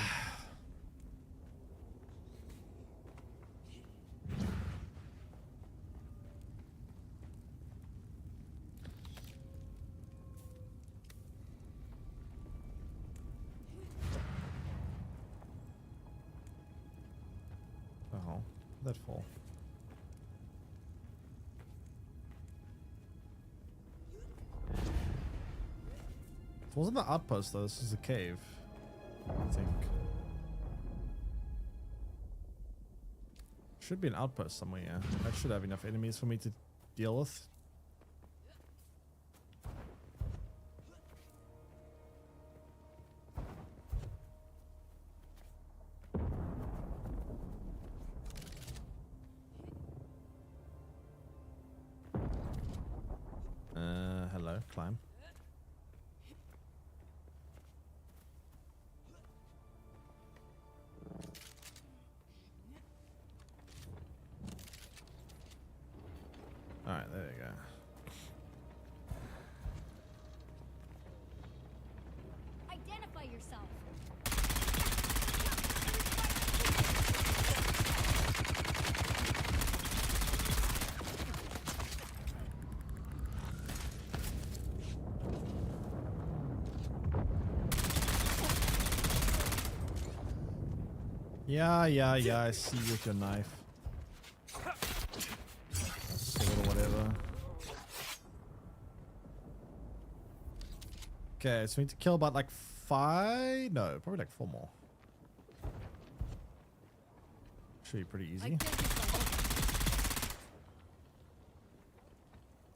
Oh, that fall. It wasn't the outpost though, this is a cave, I think. Should be an outpost somewhere, yeah. I should have enough enemies for me to deal with. Hello, climb. Alright, there you go. Identify yourself. Yeah, I see you with your knife. Sword or whatever. Okay, so we need to kill about like 5? No, probably like 4 more. Should be pretty easy.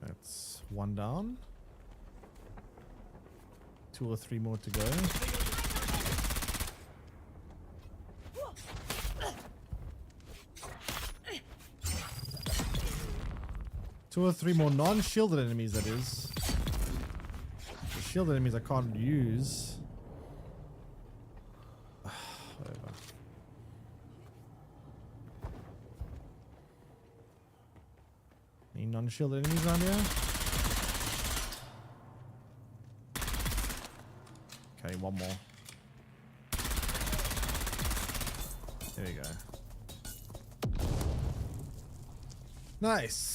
That's 1 down. 2 or 3 more to go. Two or 3 more non-shielded enemies, that is. The shielded enemies I can't use. Whatever. Any non-shielded enemies around here? Okay, 1 more. There you go. Nice.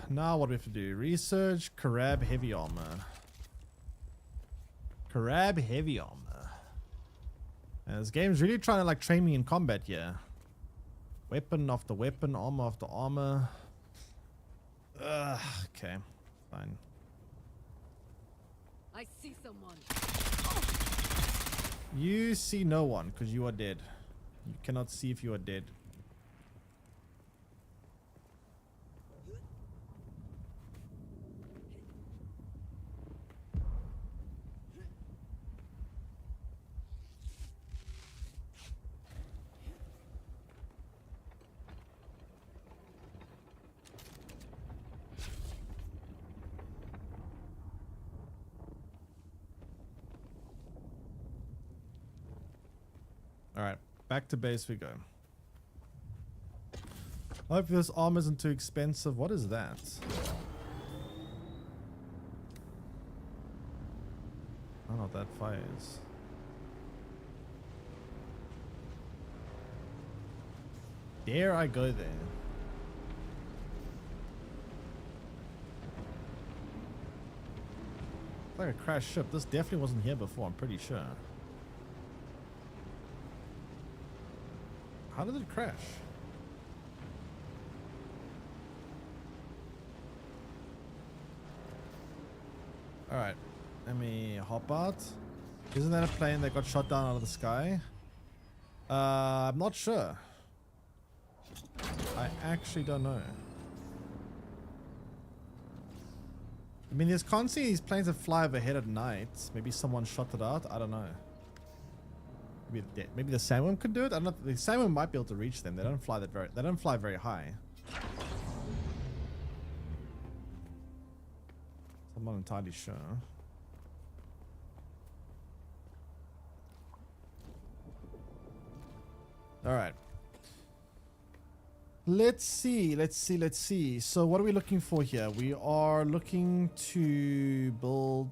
Now what do we have to do? Research Karab heavy armor. Karab heavy armor. And this game's really trying to like train me in combat here. Weapon after weapon, armor after armor. Ugh, okay, fine. I see someone. You see no one because you are dead. You cannot see if you are dead. Alright, back to base we go. I hope this armor isn't too expensive. What is that? I don't know what that fire is. Dare I go there? It's like a crashed ship. This definitely wasn't here before, I'm pretty sure. How did it crash? Alright, let me hop out. Isn't that a plane that got shot down out of the sky? I'm not sure. I actually don't know. I mean, there's constantly these planes that fly overhead at night. Maybe someone shot it out. I don't know. Maybe the Sandworm could do it. I don't know. The Sandworm might be able to reach them. They don't fly that very. They don't fly very high. I'm not entirely sure. All right. Let's see. So what are we looking for here? We are looking to build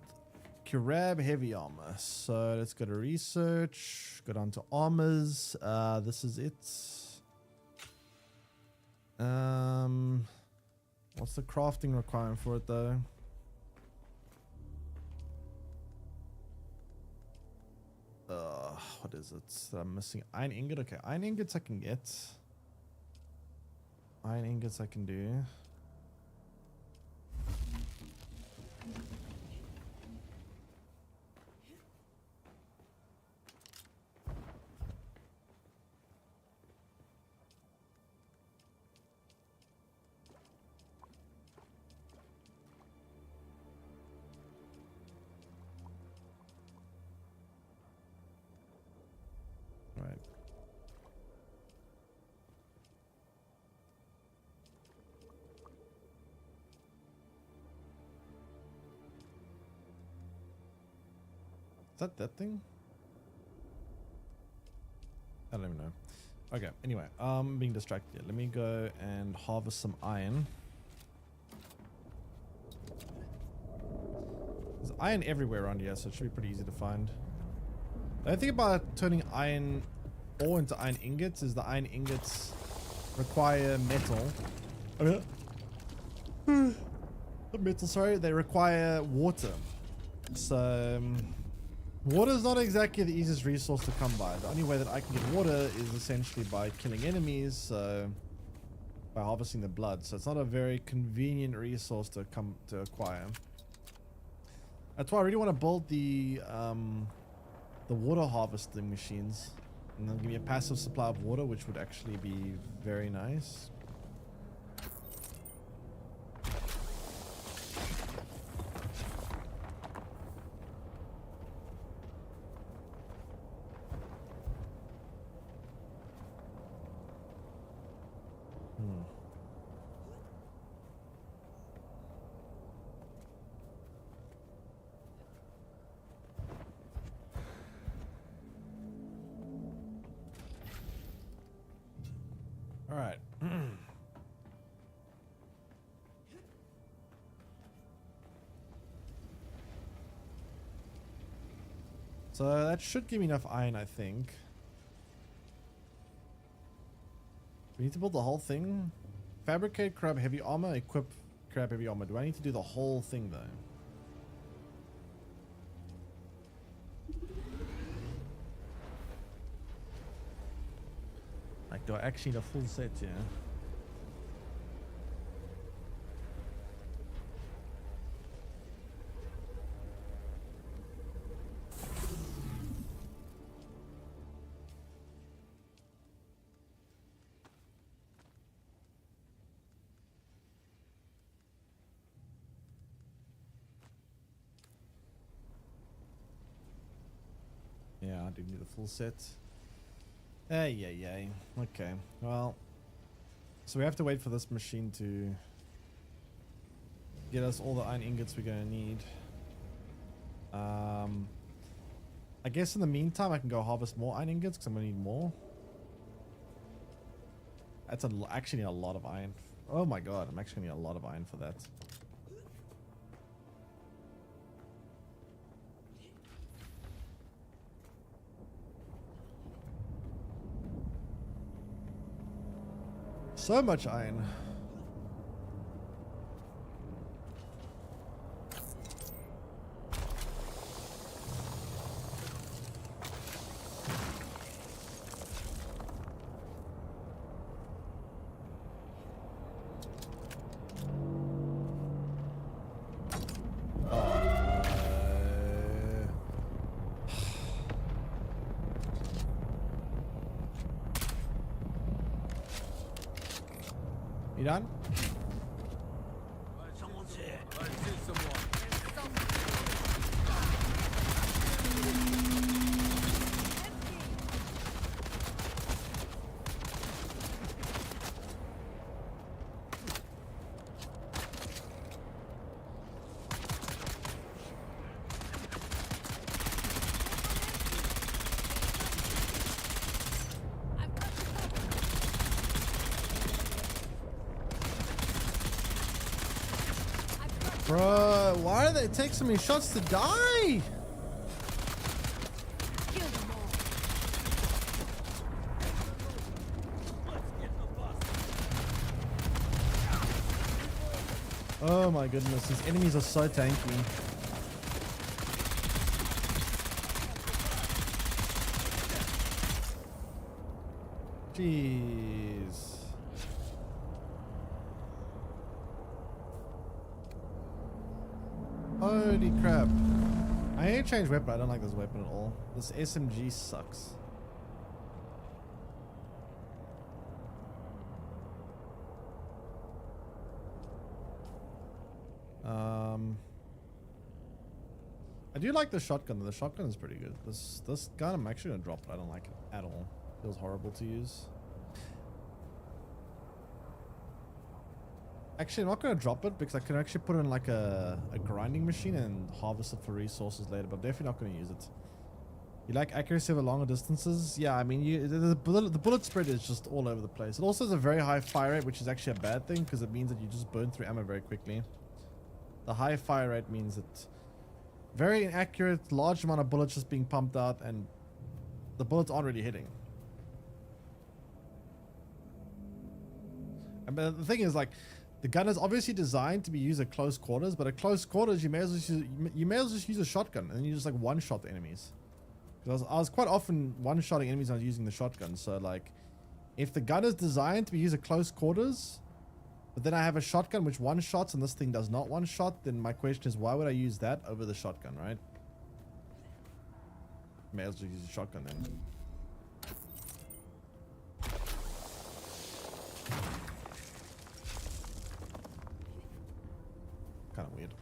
Kirab heavy armor. So let's go to research, go down to armors. This is it. What's the crafting requirement for it though? What is it that I'm missing? Iron ingot. Okay, iron ingots I can get. Iron ingots I can do. Right. Is that thing? I don't even know. Okay, anyway, I'm being distracted. Let me go and harvest some iron. There's iron everywhere around here, so it should be pretty easy to find. The only thing about turning iron ore into iron ingots is the iron ingots require metal. Metal, sorry, they require water. So water is not exactly the easiest resource to come by. The only way that I can get water is essentially by killing enemies, so by harvesting the blood. So it's not a very convenient resource to acquire. That's why I really want to build the water harvesting machines, and they'll give me a passive supply of water, which would actually be very nice. All right. So that should give me enough iron, I think. We need to build the whole thing. Fabricate crab heavy armor, equip crab heavy armor. Do I need to do the whole thing though? Like, do I actually need a full set here? Yeah, I do need a full set. Yay. Okay, well, so we have to wait for this machine to get us all the iron ingots we're gonna need. I guess in the meantime I can go harvest more iron ingots because I'm gonna need more. That's actually need a lot of iron. Oh my god, I'm actually gonna need a lot of iron for that. So much iron. You done? Someone's here. I see someone. Bro, why do they take so many shots to die? Oh my goodness, these enemies are so tanky. Jeez. Holy crap. I need to change weapon. I don't like this weapon at all. This SMG sucks. I do like the shotgun. The shotgun is pretty good. This gun I'm actually gonna drop it. I don't like it at all. Feels horrible to use. Actually, I'm not going to drop it because I can actually put it in like a grinding machine and harvest it for resources later, but I'm definitely not going to use it. You like accuracy over longer distances? Yeah, I mean, the bullet spread is just all over the place. It also has a very high fire rate, which is actually a bad thing because it means that you just burn through ammo very quickly. The high fire rate means that very inaccurate, large amount of bullets just being pumped out and the bullets aren't really hitting. And but the thing is, like, the gun is obviously designed to be used at close quarters, but at close quarters you may as well just use a shotgun and then you just like one-shot the enemies. Because I was quite often one-shotting enemies when I was using the shotgun. So like, if the gun is designed to be used at close quarters, but then I have a shotgun which one-shots and this thing does not one-shot, then my question is, why would I use that over the shotgun, right? May as well use a shotgun then. Kind of weird.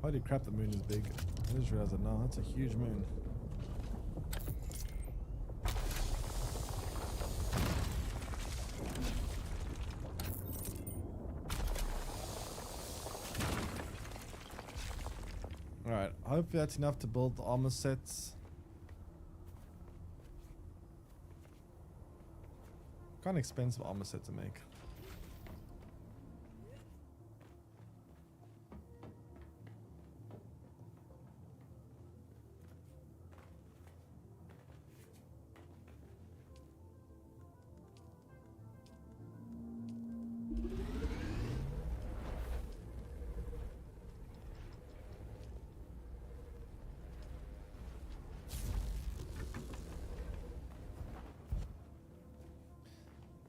Holy crap, the moon is big. I just realized that now. That's a huge moon. Alright, hopefully that's enough to build the armor sets. Kind of expensive armor set to make.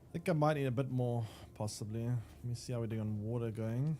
I think I might need a bit more, possibly. Let me see how we're doing on water going.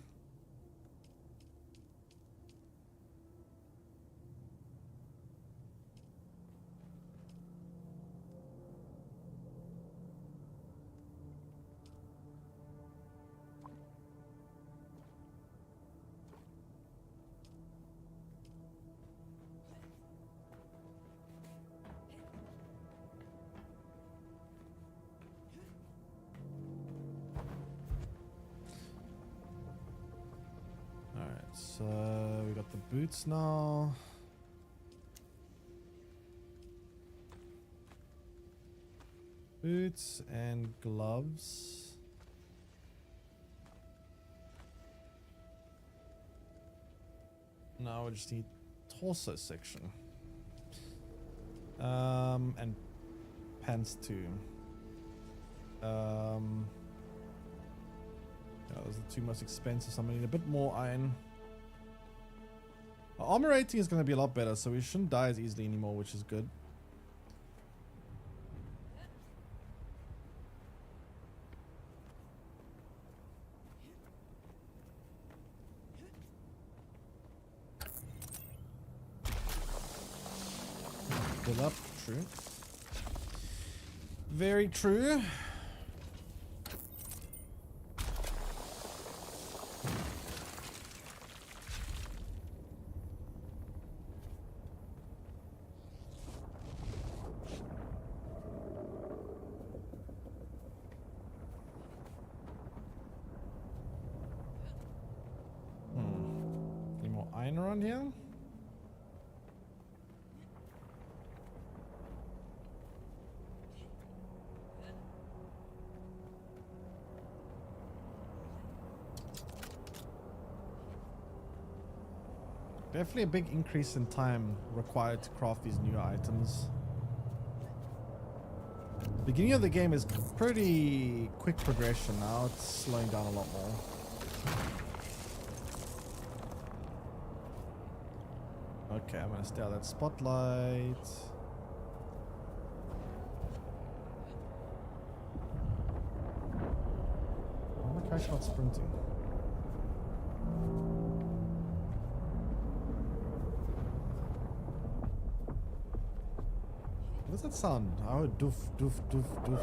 So we got the boots now. Boots and gloves. Now we just need torso section. And pants too. Yeah, those are the two most expensive, so I'm gonna need a bit more iron. Our armor rating is gonna be a lot better, so we shouldn't die as easily anymore, which is good. Fill up, true. Very true. Any more iron around here? Definitely a big increase in time required to craft these new items. The beginning of the game is pretty quick progression. Now it's slowing down a lot more. Okay, I'm gonna stay out of that spotlight. Why am I actually not sprinting? What does that sound? Oh, doof, doof, doof, doof.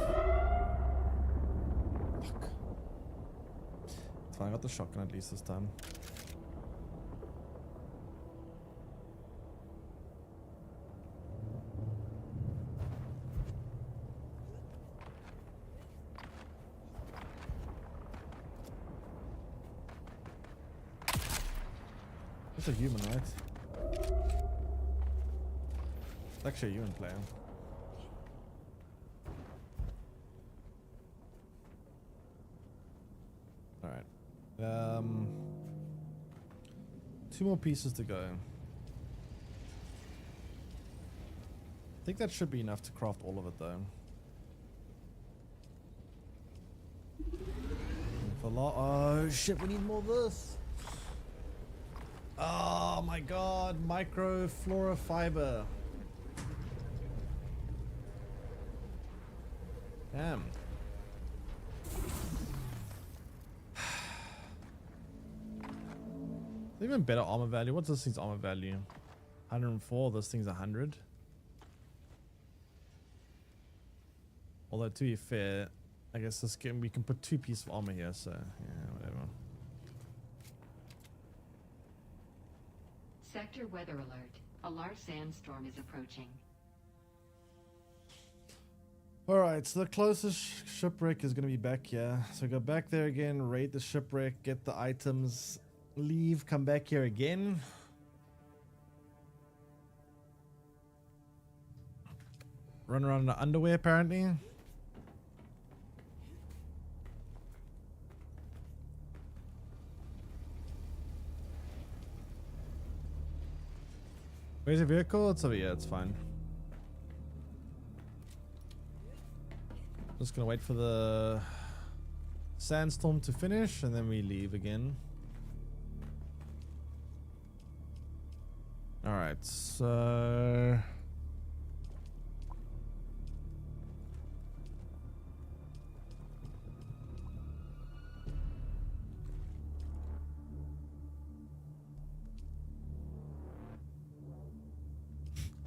Fuck. It's fine, I got the shotgun at least this time. It's a human, right? It's actually a human player. Alright. 2 more pieces to go. I think that should be enough to craft all of it though. Oh shit, we need more of this. Oh my god, microflora fiber. Damn. Even better armor value. What's this thing's armor value? 104. This thing's 100. Although to be fair, I guess this game we can put 2 pieces of armor here. So yeah, whatever. Sector weather alert. A large sandstorm is approaching. Alright, so the closest shipwreck is going to be back here. So go back there again, raid the shipwreck, get the items, leave, come back here again. Run around in the underwear apparently. Where's your vehicle? It's over here, it's fine. Just gonna wait for the sandstorm to finish and then we leave again. Alright, so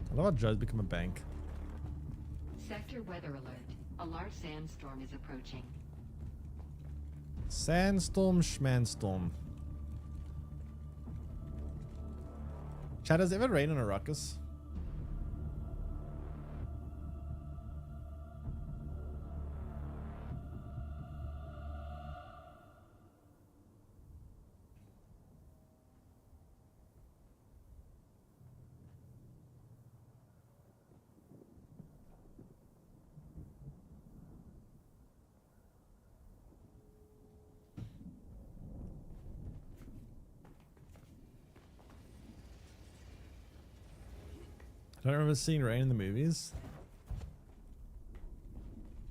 I love how Joe's become a bank. Sector weather alert. A large sandstorm is approaching. Sandstorm, schmanstorm. Chad, does it ever rain on a ruckus? I don't remember seeing rain in the movies.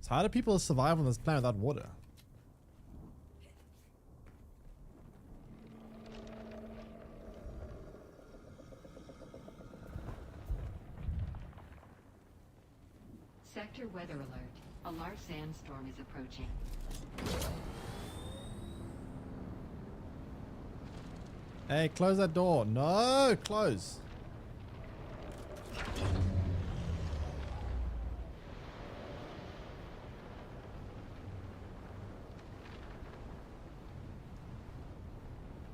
So how do people survive on this planet without water? Sector weather alert. A large sandstorm is approaching. Hey, close that door. No, close.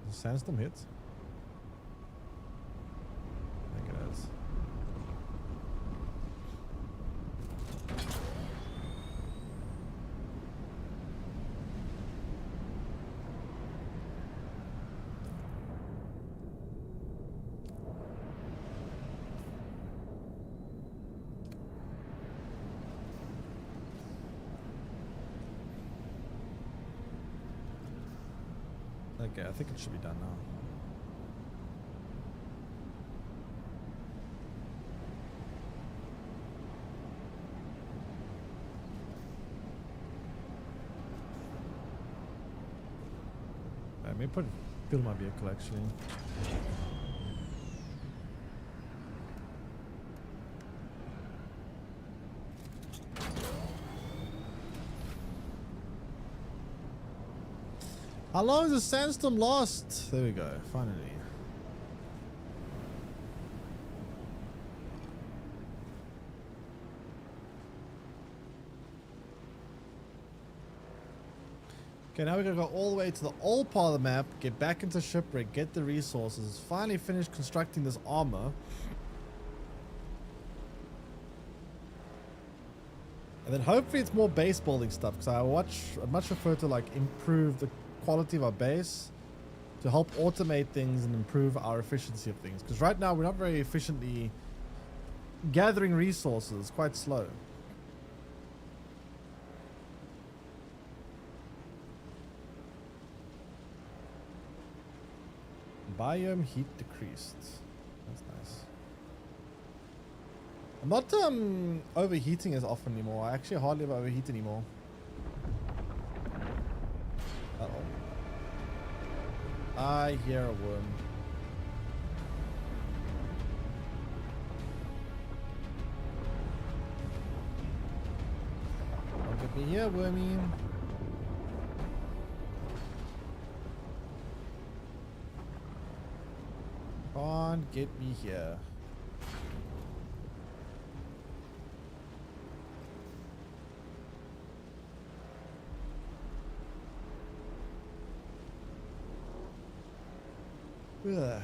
The sandstorm hits. I think it is. Okay, I think it should be done now. I may build my vehicle actually. How long does the sandstorm last? There we go, finally. Okay, now we're gonna go all the way to the old part of the map, get back into shipwreck, get the resources, finally finish constructing this armor. And then hopefully it's more base building stuff, because I'd much prefer to like improve the quality of our base to help automate things and improve our efficiency of things, because right now we're not very efficiently gathering resources, quite slow. Biome heat decreased. That's nice. I'm not overheating as often anymore. I actually hardly ever overheat anymore. Uh-oh. I hear a worm. Don't get me here, wormy. Can't get me here. Ugh.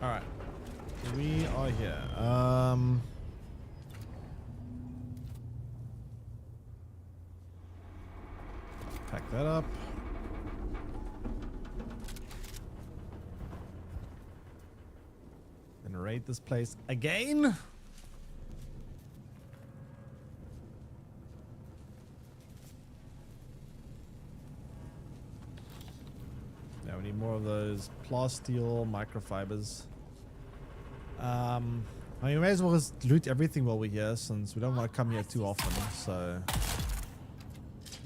Alright. We are here. Pack that up. And raid this place again. Now we need more of those plasteel microfibers. I mean, we may as well just loot everything while we're here, since we don't want to come here too often, so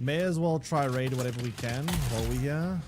may as well try raid whatever we can while we're here.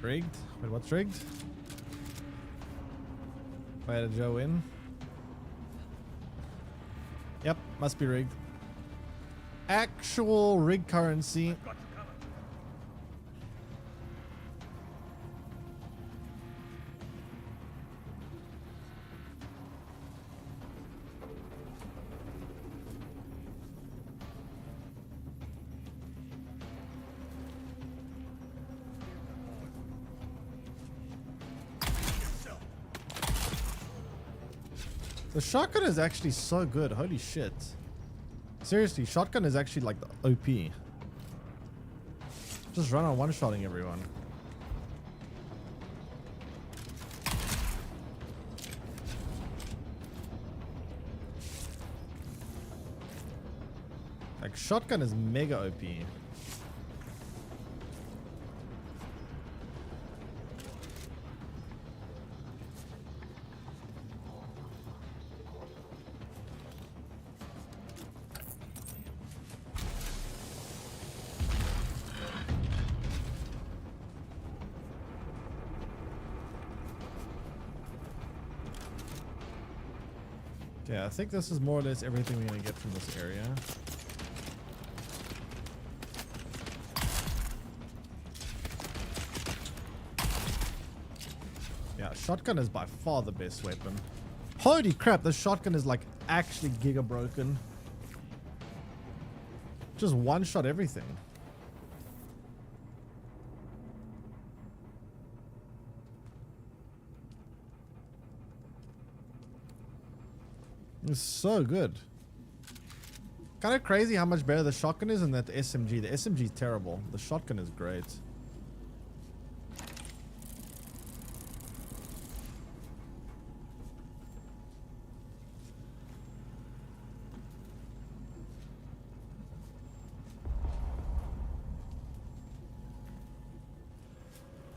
Rigged? Wait, what's rigged? Why did Joe win? Yep, must be rigged. Actual rig currency. The shotgun is actually so good. Holy shit. Seriously, shotgun is actually like the OP. Just run on one-shotting everyone. Like, shotgun is mega OP. Yeah, I think this is more or less everything we're gonna get from this area. Yeah, shotgun is by far the best weapon. Holy crap, this shotgun is like actually giga broken. Just one shot everything. It's so good. Kind of crazy how much better the shotgun is than that SMG. The SMG is terrible. The shotgun is great.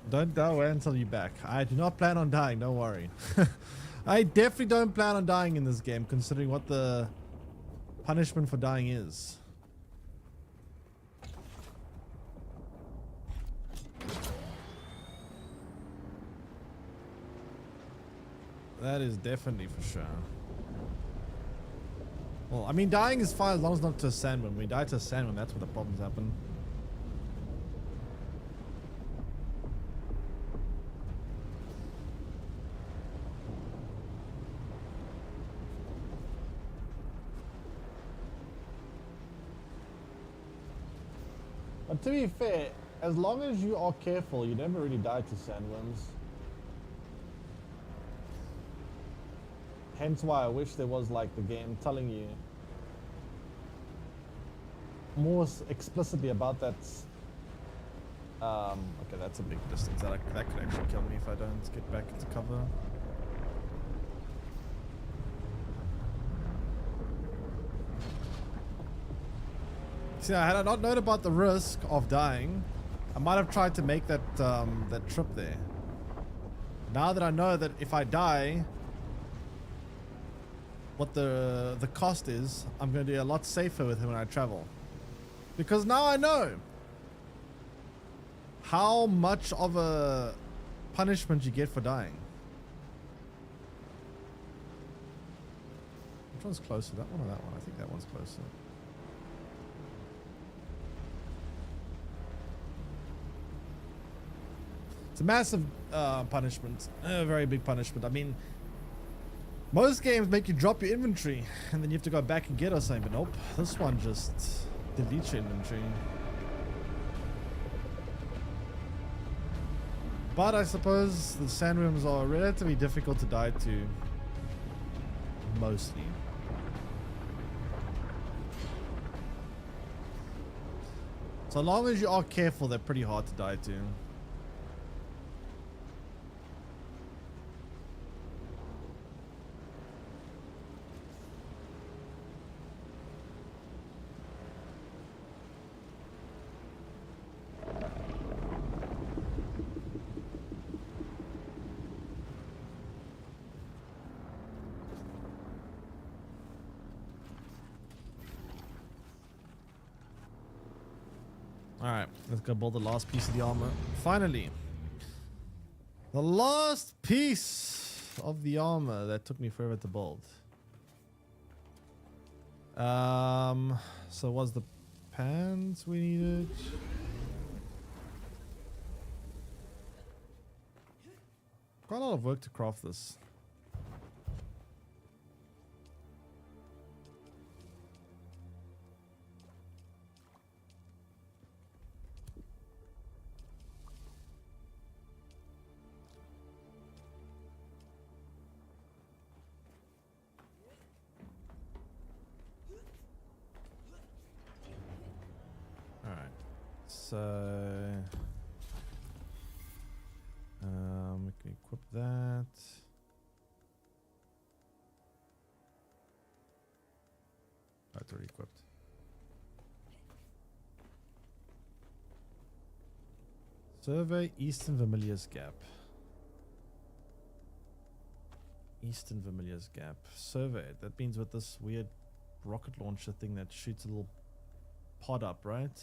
Don't die away until you're back. I do not plan on dying, don't worry. I definitely don't plan on dying in this game, considering what the punishment for dying is. That is definitely for sure. Well, I mean, dying is fine as long as not to a sandworm. When we die to a sandworm, that's where the problems happen. But to be fair, as long as you are careful, you never really die to sandworms. Hence why I wish there was like the game telling you more explicitly about that. Okay, that's a big distance. That could actually kill me if I don't get back into cover. See, had I not known about the risk of dying, I might have tried to make that that trip there. Now that I know that if I die, what the cost is, I'm going to be a lot safer with him when I travel. Because now I know how much of a punishment you get for dying. Which one's closer, that one or that one? I think that one's closer. It's a massive punishment, a very big punishment. I mean, most games make you drop your inventory and then you have to go back and get or something, but nope, this one just deletes your inventory. But I suppose the sandworms are relatively difficult to die to, mostly. So long as you are careful, they're pretty hard to die to. Alright, let's go build the last piece of the armor. Finally! The last piece of the armor that took me forever to build. So was the pants we needed? Quite a lot of work to craft this. So, we can equip that. That's already equipped. Survey Eastern Vermilius Gap. Eastern Vermilius Gap. Survey. That means with this weird rocket launcher thing that shoots a little pod up, right?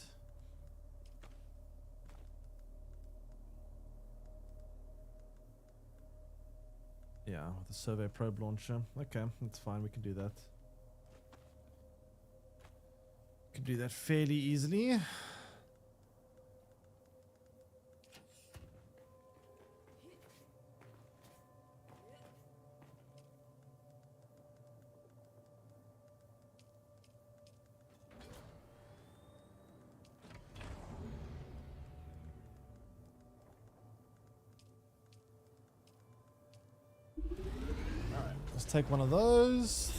Yeah, with the survey probe launcher. Okay, that's fine. We can do that. Can do that fairly easily. Take one of those.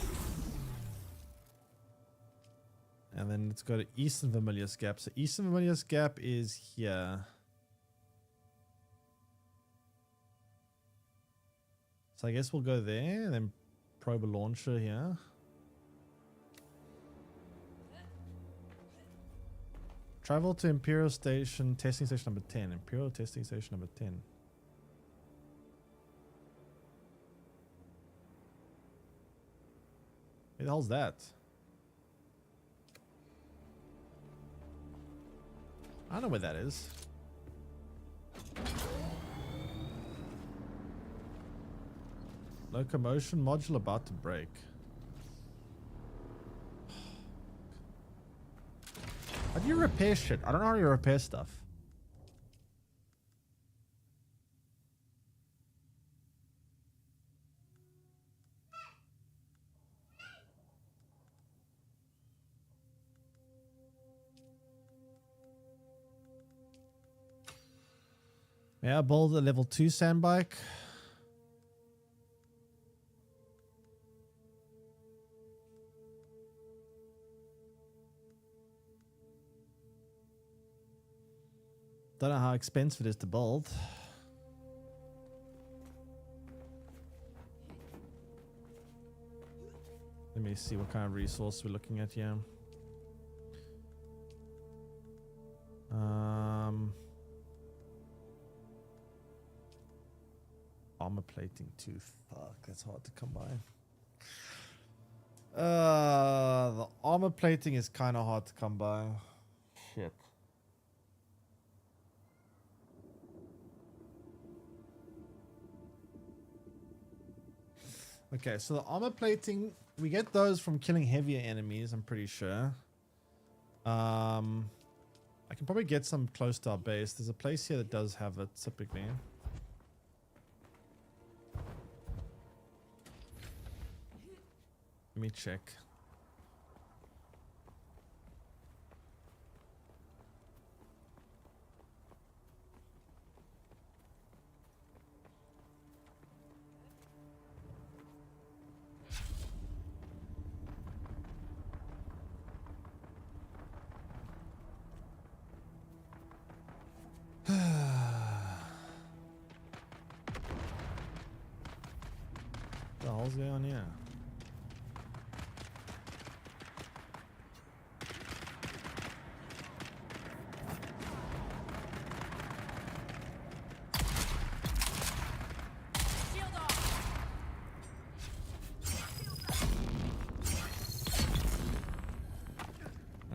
And then let's go to Eastern Vermilius Gap. So Eastern Vermilius Gap is here. So I guess we'll go there and then probe a launcher here. Travel to Imperial Station, testing station number 10. Imperial testing station number 10. Who the hell's that? I don't know where that is. Locomotion module about to break. How do you repair shit? I don't know how you repair stuff. May I build a level 2 sand bike? Don't know how expensive it is to build. Let me see what kind of resource we're looking at here. Armor plating too. Fuck, that's hard to come by. The armor plating is kind of hard to come by. Shit. Okay, so the armor plating, we get those from killing heavier enemies, I'm pretty sure. I can probably get some close to our base. There's a place here that does have it typically. Let me check. What the hell's going on here?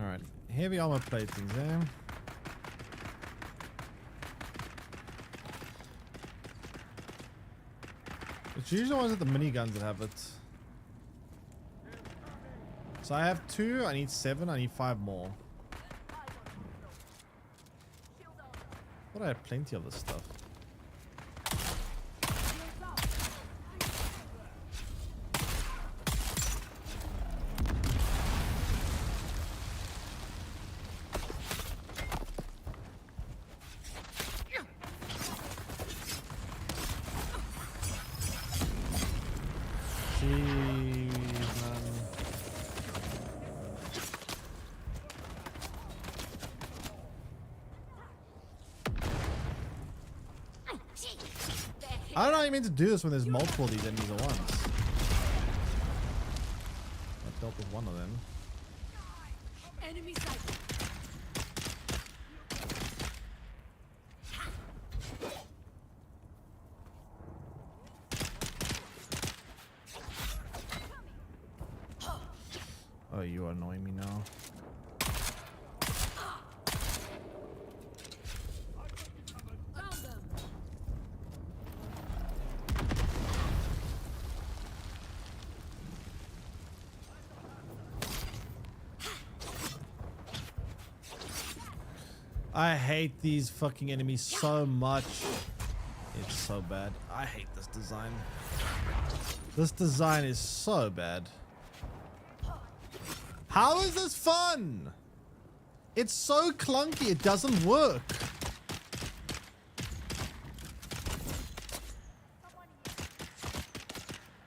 Alright, heavy armor platings there. It's usually the ones with the miniguns that have it. So I have 2, I need 7, I need 5 more. Thought I had plenty of this stuff. I don't know how you mean to do this when there's multiple of these enemies at once. I dealt with one of them. Enemy sighted. Oh, you are annoying me now. I hate these fucking enemies so much. It's so bad. I hate this design. This design is so bad. How is this fun? It's so clunky, it doesn't work.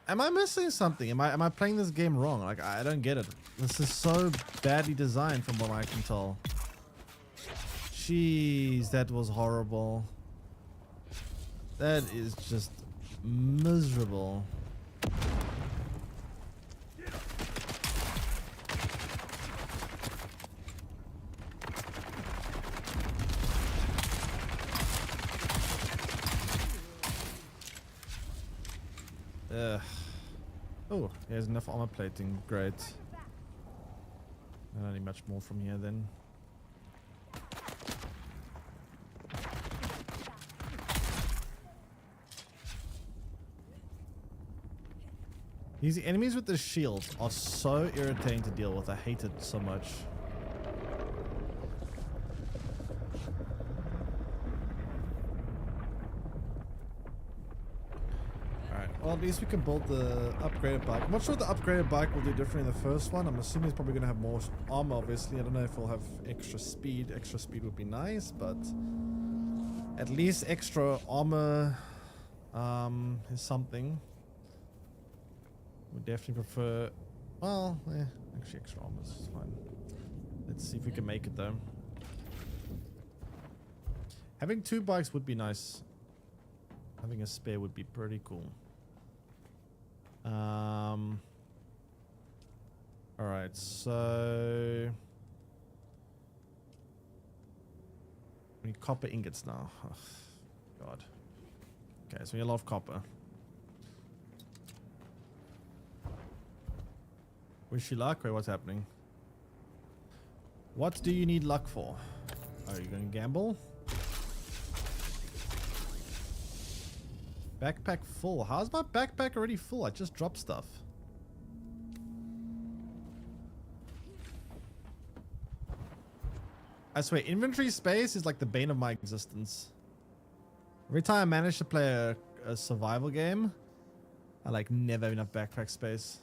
Am I missing something? Am I playing this game wrong? Like, I don't get it. This is so badly designed from what I can tell. Jeez, that was horrible. That is just miserable. Oh, there's enough armor plating. Great. I don't need much more from here then. These enemies with the shields are so irritating to deal with. I hate it so much. Alright, well at least we can build the upgraded bike. I'm not sure what the upgraded bike will do differently in the first one. I'm assuming it's probably going to have more armor, obviously. I don't know if we'll have extra speed. Extra speed would be nice, but at least extra armor is something. Would definitely prefer, well, actually extra armor is fine. Let's see if we can make it though. Having 2 bikes would be nice. Having a spare would be pretty cool. Alright, so we need copper ingots now. Oh, God. Okay, so we need a lot of copper. Wish you luck. Wait, what's happening? What do you need luck for? Are you going to gamble? Backpack full. How's my backpack already full? I just dropped stuff. I swear, inventory space is like the bane of my existence. Every time I manage to play a survival game, I like never have enough backpack space.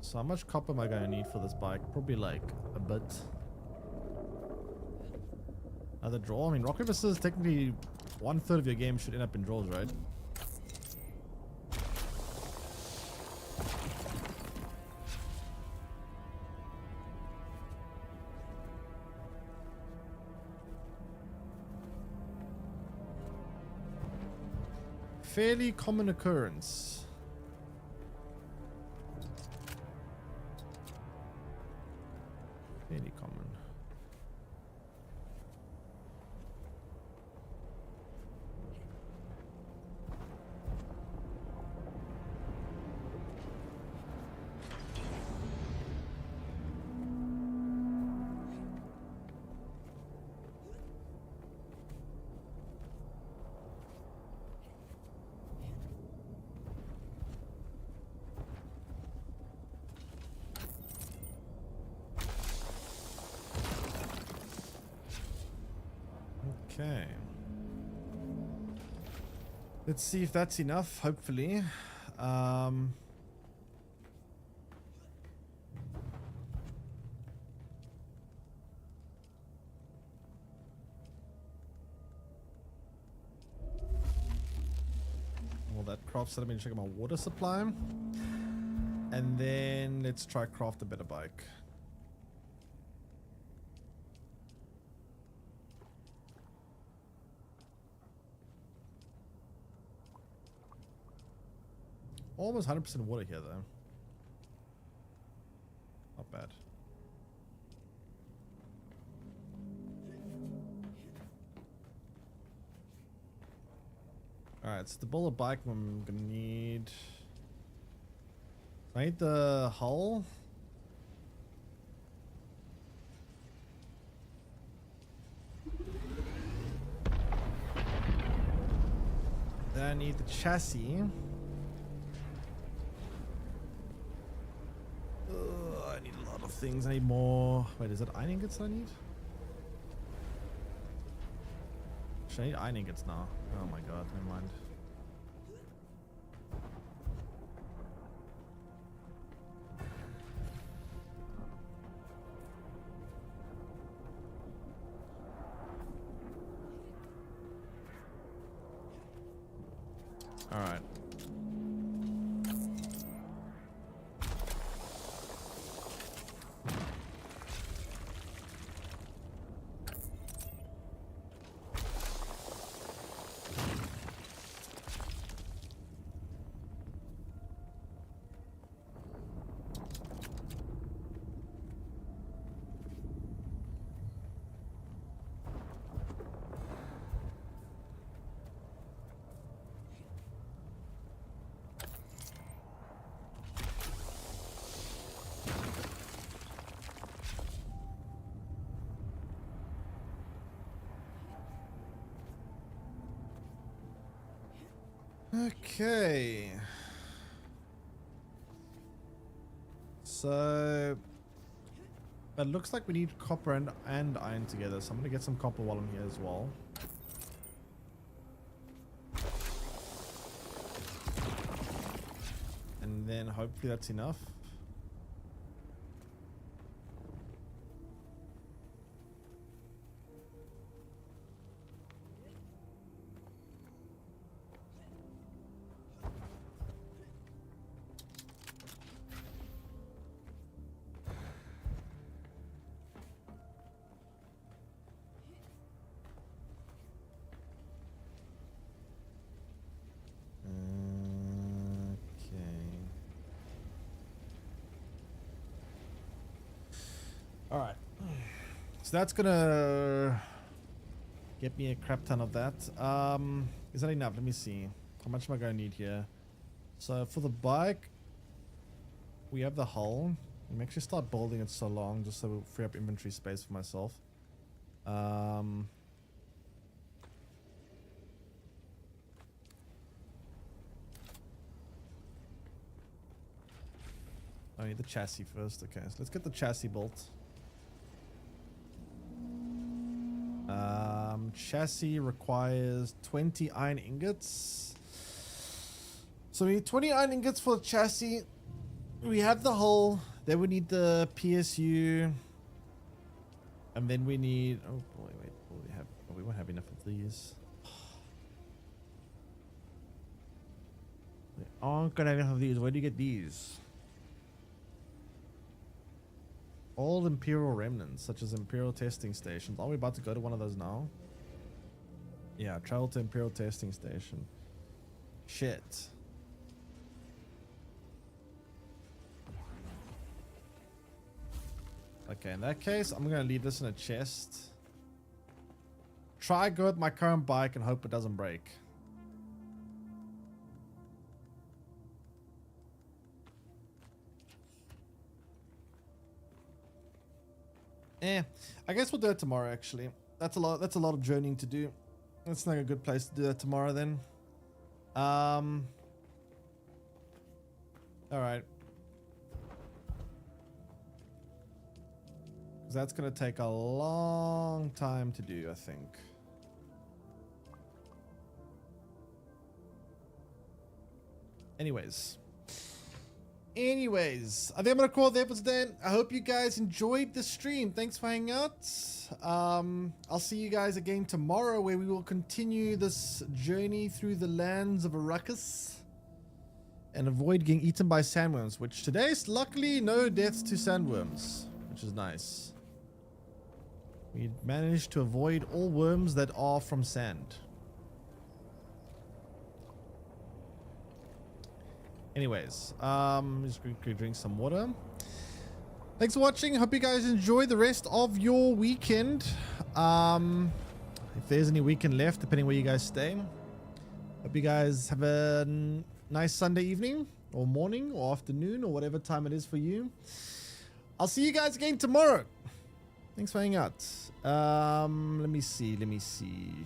So how much copper am I going to need for this bike? Probably like a bit. Another draw? I mean, rock, paper, scissors, technically 1/3 of your game should end up in draws, right? Fairly common occurrence. Fairly common. Okay. Let's see if that's enough, hopefully. Well, that crafts that. I've been checking my water supply. And then let's try craft a better bike. Almost 100% water here, though. Not bad. Alright, so to build a bike, I'm gonna need... I need the hull. Then I need the chassis. I need a lot of things. I need more. Wait, is it iron ingots I need? Should I need iron ingots now? Oh my god, never mind. All right. Okay. So it looks like we need copper and iron together, so I'm gonna get some copper while I'm here as well. And then hopefully that's enough. Alright, so that's gonna get me a crap ton of that. Is that enough? Let me see. How much am I gonna need here? So for the bike, we have the hull. I'm actually start building it so long just so we'll free up inventory space for myself. I need the chassis first. Okay, so let's get the chassis built. Chassis requires 20 iron ingots. So we need 20 iron ingots for the chassis. We have the hull. Then we need the PSU. And then we need... Oh boy, wait. We won't have enough of these. We aren't gonna have enough of these. Where do you get these? All Imperial remnants, such as Imperial testing stations. Are we about to go to one of those now? Yeah, travel to Imperial testing station. Shit. Okay, in that case, I'm gonna leave this in a chest. Try go with my current bike and hope it doesn't break. I guess we'll do it tomorrow actually. That's a lot of journeying to do. That's not a good place to do that tomorrow then. Alright. That's gonna take a long time to do, I think. Anyways, I think I'm gonna call it there for today. I hope you guys enjoyed the stream. Thanks for hanging out. I'll see you guys again tomorrow, where we will continue this journey through the lands of Arrakis and avoid getting eaten by sandworms, which today is luckily no deaths to sandworms, which is nice. We managed to avoid all worms that are from sand. Anyways, just going to drink some water. Thanks for watching. Hope you guys enjoy the rest of your weekend. If there's any weekend left, depending where you guys stay. Hope you guys have a nice Sunday evening or morning or afternoon or whatever time it is for you. I'll see you guys again tomorrow. Thanks for hanging out. Let me see. Let me see.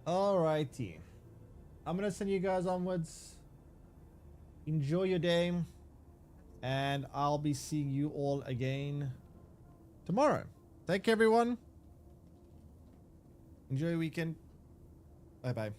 Alrighty. I'm gonna send you guys onwards. Enjoy your day. And I'll be seeing you all again tomorrow. Thank you, everyone. Enjoy your weekend. Bye-bye.